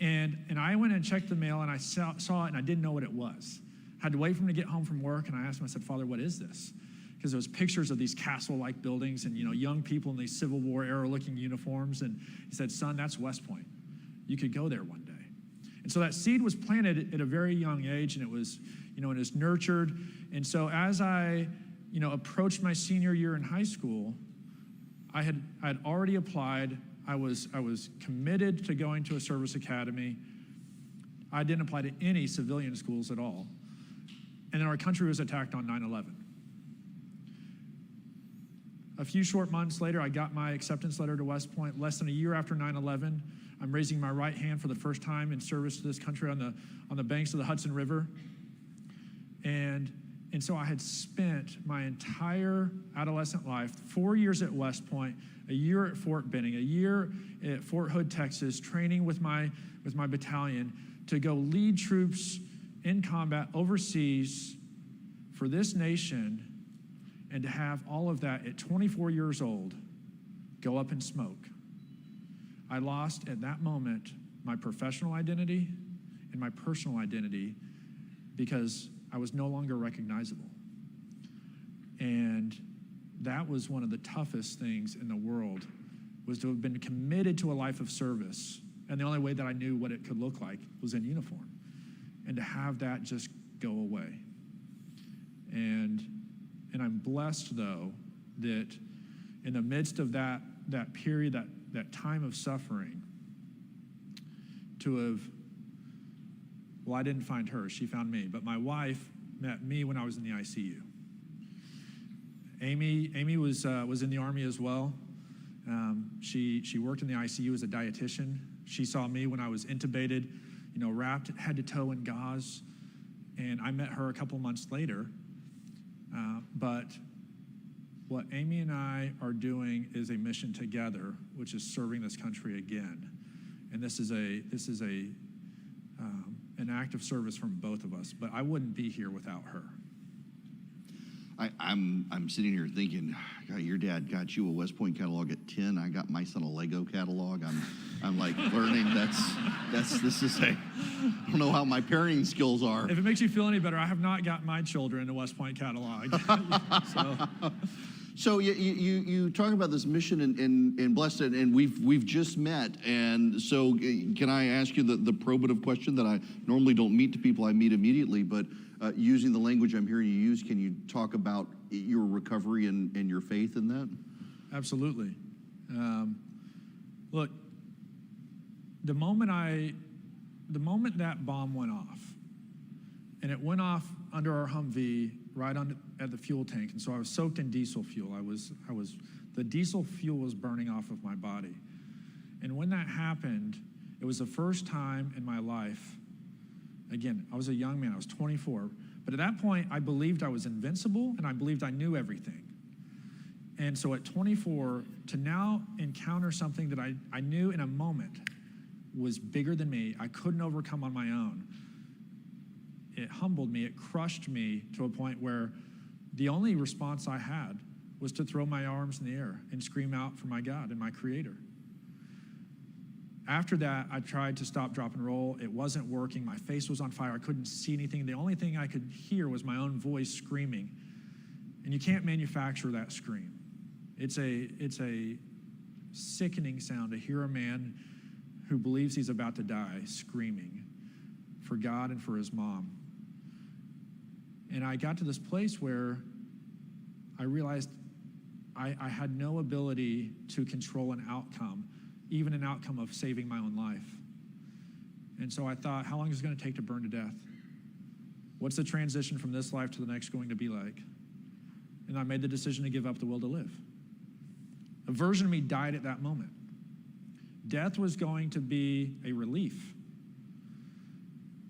And I went and checked the mail, and I saw it, and I didn't know what it was. I had to wait for him to get home from work, and I asked him, I said, "Father, what is this?" Because there was pictures of these castle-like buildings and, young people in these Civil War era-looking uniforms. And he said, "Son, that's West Point. You could go there one day." And so that seed was planted at a very young age, and it was, and it was nurtured. And so as I, approached my senior year in high school, I had already applied. I was committed to going to a service academy. I didn't apply to any civilian schools at all. And then our country was attacked on 9/11. A few short months later, I got my acceptance letter to West Point. Less than a year after 9/11, I'm raising my right hand for the first time in service to this country on the banks of the Hudson River. And so I had spent my entire adolescent life, 4 years at West Point, a year at Fort Benning, a year at Fort Hood, Texas, training with my battalion to go lead troops in combat overseas for this nation. And to have all of that at 24 years old go up in smoke. I lost at that moment my professional identity and my personal identity because I was no longer recognizable. And that was one of the toughest things in the world, was to have been committed to a life of service. And the only way that I knew what it could look like was in uniform. And to have that just go away. And I'm blessed, though, that in the midst of that period, that time of suffering, to have, well, I didn't find her, she found me, but my wife met me when I was in the ICU. Amy was in the Army as well. She worked in the ICU as a dietitian. She saw me when I was intubated, wrapped head to toe in gauze, and I met her a couple months later. But what Amy and I are doing is a mission together, which is serving this country again. And this is an act of service from both of us, but I wouldn't be here without her. I'm sitting here thinking, God, your dad got you a West Point catalog at 10. I got my son a Lego catalog. I'm like learning. This is I don't know how my parenting skills are. If it makes you feel any better, I have not got my children a West Point catalog. So you talk about this mission in Blessed, and we've just met, and so can I ask you the probative question that I normally don't meet to people I meet immediately, but using the language I'm hearing you use, can you talk about your recovery and your faith in that? Absolutely. Look, the moment that bomb went off, and it went off under our Humvee right at the fuel tank, and so I was soaked in diesel fuel. The diesel fuel was burning off of my body. And when that happened, it was the first time in my life, again, I was a young man, I was 24, but at that point, I believed I was invincible, and I believed I knew everything. And so at 24, to now encounter something that I knew in a moment was bigger than me, I couldn't overcome on my own, it humbled me, it crushed me to a point where the only response I had was to throw my arms in the air and scream out for my God and my Creator. After that, I tried to stop, drop, and roll. It wasn't working. My face was on fire. I couldn't see anything. The only thing I could hear was my own voice screaming. And you can't manufacture that scream. It's a sickening sound to hear a man who believes he's about to die screaming for God and for his mom. And I got to this place where I realized I had no ability to control an outcome, even an outcome of saving my own life. And so I thought, how long is it going to take to burn to death? What's the transition from this life to the next going to be like? And I made the decision to give up the will to live. A version of me died at that moment. Death was going to be a relief.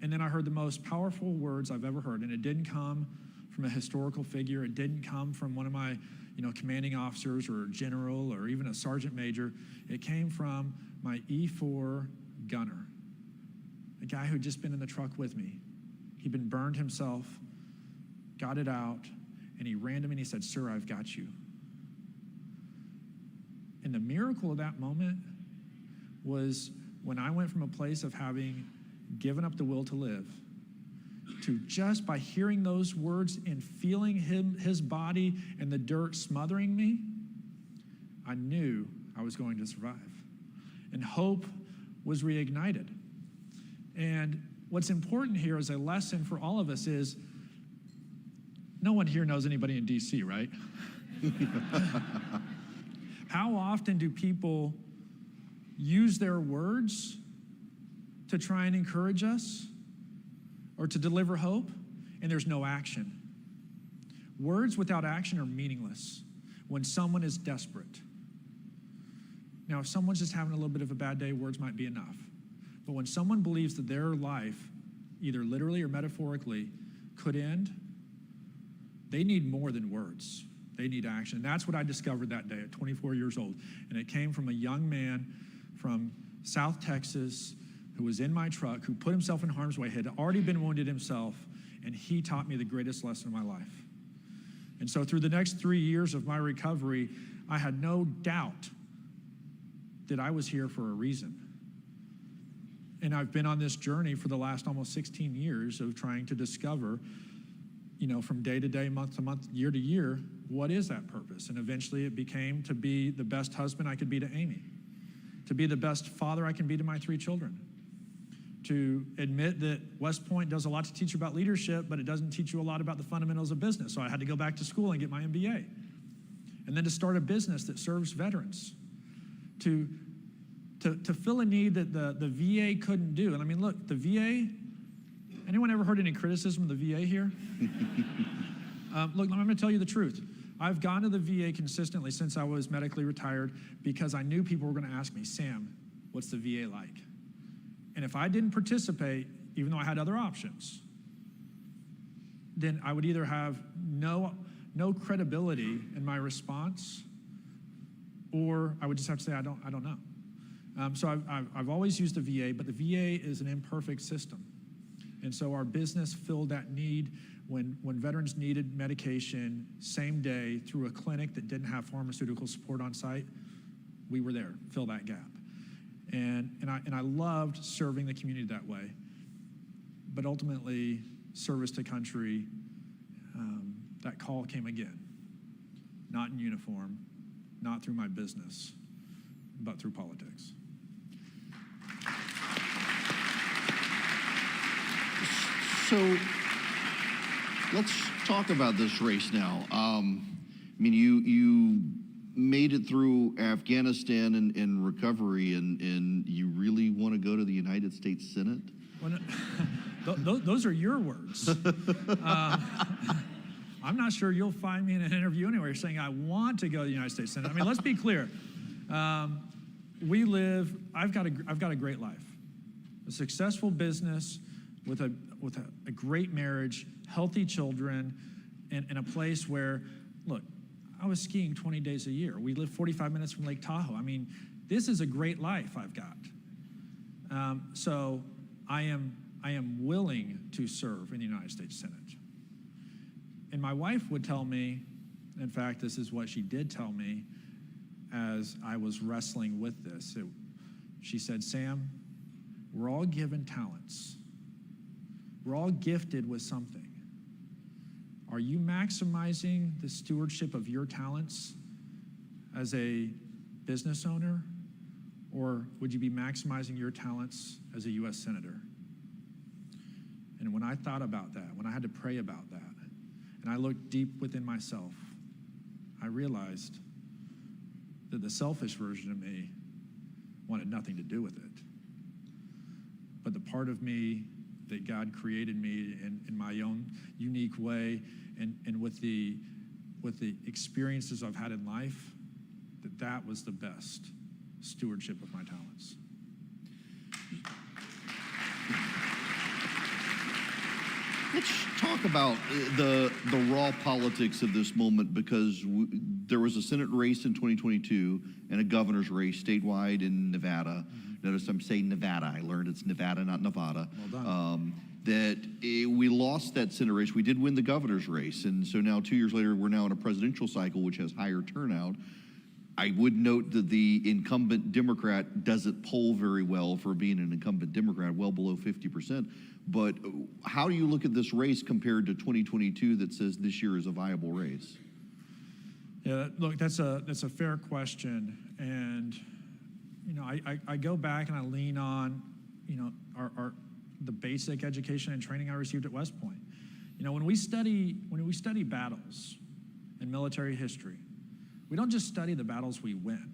And then I heard the most powerful words I've ever heard, and it didn't come from a historical figure. It didn't come from one of my, commanding officers or a general or even a sergeant major. It came from my E4 gunner, a guy who'd just been in the truck with me. He'd been burned himself, got it out, and he ran to me and he said, "Sir, I've got you." And the miracle of that moment was when I went from a place of having given up the will to live to just by hearing those words and feeling his body and the dirt smothering me, I knew I was going to survive. And hope was reignited. And what's important here as a lesson for all of us is no one here knows anybody in DC, right? How often do people use their words to try and encourage us or to deliver hope, and there's no action? Words without action are meaningless when someone is desperate. Now, if someone's just having a little bit of a bad day, words might be enough. But when someone believes that their life, either literally or metaphorically, could end, they need more than words. They need action. And that's what I discovered that day at 24 years old. And it came from a young man from South Texas who was in my truck, who put himself in harm's way, had already been wounded himself, and he taught me the greatest lesson of my life. And so through the next 3 years of my recovery, I had no doubt that I was here for a reason. And I've been on this journey for the last almost 16 years of trying to discover, from day to day, month to month, year to year, what is that purpose? And eventually it became to be the best husband I could be to Amy, to be the best father I can be to my 3 children, to admit that West Point does a lot to teach you about leadership, but it doesn't teach you a lot about the fundamentals of business. So I had to go back to school and get my MBA. And then to start a business that serves veterans, to fill a need that the VA couldn't do. And I mean, look, the VA, anyone ever heard any criticism of the VA here? Look, I'm gonna tell you the truth. I've gone to the VA consistently since I was medically retired because I knew people were gonna ask me, Sam, what's the VA like? And if I didn't participate, even though I had other options, then I would either have no credibility in my response, or I would just have to say, I don't know. So I've always used the VA, but the VA is an imperfect system. And so our business filled that need when veterans needed medication same day through a clinic that didn't have pharmaceutical support on site. We were there, fill that gap. And I loved serving the community that way. But ultimately, service to country, that call came again. Not in uniform, not through my business, but through politics. So let's talk about this race now. I mean, you made it through Afghanistan and recovery, and you really want to go to the United States Senate? Well, no, those are your words. I'm not sure you'll find me in an interview anywhere saying I want to go to the United States Senate. I mean, let's be clear. I've got a great life, a successful business with a great marriage, healthy children, and a place where, look, I was skiing 20 days a year. We live 45 minutes from Lake Tahoe. I mean, this is a great life I've got. So I am willing to serve in the United States Senate. And my wife would tell me, in fact, this is what she did tell me as I was wrestling with this. She said, Sam, we're all given talents. We're all gifted with something. Are you maximizing the stewardship of your talents as a business owner, or would you be maximizing your talents as a U.S. Senator? And when I thought about that, when I had to pray about that, and I looked deep within myself, I realized that the selfish version of me wanted nothing to do with it. But the part of me that God created me in my own unique way and with the experiences I've had in life, that was the best stewardship of my talents. Let's talk about the raw politics of this moment, because there was a Senate race in 2022 and a governor's race statewide in Nevada. Notice I'm saying Nevada. I learned it's Nevada, not Nevada. Well done. We lost that Senate race. We did win the governor's race, and so now 2 years later, we're now in a presidential cycle, which has higher turnout. I would note that the incumbent Democrat doesn't poll very well for being an incumbent Democrat, well below 50%. But how do you look at this race compared to 2022 that says this year is a viable race? Yeah, look, that's a fair question, and I go back and I lean on the basic education and training I received at West Point. When we study battles in military history, we don't just study the battles we win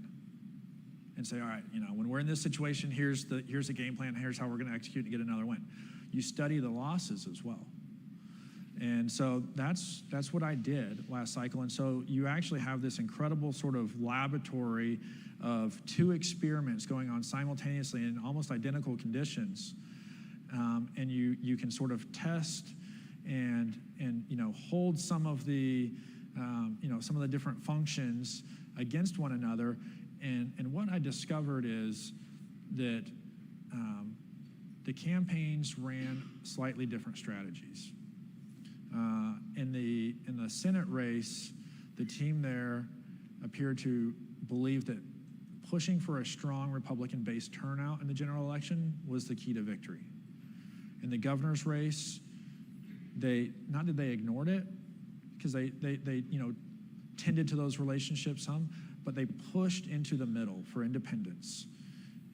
and say, all right, when we're in this situation, here's the game plan, here's how we're going to execute to get another win. You study the losses as well. And so that's what I did last cycle. And so you actually have this incredible sort of laboratory of 2 experiments going on simultaneously in almost identical conditions. And you can sort of test and hold some of the different functions against one another. And what I discovered is that the campaigns ran slightly different strategies. In the Senate race, the team there appeared to believe that pushing for a strong Republican-based turnout in the general election was the key to victory. In the governor's race, not that they ignored it, because they tended to those relationships some, but they pushed into the middle for independence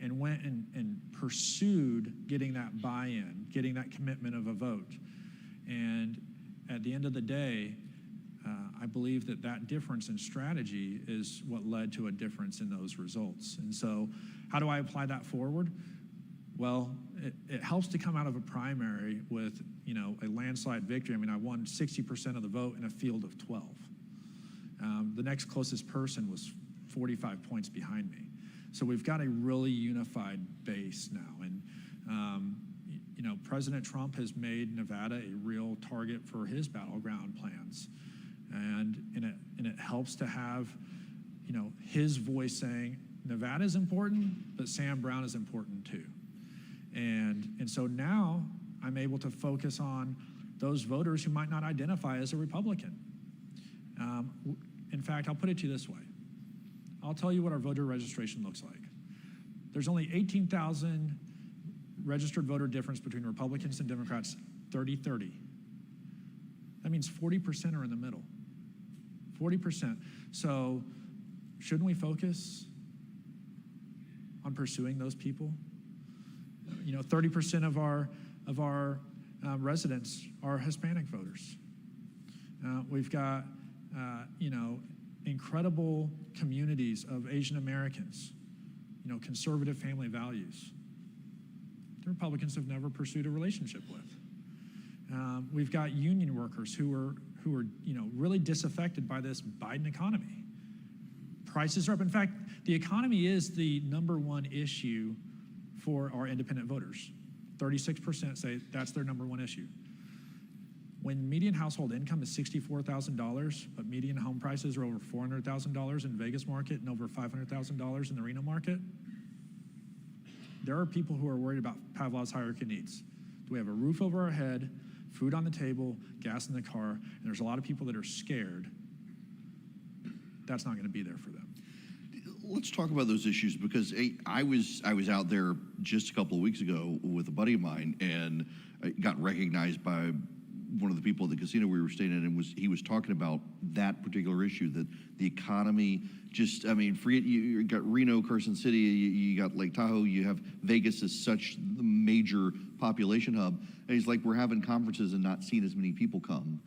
and went and pursued getting that buy-in, getting that commitment of a vote. And at the end of the day, I believe that difference in strategy is what led to a difference in those results. And so how do I apply that forward? Well, it helps to come out of a primary with, a landslide victory. I mean, I won 60% of the vote in a field of 12. The next closest person was 45 points behind me. So we've got a really unified base now. And, President Trump has made Nevada a real target for his battleground plans. And it helps to have, his voice saying, Nevada is important, but Sam Brown is important too. And so now I'm able to focus on those voters who might not identify as a Republican. In fact, I'll put it to you this way. I'll tell you what our voter registration looks like. There's only 18,000 registered voter difference between Republicans and Democrats, 30-30. That means 40% are in the middle. 40%. So shouldn't we focus on pursuing those people? 30% of our residents are Hispanic voters. We've got incredible communities of Asian Americans, conservative family values. The Republicans have never pursued a relationship with. We've got union workers who are really disaffected by this Biden economy. Prices are up. In fact, the economy is the #1 issue for our independent voters. 36% say that's their #1 issue. When median household income is $64,000, but median home prices are over $400,000 in Vegas market and over $500,000 in the Reno market, there are people who are worried about Pavlov's hierarchy of needs. Do we have a roof over our head, food on the table, gas in the car, and there's a lot of people that are scared. That's not going to be there for them. Let's talk about those issues, because I was out there just a couple of weeks ago with a buddy of mine, and I got recognized by one of the people at the casino we were staying at, and he was talking about that particular issue, that the economy forget you got Reno, Carson City, you got Lake Tahoe, you have Vegas as such the major population hub, and he's like, we're having conferences and not seeing as many people come.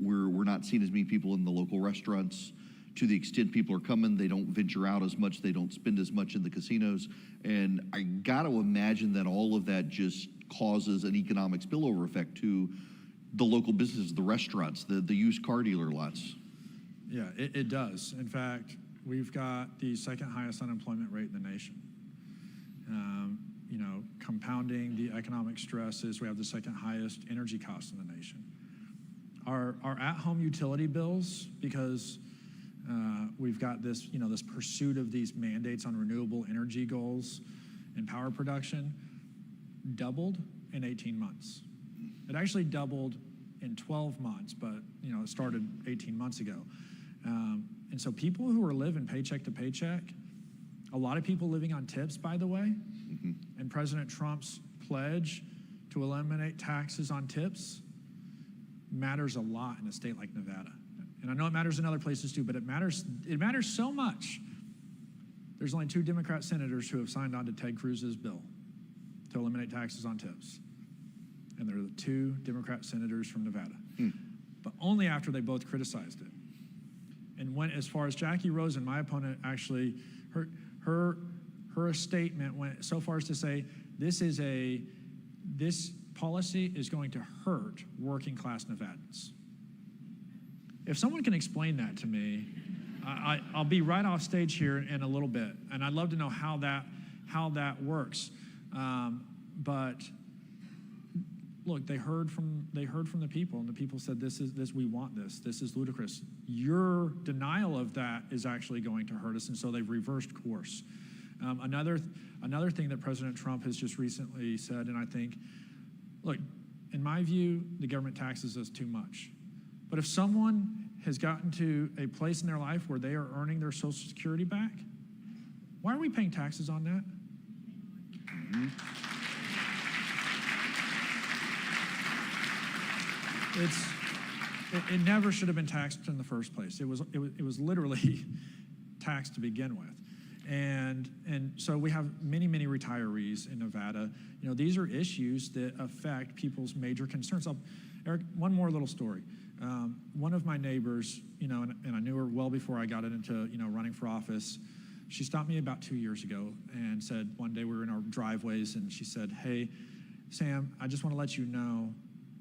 We're not seeing as many people in the local restaurants. To the extent people are coming, they don't venture out as much, they don't spend as much in the casinos, and I got to imagine that all of that just causes an economic spillover effect to the local businesses, the restaurants, the used car dealer lots. Yeah, it does. In fact, we've got the second highest unemployment rate in the nation. Compounding the economic stresses, we have the second highest energy costs in the nation. Our at-home utility bills, because we've got this, this pursuit of these mandates on renewable energy goals and power production, doubled in 18 months. It actually doubled in 12 months, but it started 18 months ago. And so people who are living paycheck to paycheck, a lot of people living on tips, by the way, and President Trump's pledge to eliminate taxes on tips matters a lot in a state like Nevada. And I know it matters in other places too, but it matters so much. There's only 2 Democrat senators who have signed on to Ted Cruz's bill to eliminate taxes on tips. And they're the 2 Democrat senators from Nevada. But only after they both criticized it. And went as far as Jackie Rosen, my opponent, actually, her statement went so far as to say, this policy is going to hurt working class Nevadans. If someone can explain that to me, I'll be right off stage here in a little bit, and I'd love to know how that works. But look, they heard from the people, and the people said, "This we want this. This is ludicrous. Your denial of that is actually going to hurt us," and so they've reversed course. Another thing that President Trump has just recently said, and I think, look, in my view, the government taxes us too much. But if someone has gotten to a place in their life where they are earning their Social Security back, Why are we paying taxes on that? It never should have been taxed in the first place. It was literally taxed to begin with. And so we have many, many retirees in Nevada. You know, these are issues that affect people's major concerns. Eric, one more little story. One of my neighbors, you know, and I knew her well before I got into, you know, running for office. She stopped me about 2 years ago and said, one day we were in our driveways, and she said, "Hey, Sam, I just want to let you know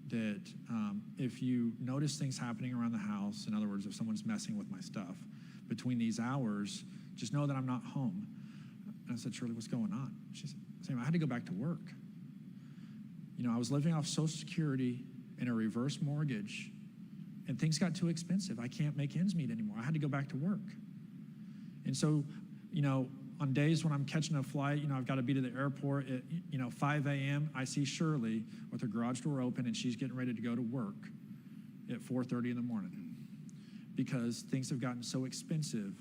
that if you notice things happening around the house, in other words, if someone's messing with my stuff, between these hours, just know that I'm not home." And I said, "Shirley, what's going on?" She said, "Sam, I had to go back to work. You know, I was living off Social Security and a reverse mortgage, and things got too expensive. I can't make ends meet anymore. I had to go back to work." And so, you know, on days when I'm catching a flight, you know, I've got to be to the airport at, you know, 5 a.m., I see Shirley with her garage door open, and she's getting ready to go to work at 4:30 in the morning, because things have gotten so expensive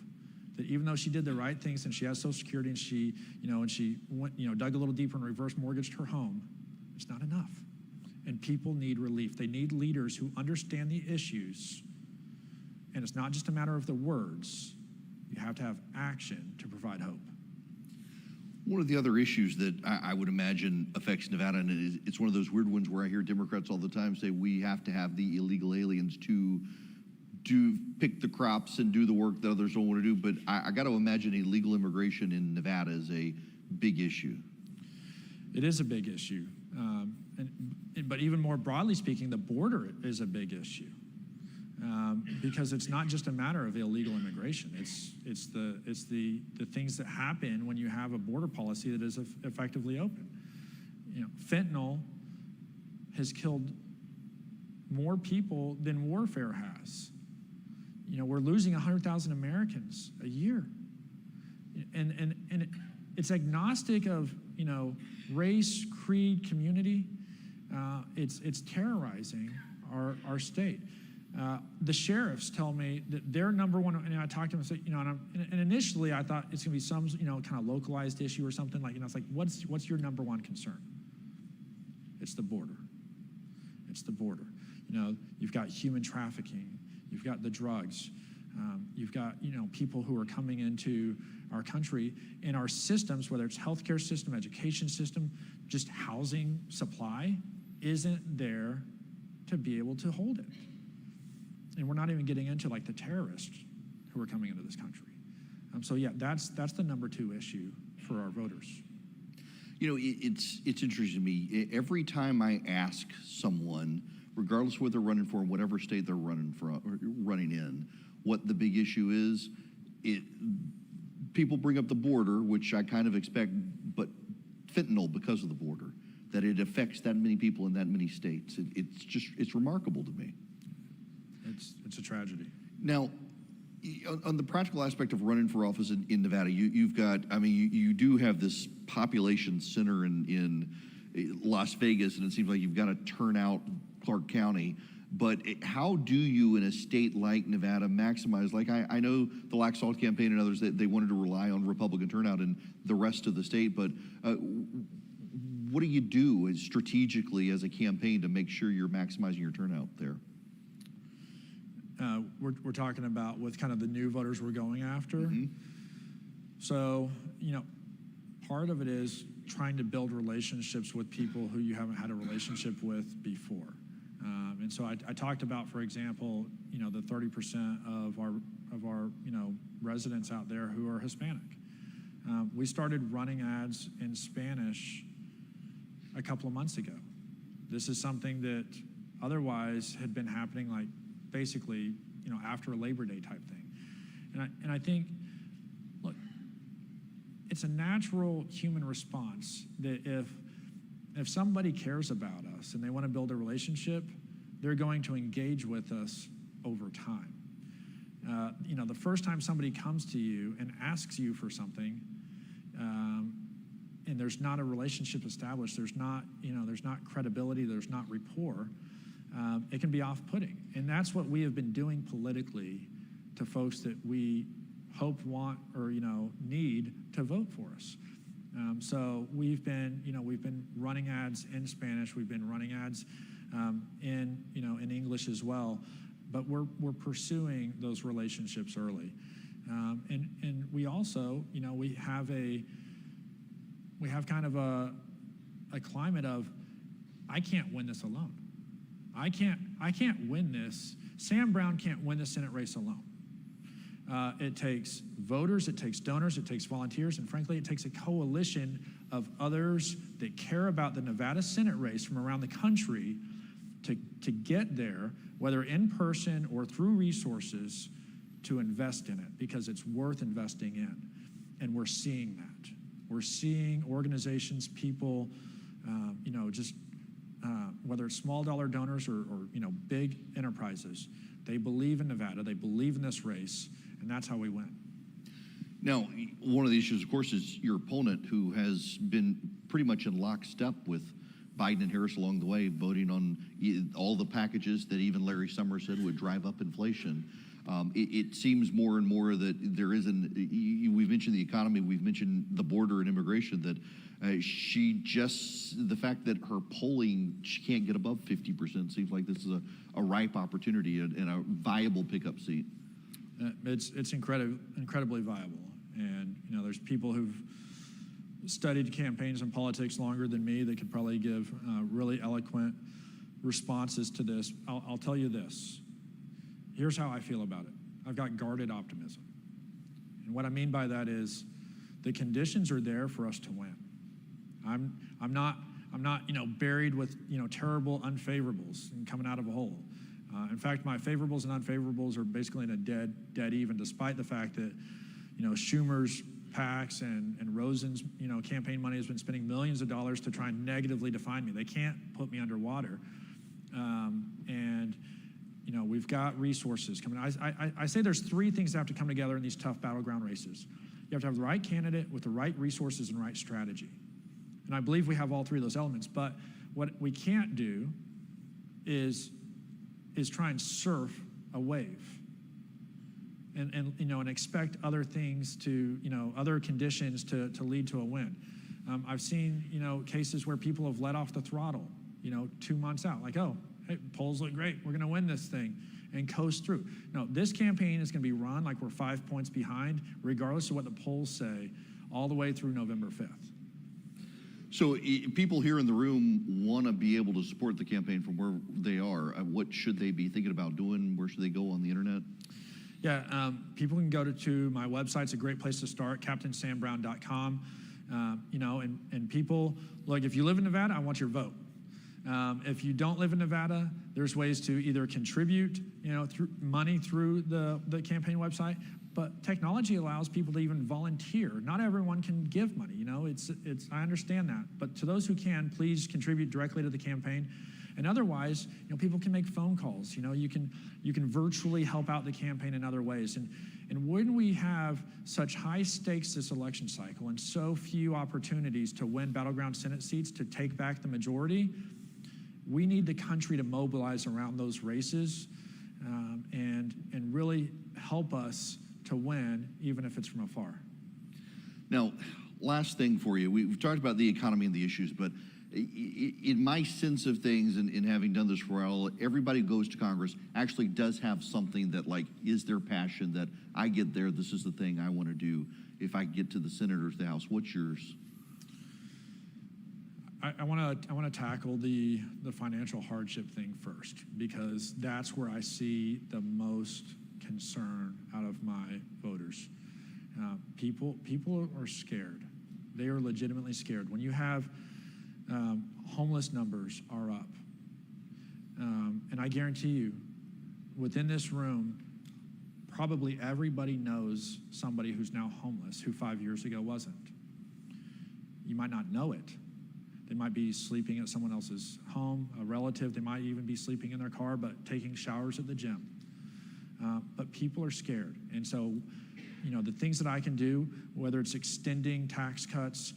that even though she did the right things and she has Social Security and she, you know, and she went, you know, dug a little deeper and reverse mortgaged her home, it's not enough. And people need relief. They need leaders who understand the issues. And it's not just a matter of the words. You have to have action to provide hope. One of the other issues that I would imagine affects Nevada, and it's one of those weird ones where I hear Democrats all the time say we have to have the illegal aliens to pick the crops and do the work that others don't want to do. But I got to imagine illegal immigration in Nevada is a big issue. It is a big issue. But even more broadly speaking, the border is a big issue. Because it's not just a matter of illegal immigration. It's the things that happen when you have a border policy that is effectively open. You know, fentanyl has killed more people than warfare has. You know, we're losing 100,000 Americans a year, and it's agnostic of, you know, race, creed, community. It's terrorizing our state. The sheriffs tell me that their number one, and I talked to them and said, you know, and initially I thought it's gonna be some, you know, kind of localized issue or something, like, you know, it's like, what's your number one concern? It's the border. It's the border. You know, you've got human trafficking, you've got the drugs, you've got, you know, people who are coming into our country, and our systems, whether it's healthcare system, education system, just housing supply, isn't there to be able to hold it. And we're not even getting into like the terrorists who are coming into this country. So yeah, that's the number two issue for our voters. You know, it's interesting to me. Every time I ask someone, regardless of what they're running for, in whatever state they're running in, what the big issue is, people bring up the border, which I kind of expect, but fentanyl because of the border, that it affects that many people in that many states. It's remarkable to me. It's a tragedy. Now, on the practical aspect of running for office in Nevada, you've got, I mean, you do have this population center in Las Vegas, and it seems like you've got to turn out Clark County. But how do you, in a state like Nevada, maximize, like I know the Laxalt campaign and others, they wanted to rely on Republican turnout in the rest of the state, but what do you do strategically as a campaign to make sure you're maximizing your turnout there? We're talking about with kind of the new voters we're going after. Mm-hmm. So, you know, part of it is trying to build relationships with people who you haven't had a relationship with before. And so I talked about, for example, you know, the 30% of our you know, residents out there who are Hispanic. We started running ads in Spanish a couple of months ago. This is something that otherwise had been happening like basically, you know, after a Labor Day type thing. And I think, look, it's a natural human response that if somebody cares about us and they want to build a relationship, they're going to engage with us over time. You know, the first time somebody comes to you and asks you for something, and there's not a relationship established, there's not credibility, there's not rapport, it can be off-putting. And that's what we have been doing politically to folks that we hope, want, or need to vote for us. So we've been running ads in Spanish. We've been running ads in English as well. But we're pursuing those relationships early, and we also we have kind of a climate of I can't win this alone. I can't win this. Sam Brown can't win the Senate race alone. It takes voters, it takes donors, it takes volunteers, and frankly, it takes a coalition of others that care about the Nevada Senate race from around the country to get there, whether in person or through resources, to invest in it, because it's worth investing in. And we're seeing that. We're seeing organizations, people, whether it's small dollar donors or big enterprises, they believe in Nevada, they believe in this race, and that's how we win. Now, one of the issues, of course, is your opponent, who has been pretty much in lockstep with Biden and Harris along the way, voting on all the packages that even Larry Summers said would drive up inflation. It seems more and more that there isn't, we've mentioned the economy, we've mentioned the border and immigration, that the fact that her polling, she can't get above 50%, seems like this is a ripe opportunity and a viable pickup seat. It's incredibly viable. And there's people who've studied campaigns and politics longer than me that could probably give really eloquent responses to this. I'll tell you this. Here's how I feel about it. I've got guarded optimism. And what I mean by that is the conditions are there for us to win. I'm not buried with terrible unfavorables and coming out of a hole. In fact, my favorables and unfavorables are basically in a dead even, despite the fact that Schumer's PACs and Rosen's campaign money has been spending millions of dollars to try and negatively define me. They can't put me underwater. And we've got resources coming. I say there's three things that have to come together in these tough battleground races. You have to have the right candidate with the right resources and right strategy. And I believe we have all three of those elements. But what we can't do is try and surf a wave and expect other things to, other conditions to lead to a win. I've seen, cases where people have let off the throttle, 2 months out, like, oh, hey, polls look great, we're gonna win this thing, and coast through. No, this campaign is gonna be run like we're 5 points behind, regardless of what the polls say, all the way through November 5th. So people here in the room want to be able to support the campaign from where they are. What should they be thinking about doing? Where should they go on the internet? Yeah, people can go to my website. It's a great place to start, CaptainSamBrown.com. And people, look, if you live in Nevada, I want your vote. If you don't live in Nevada, there's ways to either contribute, through money through the campaign website, but technology allows people to even volunteer. Not everyone can give money, I understand that. But to those who can, please contribute directly to the campaign. And otherwise, people can make phone calls. You can virtually help out the campaign in other ways. And when we have such high stakes this election cycle and so few opportunities to win battleground Senate seats, to take back the majority, we need the country to mobilize around those races and really help us to win, even if it's from afar. Now, last thing for you. We've talked about the economy and the issues, but in my sense of things, and in having done this for a while, everybody who goes to Congress actually does have something that is their passion, that I get there, this is the thing I want to do. If I get to the Senate or the House, what's yours? I want to tackle the financial hardship thing first, because that's where I see the most concern out of my voters. People are scared. They are legitimately scared. When you have homeless numbers are up, and I guarantee you, within this room, probably everybody knows somebody who's now homeless who 5 years ago wasn't. You might not know it. They might be sleeping at someone else's home, a relative. They might even be sleeping in their car, but taking showers at the gym. But people are scared. And so, the things that I can do, whether it's extending tax cuts,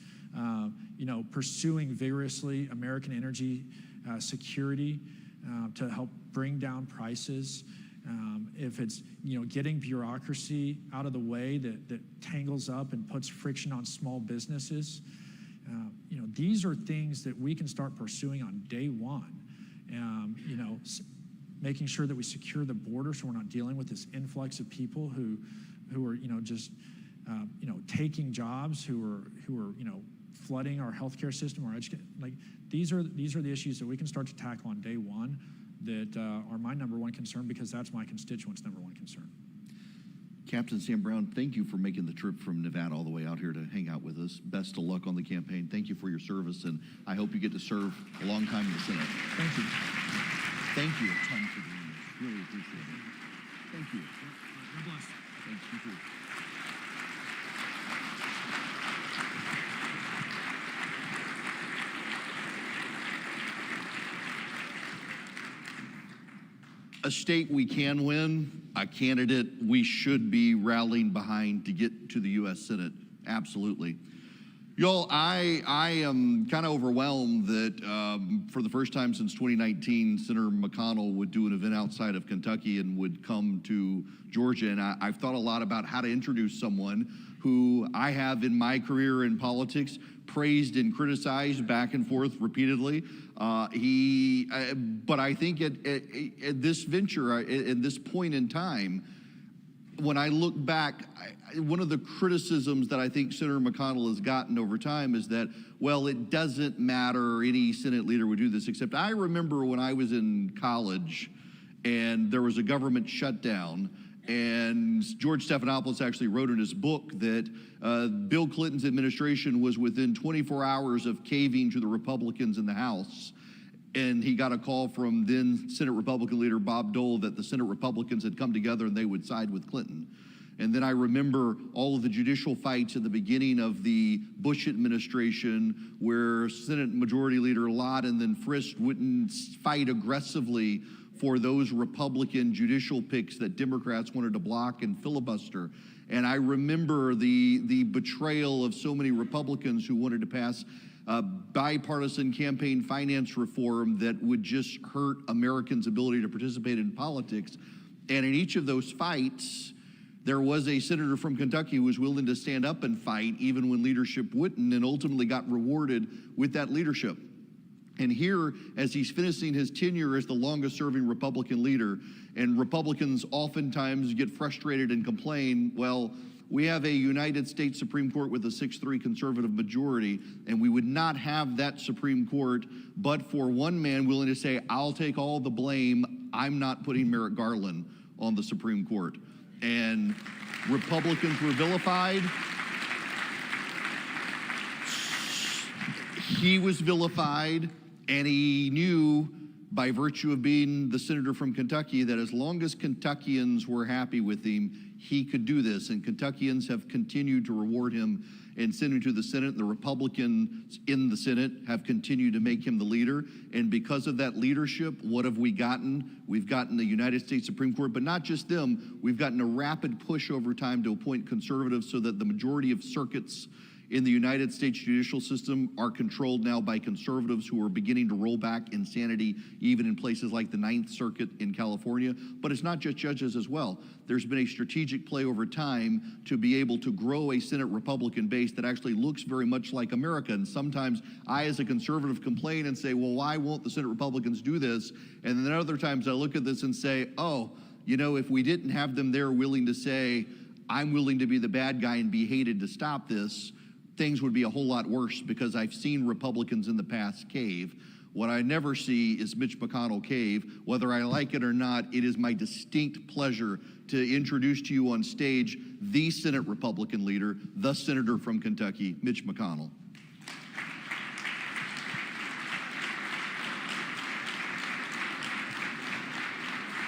pursuing vigorously American energy security to help bring down prices, if it's getting bureaucracy out of the way that tangles up and puts friction on small businesses, these are things that we can start pursuing on day one. Making sure that we secure the border so we're not dealing with this influx of people who are just taking jobs, who are flooding our healthcare system, our education. Like these are the issues that we can start to tackle on day one that are my number one concern, because that's my constituents' number one concern. Captain Sam Brown, thank you for making the trip from Nevada all the way out here to hang out with us. Best of luck on the campaign. Thank you for your service, and I hope you get to serve a long time in the Senate. Thank you. Thank you a ton for doing this. Really appreciate it. Thank you. God bless. Thanks, you too. A state we can win, a candidate we should be rallying behind to get to the U.S. Senate. Absolutely. Y'all, I am kind of overwhelmed that for the first time since 2019, Senator McConnell would do an event outside of Kentucky and would come to Georgia. And I've thought a lot about how to introduce someone who I have in my career in politics praised and criticized back and forth repeatedly. But I think at this venture, at this point in time, when I look back, one of the criticisms that I think Senator McConnell has gotten over time is that, well, it doesn't matter, any Senate leader would do this, except I remember when I was in college and there was a government shutdown, and George Stephanopoulos actually wrote in his book that Bill Clinton's administration was within 24 hours of caving to the Republicans in the House. And he got a call from then Senate Republican leader Bob Dole that the Senate Republicans had come together and they would side with Clinton. And then I remember all of the judicial fights at the beginning of the Bush administration where Senate Majority Leader Lott and then Frist wouldn't fight aggressively for those Republican judicial picks that Democrats wanted to block and filibuster. And I remember the betrayal of so many Republicans who wanted to pass bipartisan campaign finance reform that would just hurt Americans' ability to participate in politics. And in each of those fights, there was a senator from Kentucky who was willing to stand up and fight even when leadership wouldn't, and ultimately got rewarded with that leadership. And here, as he's finishing his tenure as the longest serving Republican leader, and Republicans oftentimes get frustrated and complain, well, we have a United States Supreme Court with a 6-3 conservative majority, and we would not have that Supreme Court but for one man willing to say, I'll take all the blame, I'm not putting Merrick Garland on the Supreme Court. And Republicans were vilified. He was vilified, and he knew by virtue of being the senator from Kentucky that as long as Kentuckians were happy with him, he could do this. And Kentuckians have continued to reward him and send him to the Senate. The Republicans in the Senate have continued to make him the leader. And because of that leadership, what have we gotten? We've gotten the United States Supreme Court, but not just them. We've gotten a rapid push over time to appoint conservatives so that the majority of circuits in the United States judicial system are controlled now by conservatives who are beginning to roll back insanity, even in places like the Ninth Circuit in California. But it's not just judges as well. There's been a strategic play over time to be able to grow a Senate Republican base that actually looks very much like America. And sometimes I, as a conservative, complain and say, well, why won't the Senate Republicans do this? And then other times I look at this and say, oh, you know, if we didn't have them there willing to say, I'm willing to be the bad guy and be hated to stop this, things would be a whole lot worse, because I've seen Republicans in the past cave. What I never see is Mitch McConnell cave. Whether I like it or not, it is my distinct pleasure to introduce to you on stage the Senate Republican leader, the senator from Kentucky, Mitch McConnell.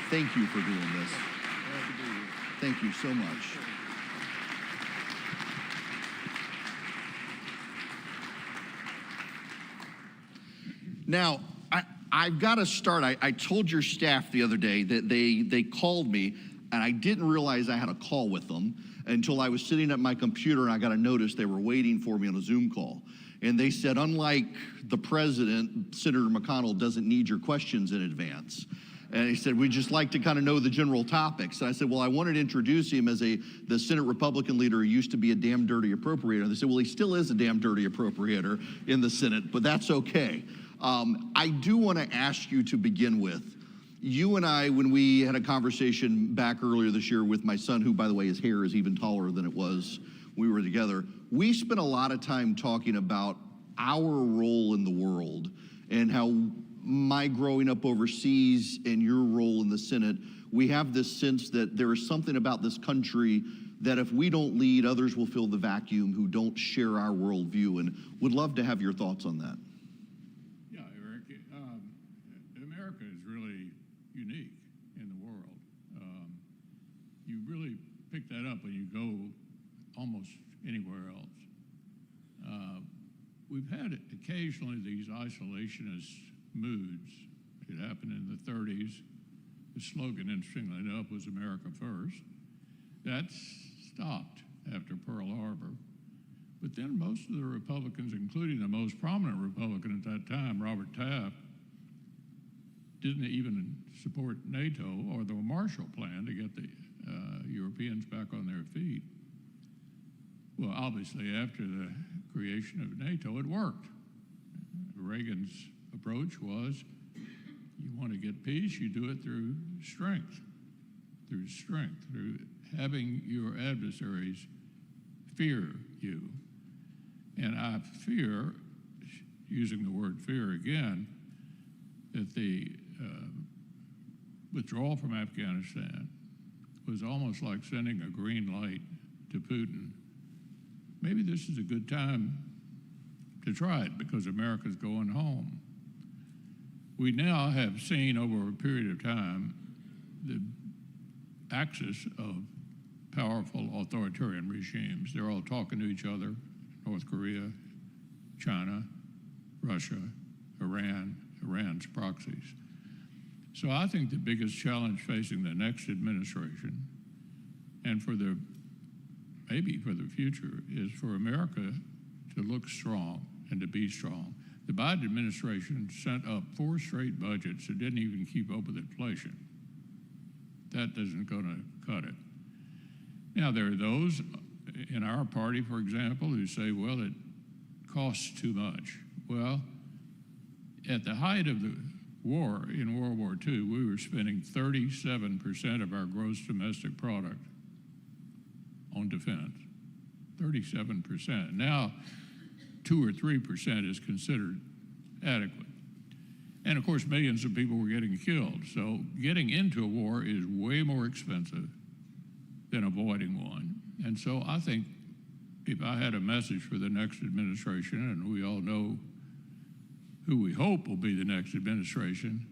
Thank you for doing this. Thank you so much. Now, I've got to start. I told your staff the other day that they called me, and I didn't realize I had a call with them until I was sitting at my computer and I got a notice they were waiting for me on a Zoom call. And they said, unlike the president, Senator McConnell doesn't need your questions in advance. And he said, we'd just like to kind of know the general topics. And I said, well, I wanted to introduce him as the Senate Republican leader who used to be a damn dirty appropriator. They said, well, he still is a damn dirty appropriator in the Senate, but that's okay. I do want to ask you to begin with, you and I, when we had a conversation back earlier this year with my son, who, by the way, his hair is even taller than it was when we were together, we spent a lot of time talking about our role in the world and how my growing up overseas and your role in the Senate, we have this sense that there is something about this country that if we don't lead, others will fill the vacuum who don't share our worldview, and would love to have your thoughts on that. Yeah, Eric, America is really unique in the world. You really pick that up when you go almost anywhere else. We've had occasionally these isolationist moods. It happened in the 30s. The slogan, interestingly enough, was America First. That stopped after Pearl Harbor. But then most of the Republicans, including the most prominent Republican at that time, Robert Taft, didn't even support NATO or the Marshall Plan to get the Europeans back on their feet. Well, obviously, after the creation of NATO, it worked. Reagan's approach was, you want to get peace, you do it through strength, through having your adversaries fear you. And I fear, using the word fear again, that the withdrawal from Afghanistan was almost like sending a green light to Putin. Maybe this is a good time to try it because America's going home. We now have seen over a period of time the axis of powerful authoritarian regimes. They're all talking to each other, North Korea, China, Russia, Iran's proxies. So I think the biggest challenge facing the next administration and maybe for the future is for America to look strong and to be strong. The Biden administration sent up 4 straight budgets that didn't even keep up with inflation. That isn't going to cut it. Now, there are those in our party, for example, who say, well, it costs too much. Well, at the height of the war in World War II, we were spending 37% of our gross domestic product on defense, 37%. Now, 2 or 3% is considered adequate. And of course, millions of people were getting killed. So getting into a war is way more expensive than avoiding one. And so I think if I had a message for the next administration, and we all know who we hope will be the next administration,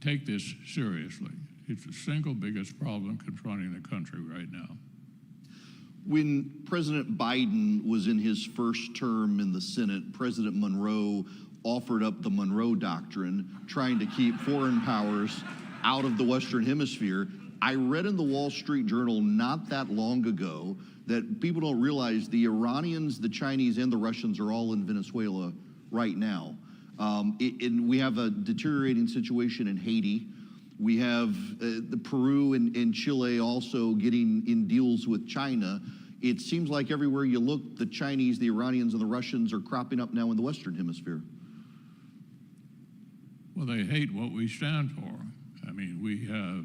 take this seriously. It's the single biggest problem confronting the country right now. When President Biden was in his first term in the Senate, President Monroe offered up the Monroe Doctrine, trying to keep foreign powers out of the Western Hemisphere. I read in the Wall Street Journal not that long ago that people don't realize the Iranians, the Chinese, and the Russians are all in Venezuela right now. And we have a deteriorating situation in Haiti. We have the Peru and Chile also getting in deals with China. It seems like everywhere you look, the Chinese, the Iranians, and the Russians are cropping up now in the Western Hemisphere. Well, they hate what we stand for. I mean, we have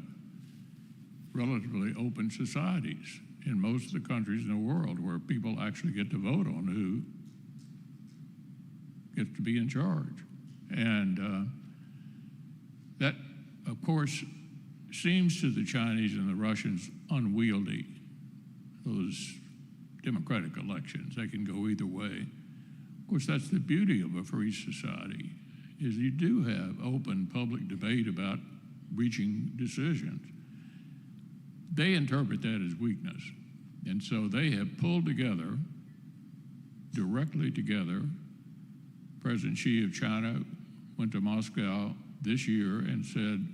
relatively open societies in most of the countries in the world where people actually get to vote on who gets to be in charge. And that, of course, seems to the Chinese and the Russians unwieldy, those democratic elections. They can go either way. Of course, that's the beauty of a free society, is you do have open public debate about reaching decisions. They interpret that as weakness. And so they have pulled together, directly together. President Xi of China went to Moscow this year and said,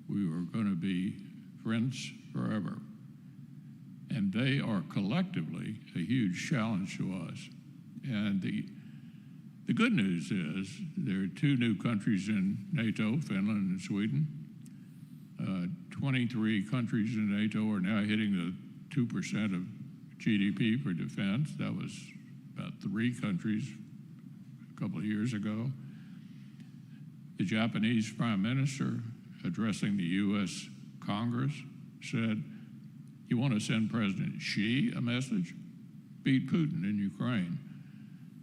we were going to be friends forever. And they are collectively a huge challenge to us. And the good news is there are 2 new countries in NATO, Finland and Sweden. 23 countries in NATO are now hitting the 2% of GDP for defense. That was about 3 countries a couple of years ago. The Japanese Prime Minister, addressing the U.S. Congress, said, "You want to send President Xi a message? Beat Putin in Ukraine."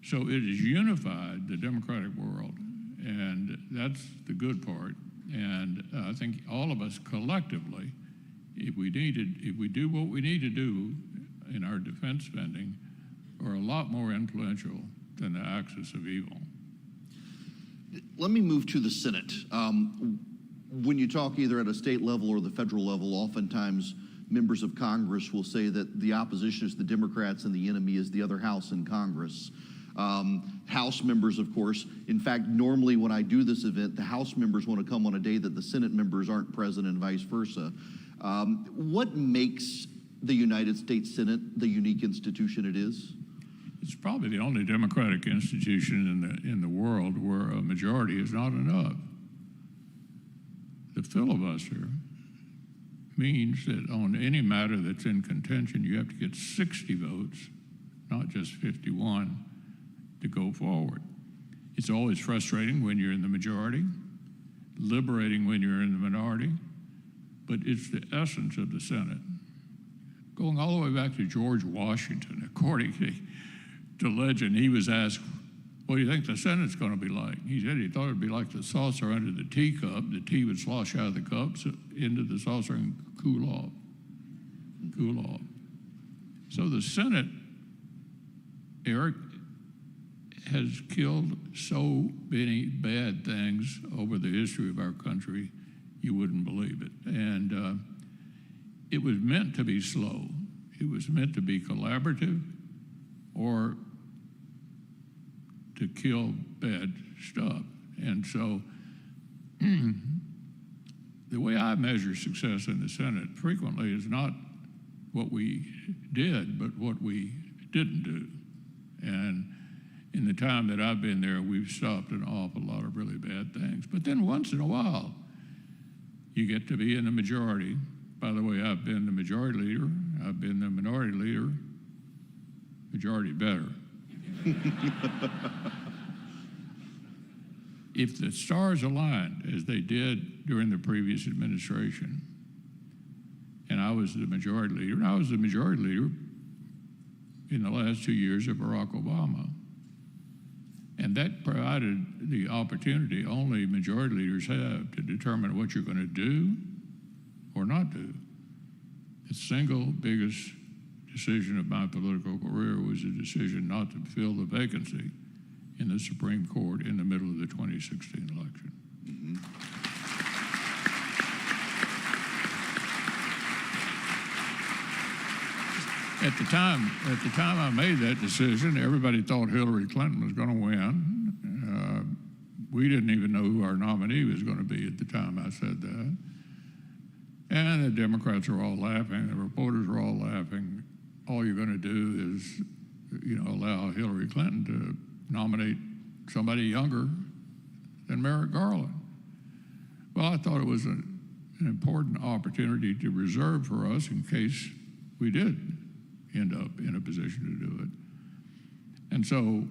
So it has unified the democratic world, and that's the good part. And I think all of us collectively, if we do what we need to do in our defense spending, are a lot more influential than the axis of evil. Let me move to the Senate. When you talk either at a state level or the federal level, oftentimes members of Congress will say that the opposition is the Democrats and the enemy is the other house in Congress. House members, of course, in fact, normally when I do this event, the House members want to come on a day that the Senate members aren't present and vice versa. What makes the United States Senate the unique institution it is? It's probably the only democratic institution in the world where a majority is not enough. The filibuster means that on any matter that's in contention, you have to get 60 votes, not just 51, to go forward. It's always frustrating when you're in the majority, liberating when you're in the minority, but it's the essence of the Senate. Going all the way back to George Washington, according to legend, he was asked, "What do you think the Senate's going to be like?" He said he thought it'd be like the saucer under the teacup. The tea would slosh out of the cups into the saucer and cool off. So the Senate, Eric, has killed so many bad things over the history of our country, you wouldn't believe it. And it was meant to be slow. It was meant to be collaborative or to kill bad stuff. And so the way I measure success in the Senate frequently is not what we did, but what we didn't do. And in the time that I've been there, we've stopped an awful lot of really bad things. But then once in a while, you get to be in the majority. By the way, I've been the majority leader. I've been the minority leader. Majority better. If the stars aligned as they did during the previous administration, and I was the majority leader, and I was the majority leader in the last 2 years of Barack Obama, and that provided the opportunity only majority leaders have to determine what you're going to do or not do. The single biggest decision of my political career was a decision not to fill the vacancy in the Supreme Court in the middle of the 2016 election. Mm-hmm. At the time I made that decision, everybody thought Hillary Clinton was going to win. We didn't even know who our nominee was going to be at the time I said that. And the Democrats were all laughing, the reporters were all laughing. All you're going to do is, allow Hillary Clinton to nominate somebody younger than Merrick Garland. Well, I thought it was an important opportunity to reserve for us in case we did end up in a position to do it. And so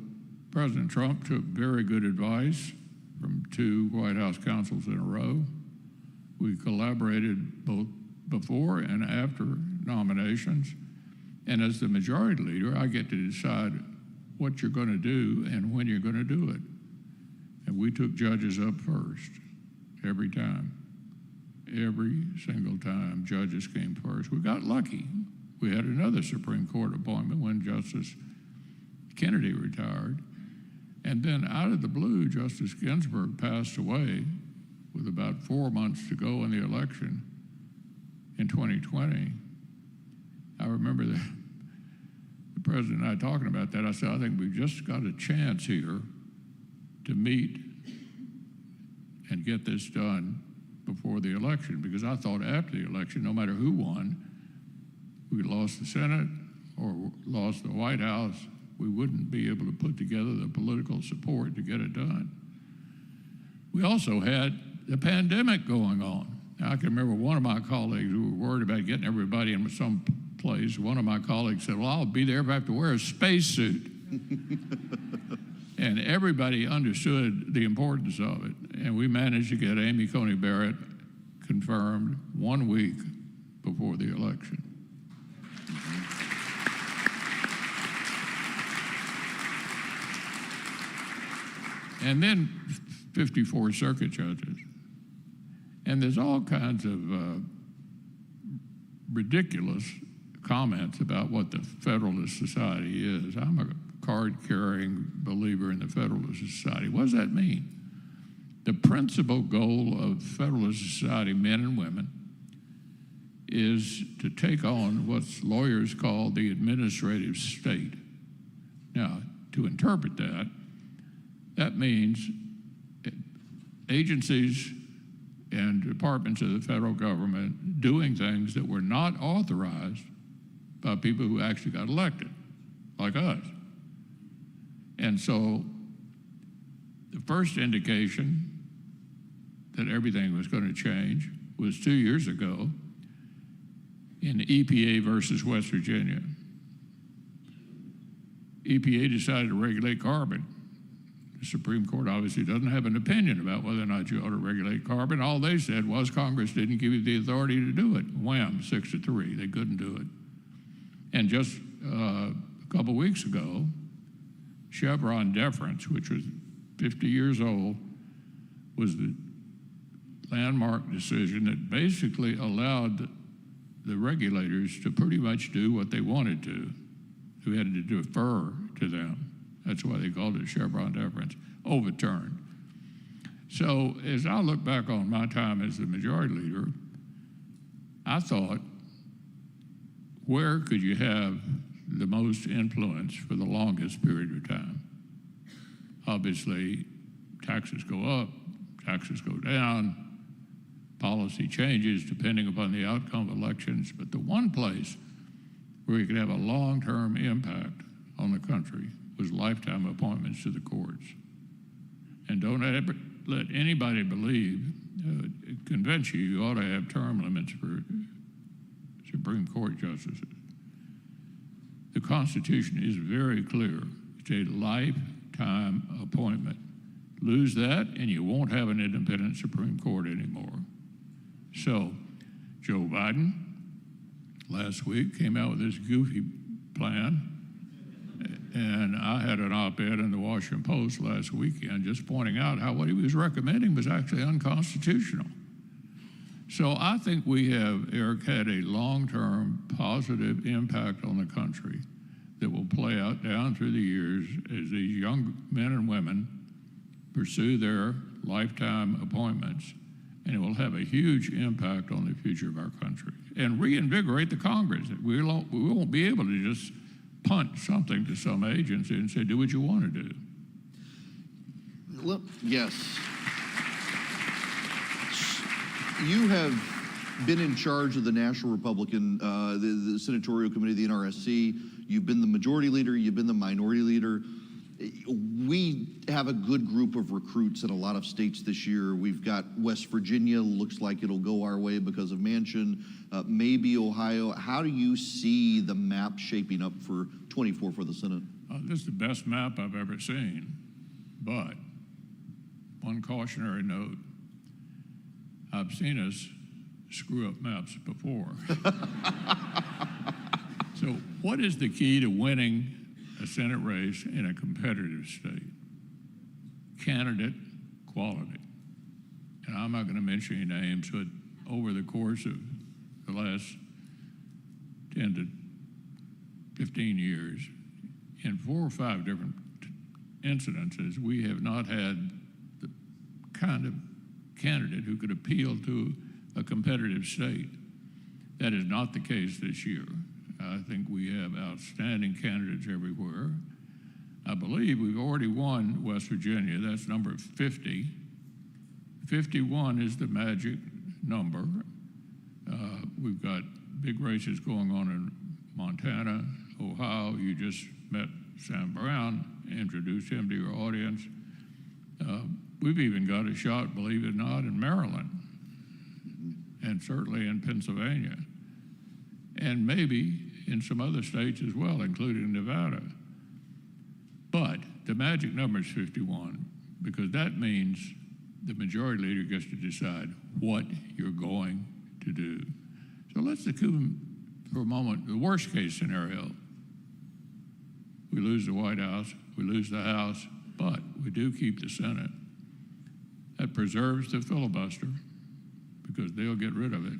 President Trump took very good advice from 2 White House counsels in a row. We collaborated both before and after nominations. And as the majority leader, I get to decide what you're going to do and when you're going to do it. And we took judges up first, every time. Every single time, judges came first. We got lucky. We had another Supreme Court appointment when Justice Kennedy retired. And then out of the blue, Justice Ginsburg passed away with about 4 months to go in the election in 2020. I remember the president and I talking about that. I said, I think we've just got a chance here to meet and get this done before the election, because I thought after the election, no matter who won, we lost the Senate or lost the White House, we wouldn't be able to put together the political support to get it done. We also had the pandemic going on, I can remember one of my colleagues who were worried about getting everybody in some place. One of my colleagues said, well, I'll be there if I have to wear a spacesuit. And everybody understood the importance of it. And we managed to get Amy Coney Barrett confirmed 1 week before the election. And then 54 circuit judges. And there's all kinds of ridiculous comments about what the Federalist Society is. I'm a card-carrying believer in the Federalist Society. What does that mean? The principal goal of Federalist Society, men and women, is to take on what lawyers call the administrative state. Now, to interpret that, that means agencies and departments of the federal government doing things that were not authorized by people who actually got elected, like us. And so the first indication that everything was going to change was 2 years ago in EPA versus West Virginia. EPA decided to regulate carbon. The Supreme Court obviously doesn't have an opinion about whether or not you ought to regulate carbon. All they said was Congress didn't give you the authority to do it. Wham, 6-3, they couldn't do it. And just a couple weeks ago, Chevron deference, which was 50 years old, was the landmark decision that basically allowed the regulators to pretty much do what they wanted to. Who had to defer to them. That's why they called it Chevron deference, overturned. So as I look back on my time as the majority leader, I thought, where could you have the most influence for the longest period of time? Obviously, taxes go up, taxes go down, policy changes depending upon the outcome of elections, but the one place where you could have a long-term impact on the country was lifetime appointments to the courts. And don't ever let anybody convince you ought to have term limits for Supreme Court justices. The Constitution is very clear. It's a lifetime appointment. Lose that and you won't have an independent Supreme Court anymore. So Joe Biden last week came out with this goofy plan, and I had an op-ed in the Washington Post last weekend just pointing out how what he was recommending was actually unconstitutional. So I think we have, Eric, had a long-term positive impact on the country that will play out down through the years as these young men and women pursue their lifetime appointments, and it will have a huge impact on the future of our country and reinvigorate the Congress. We won't be able to just punt something to some agency and say, do what you want to do. Look, yes. You have been in charge of the National Republican, the Senatorial Committee of the NRSC. You've been the majority leader. You've been the minority leader. We have a good group of recruits in a lot of states this year. We've got West Virginia, looks like it'll go our way because of Manchin, maybe Ohio. How do you see the map shaping up for 24 for the Senate? This is the best map I've ever seen, but one cautionary note, I've seen us screw up maps before. So what is the key to winning a Senate race in a competitive state? Candidate quality. And I'm not going to mention any names, but over the course of the last 10 to 15 years, in 4 or 5 different incidences, we have not had the kind of candidate who could appeal to a competitive state. That is not the case this year. I think we have outstanding candidates everywhere. I believe we've already won West Virginia. That's number 50. 51 is the magic number. We've got big races going on in Montana, Ohio. You just met Sam Brown, introduced him to your audience. We've even got a shot, believe it or not, in Maryland. and certainly in Pennsylvania, and maybe in some other states as well, including Nevada. But the magic number is 51, because that means the majority leader gets to decide what you're going to do. So let's assume for a moment the worst case scenario. We lose the White House, we lose the House, but we do keep the Senate. That preserves the filibuster, because they'll get rid of it.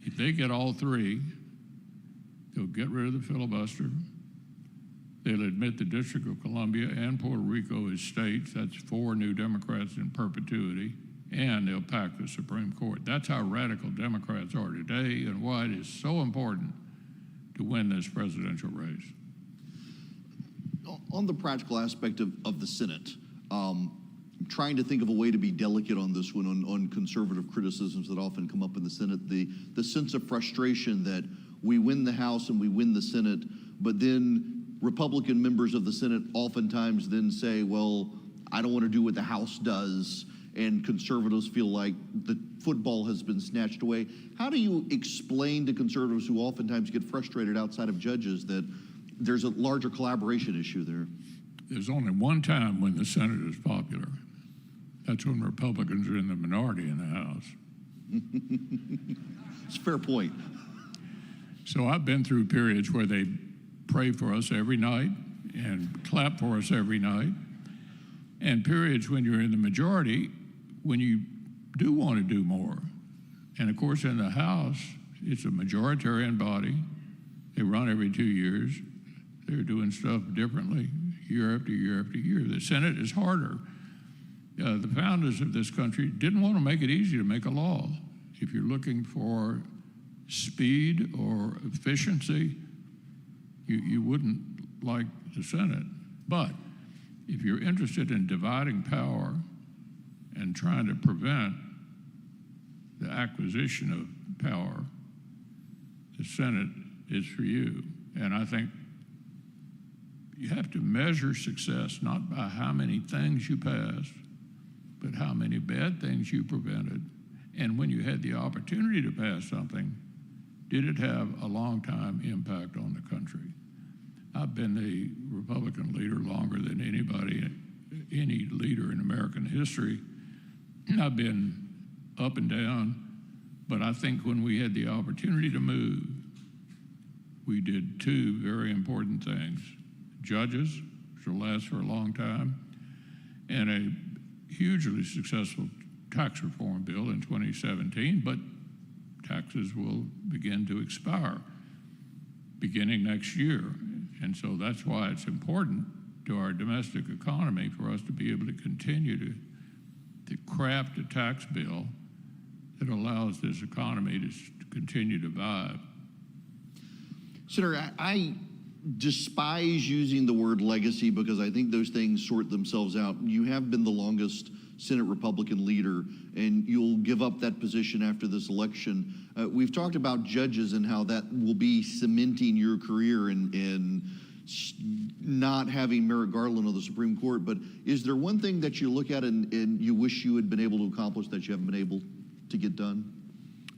If they get all three, they'll get rid of the filibuster. They'll admit the District of Columbia and Puerto Rico as states. That's 4 new Democrats in perpetuity. And they'll pack the Supreme Court. That's how radical Democrats are today, and why it is so important to win this presidential race. On the practical aspect of the Senate, I'm trying to think of a way to be delicate on this one, on conservative criticisms that often come up in the Senate. The sense of frustration that we win the House and we win the Senate, but then Republican members of the Senate oftentimes then say, well, I don't want to do what the House does, and conservatives feel like the football has been snatched away. How do you explain to conservatives who oftentimes get frustrated outside of judges that there's a larger collaboration issue there? There's only one time when the Senate is popular. That's when Republicans are in the minority in the House. It's a fair point. So I've been through periods where they pray for us every night and clap for us every night, and periods when you're in the majority when you do want to do more. And of course, in the House, it's a majoritarian body. They run every 2 years. They're doing stuff differently year after year after year. The Senate is harder. The founders of this country didn't want to make it easy to make a law. If you're looking for speed or efficiency, you wouldn't like the Senate. But if you're interested in dividing power and trying to prevent the acquisition of power, the Senate is for you. And I think you have to measure success not by how many things you passed, but how many bad things you prevented. And when you had the opportunity to pass something, did it have a long-time impact on the country? I've been the Republican leader longer than any leader in American history. I've been up and down, but I think when we had the opportunity to move, we did 2 very important things. Judges, which will last for a long time, and a hugely successful tax reform bill in 2017, but taxes will begin to expire beginning next year. And so that's why it's important to our domestic economy for us to be able to continue to craft a tax bill that allows this economy to continue to vibe. Senator, I despise using the word legacy because I think those things sort themselves out. You have been the longest Senate Republican leader, and you'll give up that position after this election. We've talked about judges and how that will be cementing your career in not having Merrick Garland on the Supreme Court. But is there one thing that you look at and you wish you had been able to accomplish that you haven't been able to get done?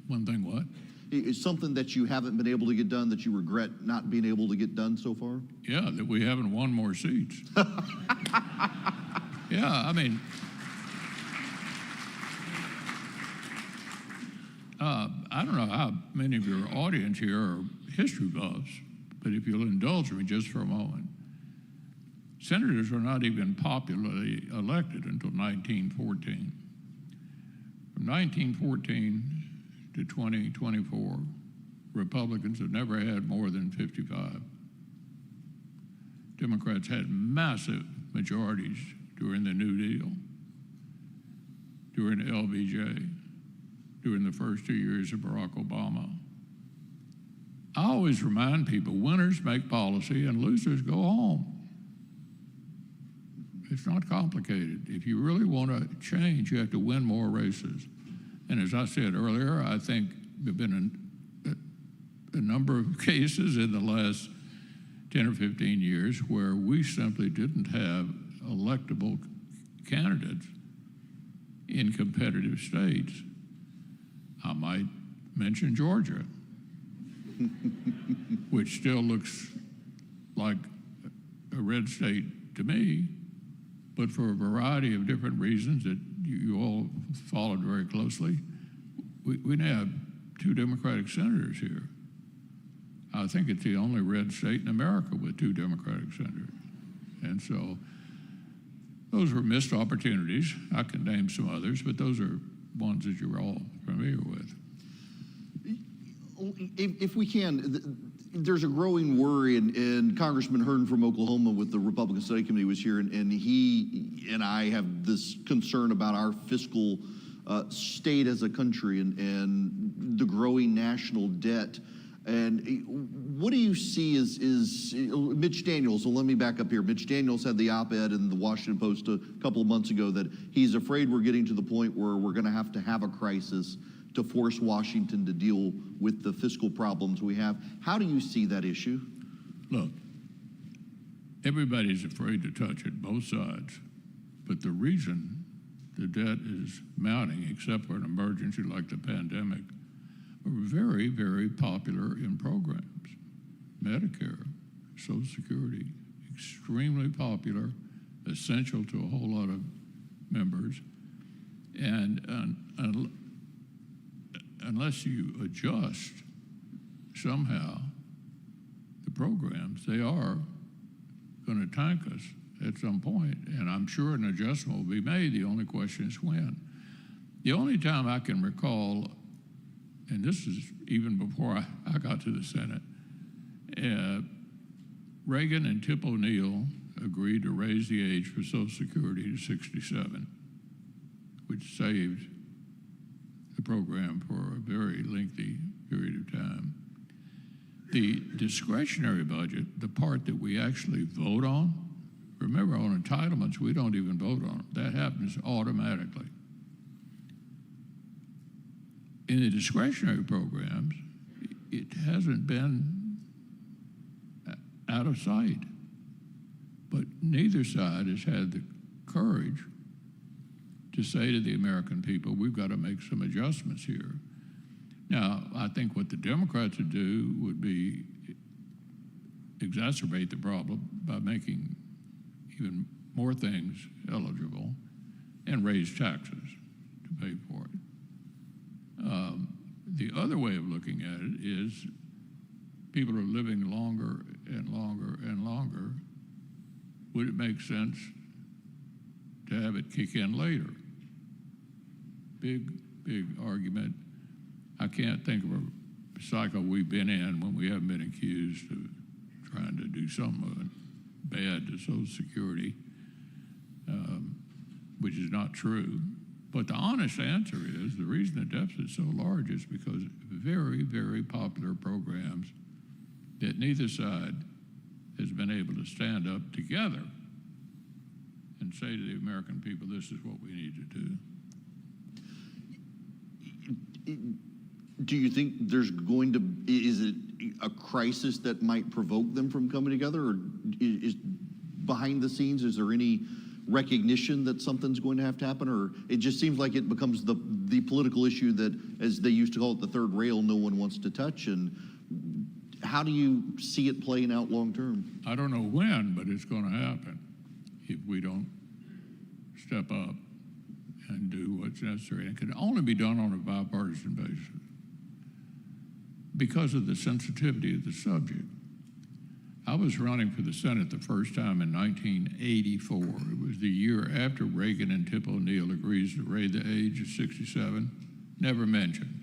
One thing what? Is something that you haven't been able to get done that you regret not being able to get done so far? Yeah, that we haven't won more seats. Yeah, I mean, I don't know how many of your audience here are history buffs, but if you'll indulge me just for a moment, senators were not even popularly elected until 1914. From 1914 to 2024, Republicans have never had more than 55. Democrats had massive majorities during the New Deal, during LBJ, during the first 2 years of Barack Obama. I always remind people, winners make policy and losers go home. It's not complicated. If you really want to change, you have to win more races. And as I said earlier, I think there have been a number of cases in the last 10 or 15 years where we simply didn't have electable candidates in competitive states. I might mention Georgia, which still looks like a red state to me, but for a variety of different reasons that you all followed very closely, we now have 2 Democratic senators here. I think it's the only red state in America with 2 Democratic senators. And so those were missed opportunities. I can name some others, but those are ones that you're all familiar with. If we can, there's a growing worry, and Congressman Hern from Oklahoma with the Republican Study Committee was here, and he and I have this concern about our fiscal state as a country and the growing national debt. And what do you see is Mitch Daniels? So let me back up here. Mitch Daniels had the op-ed in the Washington Post a couple of months ago that he's afraid we're getting to the point where we're going to have a crisis to force Washington to deal with the fiscal problems we have. How do you see that issue? Look, everybody's afraid to touch it, both sides. But the reason the debt is mounting, except for an emergency like the pandemic, are very, very popular in programs. Medicare, Social Security, extremely popular, essential to a whole lot of members. And unless you adjust somehow the programs, they are going to tank us at some point. And I'm sure an adjustment will be made. The only question is when. The only time I can recall, and this is even before I got to the Senate, Reagan and Tip O'Neill agreed to raise the age for Social Security to 67, which saved the program for a very lengthy period of time. The discretionary budget, the part that we actually vote on, remember on entitlements, we don't even vote on them. That happens automatically. In the discretionary programs, it hasn't been out of sight, but neither side has had the courage to say to the American people, we've got to make some adjustments here. Now, I think what the Democrats would do would be exacerbate the problem by making even more things eligible and raise taxes to pay for it. The other way of looking at it is people are living longer and longer and longer. Would it make sense to have it kick in later? Big argument. I can't think of a cycle we've been in when we haven't been accused of trying to do something bad to Social Security, which is not true. But the honest answer is the reason the deficit is so large is because very, very popular programs that neither side has been able to stand up together and say to the American people, this is what we need to do. Do you think there's going to, is it a crisis that might provoke them from coming together? Or is behind the scenes, is there any recognition that something's going to have to happen? Or it just seems like it becomes the political issue that, as they used to call it, the third rail no one wants to touch? And how do you see it playing out long term? I don't know when, but it's going to happen if we don't step up and do what's necessary. And it can only be done on a bipartisan basis because of the sensitivity of the subject. I was running for the Senate the first time in 1984. It was the year after Reagan and Tip O'Neill agreed to raise the age of 67. Never mentioned.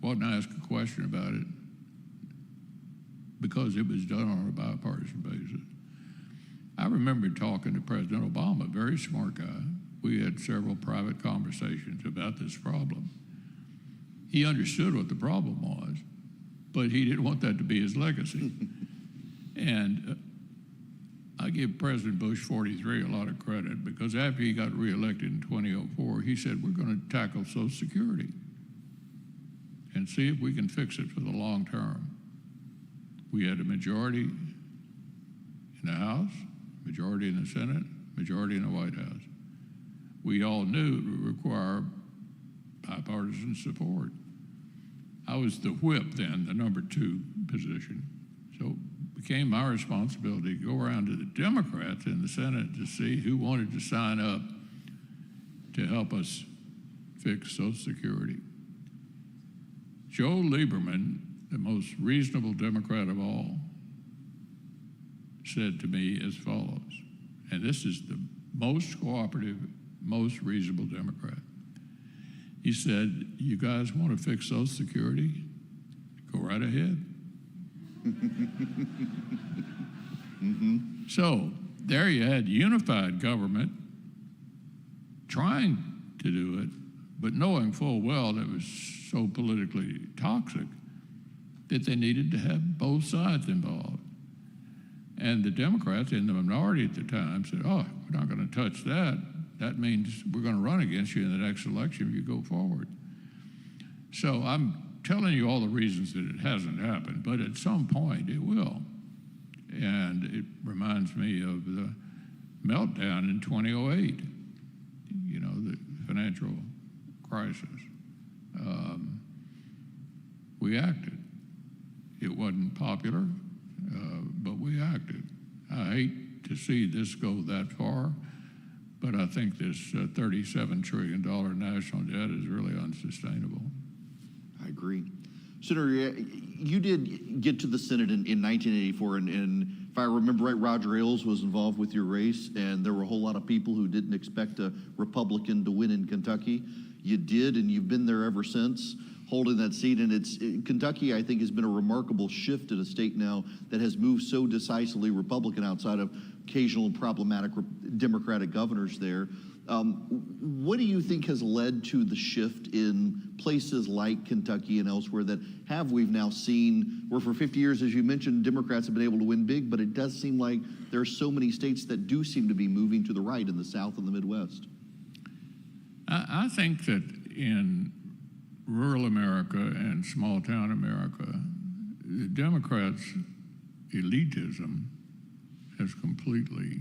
Wasn't asked a question about it because it was done on a bipartisan basis. I remember talking to President Obama, a very smart guy. We had several private conversations about this problem. He understood what the problem was, but he didn't want that to be his legacy. And I give President Bush 43 a lot of credit because after he got reelected in 2004, he said, we're going to tackle Social Security and see if we can fix it for the long term. We had a majority in the House, majority in the Senate, majority in the White House. We all knew it would require bipartisan support. I was the whip then, the number 2 position. So it became my responsibility to go around to the Democrats in the Senate to see who wanted to sign up to help us fix Social Security. Joe Lieberman, the most reasonable Democrat of all, said to me as follows, and this is the most cooperative, most reasonable Democrat. He said, you guys want to fix Social Security? Go right ahead. So there you had unified government trying to do it, but knowing full well that it was so politically toxic that they needed to have both sides involved. And the Democrats in the minority at the time said, oh, we're not going to touch that. That means we're going to run against you in the next election if you go forward. So I'm telling you all the reasons that it hasn't happened, but at some point it will. And it reminds me of the meltdown in 2008, you know, the financial crisis. We acted. It wasn't popular, but we acted. I hate to see this go that far, but I think this $37 trillion national debt is really unsustainable. I agree. Senator, you did get to the Senate in 1984, and if I remember right, Roger Ailes was involved with your race, and there were a whole lot of people who didn't expect a Republican to win in Kentucky. You did, and you've been there ever since, holding that seat. And Kentucky, I think, has been a remarkable shift in a state now that has moved so decisively Republican outside of occasional problematic Democratic governors there. What do you think has led to the shift in places like Kentucky and elsewhere that we've now seen, where for 50 years, as you mentioned, Democrats have been able to win big, but it does seem like there are so many states that do seem to be moving to the right in the South and the Midwest? I think that in rural America and small town America, the Democrats' elitism has completely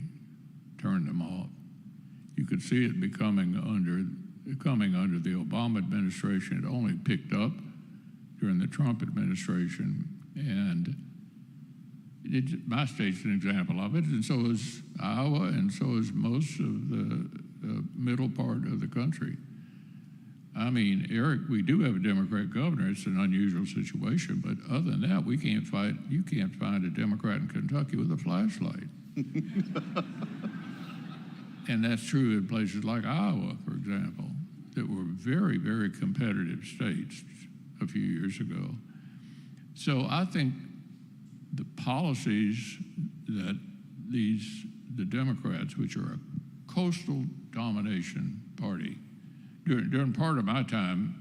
turned them off. You could see it coming under the Obama administration. It only picked up during the Trump administration, and my state's an example of it, and so is Iowa, and so is most of the middle part of the country. I mean, Eric, we do have a Democrat governor. It's an unusual situation, but other than that, you can't find a Democrat in Kentucky with a flashlight. And that's true in places like Iowa, for example, that were very, very competitive states a few years ago. So I think the policies that the Democrats, which are a coastal domination party, during part of my time,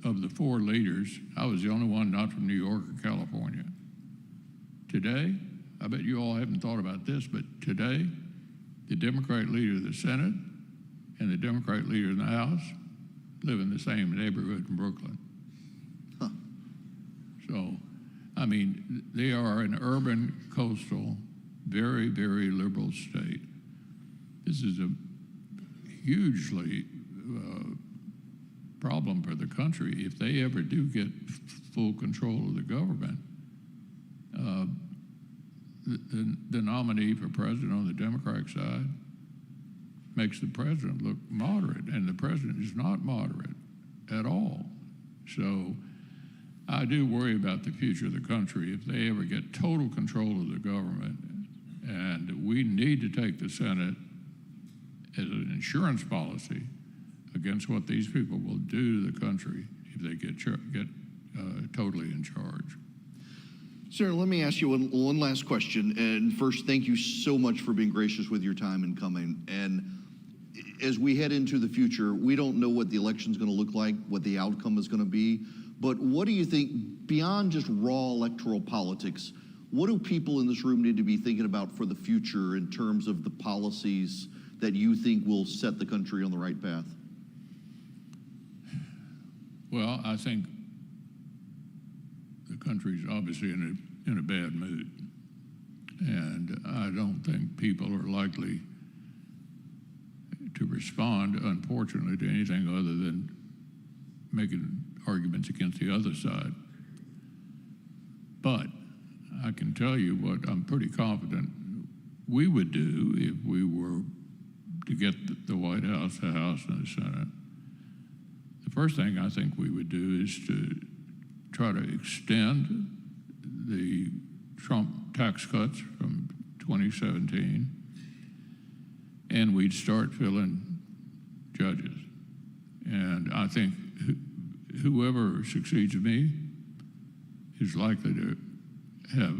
of the 4 leaders, I was the only one not from New York or California. Today, I bet you all haven't thought about this, but today, the Democrat leader of the Senate and the Democrat leader in the House live in the same neighborhood in Brooklyn. Huh. So, I mean, they are an urban, coastal, very, very liberal state. This is a hugely problem for the country. If they ever do get full control of the government, the nominee for president on the Democratic side makes the president look moderate, and the president is not moderate at all. So I do worry about the future of the country if they ever get total control of the government, and we need to take the Senate as an insurance policy against what these people will do to the country if they get totally in charge. Sir, let me ask you one last question. And first, thank you so much for being gracious with your time and coming. And as we head into the future, we don't know what the election's going to look like, what the outcome is going to be. But what do you think, beyond just raw electoral politics, what do people in this room need to be thinking about for the future in terms of the policies that you think will set the country on the right path? Well, I think the country's obviously in a bad mood, and I don't think people are likely to respond, unfortunately, to anything other than making arguments against the other side. But I can tell you what I'm pretty confident we would do if we were to get the White House, the House, and the Senate. The first thing I think we would do is to try to extend the Trump tax cuts from 2017, and we'd start filling judges. And I think whoever succeeds me is likely to have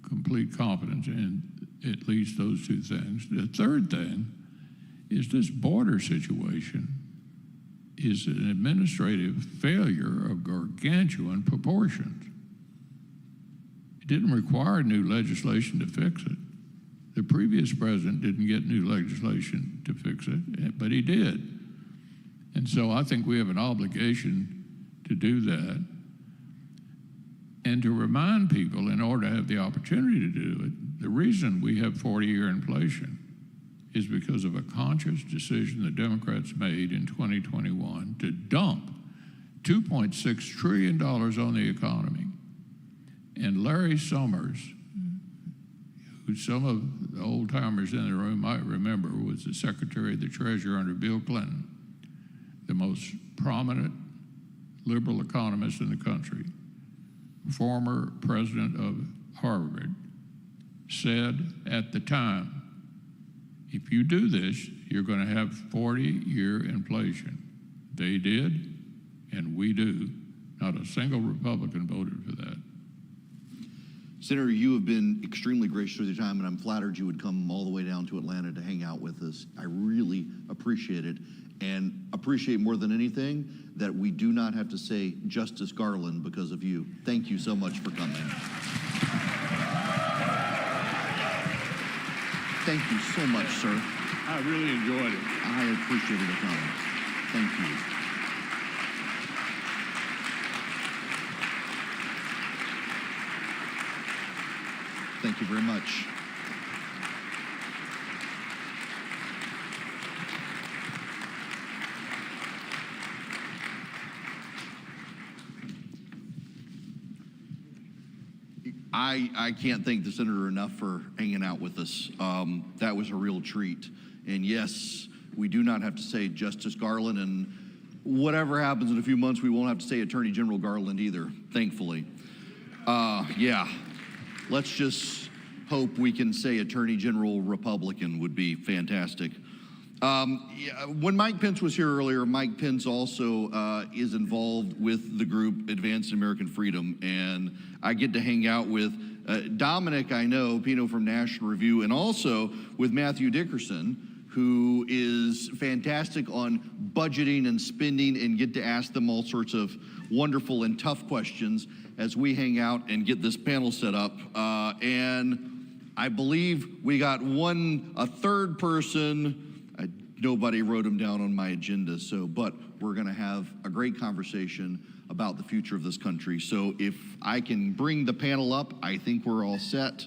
complete confidence in at least those two things. The third thing is this border situation is an administrative failure of gargantuan proportions. It didn't require new legislation to fix it. The previous president didn't get new legislation to fix it, but he did. And so I think we have an obligation to do that and to remind people, in order to have the opportunity to do it, the reason we have 40-year inflation is because of a conscious decision the Democrats made in 2021 to dump $2.6 trillion on the economy. And Larry Summers, who some of the old timers in the room might remember, was the Secretary of the Treasury under Bill Clinton, the most prominent liberal economist in the country, former president of Harvard, said at the time, if you do this, you're going to have 40-year inflation. They did, and we do. Not a single Republican voted for that. Senator, you have been extremely gracious with your time, and I'm flattered you would come all the way down to Atlanta to hang out with us. I really appreciate it, and appreciate more than anything that we do not have to say Justice Garland because of you. Thank you so much for coming. Thank you so much, sir. I really enjoyed it. I appreciated the time. Thank you. Thank you very much. I can't thank the senator enough for hanging out with us. That was a real treat. And yes, we do not have to say Justice Garland, and whatever happens in a few months, we won't have to say Attorney General Garland either, thankfully. Yeah, let's just hope we can say Attorney General Republican would be fantastic. Yeah, when Mike Pence was here earlier, Mike Pence also is involved with the group Advancing American Freedom, and I get to hang out with Dominic, I know, Pino from National Review, and also with Matthew Dickerson, who is fantastic on budgeting and spending, and get to ask them all sorts of wonderful and tough questions as we hang out and get this panel set up. And I believe we got a third person. Nobody wrote them down on my agenda, but we're gonna have a great conversation about the future of this country. So if I can bring the panel up, I think we're all set.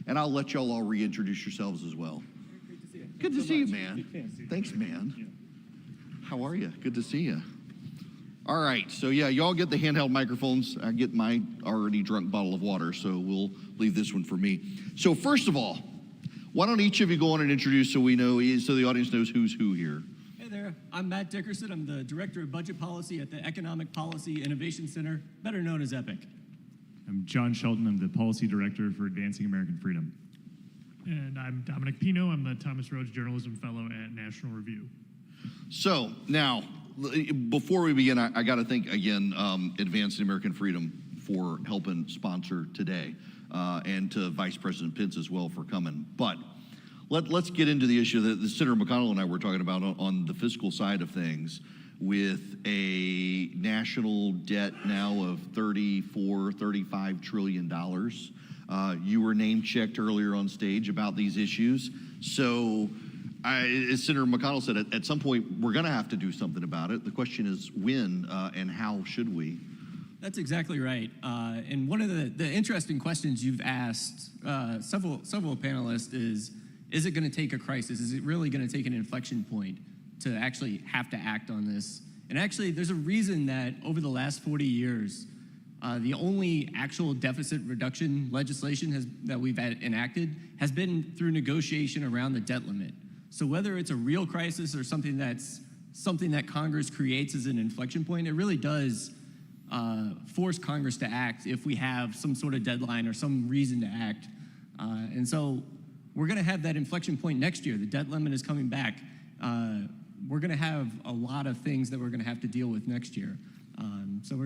And I'll let y'all all reintroduce yourselves as well. Great to see you. Good to see you, man. Thanks, man. How are you? Good to see you. All right, so yeah, y'all get the handheld microphones. I get my already drunk bottle of water, so we'll leave this one for me. So first of all, why don't each of you go on and introduce so we know, so the audience knows who's who here. Hey there, I'm Matt Dickerson. I'm the Director of Budget Policy at the Economic Policy Innovation Center, better known as EPIC. I'm John Shelton. I'm the Policy Director for Advancing American Freedom. And I'm Dominic Pino. I'm the Thomas Rhodes Journalism Fellow at National Review. So now, before we begin, I got to thank again Advancing American Freedom for helping sponsor today, and to Vice President Pence as well for coming. But let's get into the issue that Senator McConnell and I were talking about on the fiscal side of things, with a national debt now of $35 trillion. You were name-checked earlier on stage about these issues. So as Senator McConnell said, at some point, we're going to have to do something about it. The question is when and how should we? That's exactly right. And one of the interesting questions you've asked several panelists is it going to take a crisis? Is it really going to take an inflection point to actually have to act on this And actually, there's a reason that over the last 40 years, the only actual deficit reduction legislation that we've enacted has been through negotiation around the debt limit. So whether it's a real crisis or something that Congress creates as an inflection point, it really does force Congress to act if we have some sort of deadline or some reason to act. And so we're going to have that inflection point next year. The debt limit is coming back. We're going to have a lot of things that we're going to have to deal with next year. So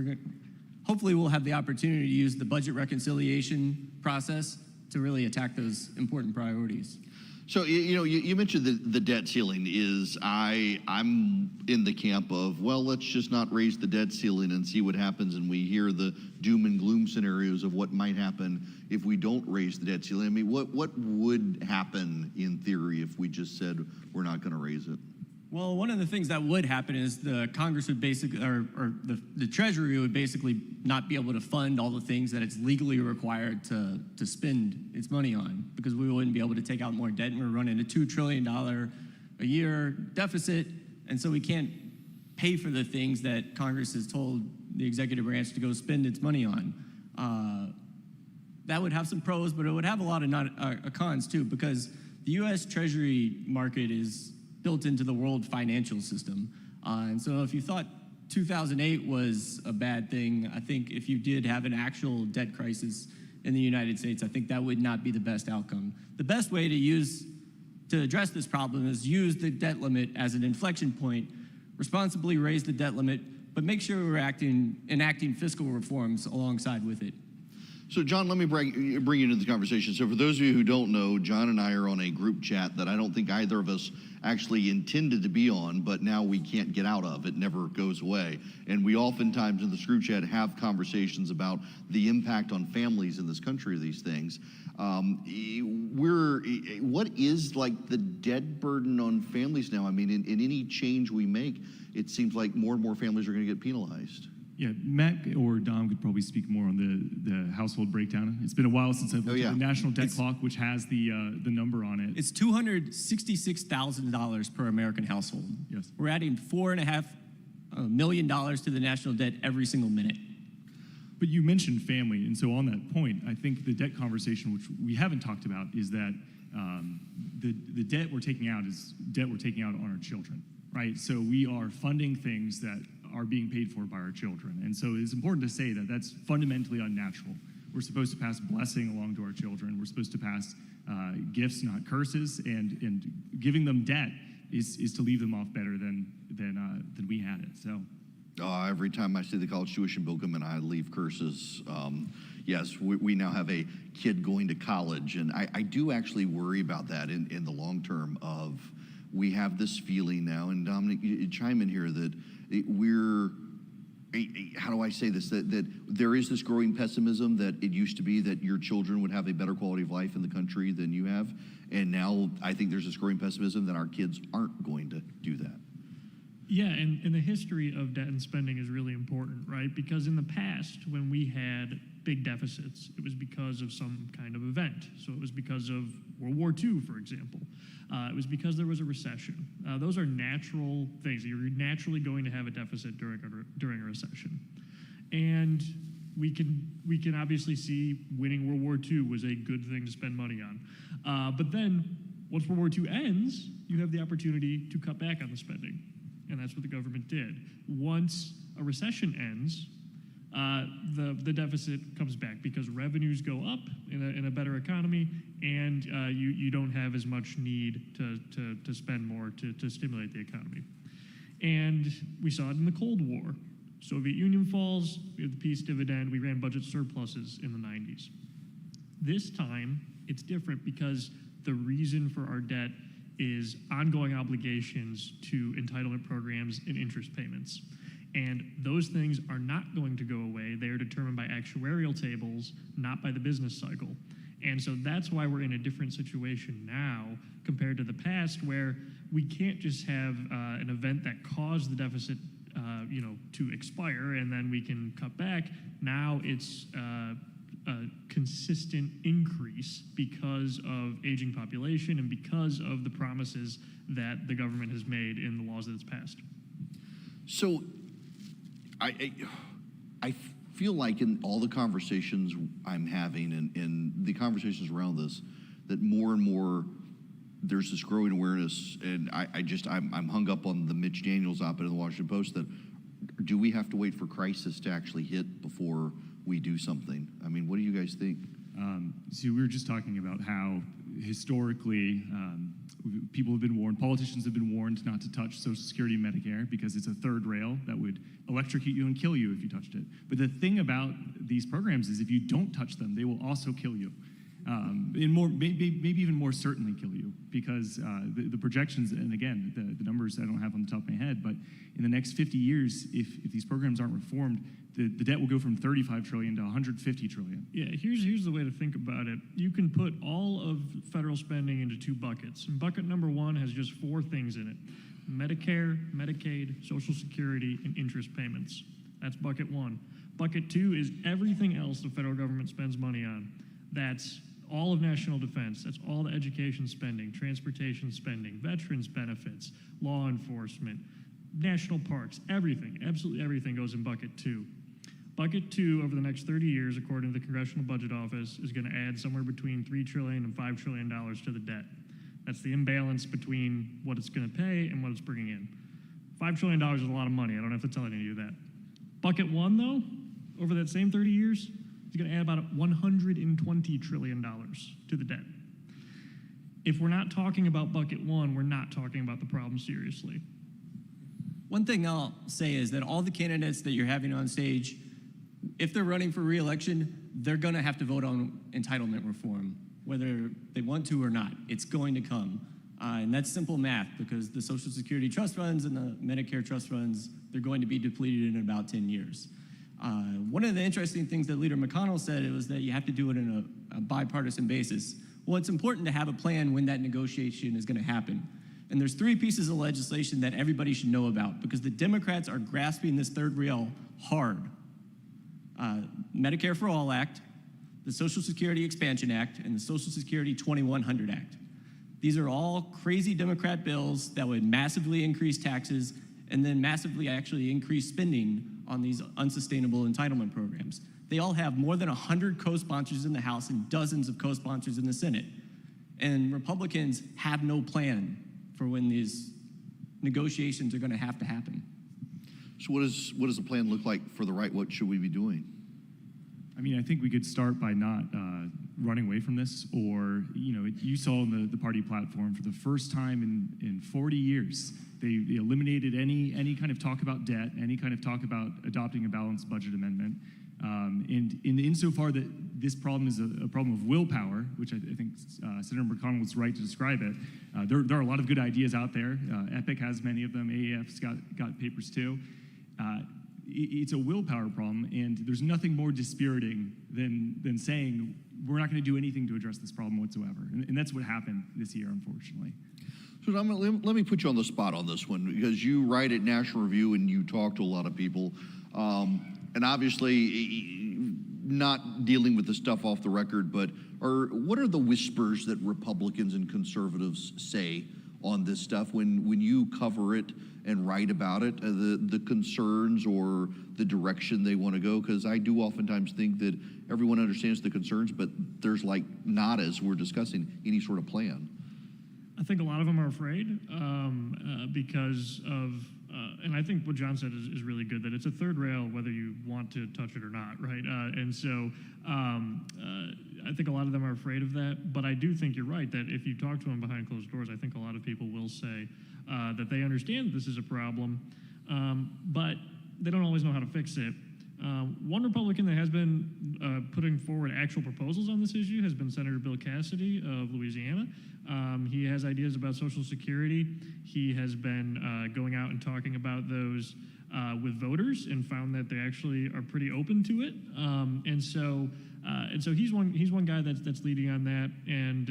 hopefully we'll have the opportunity to use the budget reconciliation process to really attack those important priorities. So, you mentioned the debt ceiling I'm in the camp of, well, let's just not raise the debt ceiling and see what happens. And we hear the doom and gloom scenarios of what might happen if we don't raise the debt ceiling. I mean, what would happen in theory if we just said we're not going to raise it? Well, one of the things that would happen is the Congress would basically, or the Treasury would basically not be able to fund all the things that it's legally required to spend its money on, because we wouldn't be able to take out more debt, and we're running a $2 trillion a year deficit, and so we can't pay for the things that Congress has told the executive branch to go spend its money on. That would have some pros, but it would have a lot of cons too, because the U.S. Treasury market is built into the world financial system. And so if you thought 2008 was a bad thing, I think if you did have an actual debt crisis in the United States, I think that would not be the best outcome. The best way to address this problem is use the debt limit as an inflection point, responsibly raise the debt limit, but make sure we're enacting fiscal reforms alongside with it. So, John, let me bring you into the conversation. So for those of you who don't know, John and I are on a group chat that I don't think either of us actually intended to be on, but now we can't get out of. It never goes away. And we oftentimes in this group chat have conversations about the impact on families in this country of these things. What is like the debt burden on families now? I mean, in any change we make, it seems like more and more families are going to get penalized. Yeah, Matt or Dom could probably speak more on the household breakdown. It's been a while since I've looked at the national debt clock, which has the number on it. It's $266,000 per American household. Yes. We're adding $4.5 million to the national debt every single minute. But you mentioned family, and so on that point, I think the debt conversation, which we haven't talked about, is that the debt we're taking out is debt we're taking out on our children, right? So we are funding things that are being paid for by our children. And so it's important to say that that's fundamentally unnatural. We're supposed to pass blessing along to our children. We're supposed to pass gifts, not curses, and giving them debt is to leave them off better than we had it. So every time I see the college tuition bill come in, I leave curses. Yes, we now have a kid going to college, and I do actually worry about that in the long term of we have this feeling now, and Dominic, you chime in here, that how do I say this, that there is this growing pessimism that it used to be that your children would have a better quality of life in the country than you have, and now I think there's this growing pessimism that our kids aren't going to do that. Yeah, and the history of debt and spending is really important, right? Because in the past, when we had big deficits, it was because of some kind of event. So it was because of World War II, for example. It was because there was a recession. Those are natural things. You're naturally going to have a deficit during a recession. And we can obviously see winning World War II was a good thing to spend money on. But then, once World War II ends, you have the opportunity to cut back on the spending. And that's what the government did. Once a recession ends, the deficit comes back because revenues go up in a better economy, and you don't have as much need to spend more to stimulate the economy. And we saw it in the Cold War. Soviet Union falls, we have the peace dividend, we ran budget surpluses in the 90s. This time, it's different because the reason for our debt is ongoing obligations to entitlement programs and interest payments. And those things are not going to go away. They are determined by actuarial tables, not by the business cycle. And so that's why we're in a different situation now compared to the past, where we can't just have an event that caused the deficit to expire and then we can cut back. Now it's a consistent increase because of aging population and because of the promises that the government has made in the laws that it's passed. So, I feel like in all the conversations I'm having and the conversations around this, that more and more there's this growing awareness, and I'm hung up on the Mitch Daniels op-ed in the Washington Post that do we have to wait for crisis to actually hit before we do something? I mean, what do you guys think? So we were just talking about how historically people have been warned, politicians have been warned not to touch Social Security and Medicare because it's a third rail that would electrocute you and kill you if you touched it. But the thing about these programs is if you don't touch them, they will also kill you. And maybe even more certainly kill you, because the projections, and again, the numbers I don't have on the top of my head, but in the next 50 years, if these programs aren't reformed, the debt will go from 35 trillion to 150 trillion. Yeah, here's the way to think about it. You can put all of federal spending into two buckets. And bucket number one has just four things in it: Medicare, Medicaid, Social Security, and interest payments. That's bucket one. Bucket two is everything else the federal government spends money on. That's all of national defense. That's all the education spending, transportation spending, veterans benefits, law enforcement, national parks, everything, absolutely everything goes in bucket two. Bucket two over the next 30 years, according to the Congressional Budget Office, is going to add somewhere between $3 trillion and $5 trillion to the debt. That's the imbalance between what it's going to pay and what it's bringing in. $5 trillion is a lot of money. I don't have to tell any of you that. Bucket one, though, over that same 30 years, is going to add about $120 trillion to the debt. If we're not talking about bucket one, we're not talking about the problem seriously. One thing I'll say is that all the candidates that you're having on stage, if they're running for re-election, they're going to have to vote on entitlement reform, whether they want to or not. It's going to come. And that's simple math, because the Social Security trust funds and the Medicare trust funds, they're going to be depleted in about 10 years. One of the interesting things that Leader McConnell said was that you have to do it in a bipartisan basis. Well, it's important to have a plan when that negotiation is going to happen. And there's three pieces of legislation that everybody should know about, because the Democrats are grasping this third rail hard. Medicare for All Act, the Social Security Expansion Act, and the Social Security 2100 Act. These are all crazy Democrat bills that would massively increase taxes and then massively actually increase spending on these unsustainable entitlement programs. They all have more than 100 co-sponsors in the House and dozens of co-sponsors in the Senate. And Republicans have no plan for when these negotiations are going to happen. So what does the plan look like for the right? What should we be doing? I mean, I think we could start by not running away from this, or, you saw in the party platform for the first time in 40 years, they eliminated any kind of talk about debt, any kind of talk about adopting a balanced budget amendment. And insofar that this problem is a problem of willpower, which I think Senator McConnell was right to describe it, there are a lot of good ideas out there. EPIC has many of them. AAF's got papers too. It's a willpower problem, and there's nothing more dispiriting than saying we're not going to do anything to address this problem whatsoever. And that's what happened this year, unfortunately. So let me put you on the spot on this one, because you write at National Review and you talk to a lot of people. And obviously, not dealing with the stuff off the record, but what are the whispers that Republicans and conservatives say on this stuff when you cover it and write about it, the concerns or the direction they want to go? Because I do oftentimes think that everyone understands the concerns, but there's not, as we're discussing, any sort of plan. I think a lot of them are afraid because of, and I think what John said is really good, that it's a third rail whether you want to touch it or not, right? And so I think a lot of them are afraid of that, but I do think you're right that if you talk to them behind closed doors, I think a lot of people will say that they understand that this is a problem, but they don't always know how to fix it. One Republican that has been putting forward actual proposals on this issue has been Senator Bill Cassidy of Louisiana. He has ideas about Social Security. He has been going out and talking about those with voters and found that they actually are pretty open to it. And so he's one guy that's leading on that. And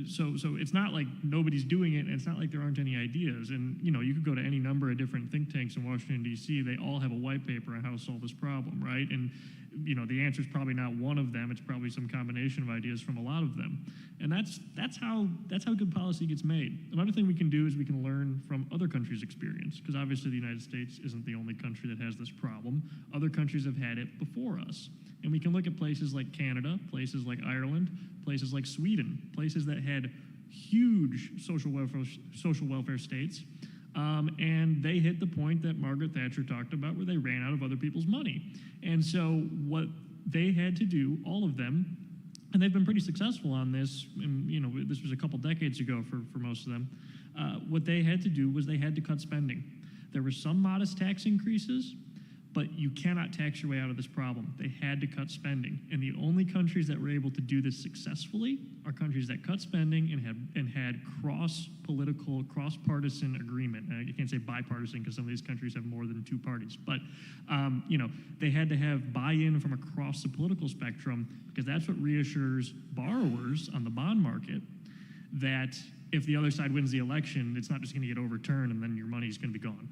so it's not like nobody's doing it, and it's not like there aren't any ideas. And you could go to any number of different think tanks in Washington D.C. They all have a white paper on how to solve this problem, right? And the answer is probably not one of them. It's probably some combination of ideas from a lot of them. And that's how good policy gets made. Another thing we can do is we can learn from other countries' experience, because obviously the United States isn't the only country that has this problem. Other countries have had it before us. And we can look at places like Canada, places like Ireland, places like Sweden, places that had huge social welfare states. And they hit the point that Margaret Thatcher talked about, where they ran out of other people's money. And so what they had to do, all of them, and they've been pretty successful on this, and this was a couple decades ago for most of them, what they had to do was they had to cut spending. There were some modest tax increases, but you cannot tax your way out of this problem. They had to cut spending. And the only countries that were able to do this successfully are countries that cut spending and had cross-political, cross-partisan agreement. And I can't say bipartisan because some of these countries have more than two parties. But, they had to have buy-in from across the political spectrum, because that's what reassures borrowers on the bond market, that if the other side wins the election, it's not just going to get overturned and then your money's going to be gone.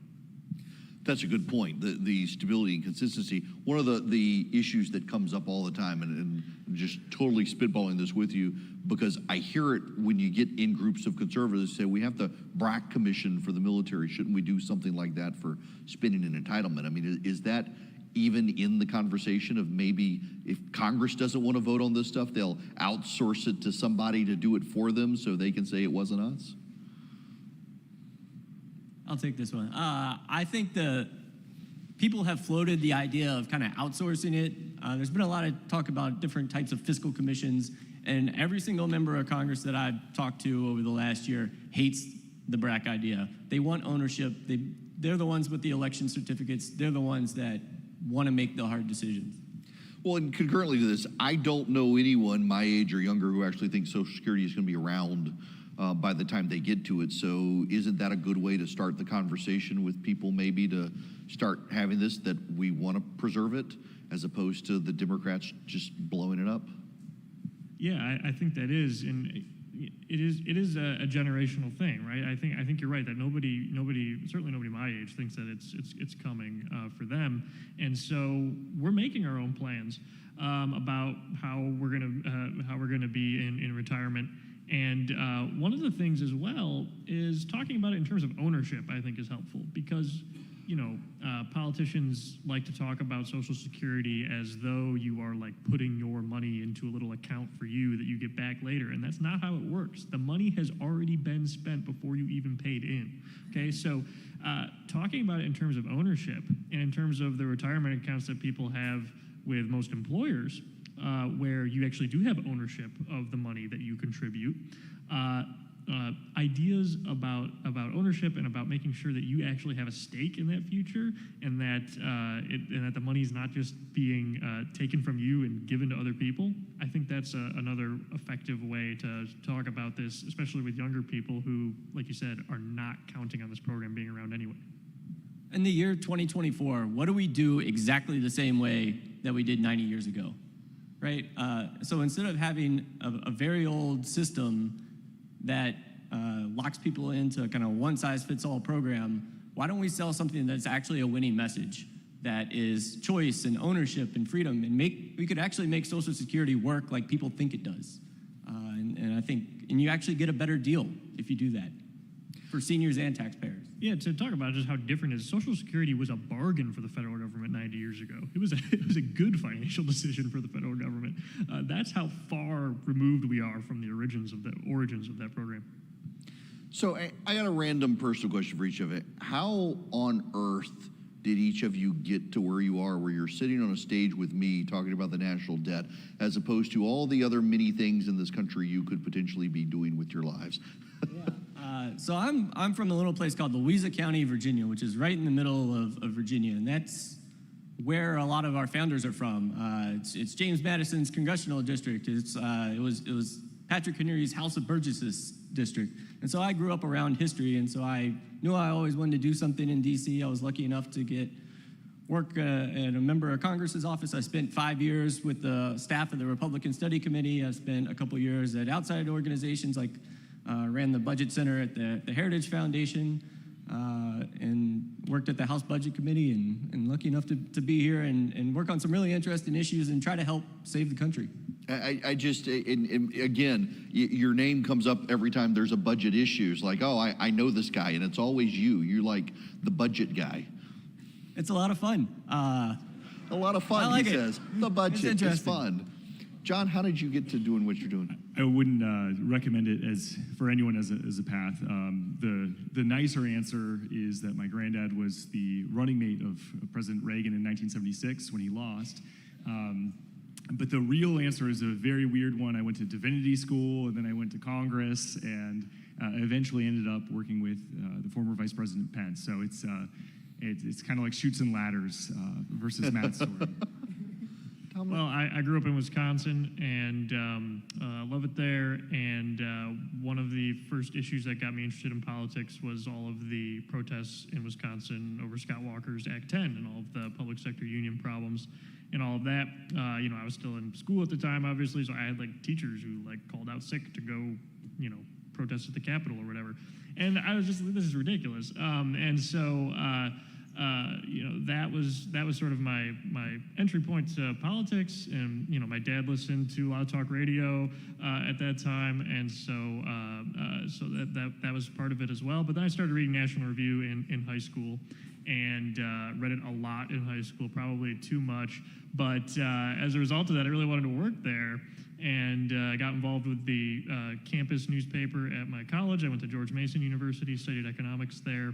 That's a good point, the stability and consistency. One of the issues that comes up all the time, and just totally spitballing this with you, because I hear it when you get in groups of conservatives say, we have the BRAC commission for the military. Shouldn't we do something like that for spending and entitlement? I mean, is that even in the conversation of maybe if Congress doesn't want to vote on this stuff, they'll outsource it to somebody to do it for them so they can say it wasn't us? I'll take this one. I think the people have floated the idea of kind of outsourcing it. There's been a lot of talk about different types of fiscal commissions, and every single member of Congress that I've talked to over the last year hates the BRAC idea. They want ownership. They're the ones with the election certificates. They're the ones that want to make the hard decisions. Well, and concurrently to this, I don't know anyone my age or younger who actually thinks Social Security is going to be around by the time they get to it. So isn't that a good way to start the conversation with people, maybe to start having this, that we want to preserve it, as opposed to the Democrats just blowing it up? Yeah, I think that is, and it is a generational thing, right? I think you're right that nobody, certainly nobody my age thinks that it's coming for them, and so we're making our own plans about how we're gonna be in retirement. And one of the things as well is talking about it in terms of ownership, I think is helpful, because, politicians like to talk about Social Security as though you are like putting your money into a little account for you that you get back later. And that's not how it works. The money has already been spent before you even paid in. Okay, so talking about it in terms of ownership and in terms of the retirement accounts that people have with most employers, where you actually do have ownership of the money that you contribute. Ideas about ownership and about making sure that you actually have a stake in that future, and that the money is not just being taken from you and given to other people. I think that's another effective way to talk about this, especially with younger people who, like you said, are not counting on this program being around anyway. In the year 2024, what do we do exactly the same way that we did 90 years ago? Right? So instead of having a very old system that locks people into a kind of one-size-fits-all program, why don't we sell something that's actually a winning message, that is choice and ownership and freedom, and we could actually make Social Security work like people think it does. And I think, and you actually get a better deal if you do that for seniors and taxpayers. Yeah, to talk about just how different it is, Social Security was a bargain for the federal government 90 years ago. It was a good financial decision for the federal government. That's how far removed we are from the origins of that program. So I got a random personal question for each of it. How on earth did each of you get to where you are, where you're sitting on a stage with me talking about the national debt, as opposed to all the other many things in this country you could potentially be doing with your lives? So I'm from a little place called Louisa County, Virginia, which is right in the middle of Virginia, and that's where a lot of our founders are from. It's James Madison's congressional district. It was Patrick Henry's House of Burgesses district, and so I grew up around history, and so I knew I always wanted to do something in D.C. I was lucky enough to get work at a member of Congress's office. I spent 5 years with the staff of the Republican Study Committee. I spent a couple years at outside organizations like ran the Budget Center at the Heritage Foundation, and worked at the House Budget Committee and lucky enough to be here and work on some really interesting issues and try to help save the country. I just, and again, your name comes up every time there's a budget issue. It's like, oh, I know this guy, and it's always you. You're like the budget guy. It's a lot of fun. A lot of fun, like he it. says. The budget is interesting. fun. John, how did you get to doing what you're doing? I wouldn't recommend it as for anyone as a path. The nicer answer is that my granddad was the running mate of President Reagan in 1976 when he lost. But the real answer is a very weird one. I went to divinity school, and then I went to Congress, and eventually ended up working with the former Vice President Pence. So it's kind of like Chutes and Ladders versus Matt's story. Well, I grew up in Wisconsin and love it there. And one of the first issues that got me interested in politics was all of the protests in Wisconsin over Scott Walker's Act 10 and all of the public sector union problems and all of that. I was still in school at the time, obviously, so I had like teachers who like called out sick to go, protest at the Capitol or whatever. And I was just, this is ridiculous. That was sort of my entry point to politics, and my dad listened to a lot of talk radio at that time, and so that was part of it as well. But then I started reading National Review in high school, and read it a lot in high school, probably too much. But as a result of that, I really wanted to work there, and got involved with the campus newspaper at my college. I went to George Mason University, studied economics there,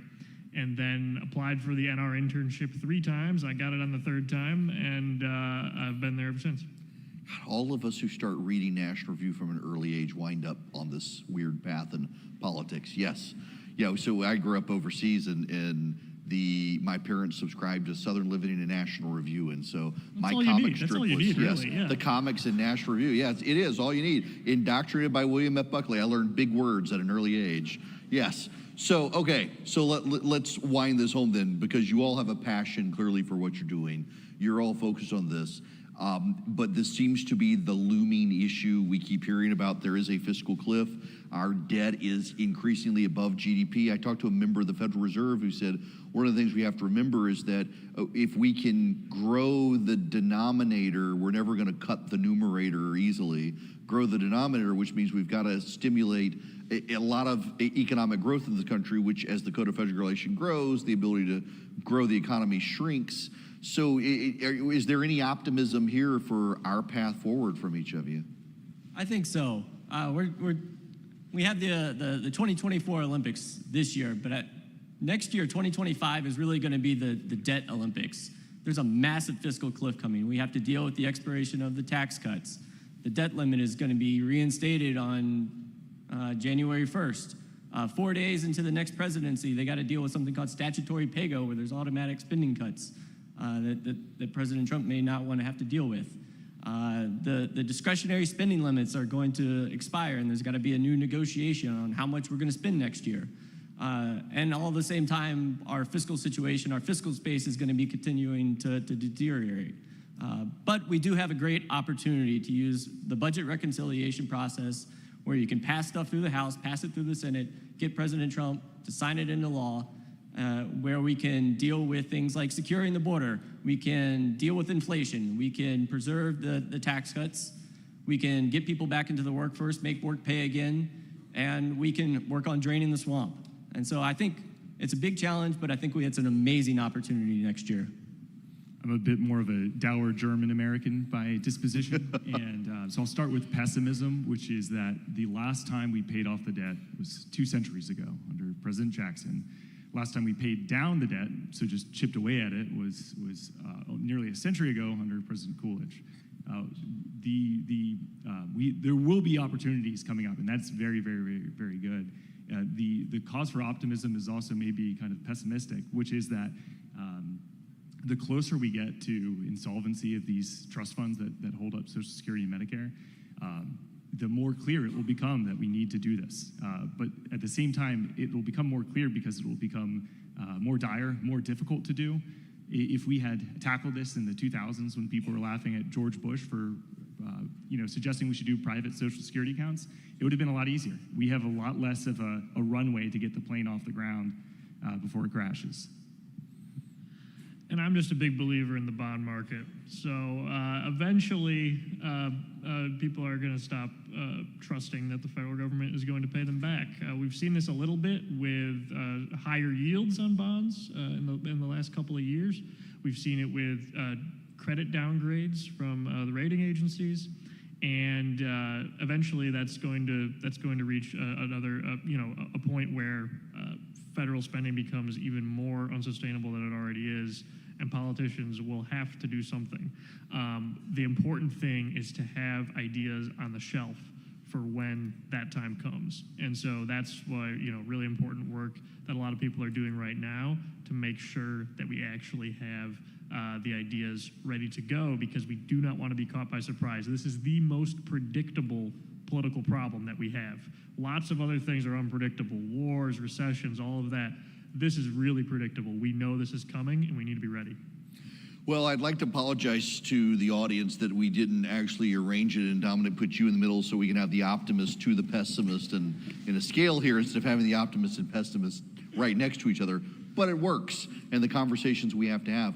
and then applied for the NR internship 3 times. I got it on the 3rd time, and I've been there ever since. All of us who start reading National Review from an early age wind up on this weird path in politics. Yes. Yeah, so I grew up overseas, and my parents subscribed to Southern Living and National Review, and so my comic strip was the comics in National Review. Yes, it is all you need. Indoctrinated by William F. Buckley. I learned big words at an early age. Yes. So, okay, so let's wind this home then, because you all have a passion clearly for what you're doing. You're all focused on this. But this seems to be the looming issue we keep hearing about. There is a fiscal cliff. Our debt is increasingly above GDP. I talked to a member of the Federal Reserve who said one of the things we have to remember is that if we can grow the denominator, we're never going to cut the numerator easily. Grow the denominator, which means we've got to stimulate a lot of economic growth in the country, which as the Code of Federal Regulation grows, the ability to grow the economy shrinks. So is there any optimism here for our path forward from each of you? I think so. We have the 2024 Olympics this year, but next year, 2025, is really going to be the debt Olympics. There's a massive fiscal cliff coming. We have to deal with the expiration of the tax cuts. The debt limit is going to be reinstated on January 1st. 4 days into the next presidency, they got to deal with something called statutory pay-go, where there's automatic spending cuts that President Trump may not want to have to deal with. The discretionary spending limits are going to expire, and there's got to be a new negotiation on how much we're going to spend next year. And all at the same time, our fiscal situation, our fiscal space is going to be continuing to deteriorate. But we do have a great opportunity to use the budget reconciliation process, where you can pass stuff through the House, pass it through the Senate, get President Trump to sign it into law, where we can deal with things like securing the border, we can deal with inflation, we can preserve the tax cuts, we can get people back into the workforce, make work pay again, and we can work on draining the swamp. And so I think it's a big challenge, but I think it's an amazing opportunity next year. I'm a bit more of a dour German American by disposition, and so I'll start with pessimism, which is that the last time we paid off the debt was 2 centuries ago under President Jackson. Last time we paid down the debt, so just chipped away at it, was nearly a century ago under President Coolidge. There will be opportunities coming up, and that's very, very, very, very good. The cause for optimism is also maybe kind of pessimistic, which is that the closer we get to insolvency of these trust funds that hold up Social Security and Medicare, the more clear it will become that we need to do this. But at the same time, it will become more clear because it will become more dire, more difficult to do. If we had tackled this in the 2000s when people were laughing at George Bush for suggesting we should do private Social Security accounts, it would have been a lot easier. We have a lot less of a runway to get the plane off the ground before it crashes. And I'm just a big believer in the bond market. So eventually, people are going to stop trusting that the federal government is going to pay them back. We've seen this a little bit with higher yields on bonds in the last couple of years. We've seen it with credit downgrades from the rating agencies, and eventually that's going to reach a point where federal spending becomes even more unsustainable than it already is, and politicians will have to do something. The important thing is to have ideas on the shelf for when that time comes. And so that's why, really important work that a lot of people are doing right now to make sure that we actually have the ideas ready to go, because we do not want to be caught by surprise. This is the most predictable political problem that we have. Lots of other things are unpredictable, wars, recessions, all of that. This is really predictable. We know this is coming, and we need to be ready. Well, I'd like to apologize to the audience that we didn't actually arrange it and Dominic put you in the middle so we can have the optimist to the pessimist and in a scale here instead of having the optimist and pessimist right next to each other. But it works, and the conversations we have to have.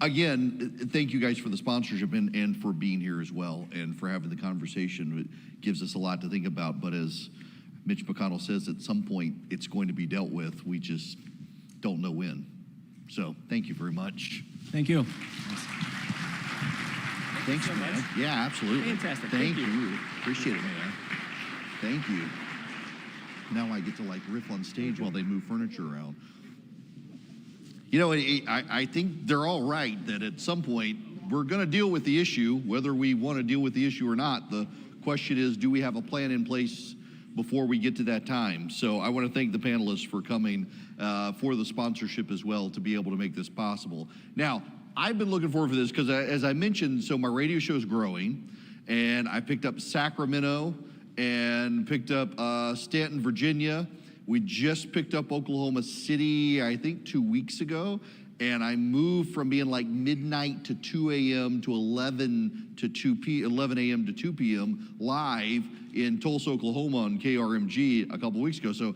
Again, thank you guys for the sponsorship and for being here as well and for having the conversation. It gives us a lot to think about, but as Mitch McConnell says, at some point it's going to be dealt with. We just don't know when. So thank you very much. Thank you. Thanks, man. Yeah, absolutely. Fantastic. Thank you. Appreciate it, man. Thank you. Now I get to riff on stage while they move furniture around. I think they're all right that at some point we're going to deal with the issue, whether we want to deal with the issue or not. The question is, do we have a plan in place before we get to that time? So I want to thank the panelists for coming, for the sponsorship as well, to be able to make this possible. Now, I've been looking forward for this because, as I mentioned, so my radio show is growing, and I picked up Sacramento and picked up Stanton, Virginia. We just picked up Oklahoma City, I think 2 weeks ago, and I moved from being midnight to 2 a.m. to 11 a.m. to 2 p.m. live in Tulsa, Oklahoma on KRMG a couple weeks ago. So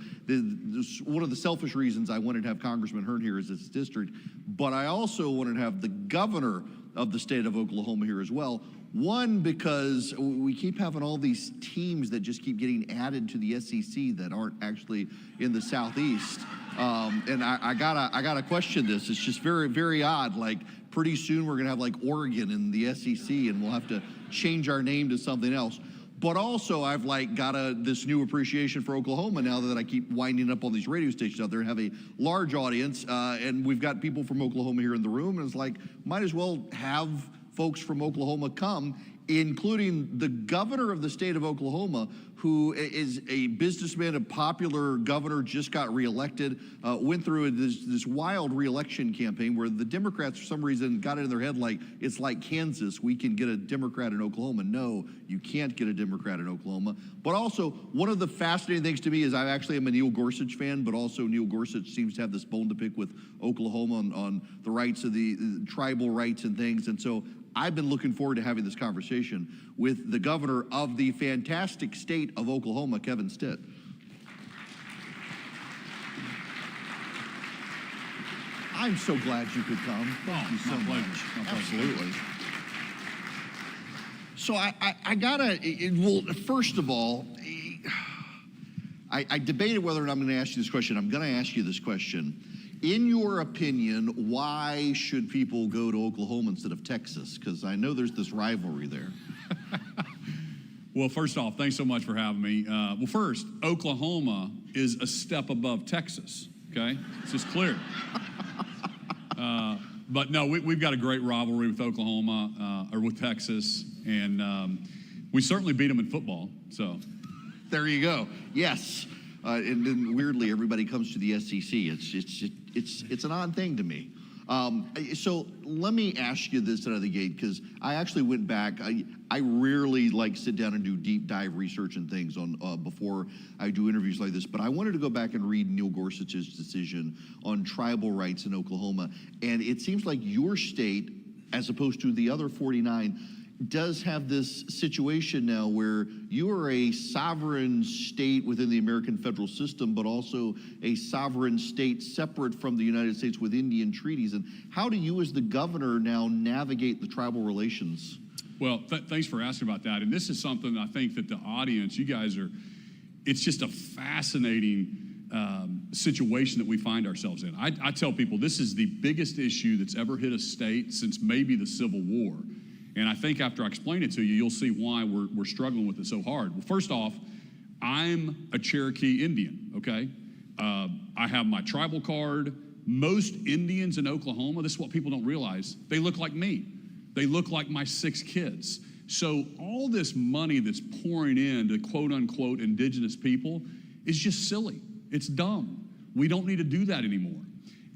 one of the selfish reasons I wanted to have Congressman Hern here is this district, but I also wanted to have the governor of the state of Oklahoma here as well. One, because we keep having all these teams that just keep getting added to the SEC that aren't actually in the Southeast. And I gotta question this. It's just very, very odd. Pretty soon we're gonna have Oregon in the SEC, and we'll have to change our name to something else. But also I've got this new appreciation for Oklahoma now that I keep winding up on these radio stations out there and have a large audience. And we've got people from Oklahoma here in the room, and it's might as well have folks from Oklahoma come, including the governor of the state of Oklahoma, who is a businessman, a popular governor, just got reelected, went through this wild reelection campaign where the Democrats, for some reason, got it in their head it's like Kansas, we can get a Democrat in Oklahoma. No, you can't get a Democrat in Oklahoma. But also, one of the fascinating things to me is I actually am a Neil Gorsuch fan, but also Neil Gorsuch seems to have this bone to pick with Oklahoma on the rights of the tribal rights and things. And so I've been looking forward to having this conversation with the governor of the fantastic state of Oklahoma, Kevin Stitt. I'm so glad you could come. Thank you so much. Absolutely. So I gotta, well, first of all, I debated whether or not I'm gonna ask you this question. I'm gonna ask you this question. In your opinion, why should people go to Oklahoma instead of Texas? Because I know there's this rivalry there. Well, first off, thanks so much for having me. Well, first, Oklahoma is a step above Texas, okay? It's just clear. But no, we've got a great rivalry with Oklahoma, or with Texas, and we certainly beat them in football, so. There you go. Yes. And then weirdly, everybody comes to the SEC. It's an odd thing to me. So let me ask you this out of the gate, because I actually went back. I rarely sit down and do deep dive research and things on before I do interviews like this, but I wanted to go back and read Neil Gorsuch's decision on tribal rights in Oklahoma. And it seems like your state, as opposed to the other 49, does have this situation now where you are a sovereign state within the American federal system, but also a sovereign state separate from the United States with Indian treaties. And how do you as the governor now navigate the tribal relations? Well, thanks for asking about that. And this is something I think that the audience, you guys are, it's just a fascinating situation that we find ourselves in. I tell people this is the biggest issue that's ever hit a state since maybe the Civil War. And I think after I explain it to you, you'll see why we're struggling with it so hard. Well, first off, I'm a Cherokee Indian, okay? I have my tribal card. Most Indians in Oklahoma, this is what people don't realize, they look like me. They look like my 6 kids. So all this money that's pouring in to quote unquote indigenous people is just silly. It's dumb. We don't need to do that anymore.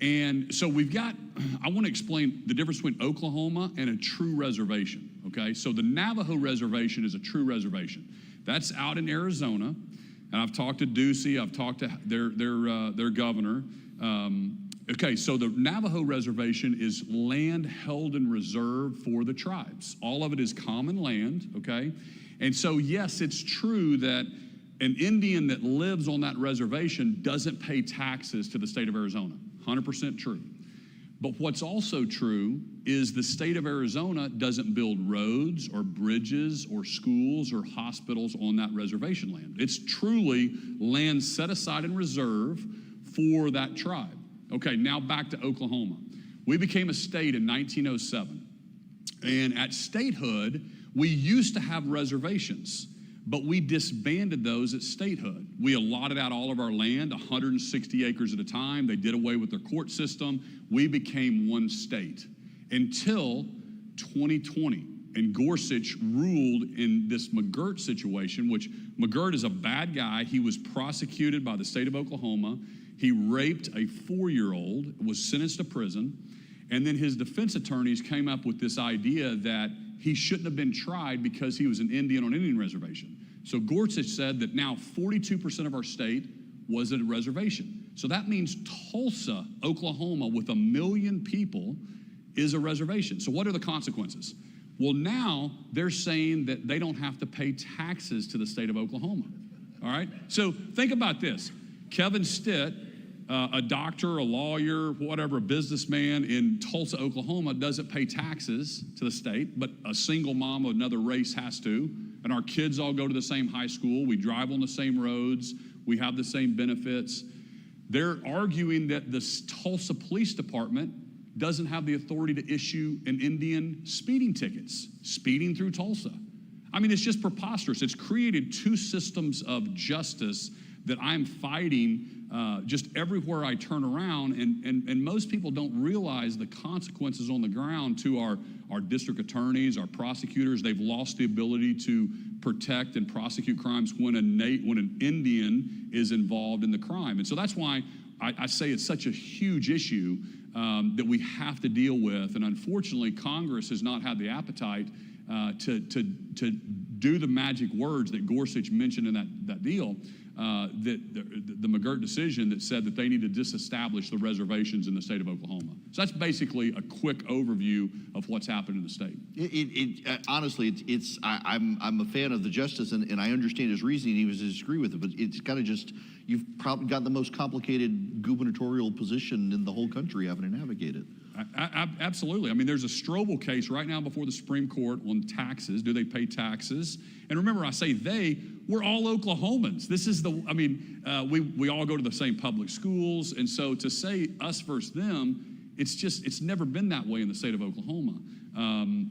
And so I want to explain the difference between Oklahoma and a true reservation, okay? So the Navajo reservation is a true reservation. That's out in Arizona, and I've talked to Ducey, I've talked to their governor. Okay, so the Navajo reservation is land held in reserve for the tribes. All of it is common land, okay? And so yes, it's true that an Indian that lives on that reservation doesn't pay taxes to the state of Arizona. 100% true. But what's also true is the state of Arizona doesn't build roads or bridges or schools or hospitals on that reservation land. It's truly land set aside in reserve for that tribe. Okay, now back to Oklahoma. We became a state in 1907. And at statehood, we used to have reservations, but we disbanded those at statehood. We allotted out all of our land, 160 acres at a time. They did away with their court system. We became one state until 2020. And Gorsuch ruled in this McGirt situation, which McGirt is a bad guy. He was prosecuted by the state of Oklahoma. He raped a 4-year-old, was sentenced to prison. And then his defense attorneys came up with this idea that he shouldn't have been tried because he was an Indian on an Indian reservation. So Gorsuch said that now 42% of our state was at a reservation. So that means Tulsa, Oklahoma, with 1 million people, is a reservation. So what are the consequences? Well, now they're saying that they don't have to pay taxes to the state of Oklahoma. All right? So think about this. Kevin Stitt, a doctor, a lawyer, whatever, a businessman in Tulsa, Oklahoma, doesn't pay taxes to the state, but a single mom of another race has to, and our kids all go to the same high school, we drive on the same roads, we have the same benefits. They're arguing that the Tulsa Police Department doesn't have the authority to issue an Indian speeding tickets, speeding through Tulsa. I mean, it's just preposterous. It's created 2 systems of justice that I'm fighting just everywhere I turn around, and most people don't realize the consequences on the ground to our district attorneys, our prosecutors. They've lost the ability to protect and prosecute crimes when an Indian is involved in the crime. And so that's why I say it's such a huge issue that we have to deal with. And unfortunately, Congress has not had the appetite to do the magic words that Gorsuch mentioned in that deal. The McGirt decision that said that they need to disestablish the reservations in the state of Oklahoma. So that's basically a quick overview of what's happened in the state. Honestly, I'm a fan of the justice, and I understand his reasoning. He was disagree with it, but it's kind of just, you've probably got the most complicated gubernatorial position in the whole country having to navigate it. Absolutely. I mean, there's a Strobel case right now before the Supreme Court on taxes. Do they pay taxes? And remember, I say we're all Oklahomans. This is we all go to the same public schools. And so to say us versus them, it's never been that way in the state of Oklahoma.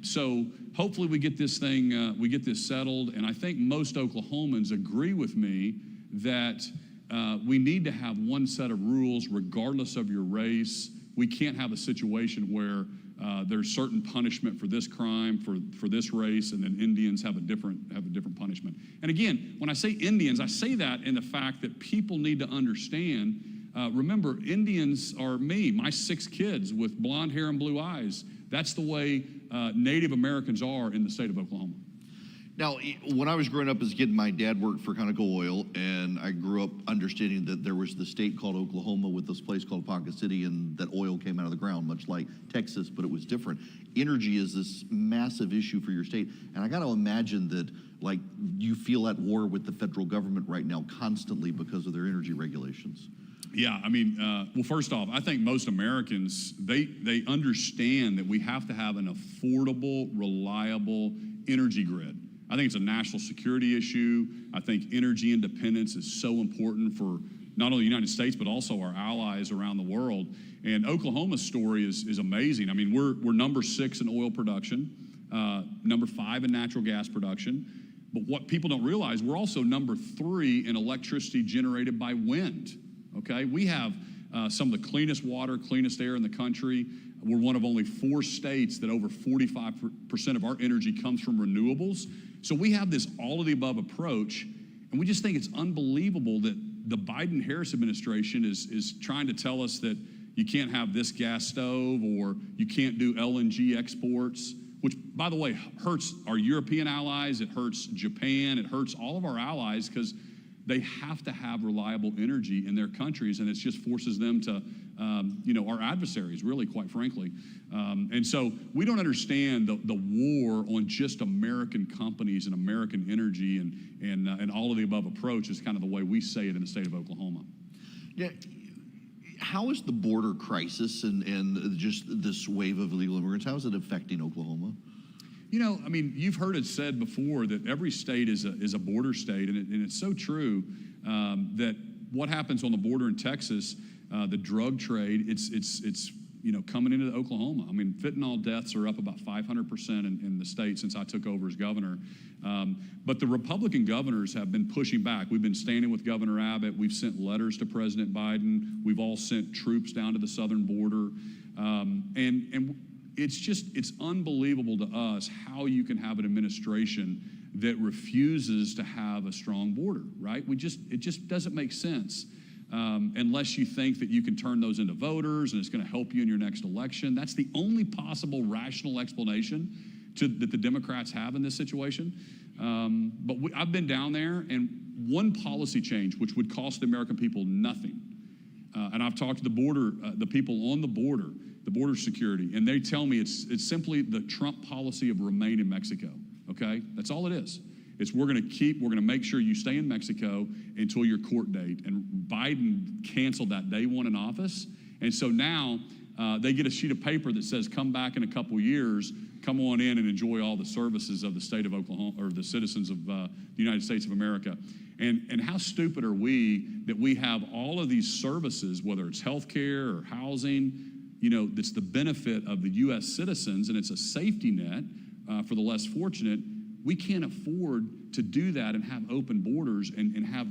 So hopefully we get this settled. And I think most Oklahomans agree with me that we need to have one set of rules regardless of your race. We can't have a situation where there's certain punishment for this crime, for this race, and then Indians have a different punishment. And again, when I say Indians, I say that in the fact that people need to understand. Remember, Indians are me, my 6 kids with blonde hair and blue eyes. That's the way Native Americans are in the state of Oklahoma. Now, when I was growing up as a kid, my dad worked for Conoco Oil, and I grew up understanding that there was the state called Oklahoma with this place called Ponca City, and that oil came out of the ground, much like Texas, but it was different. Energy is this massive issue for your state, and I got to imagine that, like, you feel at war with the federal government right now constantly because of their energy regulations. Yeah, I mean, well, first off, I think most Americans, they understand that we have to have an affordable, reliable energy grid. I think it's a national security issue. I think energy independence is so important for not only the United States, but also our allies around the world. And Oklahoma's story is amazing. I mean, we're number 6 in oil production, number 5 in natural gas production. But what people don't realize, we're also number 3 in electricity generated by wind, okay? We have some of the cleanest water, cleanest air in the country. We're one of only 4 states that over 45% of our energy comes from renewables. So we have this all-of-the-above approach, and we just think it's unbelievable that the Biden-Harris administration is trying to tell us that you can't have this gas stove or you can't do LNG exports, which, by the way, hurts our European allies, it hurts Japan, it hurts all of our allies because they have to have reliable energy in their countries, and it just forces them to, our adversaries, really, quite frankly. And so we don't understand the war on just American companies and American energy and all of the above approach is kind of the way we say it in the state of Oklahoma. Yeah. How is the border crisis and just this wave of illegal immigrants, how is it affecting Oklahoma? You know, I mean, you've heard it said before that every state is a border state, and it's so true that what happens on the border in Texas, the drug trade, it's coming into Oklahoma. I mean, fentanyl deaths are up about 500% in the state since I took over as governor. But the Republican governors have been pushing back. We've been standing with Governor Abbott. We've sent letters to President Biden. We've all sent troops down to the southern border. And it's unbelievable to us how you can have an administration that refuses to have a strong border, right? It just doesn't make sense unless you think that you can turn those into voters and it's going to help you in your next election. That's the only possible rational explanation that the Democrats have in this situation. But I've been down there, and one policy change which would cost the American people nothing, and I've talked to the people on the border security, and they tell me it's simply the Trump policy of remain in Mexico, okay? That's all it is. We're going to make sure you stay in Mexico until your court date. And Biden canceled that day one in office. And so now they get a sheet of paper that says, come back in a couple years, come on in and enjoy all the services of the state of Oklahoma, or the citizens of the United States of America. And how stupid are we that we have all of these services, whether it's healthcare or housing, that's the benefit of the U.S. citizens, and it's a safety net for the less fortunate. We can't afford to do that and have open borders and have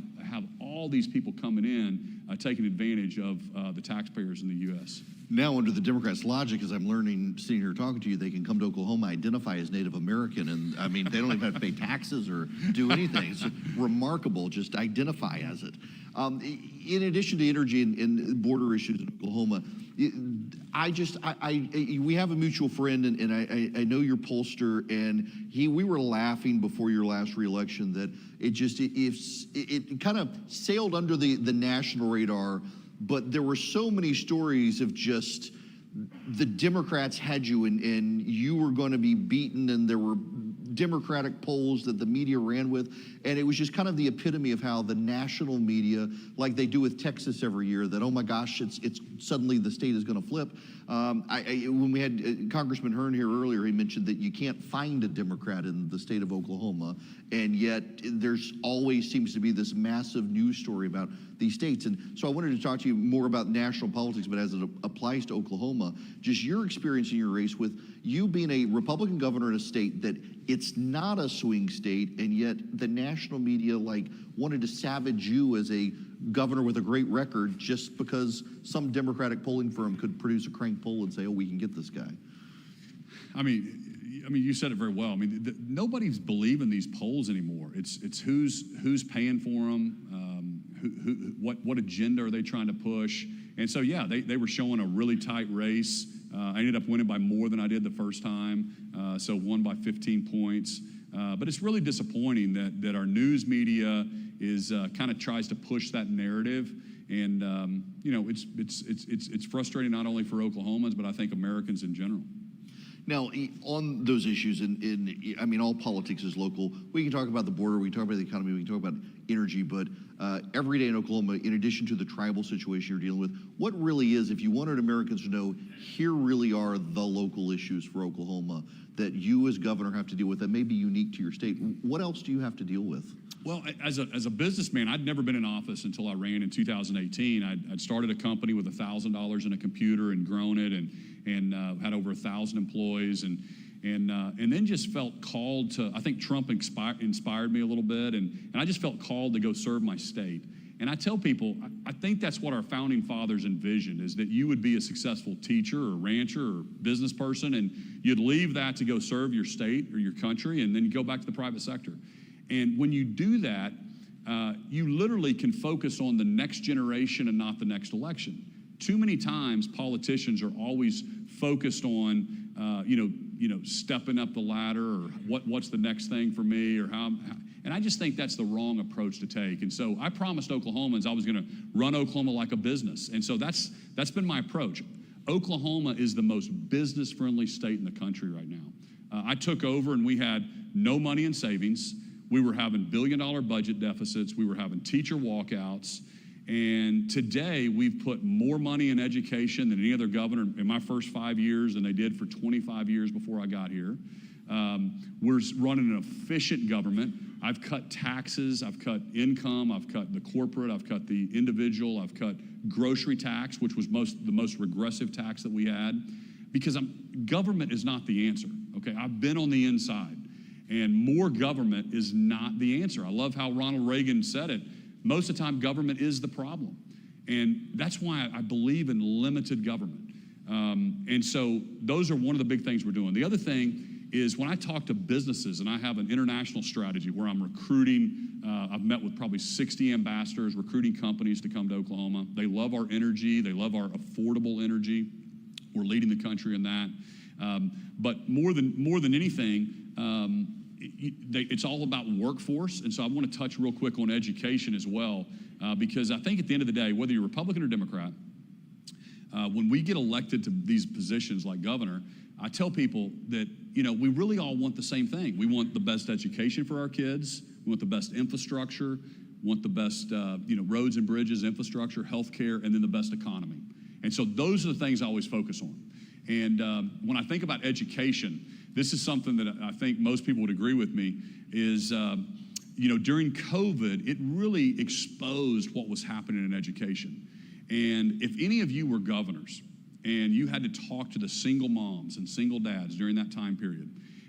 all these people coming in taking advantage of the taxpayers in the U.S. Now, under the Democrats' logic, as I'm learning, sitting here talking to you, they can come to Oklahoma, identify as Native American, and I mean, they don't even have to pay taxes or do anything. It's remarkable, just identify as it. In addition to energy and border issues in Oklahoma, we have a mutual friend, and I know your pollster, and we were laughing before your last reelection that it kind of sailed under the national radar, but there were so many stories of just the Democrats had you, and you were going to be beaten, and there were Democratic polls that the media ran with, and it was just kind of the epitome of how the national media, like they do with Texas every year, that, oh my gosh, it's suddenly the state is going to flip. When we had Congressman Hern here earlier, he mentioned that you can't find a Democrat in the state of Oklahoma, and yet there's always seems to be this massive news story about these states. And so I wanted to talk to you more about national politics, but as it applies to Oklahoma, just your experience in your race with you being a Republican governor in a state that it's not a swing state, and yet the national media wanted to savage you as a governor with a great record just because some Democratic polling firm could produce a crank poll and say, oh, we can get this guy. I mean, you said it very well. I mean, nobody's believing these polls anymore. It's who's paying for them, what agenda are they trying to push? And so, yeah, they were showing a really tight race. I ended up winning by more than I did the first time, so won by 15 points. But it's really disappointing that our news media is kind of tries to push that narrative. And, it's frustrating not only for Oklahomans, but I think Americans in general. Now, on those issues, I mean, all politics is local. We can talk about the border, we can talk about the economy, we can talk about energy, but every day in Oklahoma, in addition to the tribal situation you're dealing with, what really is, if you wanted Americans to know, here really are the local issues for Oklahoma that you as governor have to deal with that may be unique to your state. What else do you have to deal with? Well, as a businessman, I'd never been in office until I ran in 2018. I'd started a company with $1,000 in a computer and grown it, and had over 1,000 employees, and then just felt called to. I think Trump inspired me a little bit, and I just felt called to go serve my state. And I tell people, I think that's what our founding fathers envisioned, is that you would be a successful teacher or rancher or business person, and you'd leave that to go serve your state or your country, and then you go back to the private sector. And when you do that, you literally can focus on the next generation and not the next election. Too many times, politicians are always focused on, stepping up the ladder, or what's the next thing for me, or how. And I just think that's the wrong approach to take. And so I promised Oklahomans I was going to run Oklahoma like a business. And so that's been my approach. Oklahoma is the most business-friendly state in the country right now. I took over and we had no money in savings. We were having billion-dollar budget deficits. We were having teacher walkouts. And today, we've put more money in education than any other governor in my first 5 years than they did for 25 years before I got here. We're running an efficient government. I've cut taxes, I've cut income, I've cut the corporate, I've cut the individual, I've cut grocery tax, which was the most regressive tax that we had, because government is not the answer, okay? I've been on the inside, and more government is not the answer. I love how Ronald Reagan said it. Most of the time, government is the problem. And that's why I believe in limited government. And so those are one of the big things we're doing. The other thing is when I talk to businesses, and I have an international strategy where I'm recruiting, I've met with probably 60 ambassadors, recruiting companies to come to Oklahoma. They love our energy. They love our affordable energy. We're leading the country in that. But more than anything, it's all about workforce, and so I want to touch real quick on education as well, because I think at the end of the day, whether you're Republican or Democrat, when we get elected to these positions like governor, I tell people that, we really all want the same thing. We want the best education for our kids, we want the best infrastructure, we want the best roads and bridges, infrastructure, healthcare, and then the best economy. And so those are the things I always focus on. And when I think about education, this is something that I think most people would agree with me is, during COVID, it really exposed what was happening in education. And if any of you were governors and you had to talk to the single moms and single dads during that time period,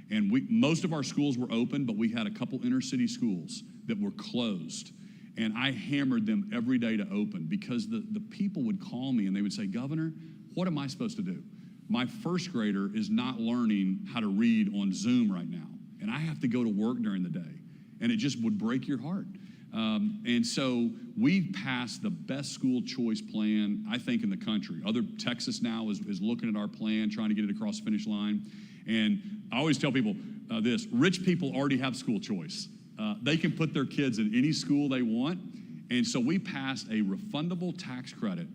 and most of our schools were open, but we had a couple inner city schools that were closed. And I hammered them every day to open, because the people would call me and they would say, Governor, what am I supposed to do? My first grader is not learning how to read on Zoom right now, and I have to go to work during the day, and it just would break your heart. And so we passed the best school choice plan, I think, in the country. Texas now is looking at our plan, trying to get it across the finish line. And I always tell people this: rich people already have school choice. They can put their kids in any school they want. And so we passed a refundable tax credit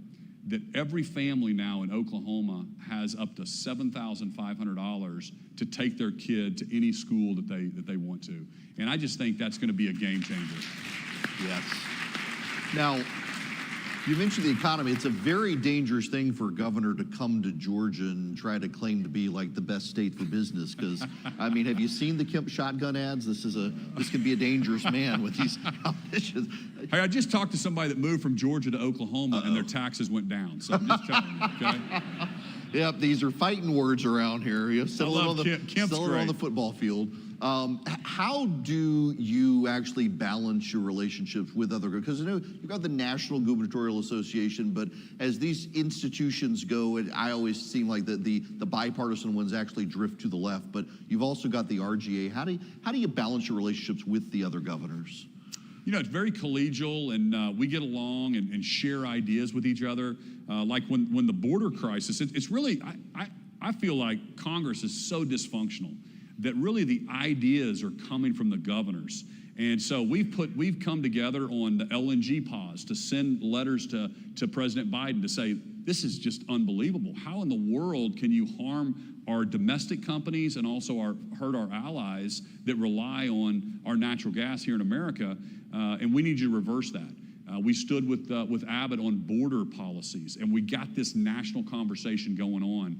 that every family now in Oklahoma has up to $7,500 to take their kid to any school that they want to. And I just think that's going to be a game changer. Yes. Now, you mentioned the economy. It's a very dangerous thing for a governor to come to Georgia and try to claim to be like the best state for business. Because, I mean, have you seen the Kemp shotgun ads? This could be a dangerous man with these competitions. Hey, I just talked to somebody that moved from Georgia to Oklahoma, and their taxes went down. So I'm just telling you, okay? Yep, these are fighting words around here. You settle it on the football field. How do you actually balance your relationships with other, because you've got the National Gubernatorial Association, but as these institutions go, I always seem like the bipartisan ones actually drift to the left, but you've also got the RGA. How do you balance your relationships with the other governors? It's very collegial, and we get along and share ideas with each other. Like when the border crisis, it's really, I feel like Congress is so dysfunctional that really the ideas are coming from the governors. And so we've come together on the LNG pause to send letters to President Biden to say, this is just unbelievable. How in the world can you harm our domestic companies and also hurt our allies that rely on our natural gas here in America? And we need you to reverse that. We stood with Abbott on border policies, and we got this national conversation going on.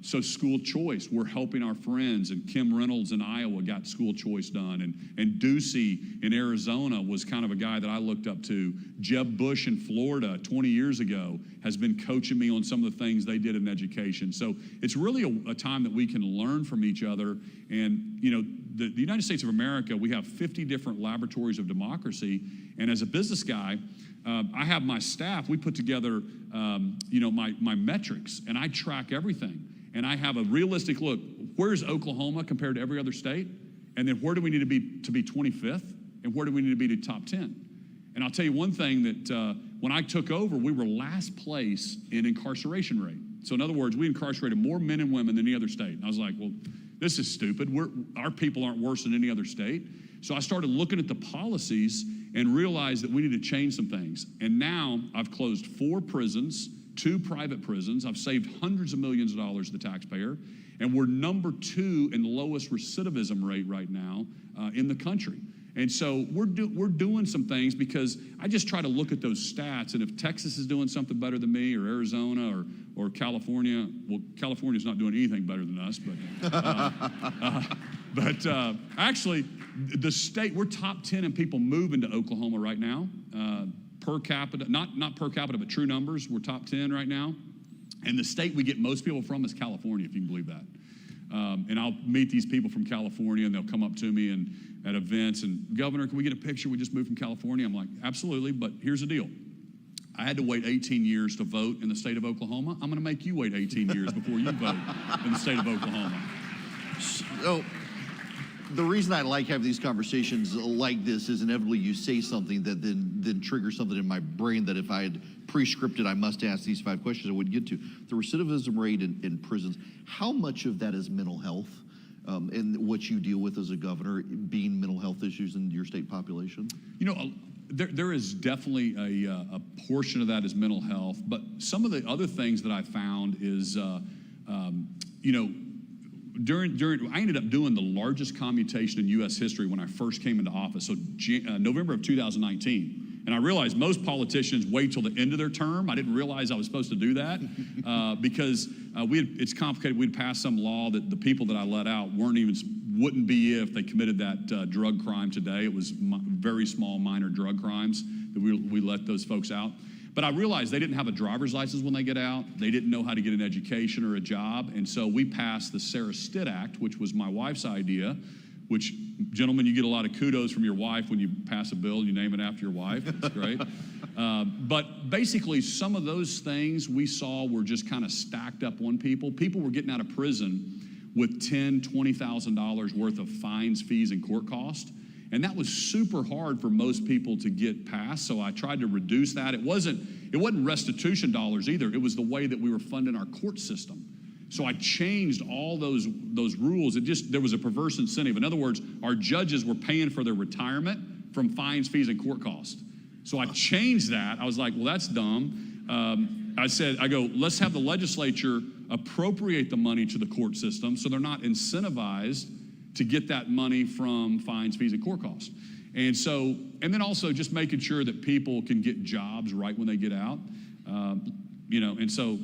So school choice, we're helping our friends, and Kim Reynolds in Iowa got school choice done, and Ducey in Arizona was kind of a guy that I looked up to. Jeb Bush in Florida 20 years ago has been coaching me on some of the things they did in education. So it's really a time that we can learn from each other. And, you know, the United States of America, we have 50 different laboratories of democracy. And as a business guy, I have my staff, we put together, you know, my metrics, and I track everything. And I have a realistic look, where's Oklahoma compared to every other state? And then where do we need to be 25th? And where do we need to be to top 10? And I'll tell you one thing that when I took over, we were last place in incarceration rate. So in other words, we incarcerated more men and women than any other state. And I was like, well, this is stupid. Our people aren't worse than any other state. So I started looking at the policies and realized that we need to change some things. And now I've closed 4 prisons, 2 private prisons. I've saved hundreds of millions of dollars to the taxpayer. And we're number 2 in the lowest recidivism rate right now in the country. And so we're doing some things because I just try to look at those stats. And if Texas is doing something better than me, or Arizona, or California, well, California's not doing anything better than us, but actually, the state, we're top 10 in people moving to Oklahoma right now. Per capita, not per capita, but true numbers, we're top 10 right now. And the state we get most people from is California, if you can believe that. And I'll meet these people from California, and they'll come up to me and at events, and Governor, can we get a picture? We just moved from California. I'm like, absolutely, but here's the deal. I had to wait 18 years to vote in the state of Oklahoma. I'm going to make you wait 18 years before you vote in the state of Oklahoma. So the reason I like having these conversations like this is inevitably you say something that then triggers something in my brain that if I had pre-scripted, I must ask these 5 questions I wouldn't get to. The recidivism rate in prisons, how much of that is mental health and what you deal with as a governor, being mental health issues in your state population? You know, there is definitely a portion of that is mental health, but some of the other things that I found is, you know, I ended up doing the largest commutation in U.S. history when I first came into office, so November of 2019. And I realized most politicians wait till the end of their term. I didn't realize I was supposed to do that because it's complicated. We'd passed some law that the people that I let out wouldn't be if they committed that drug crime today. It was very small, minor drug crimes that we let those folks out. But I realized they didn't have a driver's license when they get out. They didn't know how to get an education or a job. And so we passed the Sarah Stitt Act, which was my wife's idea, which, gentlemen, you get a lot of kudos from your wife when you pass a bill and you name it after your wife. That's great. But basically, some of those things we saw were just kind of stacked up on people. People were getting out of prison with $10,000, $20,000 worth of fines, fees, and court costs. And that was super hard for most people to get past, so I tried to reduce that. It wasn't restitution dollars either. It was the way that we were funding our court system. So I changed all those rules. There was a perverse incentive. In other words, our judges were paying for their retirement from fines, fees, and court costs. So I changed that. I was like, well, that's dumb. I go, let's have the legislature appropriate the money to the court system so they're not incentivized to get that money from fines, fees, and court costs. And then also just making sure that people can get jobs right when they get out. You know, and so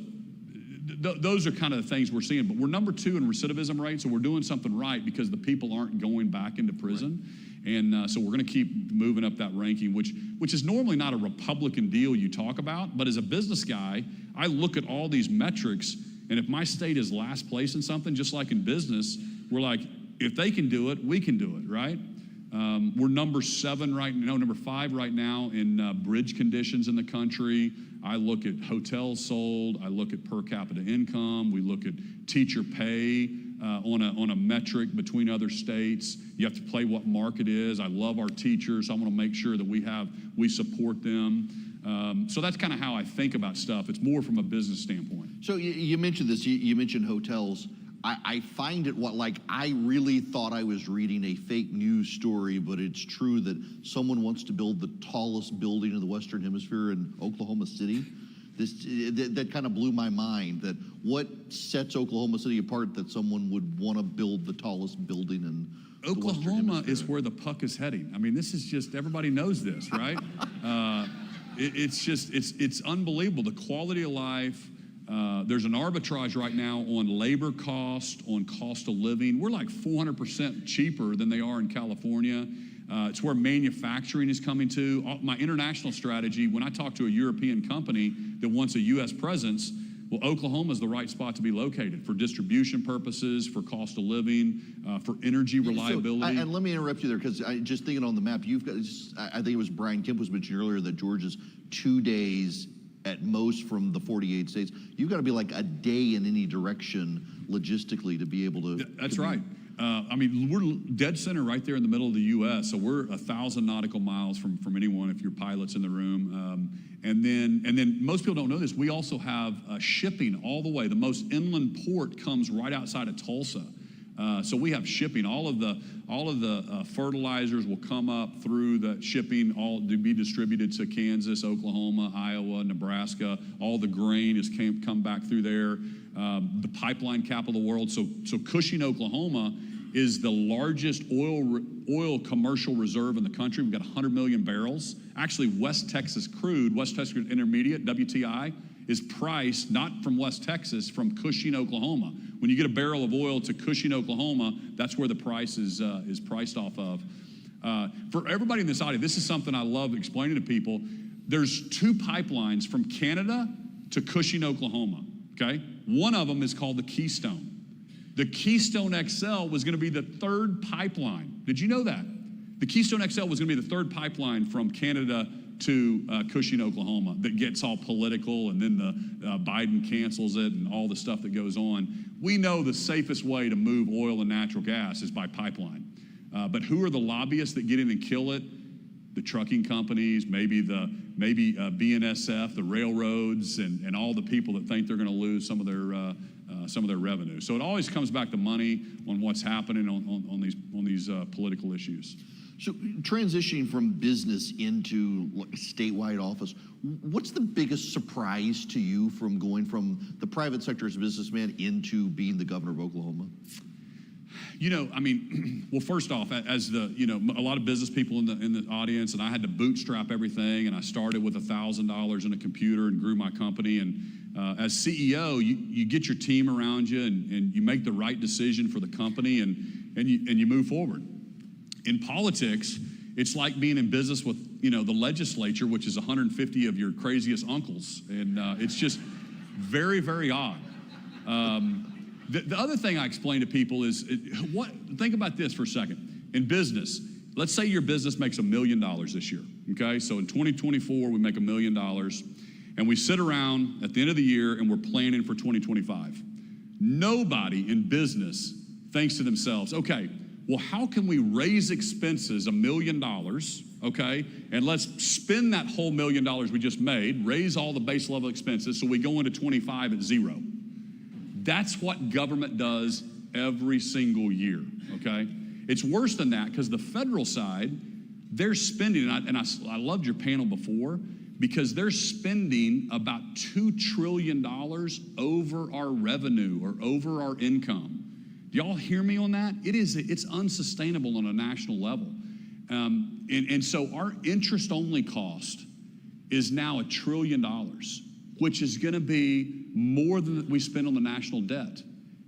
those are kind of the things we're seeing. But we're number 2 in recidivism rate, so we're doing something right because the people aren't going back into prison. Right. And so we're going to keep moving up that ranking, which is normally not a Republican deal you talk about. But as a business guy, I look at all these metrics, and if my state is last place in something, just like in business, we're like, if they can do it, we can do it, right? We're number 5 right now in bridge conditions in the country. I look at hotels sold. I look at per capita income. We look at teacher pay on a metric between other states. You have to play what market is. I love our teachers. I want to make sure that we support them. So that's kind of how I think about stuff. It's more from a business standpoint. So you mentioned this. You mentioned hotels. I find it I really thought I was reading a fake news story, but it's true that someone wants to build the tallest building in the Western Hemisphere in Oklahoma City. That kind of blew my mind. That what sets Oklahoma City apart that someone would want to build the tallest building in Oklahoma is where the puck is heading. I mean, this is just, everybody knows this, right? It's unbelievable. The quality of life. There's an arbitrage right now on labor cost, on cost of living. We're like 400% cheaper than they are in California. It's where manufacturing is coming to. My international strategy, when I talk to a European company that wants a U.S. presence, well, Oklahoma is the right spot to be located for distribution purposes, for cost of living, for energy reliability. And let me interrupt you there, because I just thinking on the map, you've got, I think it was Brian Kemp was mentioning earlier that Georgia's 2 days at most from the 48 states. You've got to be like a day in any direction logistically to be able to. That's right. I mean, we're dead center right there in the middle of the U.S., so we're 1,000 nautical miles from anyone if you're pilots in the room. And then most people don't know this. We also have shipping all the way. The most inland port comes right outside of Tulsa. So we have shipping. All of the fertilizers will come up through the shipping, all to be distributed to Kansas, Oklahoma, Iowa, Nebraska. All the grain is come back through there. The pipeline capital of the world. So Cushing, Oklahoma, is the largest oil commercial reserve in the country. We've got 100 million barrels. Actually, West Texas crude, West Texas Intermediate, WTI, is priced not from West Texas, from Cushing, Oklahoma. When you get a barrel of oil to Cushing, Oklahoma, that's where the price is priced off of. For everybody in this audience, this is something I love explaining to people. There's 2 pipelines from Canada to Cushing, Oklahoma, okay? One of them is called the Keystone. The Keystone XL was going to be the 3rd pipeline. Did you know that? The Keystone XL was going to be the 3rd pipeline from Canada to Cushing, Oklahoma, that gets all political, and then the Biden cancels it and all the stuff that goes on. We know the safest way to move oil and natural gas is by pipeline. But who are the lobbyists that get in and kill it? The trucking companies, maybe BNSF, the railroads, and all the people that think they're going to lose some of their revenue. So it always comes back to money on what's happening on these political issues. So transitioning from business into statewide office, what's the biggest surprise to you from going from the private sector as a businessman into being the governor of Oklahoma? You know, I mean, well, first off, as a lot of business people in the audience, and I had to bootstrap everything, and I started with $1,000 in a computer and grew my company. And as CEO, you get your team around you, and you make the right decision for the company, and you move forward. In politics, it's like being in business with the legislature, which is 150 of your craziest uncles, and it's just very, very odd. The other thing I explain to people is, think about this for a second. In business, let's say your business makes $1 million this year, okay? So in 2024, we make $1 million, and we sit around at the end of the year and we're planning for 2025. Nobody in business thinks to themselves, okay, well, how can we raise expenses $1 million, okay? And let's spend that whole $1 million we just made, raise all the base level expenses, so we go into 25 at 0. That's what government does every single year, okay? It's worse than that, because the federal side, they're spending, and I loved your panel before, because they're spending about $2 trillion over our revenue or over our income. Do y'all hear me on that? It's unsustainable on a national level. And so our interest-only cost is now $1 trillion, which is going to be more than we spend on the national debt.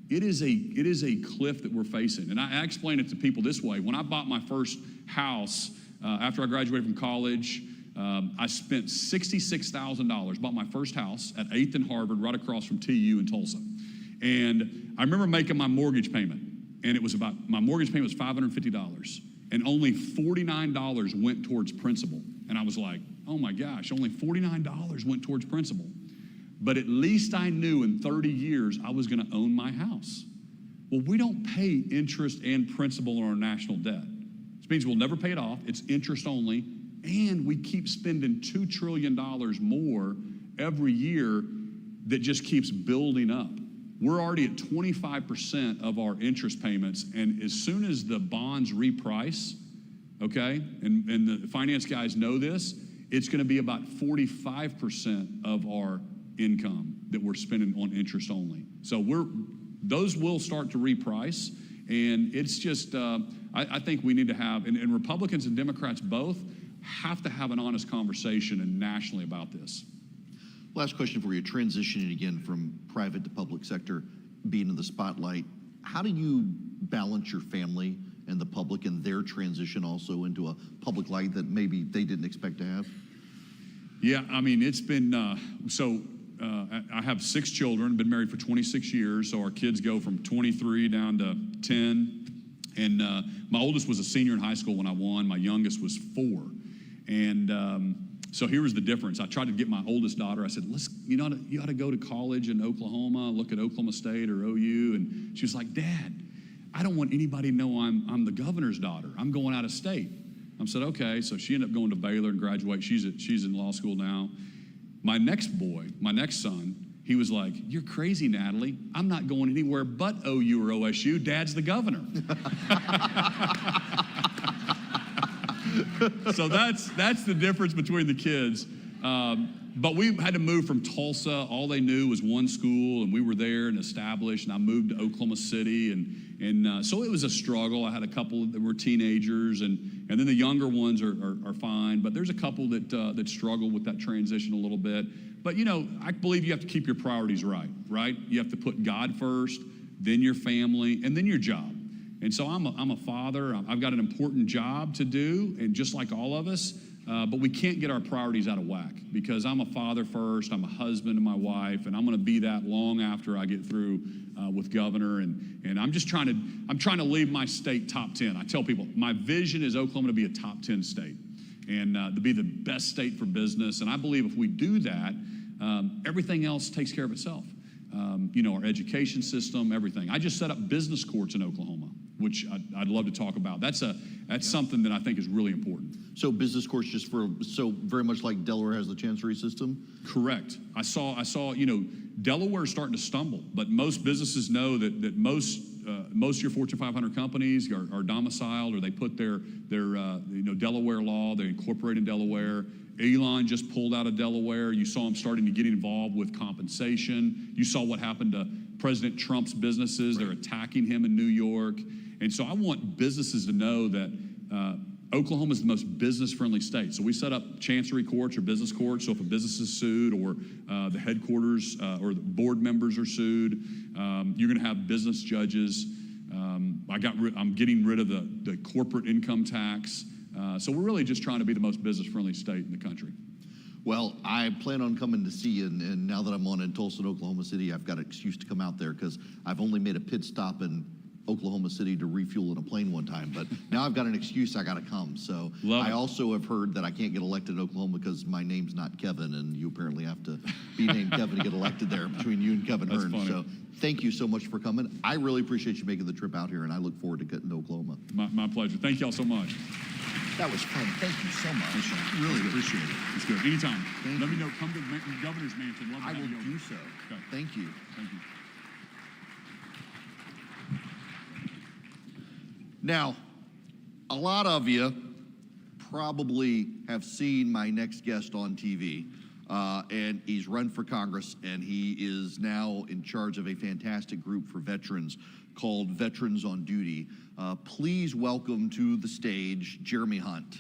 It is a cliff that we're facing. And I explain it to people this way. When I bought my first house, after I graduated from college, I spent $66,000, bought my first house at 8th and Harvard, right across from TU in Tulsa. And I remember making my mortgage payment, and my mortgage payment was $550, and only $49 went towards principal. And I was like, oh my gosh, only $49 went towards principal. But at least I knew in 30 years I was going to own my house. Well, we don't pay interest and principal on our national debt. This means we'll never pay it off. It's interest only, and we keep spending $2 trillion more every year that just keeps building up. We're already at 25% of our interest payments, and as soon as the bonds reprice, okay, and the finance guys know this, it's going to be about 45% of our income that we're spending on interest only. So those will start to reprice, and it's just, I think we need to have, and Republicans and Democrats both have to have an honest conversation and nationally about this. Last question for you, transitioning again from private to public sector, being in the spotlight, how do you balance your family and the public and their transition also into a public light that maybe they didn't expect to have? Yeah, I mean, it's been, I have 6 children, been married for 26 years, so our kids go from 23 down to 10. And my oldest was a senior in high school when I won. My youngest was 4. And so here was the difference. I tried to get my oldest daughter, I said, you ought to go to college in Oklahoma, look at Oklahoma State or OU. And she was like, Dad, I don't want anybody to know I'm the governor's daughter. I'm going out of state. I said, okay. So she ended up going to Baylor and graduate. She's in law school now. My next son, he was like, you're crazy, Natalie. I'm not going anywhere but OU or OSU. Dad's the governor. So that's the difference between the kids. But we had to move from Tulsa. All they knew was one school, and we were there and established, and I moved to Oklahoma City. And so it was a struggle. I had a couple that were teenagers, and then the younger ones are fine. But there's a couple that struggle with that transition a little bit. But, I believe you have to keep your priorities right? You have to put God first, then your family, and then your job. And so I'm a father. I've got an important job to do, and just like all of us, but we can't get our priorities out of whack, because I'm a father first, I'm a husband to my wife, and I'm going to be that long after I get through with governor. And I'm just trying to leave my state top 10. I tell people my vision is Oklahoma to be a top 10 state, and to be the best state for business. And I believe if we do that, everything else takes care of itself. Our education system, everything. I just set up business courts in Oklahoma, which I'd love to talk about. That's something that I think is really important. So business courts so very much like Delaware has the chancery system? Correct. I saw, Delaware's starting to stumble, but most businesses know that most of your Fortune 500 companies are domiciled, or they put their Delaware law, they incorporate in Delaware. Elon just pulled out of Delaware. You saw him starting to get involved with compensation. You saw what happened to President Trump's businesses. Right. They're attacking him in New York. And so I want businesses to know that Oklahoma is the most business-friendly state. So we set up chancery courts or business courts. So if a business is sued, or the headquarters or the board members are sued, you're going to have business judges. I'm getting rid of the corporate income tax. So we're really just trying to be the most business-friendly state in the country. Well, I plan on coming to see you, and now that I'm on in Tulsa and Oklahoma City, I've got an excuse to come out there, because I've only made a pit stop in Oklahoma City to refuel in a plane one time, but now I've got an excuse. I got to come. So I also have heard that I can't get elected in Oklahoma because my name's not Kevin, and you apparently have to be named Kevin to get elected there, between you and Kevin Hern. Funny. So thank you so much for coming. I really appreciate you making the trip out here, and I look forward to getting to Oklahoma. My pleasure. Thank y'all so much. That was fun. Thank you so much. Really appreciate it. It's good. Anytime. Let me know. Come to the governor's mansion. Love to have you over. I will do so. Okay. Thank you. Thank you. Now, a lot of you probably have seen my next guest on TV, and he's run for Congress, and he is now in charge of a fantastic group for veterans called Veterans on Duty. Please welcome to the stage Jeremy Hunt.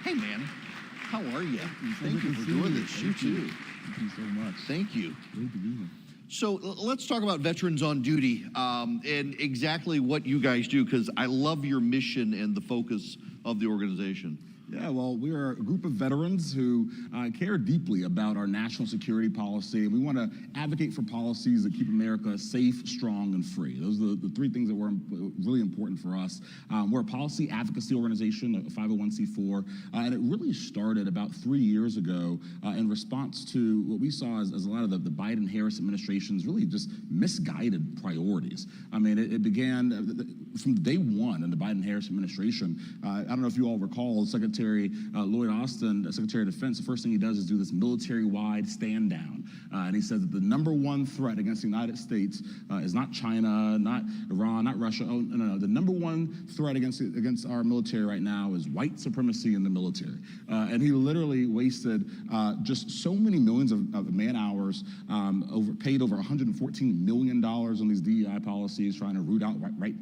Hey, man. How are you? Thank you for doing this. You too. Thank you so much. Thank you. Great to be here. So let's talk about Veterans on Duty and exactly what you guys do, because I love your mission and the focus of the organization. Yeah, well, we are a group of veterans who care deeply about our national security policy, and we want to advocate for policies that keep America safe, strong, and free. Those are the 3 things that were really important for us. We're a policy advocacy organization, a 501c4, and it really started about 3 years ago in response to what we saw as a lot of the Biden-Harris administration's really just misguided priorities. I mean, it began from day one in the Biden-Harris administration. I don't know if you all recall, Secretary Secretary Lloyd Austin, Secretary of Defense, the first thing he does is do this military-wide stand down. And he says that the number one threat against the United States is not China, not Iran, not Russia. Oh, no. The number one threat against our military right now is white supremacy in the military. And he literally wasted just so many millions of man hours, paid over $114 million on these DEI policies, trying to root out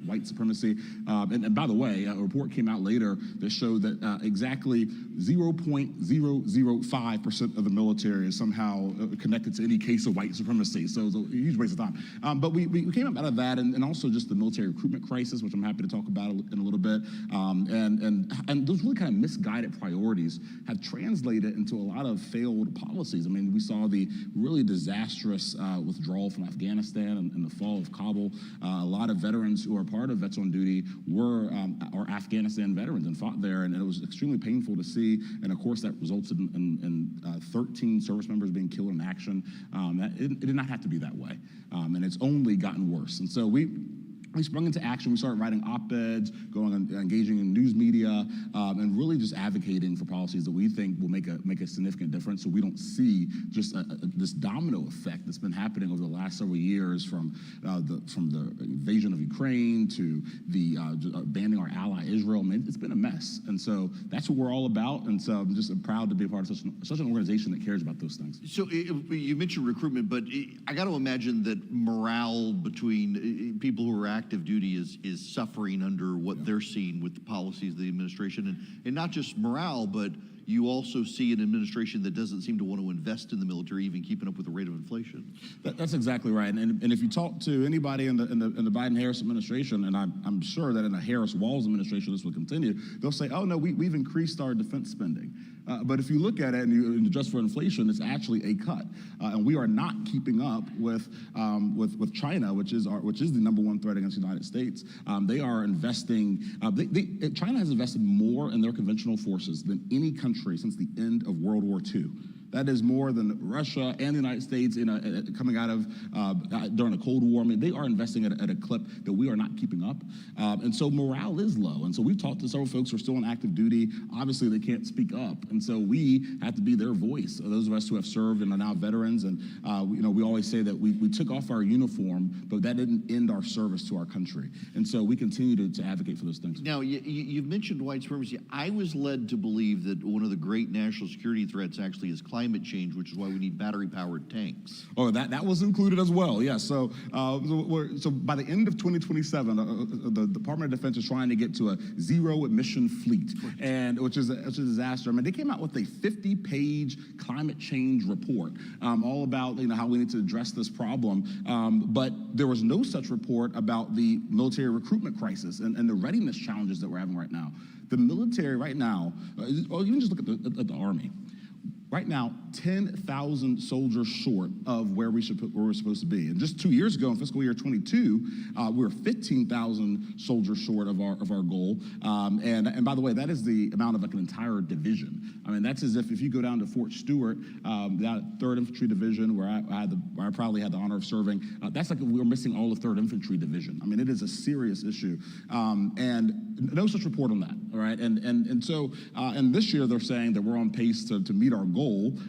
white supremacy. And by the way, a report came out later that showed that exactly 0.005% of the military is somehow connected to any case of white supremacy. So it's a huge waste of time. But we came up out of that, and also just the military recruitment crisis, which I'm happy to talk about in a little bit. And those really kind of misguided priorities have translated into a lot of failed policies. I mean, we saw the really disastrous withdrawal from Afghanistan and the fall of Kabul. A lot of veterans who are part of Vets on Duty are Afghanistan veterans and fought there, and it was extremely painful to see. And of course, that resulted in 13 service members being killed in action. It did not have to be that way, and it's only gotten worse. And so we sprung into action. We started writing op-eds, engaging in news media, and really just advocating for policies that we think will make a significant difference, so we don't see just this domino effect that's been happening over the last several years, from the invasion of Ukraine to the banning our ally Israel. I mean, it's been a mess, and so that's what we're all about. And so I'm just proud to be a part of such an organization that cares about those things. So you mentioned recruitment, but I got to imagine that morale between people who are active duty is suffering under what they're seeing with the policies of the administration, and not just morale, but you also see an administration that doesn't seem to want to invest in the military, even keeping up with the rate of inflation. That's exactly right. And if you talk to anybody in the Biden-Harris administration, and I'm sure that in the Harris-Walz administration this will continue, they'll say, oh no, we've increased our defense spending. But if you look at it and you adjust for inflation, it's actually a cut, and we are not keeping up with China, which is the number one threat against the United States. They are investing. China has invested more in their conventional forces than any country since the end of World War II. That is more than Russia and the United States coming out of during the Cold War. I mean, they are investing at a clip that we are not keeping up. And so morale is low. And so we've talked to several folks who are still on active duty. Obviously, they can't speak up. And so we have to be their voice. Those of us who have served and are now veterans. And, we always say that we took off our uniform, but that didn't end our service to our country. And so we continue to advocate for those things. Now, you've mentioned white supremacy. I was led to believe that one of the great national security threats actually is climate change, which is why we need battery-powered tanks. Oh, that was included as well. Yeah. So by the end of 2027, the Department of Defense is trying to get to a zero-emission fleet, and which is a disaster. I mean, they came out with a 50-page climate change report, all about how we need to address this problem. But there was no such report about the military recruitment crisis and the readiness challenges that we're having right now. The military right now, even just look at the Army. Right now, 10,000 soldiers short of where we're supposed to be. And just 2 years ago, in fiscal year 22, we were 15,000 soldiers short of our goal. And by the way, that is the amount of like an entire division. I mean, that's as if you go down to Fort Stewart, that 3rd Infantry Division, where I proudly had the honor of serving. That's like if we were missing all of 3rd Infantry Division. I mean, it is a serious issue. And no such report on that. All right. And so this year they're saying that we're on pace to meet our goal.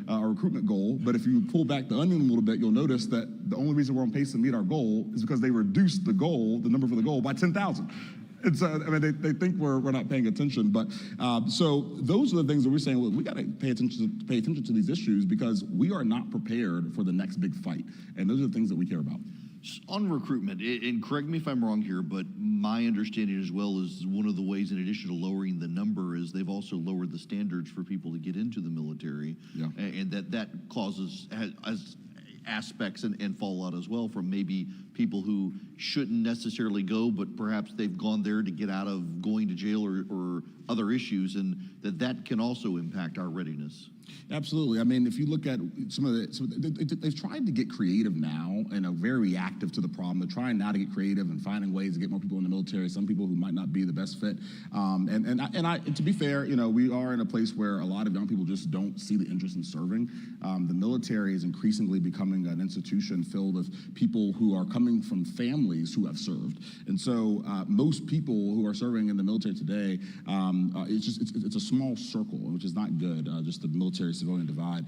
Our recruitment goal, but if you pull back the onion a little bit, you'll notice that the only reason we're on pace to meet our goal is because they reduced the number for the goal, by 10,000. And so, I mean, they think we're not paying attention, but so those are the things that we're saying. Look, we got to pay attention to these issues because we are not prepared for the next big fight, and those are the things that we care about. On recruitment, and correct me if I'm wrong here, but my understanding as well is one of the ways, in addition to lowering the number, is they've also lowered the standards for people to get into the military, and that causes aspects and fallout as well from maybe people who shouldn't necessarily go, but perhaps they've gone there to get out of going to jail or other issues, and that can also impact our readiness. Absolutely. I mean, if you look at they've tried to get creative now and are very reactive to the problem. They're trying now to get creative and finding ways to get more people in the military, some people who might not be the best fit. And to be fair, we are in a place where a lot of young people just don't see the interest in serving. The military is increasingly becoming an institution filled with people who are coming from families who have served. And so most people who are serving in the military today, it's a small circle, which is not good, just the military-civilian divide.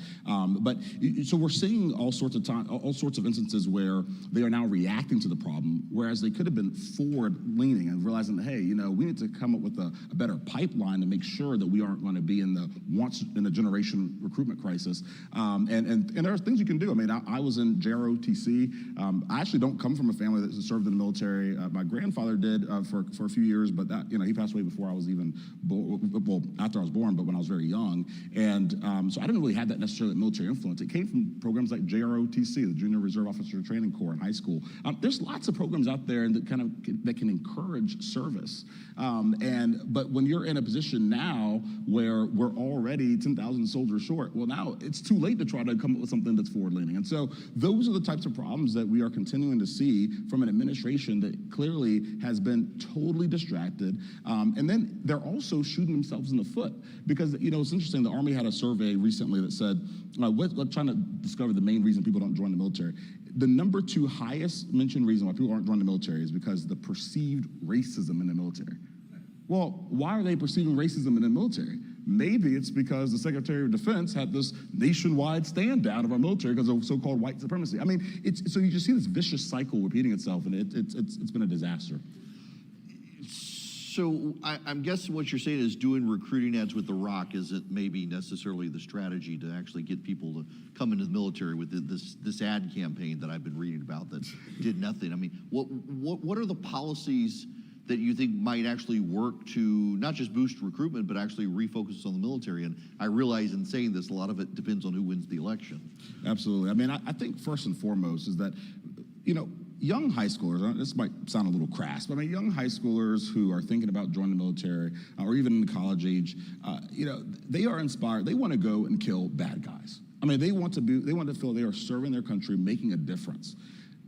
So we're seeing all sorts of instances where they are now reacting to the problem, whereas they could have been forward-leaning and realizing that, hey, we need to come up with a better pipeline to make sure that we aren't going to be in the once-in-a-generation recruitment crisis. And there are things you can do. I mean, I was in JROTC. I actually don't come from a family that served in the military. My grandfather did for a few years, but that he passed away before I was even after I was born, but when I was very young. And so I didn't really have that necessarily military influence. It came from programs like JROTC, the Junior Reserve Officer Training Corps in high school. There's lots of programs out there that can encourage service. But when you're in a position now where we're already 10,000 soldiers short, well, now it's too late to try to come up with something that's forward-leaning. And so those are the types of problems that we are continuing to see from an administration that clearly has been totally distracted. And then they're also shooting themselves in the foot because, it's interesting. The Army had a survey recently that said, trying to discover the main reason people don't join the military. The number 2 highest mentioned reason why people aren't joining the military is because of the perceived racism in the military. Well, why are they perceiving racism in the military? Maybe it's because the Secretary of Defense had this nationwide stand down of our military because of so-called white supremacy. I mean, so you just see this vicious cycle repeating itself, and it's been a disaster. So I'm guessing what you're saying is doing recruiting ads with The Rock isn't maybe necessarily the strategy to actually get people to come into the military with this ad campaign that I've been reading about that did nothing. I mean, what are the policies that you think might actually work to not just boost recruitment, but actually refocus on the military? And I realize in saying this, a lot of it depends on who wins the election. Absolutely. I mean, I think first and foremost is that, young high schoolers, this might sound a little crass, but I mean, young high schoolers who are thinking about joining the military or even in the college age, they are inspired. They want to go and kill bad guys. I mean, they want to feel they are serving their country, making a difference.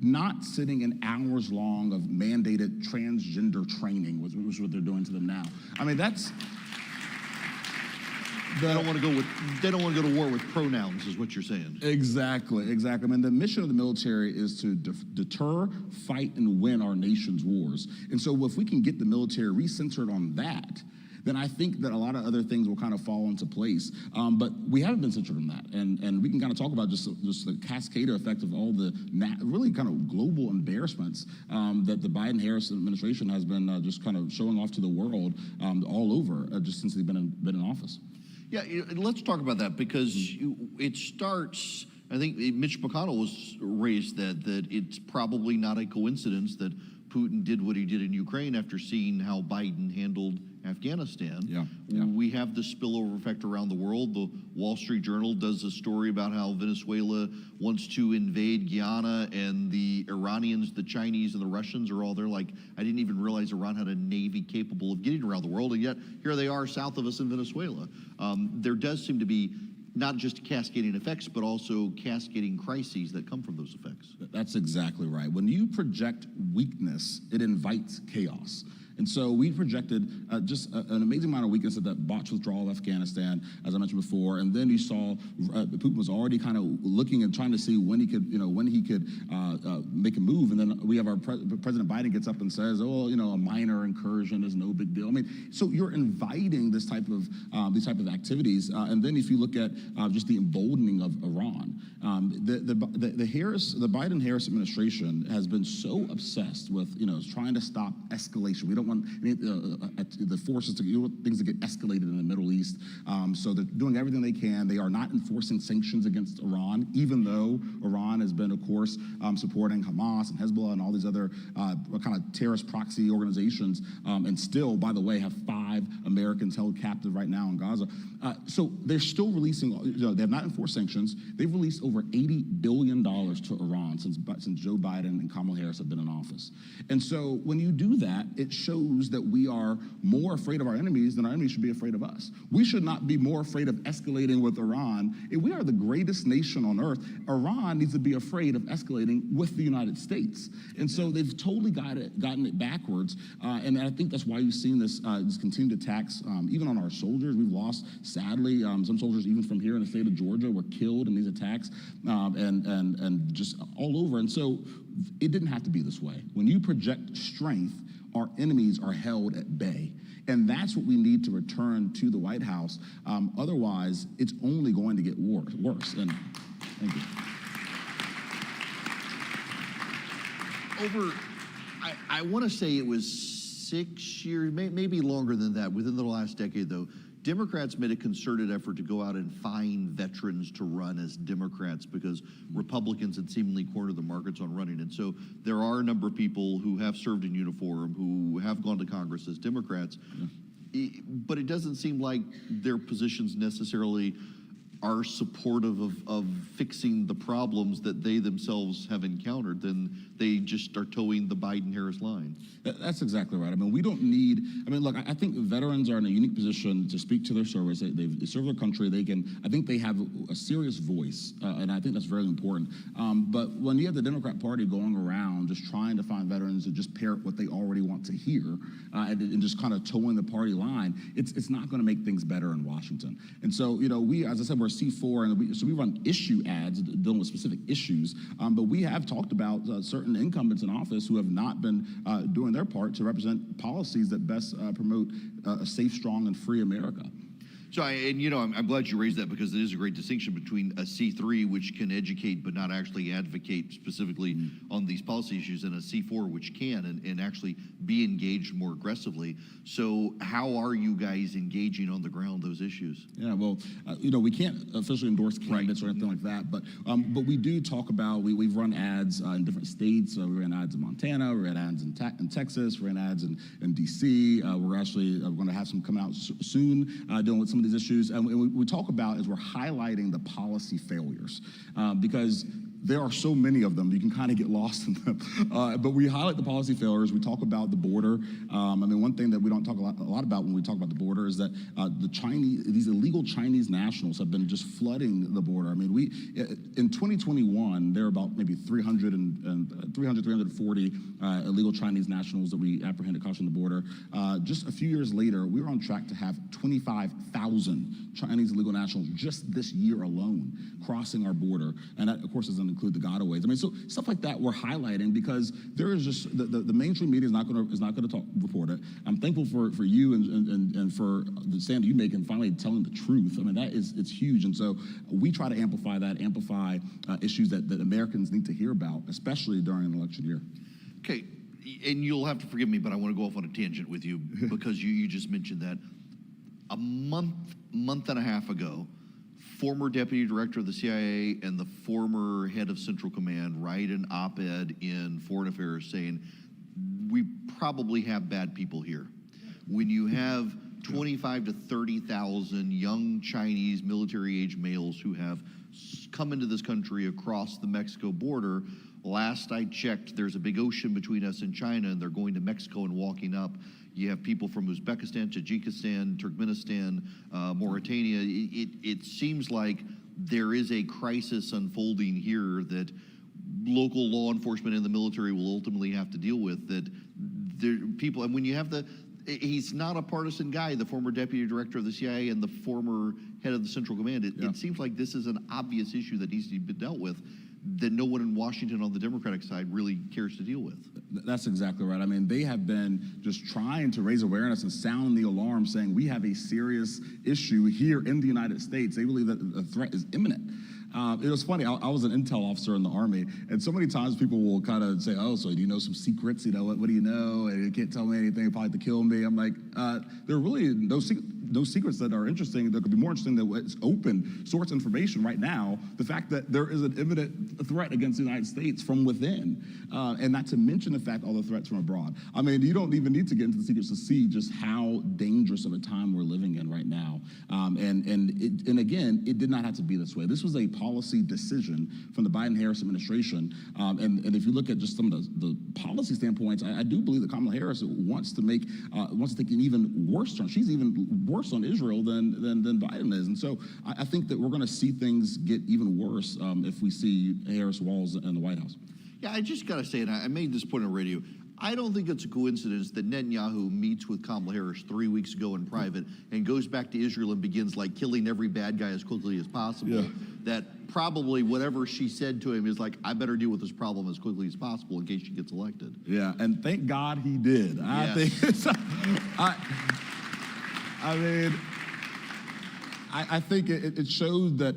Not sitting in hours long of mandated transgender training, which is what they're doing to them now. I mean, they don't want to go to war with pronouns, is what you're saying. Exactly. I mean, the mission of the military is to deter, fight, and win our nation's wars. And so if we can get the military recentered on that, then I think that a lot of other things will kind of fall into place. But we haven't been centered on that. And we can kind of talk about just the cascade effect of all the really kind of global embarrassments that the Biden-Harris administration has been just kind of showing off to the world all over just since they've been in office. Yeah, let's talk about that because it starts, I think Mitch McConnell was raised that it's probably not a coincidence that Putin did what he did in Ukraine after seeing how Biden handled Afghanistan. Yeah. We have the spillover effect around the world. The Wall Street Journal does a story about how Venezuela wants to invade Guyana, and the Iranians, the Chinese, and the Russians are all there like, I didn't even realize Iran had a navy capable of getting around the world, and yet here they are south of us in Venezuela. There does seem to be not just cascading effects, but also cascading crises that come from those effects. That's exactly right. When you project weakness, it invites chaos. And so we projected just an amazing amount of weakness at that botched withdrawal of Afghanistan, as I mentioned before. And then you saw Putin was already kind of looking and trying to see when he could make a move. And then we have our President Biden gets up and says, a minor incursion is no big deal. I mean, so you're inviting these type of activities. And then if you look at just the emboldening of Iran, the Biden-Harris administration has been so obsessed with trying to stop escalation. We don't want the forces things to get escalated in the Middle East. So they're doing everything they can. They are not enforcing sanctions against Iran, even though Iran has been, of course, supporting Hamas and Hezbollah and all these other kind of terrorist proxy organizations, and still, by the way, have 5 Americans held captive right now in Gaza. So they're still releasing, they have not enforced sanctions. They've released over $80 billion to Iran since Joe Biden and Kamala Harris have been in office. And so when you do that, it shows that we are more afraid of our enemies than our enemies should be afraid of us. We should not be more afraid of escalating with Iran. If we are the greatest nation on earth, Iran needs to be afraid of escalating with the United States. And so they've totally gotten it backwards. And I think that's why you've seen this continued attacks, even on our soldiers. We've lost, sadly, some soldiers even from here in the state of Georgia were killed in these attacks, and just all over. And so it didn't have to be this way. When you project strength, our enemies are held at bay. And that's what we need to return to the White House. Otherwise, it's only going to get worse. And thank you. I want to say it was 6 years, maybe longer than that, within the last decade, though, Democrats made a concerted effort to go out and find veterans to run as Democrats because Republicans had seemingly cornered the markets on running. And so there are a number of people who have served in uniform, who have gone to Congress as Democrats, but it doesn't seem like their positions necessarily are supportive of fixing the problems that they themselves have encountered. Then they just are towing the Biden-Harris line. That's exactly right. I mean, we don't need, look, I think veterans are in a unique position to speak to their service. They serve their country. I think they have a serious voice, and I think that's very important. But when you have the Democrat Party going around just trying to find veterans to just parrot what they already want to hear, and just kind of towing the party line, it's not going to make things better in Washington. And so, we, as I said, we're C4, and so we run issue ads dealing with specific issues, but we have talked about certain incumbents in office who have not been doing their part to represent policies that best promote a safe, strong, and free America. So, I'm glad you raised that because it is a great distinction between a C3, which can educate but not actually advocate specifically on these policy issues, and a C4, which can and actually be engaged more aggressively. So how are you guys engaging on the ground those issues? Yeah, well, we can't officially endorse candidates or anything like that, but we do talk about, we've run ads in different states. We ran ads in Montana, we ran ads in Texas, we ran ads in D.C. We're actually going to have some come out soon dealing with some of these issues. And we talk about is we're highlighting the policy failures because there are so many of them, you can kind of get lost in them. But we highlight the policy failures. We talk about the border. One thing that we don't talk a lot about when we talk about the border is that these illegal Chinese nationals have been just flooding the border. In 2021, there are about maybe 340 illegal Chinese nationals that we apprehended crossing the border. Just a few years later, we were on track to have 25,000 Chinese illegal nationals just this year alone crossing our border. And that, of course, doesn't include the gotaways. So stuff like that we're highlighting because there is just the mainstream media is not going to report it. I'm thankful for you and for the stand you make and finally telling the truth. It's huge. And so we try to amplify issues that Americans need to hear about, especially during an election year. Okay, and you'll have to forgive me, but I want to go off on a tangent with you because you just mentioned that a month and a half ago, former deputy director of the CIA and the former head of Central Command write an op-ed in Foreign Affairs saying, we probably have bad people here. When you have 25 to 30,000 young Chinese military-age males who have come into this country across the Mexico border, last I checked, there's a big ocean between us and China, and they're going to Mexico and walking up. You have people from Uzbekistan, Tajikistan, Turkmenistan, Mauritania. It seems like there is a crisis unfolding here that local law enforcement and the military will ultimately have to deal with. And when you have he's not a partisan guy, the former deputy director of the CIA and the former head of the Central Command. It seems like this is an obvious issue that needs to be dealt with that no one in Washington on the Democratic side really cares to deal with. That's exactly right. They have been just trying to raise awareness and sound the alarm saying we have a serious issue here in the United States. They believe that the threat is imminent. It was funny, I was an intel officer in the Army, and so many times people will kind of say, oh, so do you know some secrets? What do you know? And you can't tell me anything, you probably have to kill me. I'm like, there are really no secrets. no secrets that are interesting, that could be more interesting than what's open source information right now, the fact that there is an imminent threat against the United States from within, and not to mention the fact all the threats from abroad. I mean, you don't even need to get into the secrets to see just how dangerous of a time we're living in right now. And again, it did not have to be this way. This was a policy decision from the Biden-Harris administration. And if you look at just some of the policy standpoints, I do believe that Kamala Harris wants to take an even worse turn. She's even worse on Israel than Biden is. And so I think that we're going to see things get even worse if we see Harris Walls in the White House. Yeah, I just got to say, and I made this point on radio, I don't think it's a coincidence that Netanyahu meets with Kamala Harris 3 weeks ago in private and goes back to Israel and begins like killing every bad guy as quickly as possible. Yeah. That probably whatever she said to him is like, I better deal with this problem as quickly as possible in case she gets elected. Yeah, and thank God he did. Yes. I think I think it shows that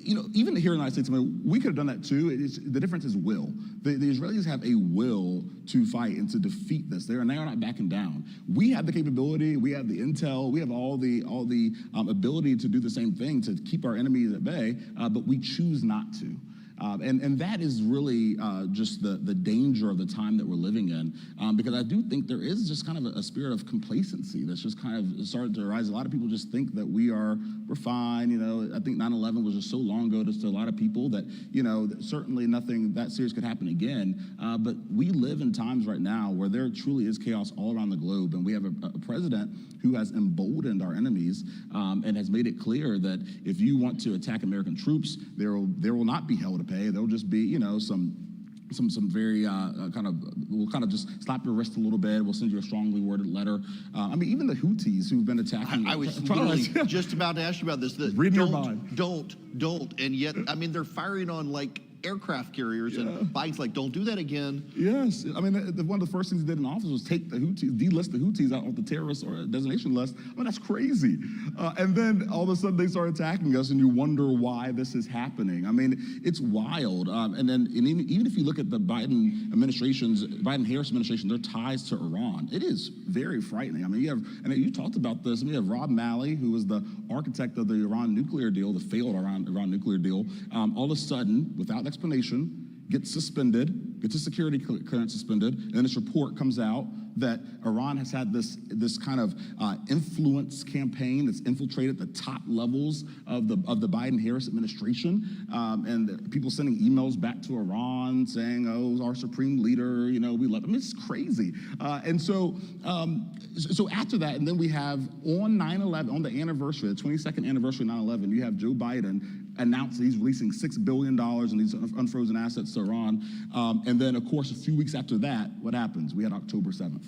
even here in the United States, I mean, we could have done that too. The difference is will. The Israelis have a will to fight and to defeat this. They are not backing down. We have the capability, we have the intel, we have all the ability to do the same thing to keep our enemies at bay, but we choose not to. And that is really just the danger of the time that we're living in, because I do think there is just kind of a spirit of complacency that's just kind of started to arise. A lot of people just think that we're fine. I think 9/11 was just so long ago to a lot of people that, certainly nothing that serious could happen again. But we live in times right now where there truly is chaos all around the globe, and we have a president who has emboldened our enemies and has made it clear that if you want to attack American troops, there will not be hell to pay. There'll just be, some very we'll kind of just slap your wrist a little bit. We'll send you a strongly worded letter. I mean, even the Houthis who've been attacking. I was literally just about to ask you about this. Read your mind. Don't, and yet, I mean, they're firing on like aircraft carriers, and Biden's like, don't do that again. Yes, I mean, one of the first things he did in office was take the Houthis, delist the Houthis out of the terrorist or designation list. I mean, that's crazy. And then all of a sudden they start attacking us, and you wonder why this is happening. I mean, it's wild. And even if you look at the Biden-Harris administration, their ties to Iran, it is very frightening. I mean, you talked about this. You have Rob Malley, who was the architect of the Iran nuclear deal, the failed Iran nuclear deal. All of a sudden, without explanation, gets suspended, gets his security clearance suspended, and then this report comes out that Iran has had this kind of influence campaign that's infiltrated the top levels of the Biden-Harris administration, and people sending emails back to Iran saying, "Oh, our supreme leader, we love." I mean, it's crazy. So after that, and then we have on 9/11, on the anniversary, the 22nd anniversary of 9/11, you have Joe Biden announced that he's releasing $6 billion in these unfrozen assets to Iran. And then, of course, a few weeks after that, what happens? We had October 7th,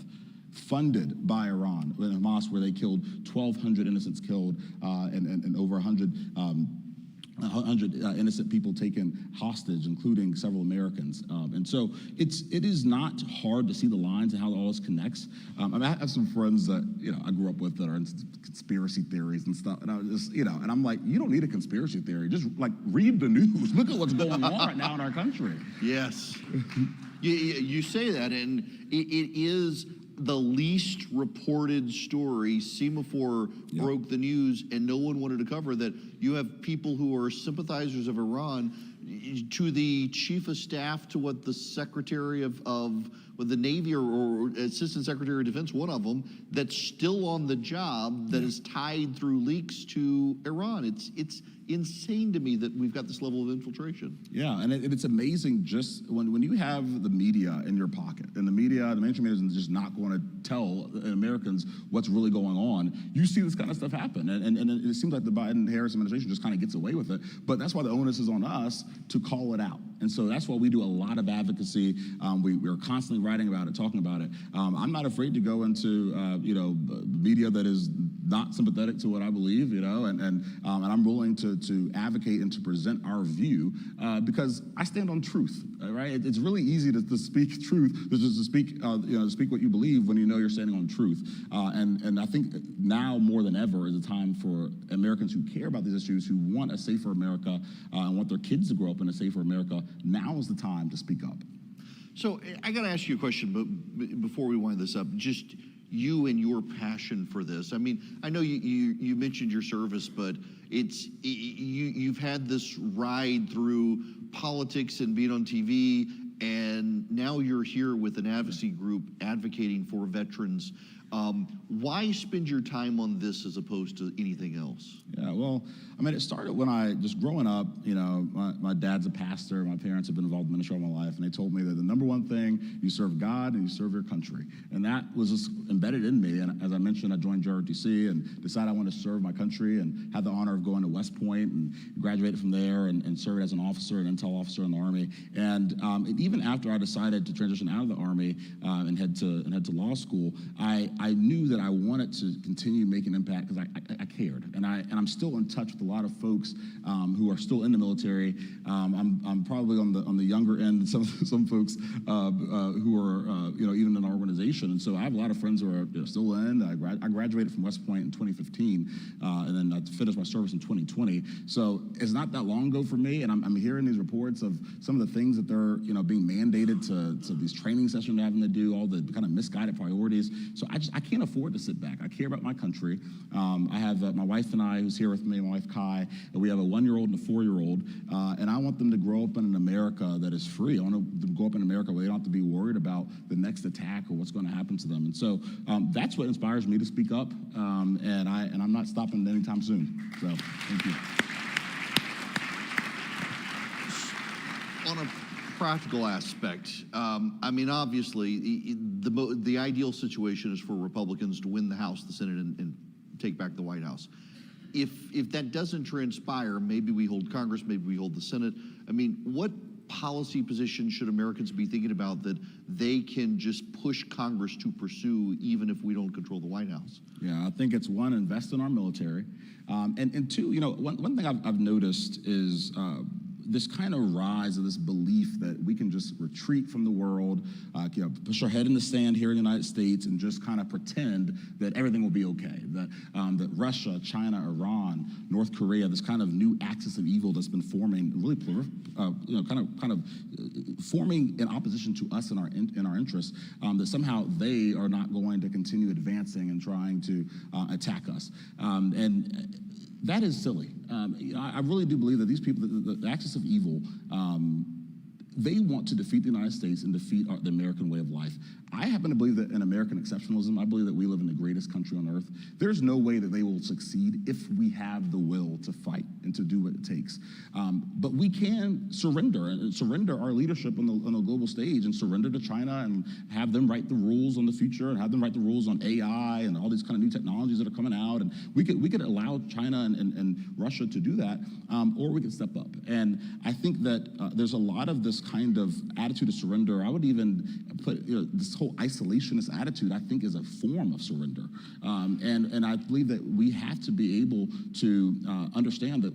funded by Iran, in Hamas, where they killed 1,200 innocents killed and over 100 innocent people taken hostage, including several Americans. And so it is not hard to see the lines and how all this connects. I have some friends that I grew up with that are into conspiracy theories and stuff, and I was just and I'm like, you don't need a conspiracy theory. Just like read the news. Look at what's going on right now in our country. Yes, you say that, and it is the least reported story. Semaphore broke the news, and no one wanted to cover that. You have people who are sympathizers of Iran, to the chief of staff, to what the secretary of the Navy or assistant secretary of defense, one of them, that's still on the job, that is tied through leaks to Iran. It's insane to me that we've got this level of infiltration. Yeah, and it's amazing just when you have the media in your pocket, and the mainstream media is just not going to tell Americans what's really going on. You see this kind of stuff happen, and it seems like the Biden-Harris administration just kind of gets away with it. But that's why the onus is on us to call it out. And so that's why we do a lot of advocacy. We're constantly writing about it, talking about it. I'm not afraid to go into media that is not sympathetic to what I believe, and I'm willing to advocate and to present our view because I stand on truth, right? It's really easy to speak truth, just to speak what you believe when you know you're standing on truth. And I think now more than ever is a time for Americans who care about these issues, who want a safer America and want their kids to grow up in a safer America. Now is the time to speak up. So I got to ask you a question, but before we wind this up, just you and your passion for this. I mean, I know you mentioned your service, but you've had this ride through politics and being on TV, and now you're here with an advocacy group advocating for veterans. Why spend your time on this as opposed to anything else? Yeah, well, I mean, it started when I, just growing up, you know, my dad's a pastor, my parents have been involved in ministry all my life, and they told me that the number one thing, you serve God and you serve your country. And that was just embedded in me. And as I mentioned, I joined JROTC and decided I wanted to serve my country, and had the honor of going to West Point and graduated from there and served as an officer, an intel officer in the Army. And even after I decided to transition out of the Army and head to law school, I knew that I wanted to continue making impact because I cared, and I'm still in touch with a lot of folks who are still in the military. I'm probably on the younger end, some folks who are even in our organization, and so I have a lot of friends who are still in. I graduated from West Point in 2015, and then I finished my service in 2020. So it's not that long ago for me, and I'm hearing these reports of some of the things that they're being mandated to these training sessions they're having to do, all the kind of misguided priorities. So I can't afford to sit back. I care about my country. I have my wife and I, who's here with me, my wife Kai, and we have a 1-year-old and a 4-year-old, and I want them to grow up in an America that is free. I want them to grow up in America where they don't have to be worried about the next attack or what's going to happen to them. And so that's what inspires me to speak up, and I'm not stopping anytime soon. So thank you. On a practical aspect, I mean, obviously, the ideal situation is for Republicans to win the House, the Senate, and take back the White House. If that doesn't transpire, maybe we hold Congress, maybe we hold the Senate. I mean, what policy position should Americans be thinking about that they can just push Congress to pursue, even if we don't control the White House? Yeah, I think it's one, invest in our military, and two, one thing I've noticed is this kind of rise of this belief that we can just retreat from the world, push our head in the sand here in the United States and just kind of pretend that everything will be okay. That Russia, China, Iran, North Korea, this kind of new axis of evil that's been forming, really, kind of forming in opposition to us in our interests, that somehow they are not going to continue advancing and trying to attack us. And that is silly. I really do believe that these people, the axis of evil, they want to defeat the United States and defeat the American way of life. I happen to believe that in American exceptionalism, I believe that we live in the greatest country on earth. There's no way that they will succeed if we have the will to fight and to do what it takes. But we can surrender our leadership on the global stage and surrender to China and have them write the rules on the future and have them write the rules on AI and all these kind of new technologies that are coming out. And we could allow China and Russia to do that, or we could step up. And I think that there's a lot of this kind of attitude of surrender. I would even put this whole isolationist attitude, I think, is a form of surrender. And I believe that we have to be able to understand that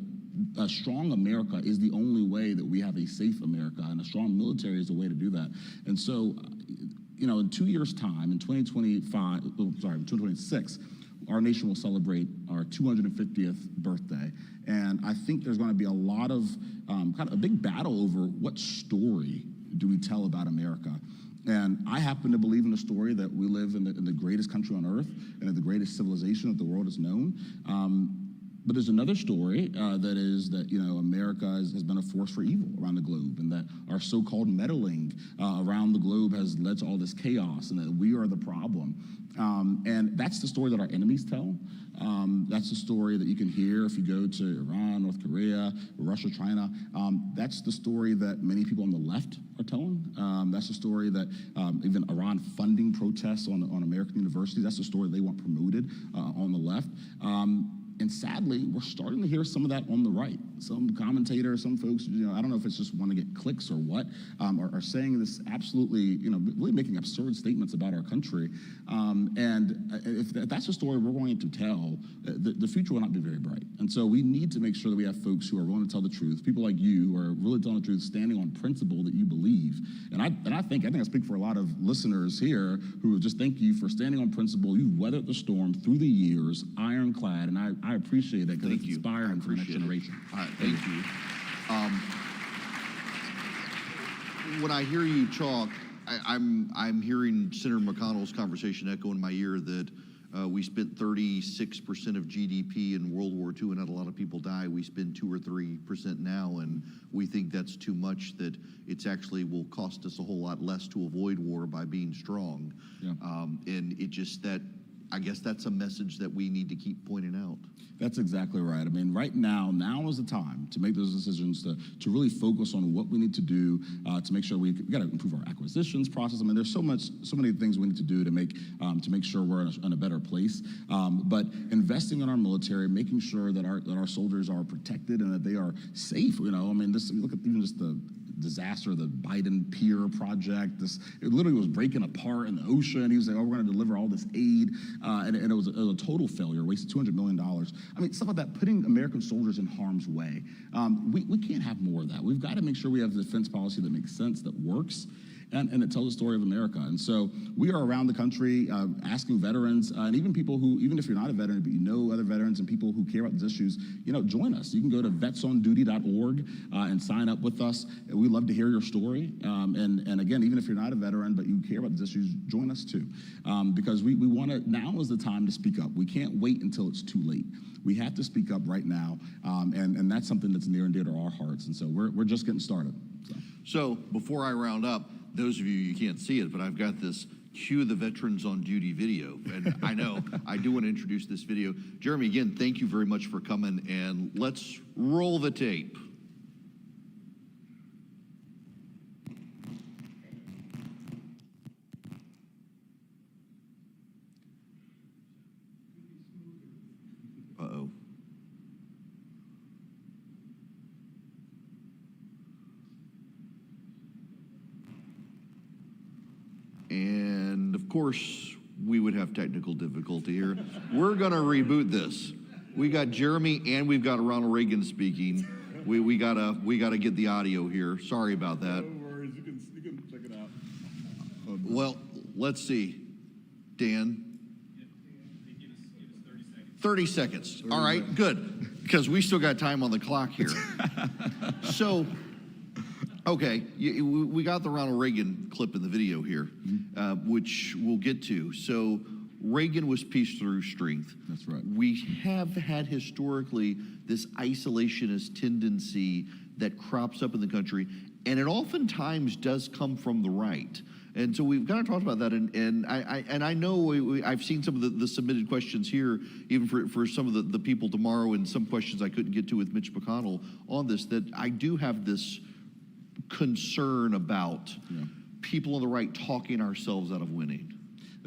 a strong America is the only way that we have a safe America, and a strong military is the way to do that. And so, in 2 years' time, in 2026, our nation will celebrate our 250th birthday. And I think there's going to be a lot of kind of a big battle over what story do we tell about America. And I happen to believe in the story that we live in the greatest country on earth and in the greatest civilization that the world has known. But there's another story that America has been a force for evil around the globe, and that our so-called meddling around the globe has led to all this chaos, and that we are the problem. And that's the story that our enemies tell. That's the story that you can hear if you go to Iran, North Korea, Russia, China. That's the story that many people on the left are telling. That's the story that even Iran funding protests on American universities. That's the story they want promoted on the left. And sadly, we're starting to hear some of that on the right. Some commentators, some folks, I don't know if it's just want to get clicks or what, are saying this absolutely, really making absurd statements about our country. And if that's the story we're going to tell, the future will not be very bright. And so we need to make sure that we have folks who are willing to tell the truth, people like you who are really telling the truth, standing on principle that you believe. And I think I speak for a lot of listeners here who just thank you for standing on principle. You've weathered the storm through the years, ironclad, and I appreciate that because it's inspiring for the next generation. All right, thank you. When I hear you talk, I'm hearing Senator McConnell's conversation echo in my ear that we spent 36% of GDP in World War II and had a lot of people die. We spend 2 or 3% now, and we think that's too much, that it's actually will cost us a whole lot less to avoid war by being strong. Yeah. And it just I guess that's a message that we need to keep pointing out. That's exactly right. I mean, right now is the time to make those decisions, to really focus on what we need to do to make sure we got to improve our acquisitions process. I mean, there's so many things we need to do to make sure we're in a better place. But investing in our military, making sure that our soldiers are protected and that they are safe. You know, I mean, look at even just the disaster, the Biden Pier project. It literally was breaking apart in the ocean. He was like, "Oh, we're going to deliver all this aid," and it was a total failure. Wasted $200 million. I mean, stuff like that, putting American soldiers in harm's way. We can't have more of that. We've got to make sure we have a defense policy that makes sense, that works, and it tells the story of America. And so we are around the country asking veterans, and even people who, even if you're not a veteran, but you know other veterans and people who care about these issues, join us. You can go to vetsonduty.org and sign up with us. We'd love to hear your story. And again, even if you're not a veteran, but you care about these issues, join us too. Because we want to, now is the time to speak up. We can't wait until it's too late. We have to speak up right now, and that's something that's near and dear to our hearts. And so we're just getting started. So before I round up, those of you can't see it, but I've got this Cue the Veterans on Duty video. And I know I do want to introduce this video. Jeremy, again, thank you very much for coming, and let's roll the tape. Uh-oh. And of course, we would have technical difficulty here. We're gonna reboot this. We got Jeremy and we've got Ronald Reagan speaking. We gotta get the audio here. Sorry about that. No worries, you can check it out. Well, let's see. Dan? 30 seconds. All right, good. Because we still got time on the clock here. So, okay, we got the Ronald Reagan clip in the video here, which we'll get to. So Reagan was peace through strength. That's right. We have had historically this isolationist tendency that crops up in the country, and it oftentimes does come from the right. And so we've kind of talked about that, and I know I've seen some of the submitted questions here, even for some of the people tomorrow, and some questions I couldn't get to with Mitch McConnell on this, that I do have this concern about people on the right talking ourselves out of winning.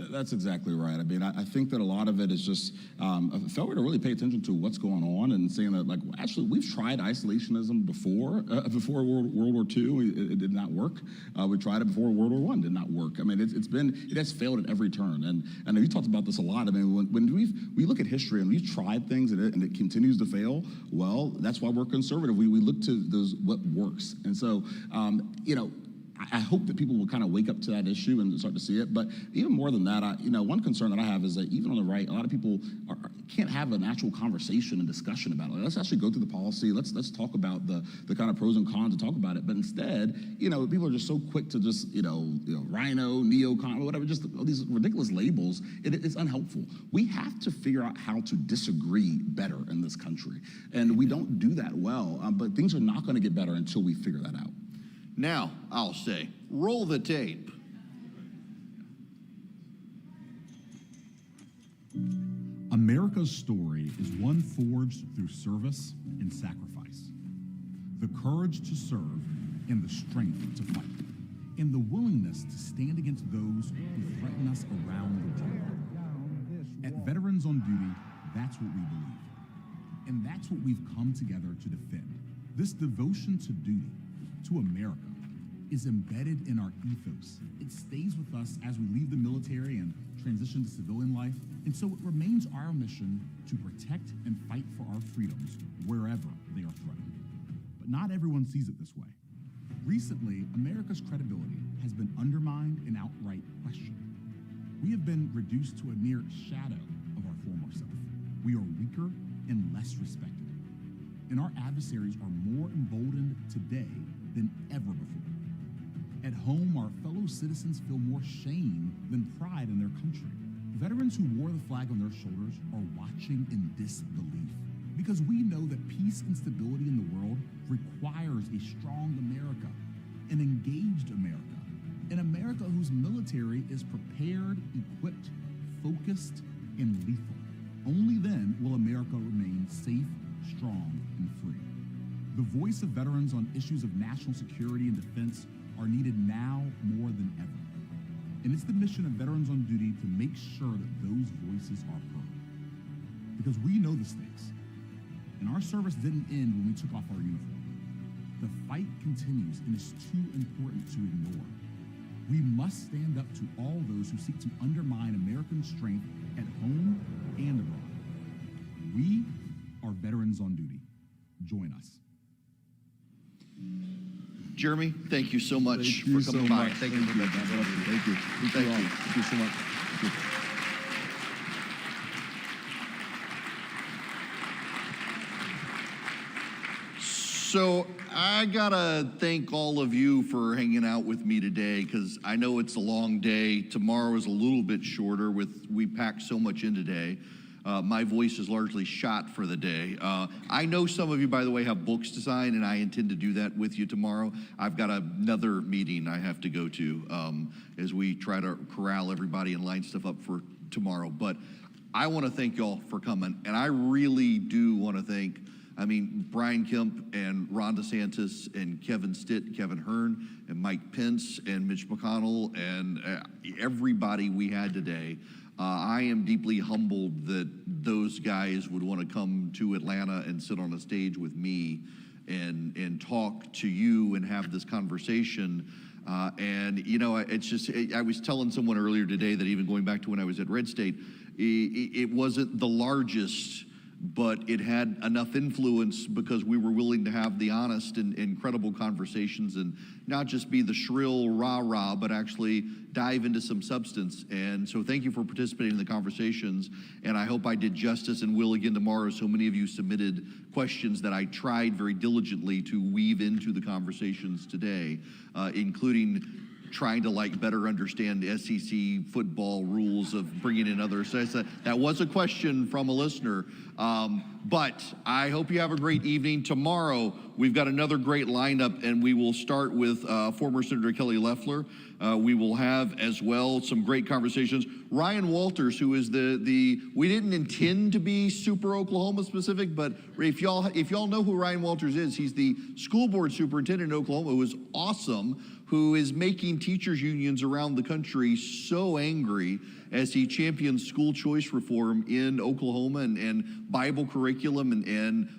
That's exactly right. I mean, I think that a lot of it is just a failure to really pay attention to what's going on and saying that, like, actually, we've tried isolationism before World War II. It did not work. We tried it before World War I. Did not work. I mean, it has failed at every turn. And you talked about this a lot. I mean, when we look at history and we've tried things and it continues to fail, well, that's why we're conservative. We look to what works. And so, I hope that people will kind of wake up to that issue and start to see it. But even more than that, one concern that I have is that even on the right, a lot of people can't have an actual conversation and discussion about it. Let's actually go through the policy. Let's talk about the kind of pros and cons and talk about it. But instead, people are just so quick to just rhino, neocon, or whatever, just all these ridiculous labels. It's unhelpful. We have to figure out how to disagree better in this country, and we don't do that well. But things are not going to get better until we figure that out. Now, I'll say, roll the tape. America's story is one forged through service and sacrifice. The courage to serve and the strength to fight, and the willingness to stand against those who threaten us around the world. At Veterans on Duty, that's what we believe. And that's what we've come together to defend. This devotion to duty, to America, is embedded in our ethos. It stays with us as we leave the military and transition to civilian life, and so it remains our mission to protect and fight for our freedoms wherever they are threatened. But not everyone sees it this way. Recently, America's credibility has been undermined and outright questioned. We have been reduced to a mere shadow of our former self. We are weaker and less respected. And our adversaries are more emboldened today than ever before. At home, our fellow citizens feel more shame than pride in their country. Veterans who wore the flag on their shoulders are watching in disbelief because we know that peace and stability in the world requires a strong America, an engaged America, an America whose military is prepared, equipped, focused, and lethal. Only then will America remain safe, strong, and free. The voice of veterans on issues of national security and defense are needed now more than ever. And it's the mission of Veterans on Duty to make sure that those voices are heard. Because we know the stakes. And our service didn't end when we took off our uniform. The fight continues and is too important to ignore. We must stand up to all those who seek to undermine American strength at home and abroad. We are Veterans on Duty. Join us. Jeremy, thank you so much for coming by. Thank you for that. Thank you. Thank you all. Thank you so much. Thank you. So I gotta thank all of you for hanging out with me today, because I know it's a long day. Tomorrow is a little bit shorter. We packed so much in today. My voice is largely shot for the day. I know some of you, by the way, have books to sign, and I intend to do that with you tomorrow. I've got another meeting I have to go to as we try to corral everybody and line stuff up for tomorrow. But I want to thank y'all for coming, and I really do want to thank, Brian Kemp and Ron DeSantis and Kevin Stitt, Kevin Hern, and Mike Pence and Mitch McConnell and everybody we had today. I am deeply humbled that those guys would want to come to Atlanta and sit on a stage with me and talk to you and have this conversation. It's just, I was telling someone earlier today that even going back to when I was at Red State, it wasn't the largest, but it had enough influence because we were willing to have the honest and incredible conversations and not just be the shrill rah-rah, but actually dive into some substance. And so thank you for participating in the conversations, and I hope I did justice and will again tomorrow. So many of you submitted questions that I tried very diligently to weave into the conversations today, including trying to better understand SEC football rules of bringing in others. So that was a question from a listener. But I hope you have a great evening. Tomorrow, we've got another great lineup, and we will start with former Senator Kelly Loeffler. We will have as well some great conversations. Ryan Walters, who is we didn't intend to be super Oklahoma specific, but if y'all know who Ryan Walters is, he's the school board superintendent in Oklahoma, who is awesome, who is making teachers unions around the country so angry as he champions school choice reform in Oklahoma and Bible curriculum and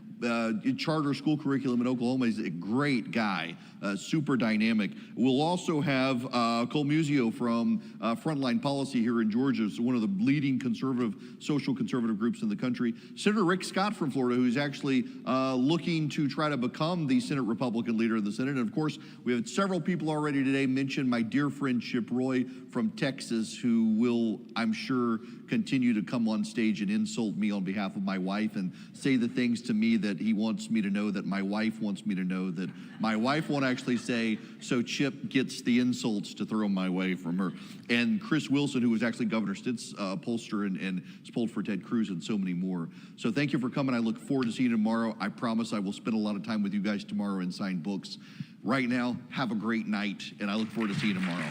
charter school curriculum in Oklahoma. He's a great guy, super dynamic. We'll also have Cole Musio from Frontline Policy here in Georgia. It's one of the leading social conservative groups in the country. Senator Rick Scott from Florida, who's actually looking to try to become the Senate Republican leader of the Senate. And of course, we have several people already today mention my dear friend Chip Roy from Texas, who will, I'm sure, continue to come on stage and insult me on behalf of my wife and say the things to me that he wants me to know, that my wife wants me to know, that my wife won't actually say, so Chip gets the insults to throw my way from her. And Chris Wilson, who was actually Governor Stitt's pollster and has polled for Ted Cruz and so many more. So thank you for coming. I look forward to seeing you tomorrow. I promise I will spend a lot of time with you guys tomorrow and sign books. Right now, have a great night, and I look forward to seeing you tomorrow.